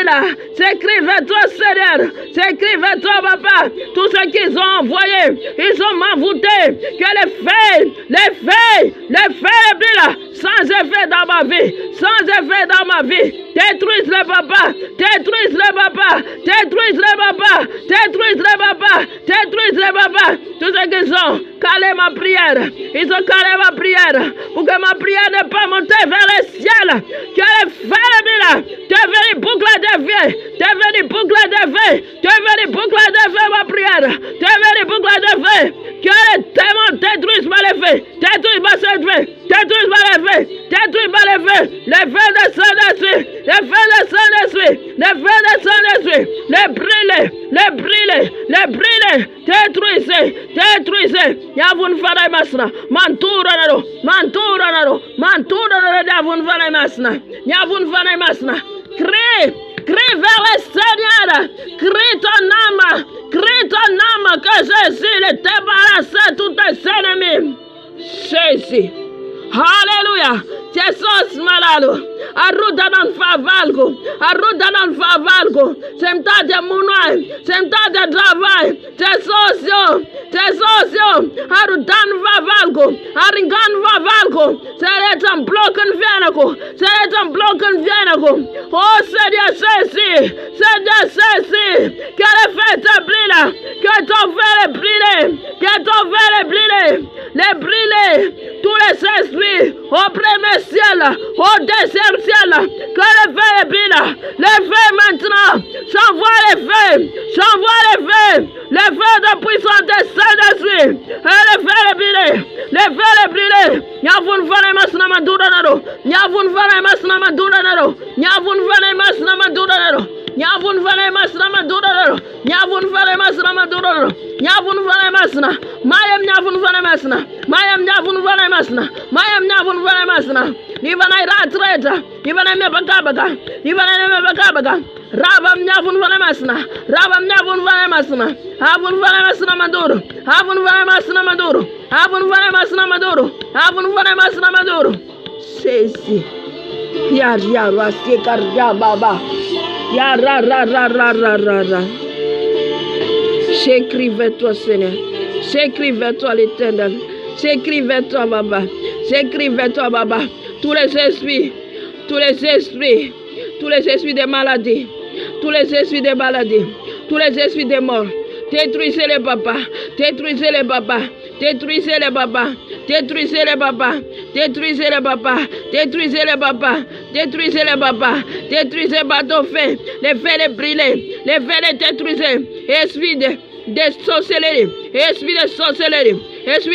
là. J'écris vers toi, Seigneur. J'écris vers toi, papa. Tout ce qu'ils ont envoyé, ils ont m'envoûté. Que les feux brillent là. Sans effet dans ma vie. Détruise-les, papa. Tout ce qu'ils ont calé ma prière. Ils ont calé ma prière. Pour que ma prière ne pas monter vers le ciel. Que les feux brillent là. Devenir boucle de vie. Ma prière. Devenir boucle de vie. Que les démons détruisent ma levée. Détruisent ma levée. Les feux de Saint-Esprit. Les brûler. Détruisez. Yavun faray masna. Mantura naro. Yavun faray masna. Crie vers le Seigneur. Crie ton âme que Jésus le débarrasse de tous tes ennemis. Jésus. Hallelujah. Jesus malalo. Arruda non fa valgo. Semta de munai. Semta de travail. Tesosio. Arrudan va valgo. Aringan va valgo. Seretan blocken vienako. Oh Seigneur Jésus. Que le feu te brille. Que ton feu les brûler. Tous les esprits au premier ciel, au deuxième ciel, que le feu brille. Le feu maintenant. J'envoie les feux. Le feu de puissance de Saint-Esprit. Et le feu brille. Yavun vane masna madura naro. Yavun vane masna Mayam nyavun vane masna. Ivana ratreta. Ivana me bakabaga. Ravam nyavun vane masna. Avun vane masna maduro. Sesi. Ya wasikar ya baba. Ya ra. J'écris vers toi, Seigneur. J'écris vers toi, l'Éternel. J'écris vers toi, Baba. Tous les esprits de maladie. Tous les esprits de mort. Détruisez-les, Papa. Détruisez les papas. Détruisez par ton feu. Les feux les brûler. Les feux les détruisez. Esprit de sorcellerie. Esprit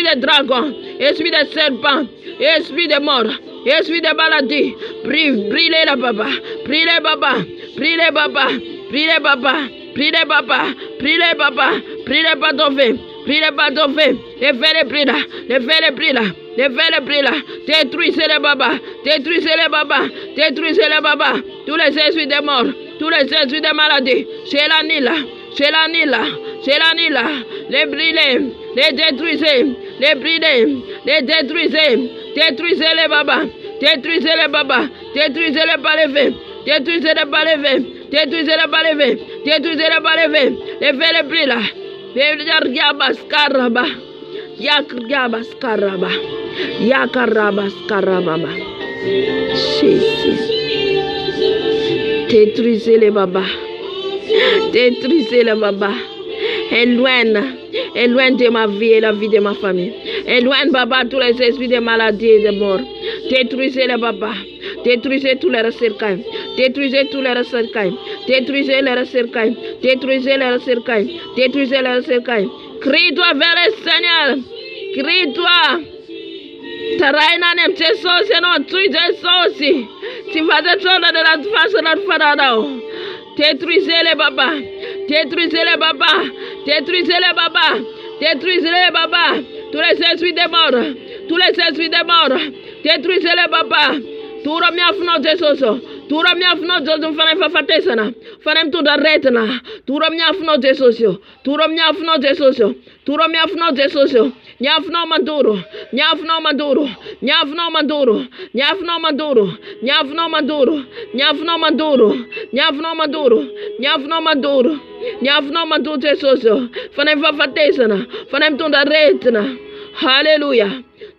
de dragon. Esprit de serpent. Esprit de mort. Esprit de maladie. Brûlez la papa. Brûlez par ton feu. Brûlez par ton feu. Les feux les brûlent. Les feux les brûlent. Les feux les brûlent. Détruisez les babas. Détruisez les babas. Détruisez les babas. Tous les esprits des morts. Tous les esprits des maladies. C'est la Nila. C'est la Nila. C'est la Nila. Les brûlez. Les détruisez. Les brûlez. Les détruisez. Détruisez les babas. Détruisez les babas. Détruisez les balèves. Détruisez les balèves. Détruisez les balèves. Détruisez les balèves. Les feux les brûlent. Les yargabas karaba. Yakrabas karaba. Yakarabas karababa. Jésus. Détruisez les babas. Détruisez les babas. Éloigne de ma vie et la vie de ma famille. Éloigne, Baba, tous les esprits de maladie et de mort. Détruisez les babas. Détruisez tous les cercails. Détruisez tous les cercails. Détruisez les cercails. Détruisez les cercails. Détruisez les cercails. Crie-toi vers le Seigneur. Crie-toi. Taraina te sosi non tu te sosi. Tu vas te tourner de la face de notre Pharaon. Détruisez les babas. Détruisez les babas. Détruisez les babas. Détruisez les babas. Tous les esprits des morts. Tous les esprits des morts. Détruisez les babas. Tout remis à fnot de soso. Tout remis à fnot de fanem fafatesana. Fanem tout d'arrêtena. Tout remis à fnot de socio. Tout remis à fnot de socio. Tout remis à fnot de socio. Nyafno maduro. Nyafno maduro. Nyafno maduro. Nyafno maduro. Nyafno maduro. Nyafno maduro. Nyafno maduro. Nyafno maduro. Nyafno maduro de socio. Fanem fafatesana. Fanem tout d'arrêtena. Hallelujah.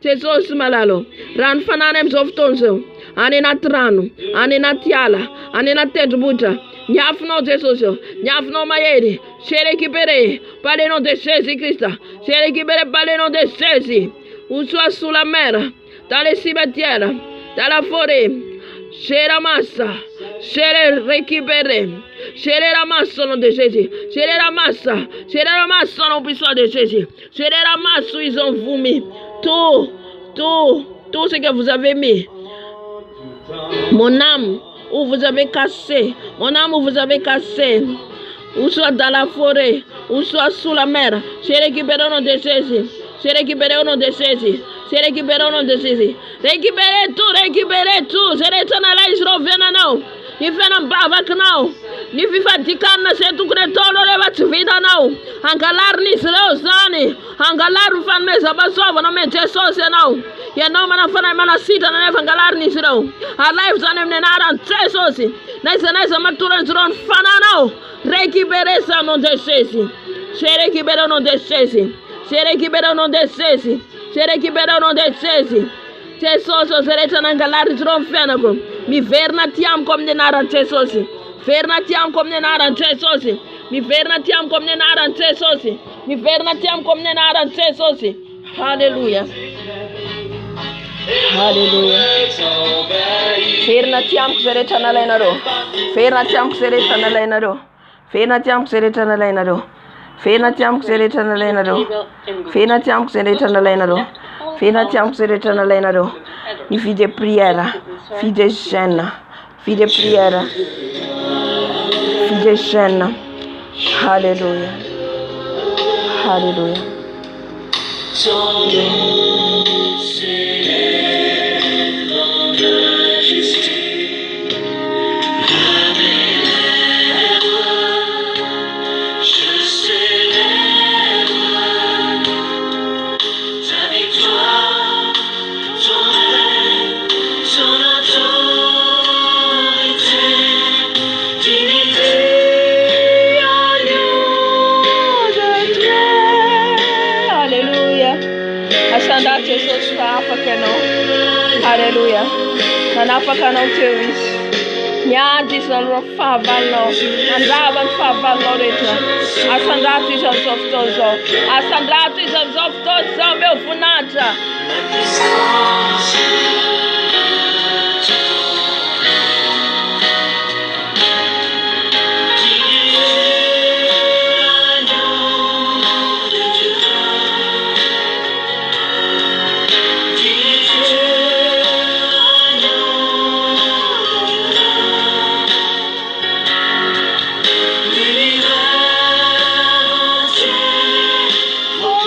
Jesus malalo. Ran fananem zoftonzo. Anina trano. Anina tiala. Anina tetbuta. Nyafno Jesus. Nyafno mayeri. C'est récupéré par le nom de Jésus-Christ. C'est récupéré par le nom de Jésus. Ou soit sous la mer, dans les cimetières, dans la forêt. C'est ramasse. C'est récupéré. C'est les ramasse au nom de Jésus. C'est les ramasse. C'est les ramasse au nom puissant de Jésus. C'est les ramasse où ils ont vomi. Tout ce que vous avez mis. Mon âme, où vous avez cassé. Mon âme, où vous avez cassé. Ou soit dans la forêt, ou soit sous la mer. C'est récupéré au nom de Jésus. C'est récupéré au nom de Jésus. C'est récupéré au nom de Jésus. Récupérez tout, récupérez tout. C'est l'éternel Israël vient now. Il fait un bavak now. Il fait fatican, c'est tout que tolo le va vida now. Angalar ni selo zani. Angalar fan me zabasova no mente so se now. Ya no mana fana mana sita na angalar ni selo. Our lives on them na so si. Nice maturan zron fana now. Récupérez ça au nom de Jésus. C'est récupéré au nom de Jésus. C'est récupéré au nom de Jésus. C'est récupéré au nom de Jésus. C'est soso sereta nangalar zron fenago. Mi verna tiam comme de naran sosi. Verna tiam comme de naran sosi. Mi verna tiam comme de naran sosi. Mi verna tiam comme de naran sosi. Hallelujah. Hallelujah. Verna tiam sereta na lenaro. Verna tiam sereta na lenaro. Verna tiam sereta na lenaro. Verna tiam sereta na lenaro. Verna tiam sereta na lenaro. Verna tiam sereta na lenaro. Une vie de prière, vie de jeûne, vie de prière, vie de jeûne. Alléluia. Alléluia. Hallelujah. Nanapaka no tevis. Nyadis na favalo. Andaban favalo reta. Asandatis of tozo. Asandatis of tozo meu funata. Oh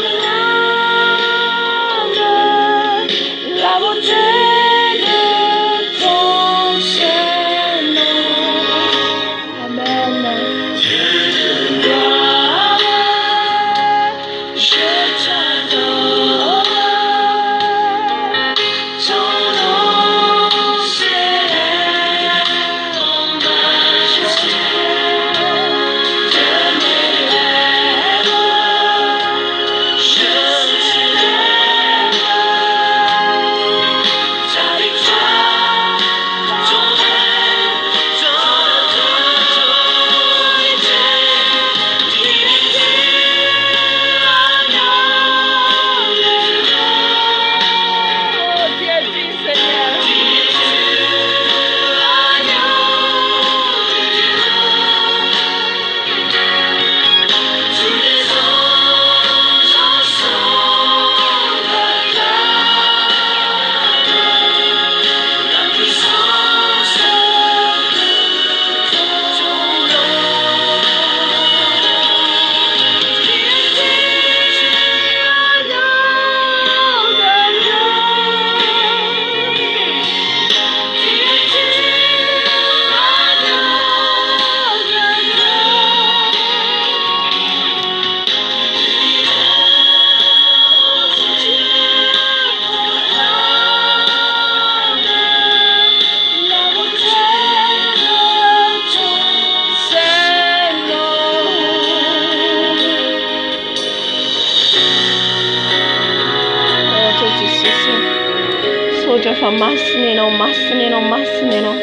Misaotra fa masina ianao, masina ianao, masina ianao,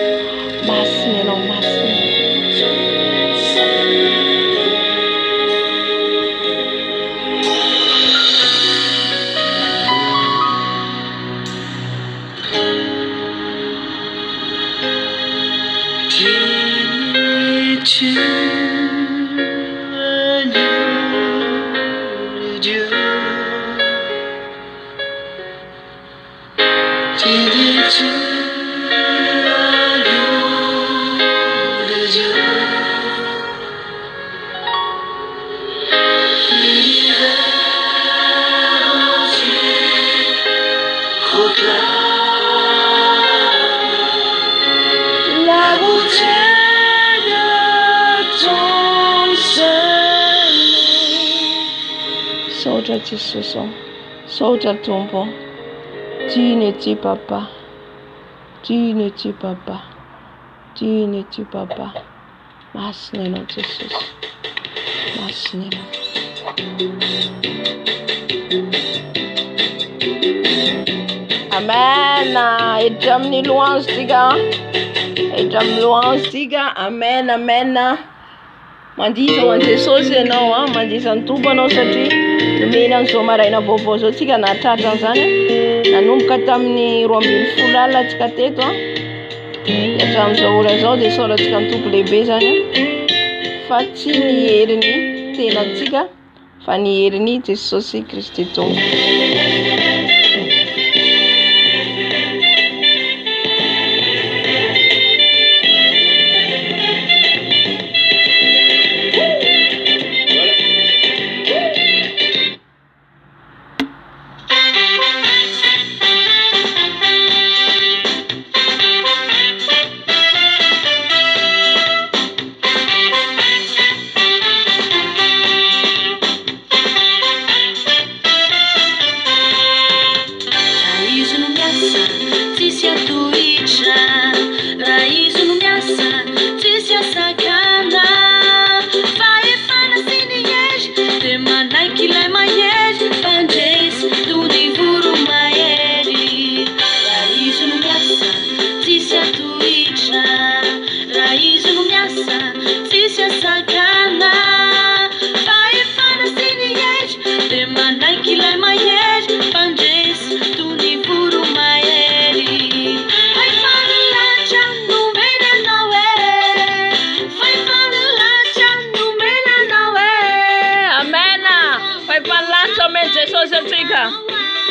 masina ianao, masina. Saotra Jesosy, saotra Tompo, tiany ety Papa, tiany ety Papa, tiany ety Papa, masina ianao Jesosy, masina ianao. Amen. Editra amin'ny louange tika, editra amin'ny louange tika. Amen, amen. Mandisa ho an'i Jesosy ianao, mandisa ny Tompo anao satria nomena an'izao maraina vaovao zao tsika nahatratra an'izany nanomboka tamin'ny 12 alina tsika teto hatramin'izao ora zao dia saorantsika ny Tompo lehibe zany fa tsy ny heriny tenantsika fa ny heriny Jesosy Kristy Tompo.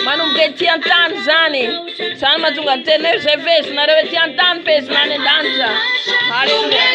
Manomboka ety an-tany zany mahatonga teny hoe zay vezinareo ety an-tany vezinany an-danitra. Haleluya.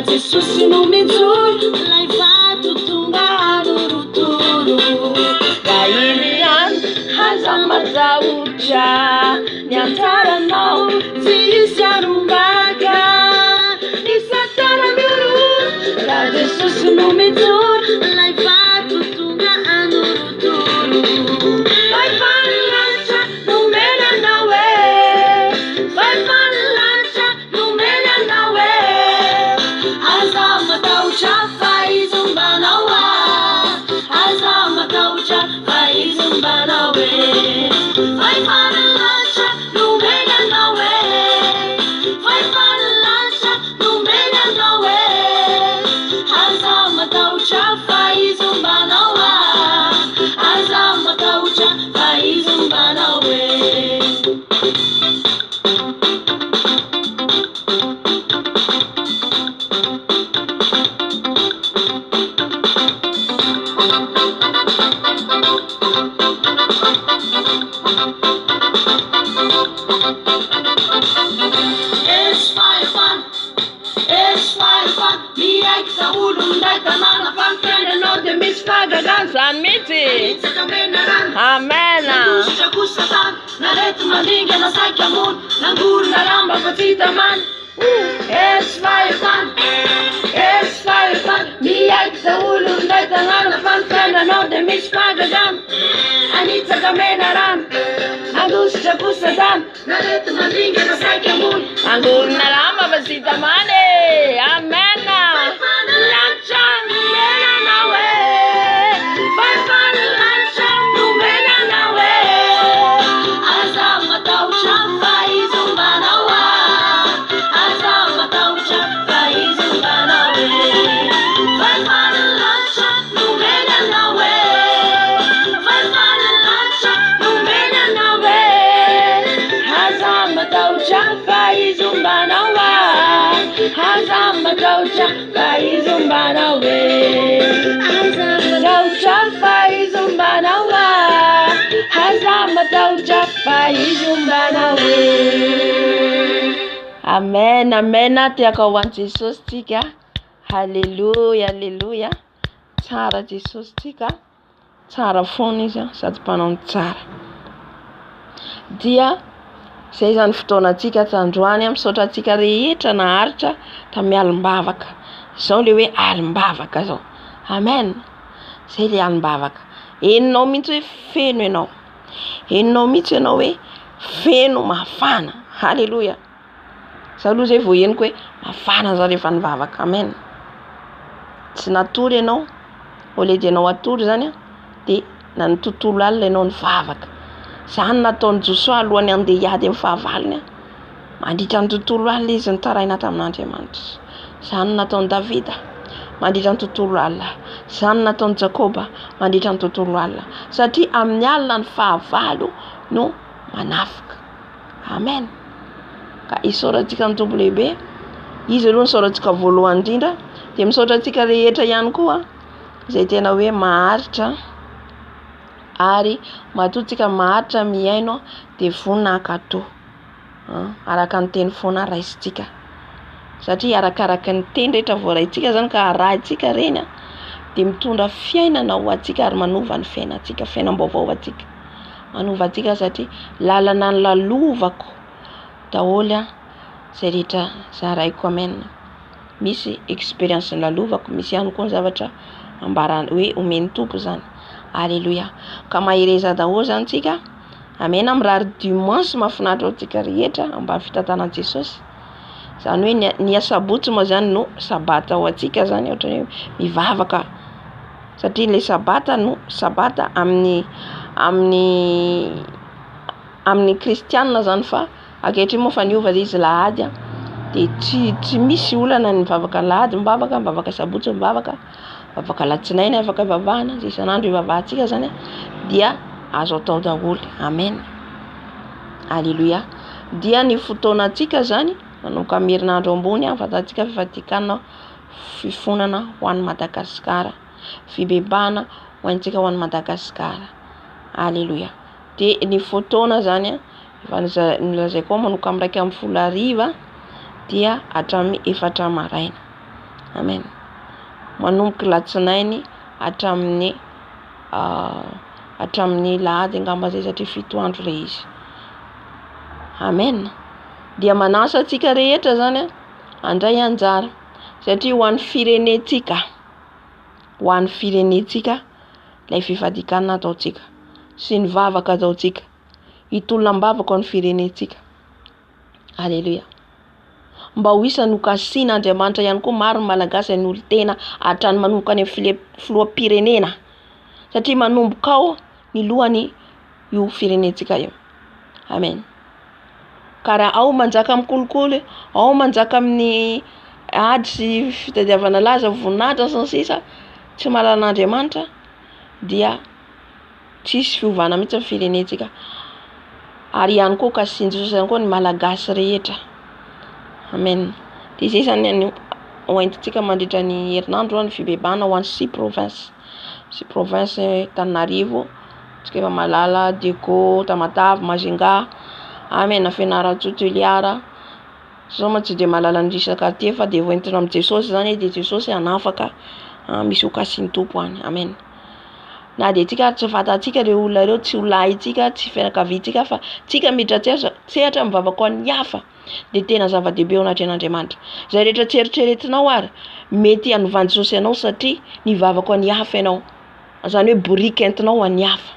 Jesus no mizur lai vatu tunganu ruturu Gailian hazamata uja Nyantara nau zisarumbaga Isatara miuru La Jesus no mizur lai vatu tunganu ruturu Vai falancha no mena nawe Vai falancha no mena nawe Azama taucha faizumba nawa Azama taucha faizumba nawe Vai falancha no mena nawe Vai falancha no mena nawe Azama taucha Zany mihitsy. Amen. Miaiky daholo minday tanàna fanofenanao de misy fagagana anitsaka mena rano andositra kosa zany narety mandingana saika ambony angorona lamba fa tsy hita many. Amen. Lanitra menanao faefana lanitra no menanao aza matahotra fa izombanao aza matahotra fa izombanao Amen, amen. Tiaka ho an'i Jesosy tsika. Halleluja, halleluja. Tsara Jesosy tsika. Tsara foana izy sady mpanao tsara. Dia zay zany fotoanatsika tandroany misaotra atsika rehetra naharitra tamin'ny alim-bavaka. Zao le hoe alim-bavaka zao. Amen. Zay le alim-bavaka. Eninao mihitsy hoe feno ianao. Eninao mihitsy ianao hoe feno mafana. Halleluja. Za aloha zay vao henoko hoe mafana zao rehefa nivavaka. Amen. Tsy natory ianao. Au lieu ianao atory zany de na ny tontolo alina ianao nivavaka. Zany nataon'ny Joshua alohany andeha hiady amin'ny fahavalony mandritra ny tontolo alina izy nitaraina tamin'Andriamanitra. Zany nataon'i Davida mandritra ny tontolo alina. Zany nataon'i Jakoba mandritra ny tontolo alina. Satria amin'ny alina ny fahavalo no manafika. Amen. Ka isaorantsika ny tompo lehibe. Izy aloha nisaorantsika voalohany indrindra dia misaorantsika rehetra ihany koa izay tena hoe maharitra ary matotsika maharitra miaino dia voninahakatò. Araka ny teny foana raisitsika. Satria arakaraka ny teny rehetra voaraitsika zany ka arahintsika reny dia mitondra fiainana ho atsika ary manova ny fiainantsika, fiainam-baovao atsika. Manova atsika satria lalana ny lalovako daholo zay rehetra zaraiko. Amen. Misy experience ny lalovako, misy ihany koa ny zavatra ambarana hoe omeny tompo zany. Alléluia. Ka mahireza daholo zany tsika. Amen. Mirary dimanche mahafinaritra atsika rehetra ambany fitantanan Jesosy. Zany hoe ny sabotsy moa zany no sabata ho atsika zany ohatra hoe mivavaka. Satria le sabata no sabata amin'ny kristianina zany fa ankehitriny moa fa niova izy lahady dia tsy misy olana ny mivavaka lahady mivavaka sabotsy mivavaka latsinainy afaka ivavahana zay isan'andro ivavahantsika zany dia azo atao daholo. Amen. Alléluia. Dia ny fotoanantsika zany manomboka amin'ny herinandro ambony fantatsika fifatikana fifonana ho an'i Madagasikara, fibebahana ho antsika ho an'i Madagasikara. Alléluia. Dia ny fotoana zany efa nilazaiko manomboka amin'ny 1:30 dia hatramin'ny 4 maraina. Amen. Manomboka latsinainy hatramin'ny lahady angamba zay satria 7 andro le izy. Amen. Dia manasa atsika rehetra zany andray anjara satria ho an'ny firenetsika ilay fifadikana ataotsika sy ny vavaka ataotsika hitolona mbavaka ho an'ny firenetsika. Alléluia. Mba ho isa nokasian'Andriamanitra ihany koa maro ny malagasy ny olo tena hatrany manomboka any amin'ny filoham-pirenena satria manomboka ao ny lohany io firenetsika io. Amen. Karaha ao manjaka mikolokolo, ao manjaka amin'ny ady sy fitadiavana laza voninahitra sy ny sisa tsy mahalan'Andriamanitra dia tsisy fiovana mihitsy amin'ny firenetsika. Ary ihany koa kasian'Jesosy ihany koa ny malagasy rehetra. Amen. Dia izay zany hoentintsika mandritra ny herinandro ny fibebahana ho an'ny 6 province. 6 province Tananarivo, tsika efa malala, Diego, Tamatave, Majunga, Amen, Fianarantsoa, Toliara, zao ma tsy de mahalala ny risaka ty fa de voentina am Jesosy zany de Jesosy anafaka misy okasiny tompo any. Amen. Na de tsika tsy fatatsika le olona reo tsy olahintsika tsy fianakaviantsika fa tsika miditra tsehatra mivavaka ny hafa de tena zava-dehibe ao anatin'Andriamanitra. Zay rehetra tseritreretinao ary mety hanovan'ny Jesosy anao satria nivavaka ny hafa ianao. Zany hoe borika entinao any hafa.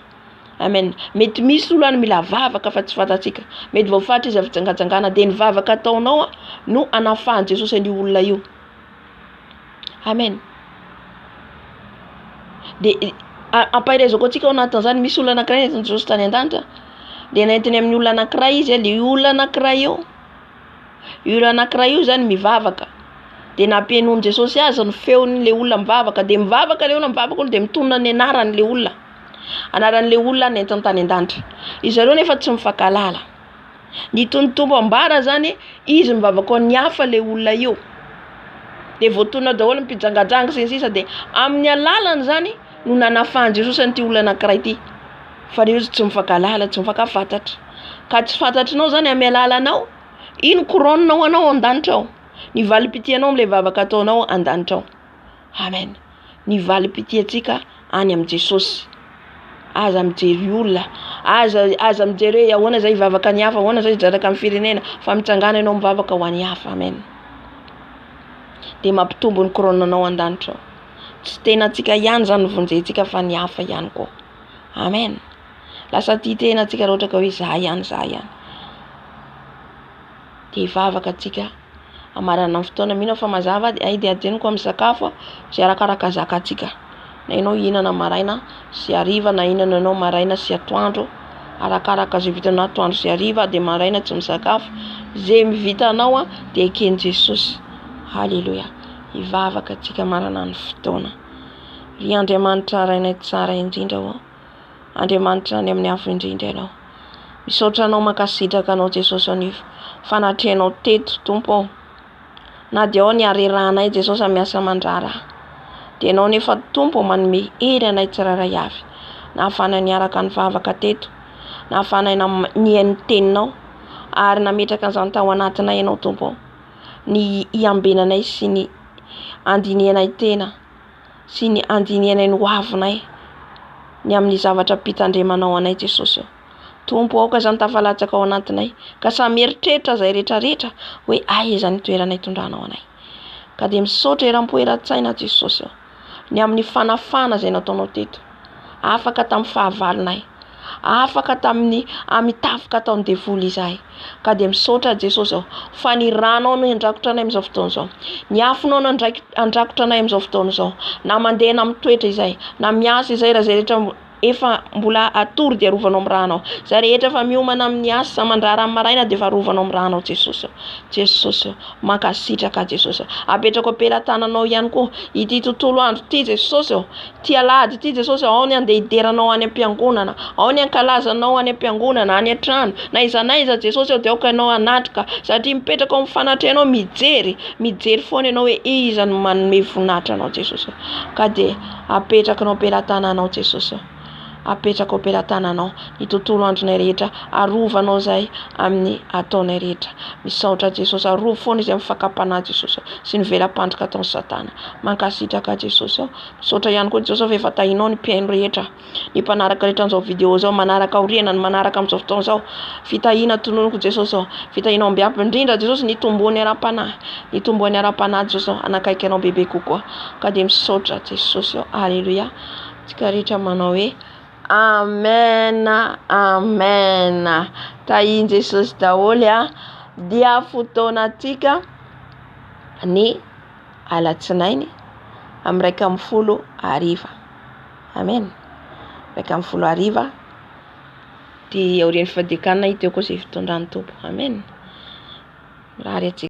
Amen. Mety misy olo any mila vavaka fa tsy fatatsika. Mety voafatra izy avy tsangajangana de nivavaka ataonao no anafahan Jesosy any olona io. Amen. De ampairezako atsika ao anatin'izany misy olona anankiray nentin'i Jesosy tany an-danitra de nentiny amin'ny olona anankiray izy le olona anankiray io. Io olona anankiray io zany mivavaka de nampienoin Jesosy azy ny feon'le olona mivavaka de mivavaka le olona mivavaka olo de mitonona ny anaran'le olona. Anaran'le olona nentiny tany an-danitra. Izy reo nefa tsy mifankalala. Nitony tompo ambara zany izy mivavaka ny hafa le olona io. De voatonona daholo mpijangajanga sy ny sisa de amin'ny alalany zany no nanafahan Jesosy an'ity olona anankiray ty. Fa reo tsy mifankalala, tsy mifankafantatra. Ka tsy fantatrinao zany amin'ny alalanao ino couronne-nao anao an-danitra ao. Ny valim-pitianao am'le vavaka ataonao an-danitra ao. Amen. Ny valim-pitiantsika any am Jesosy. Aza mijery olona, aza mijery ahoana zay vavaka ny hafa, ahoana zay jaraka amin'ny firenena fa mitsangana ianao mivavaka ho any hafa. Amen. De mampitombo ny couronne-nao an-danitra ao. Tsy tena atsika ihany zany vonjentsika fa ny hafa ihany koa. Amen. Lasa ty tena atsika raha ohatra ka hoe za ihany. De vavaka atsika amarana amin'ny fotoana mino fa mazava de ajeniko amin'ny sakafo sy arakaraka zakatsika. Na ianao hihinana maraina sy hariva na hihinana anao maraina sy atoandro arakaraka zay vitanao atoandro sy hariva de maraina tsy misakafo zay mivitanao de eken'i Jesosy. Halleluja. Ivavaka atsika marana ny fotoana. Ry Andriamanitra rainay tsara indrindra ho. Andriamanitra any amin'ny hafa indrindra ianao. Misaotra anao mankasitraka anao Jesosy anio fanatrehanao teto tompo. Na de ao ny areranay Jesosy miasa mandrara. De anao nefa tompo manome hery anay tsiraray avy. Na afana niaraka ny vavaka teto. Na afana ny teninao ary nametraka an'izany tao anatinay ianao tompo. Ny iambenanay sy ny andinianay tena sy ny andinianay ny hoavinay ny amin'ny zavatra pitandremanao anay Jesosy. Tompo ao ka zany tafalatsaka ao anatinay ka samy eritreritra zay rehetrarehetra hoe aiza ny toeranay tondranao anay. Ka de misaotra eram-poeran-tsaina Jesosy ny amin'ny fanafana zay nataonao teto. Afaka tamin'ny fahavalonay. Afaka tamin'ny amitafoka taon'ny devoly izahay. Ka de misaotra Jesosy fa ny ranao no andrakotra anay amin'izao fotoana izao. Ny afonao no andrakotra anay amin'izao fotoana izao. Na mandeha na mitoetra izahay, na miasa izahay raha zay rehetra efa mbola atory de arovanao amin'ny ranao. Zay rehetra fa miomana amin'ny asa mandrara amin'ny maraina de fa arovanao amin'ny ranao Jesosy. Jesosy mankasitraka Jesosy. Apetrako ampelantananao ihany koa ity tontolo andro ity Jesosy. Ty alahady ity Jesosy ao ny andeideranao any am-piangonana, ao ny ankalazanao any am-piangonana, any an-trano, na iza Jesosy de aoka ianao anatrika satria mipetraka ao amin'ny fanatrehanao mijery foana ianao hoe iza no manome voninahitra anao Jesosy. Ka de apetrakanao ampelantananao Jesosy. Apetraka ao ampelantananao ny tontolo andronay rehetra, arovanao zay amin'ny ataonay rehetra. Misaotra Jesosy, arova foana izy amin'ny fakapana Jesosy sy ny velam-pandroka ataon'ny Satana. Mankasitraka Jesosy. Misaotra ihany koa Jesosy efa tahinao ny mpiaino rehetra, ny mpanaraka rehetra an'izao vidéo zao, manaraka aoriana ny manaraka amin'izao fotoana zao. Fitahina tononoko Jesosy. Fitahinao ambiampy indrindra Jesosy ny tomboany ara-panahy. Ny tomboany ara-panahy Jesosy anakaiky anao bebe kokoa. Ka de misaotra Jesosy. Alleluia. Tsika rehetra manao hoe amen, amen. Tahin Jesosy daholo dia fotoanatsika ny alatsinainy amin'ny 1:10 amen. 1:10 dia aorian'ny fadekana iteo koa izay fitondran'ny tompo. Amen. Raha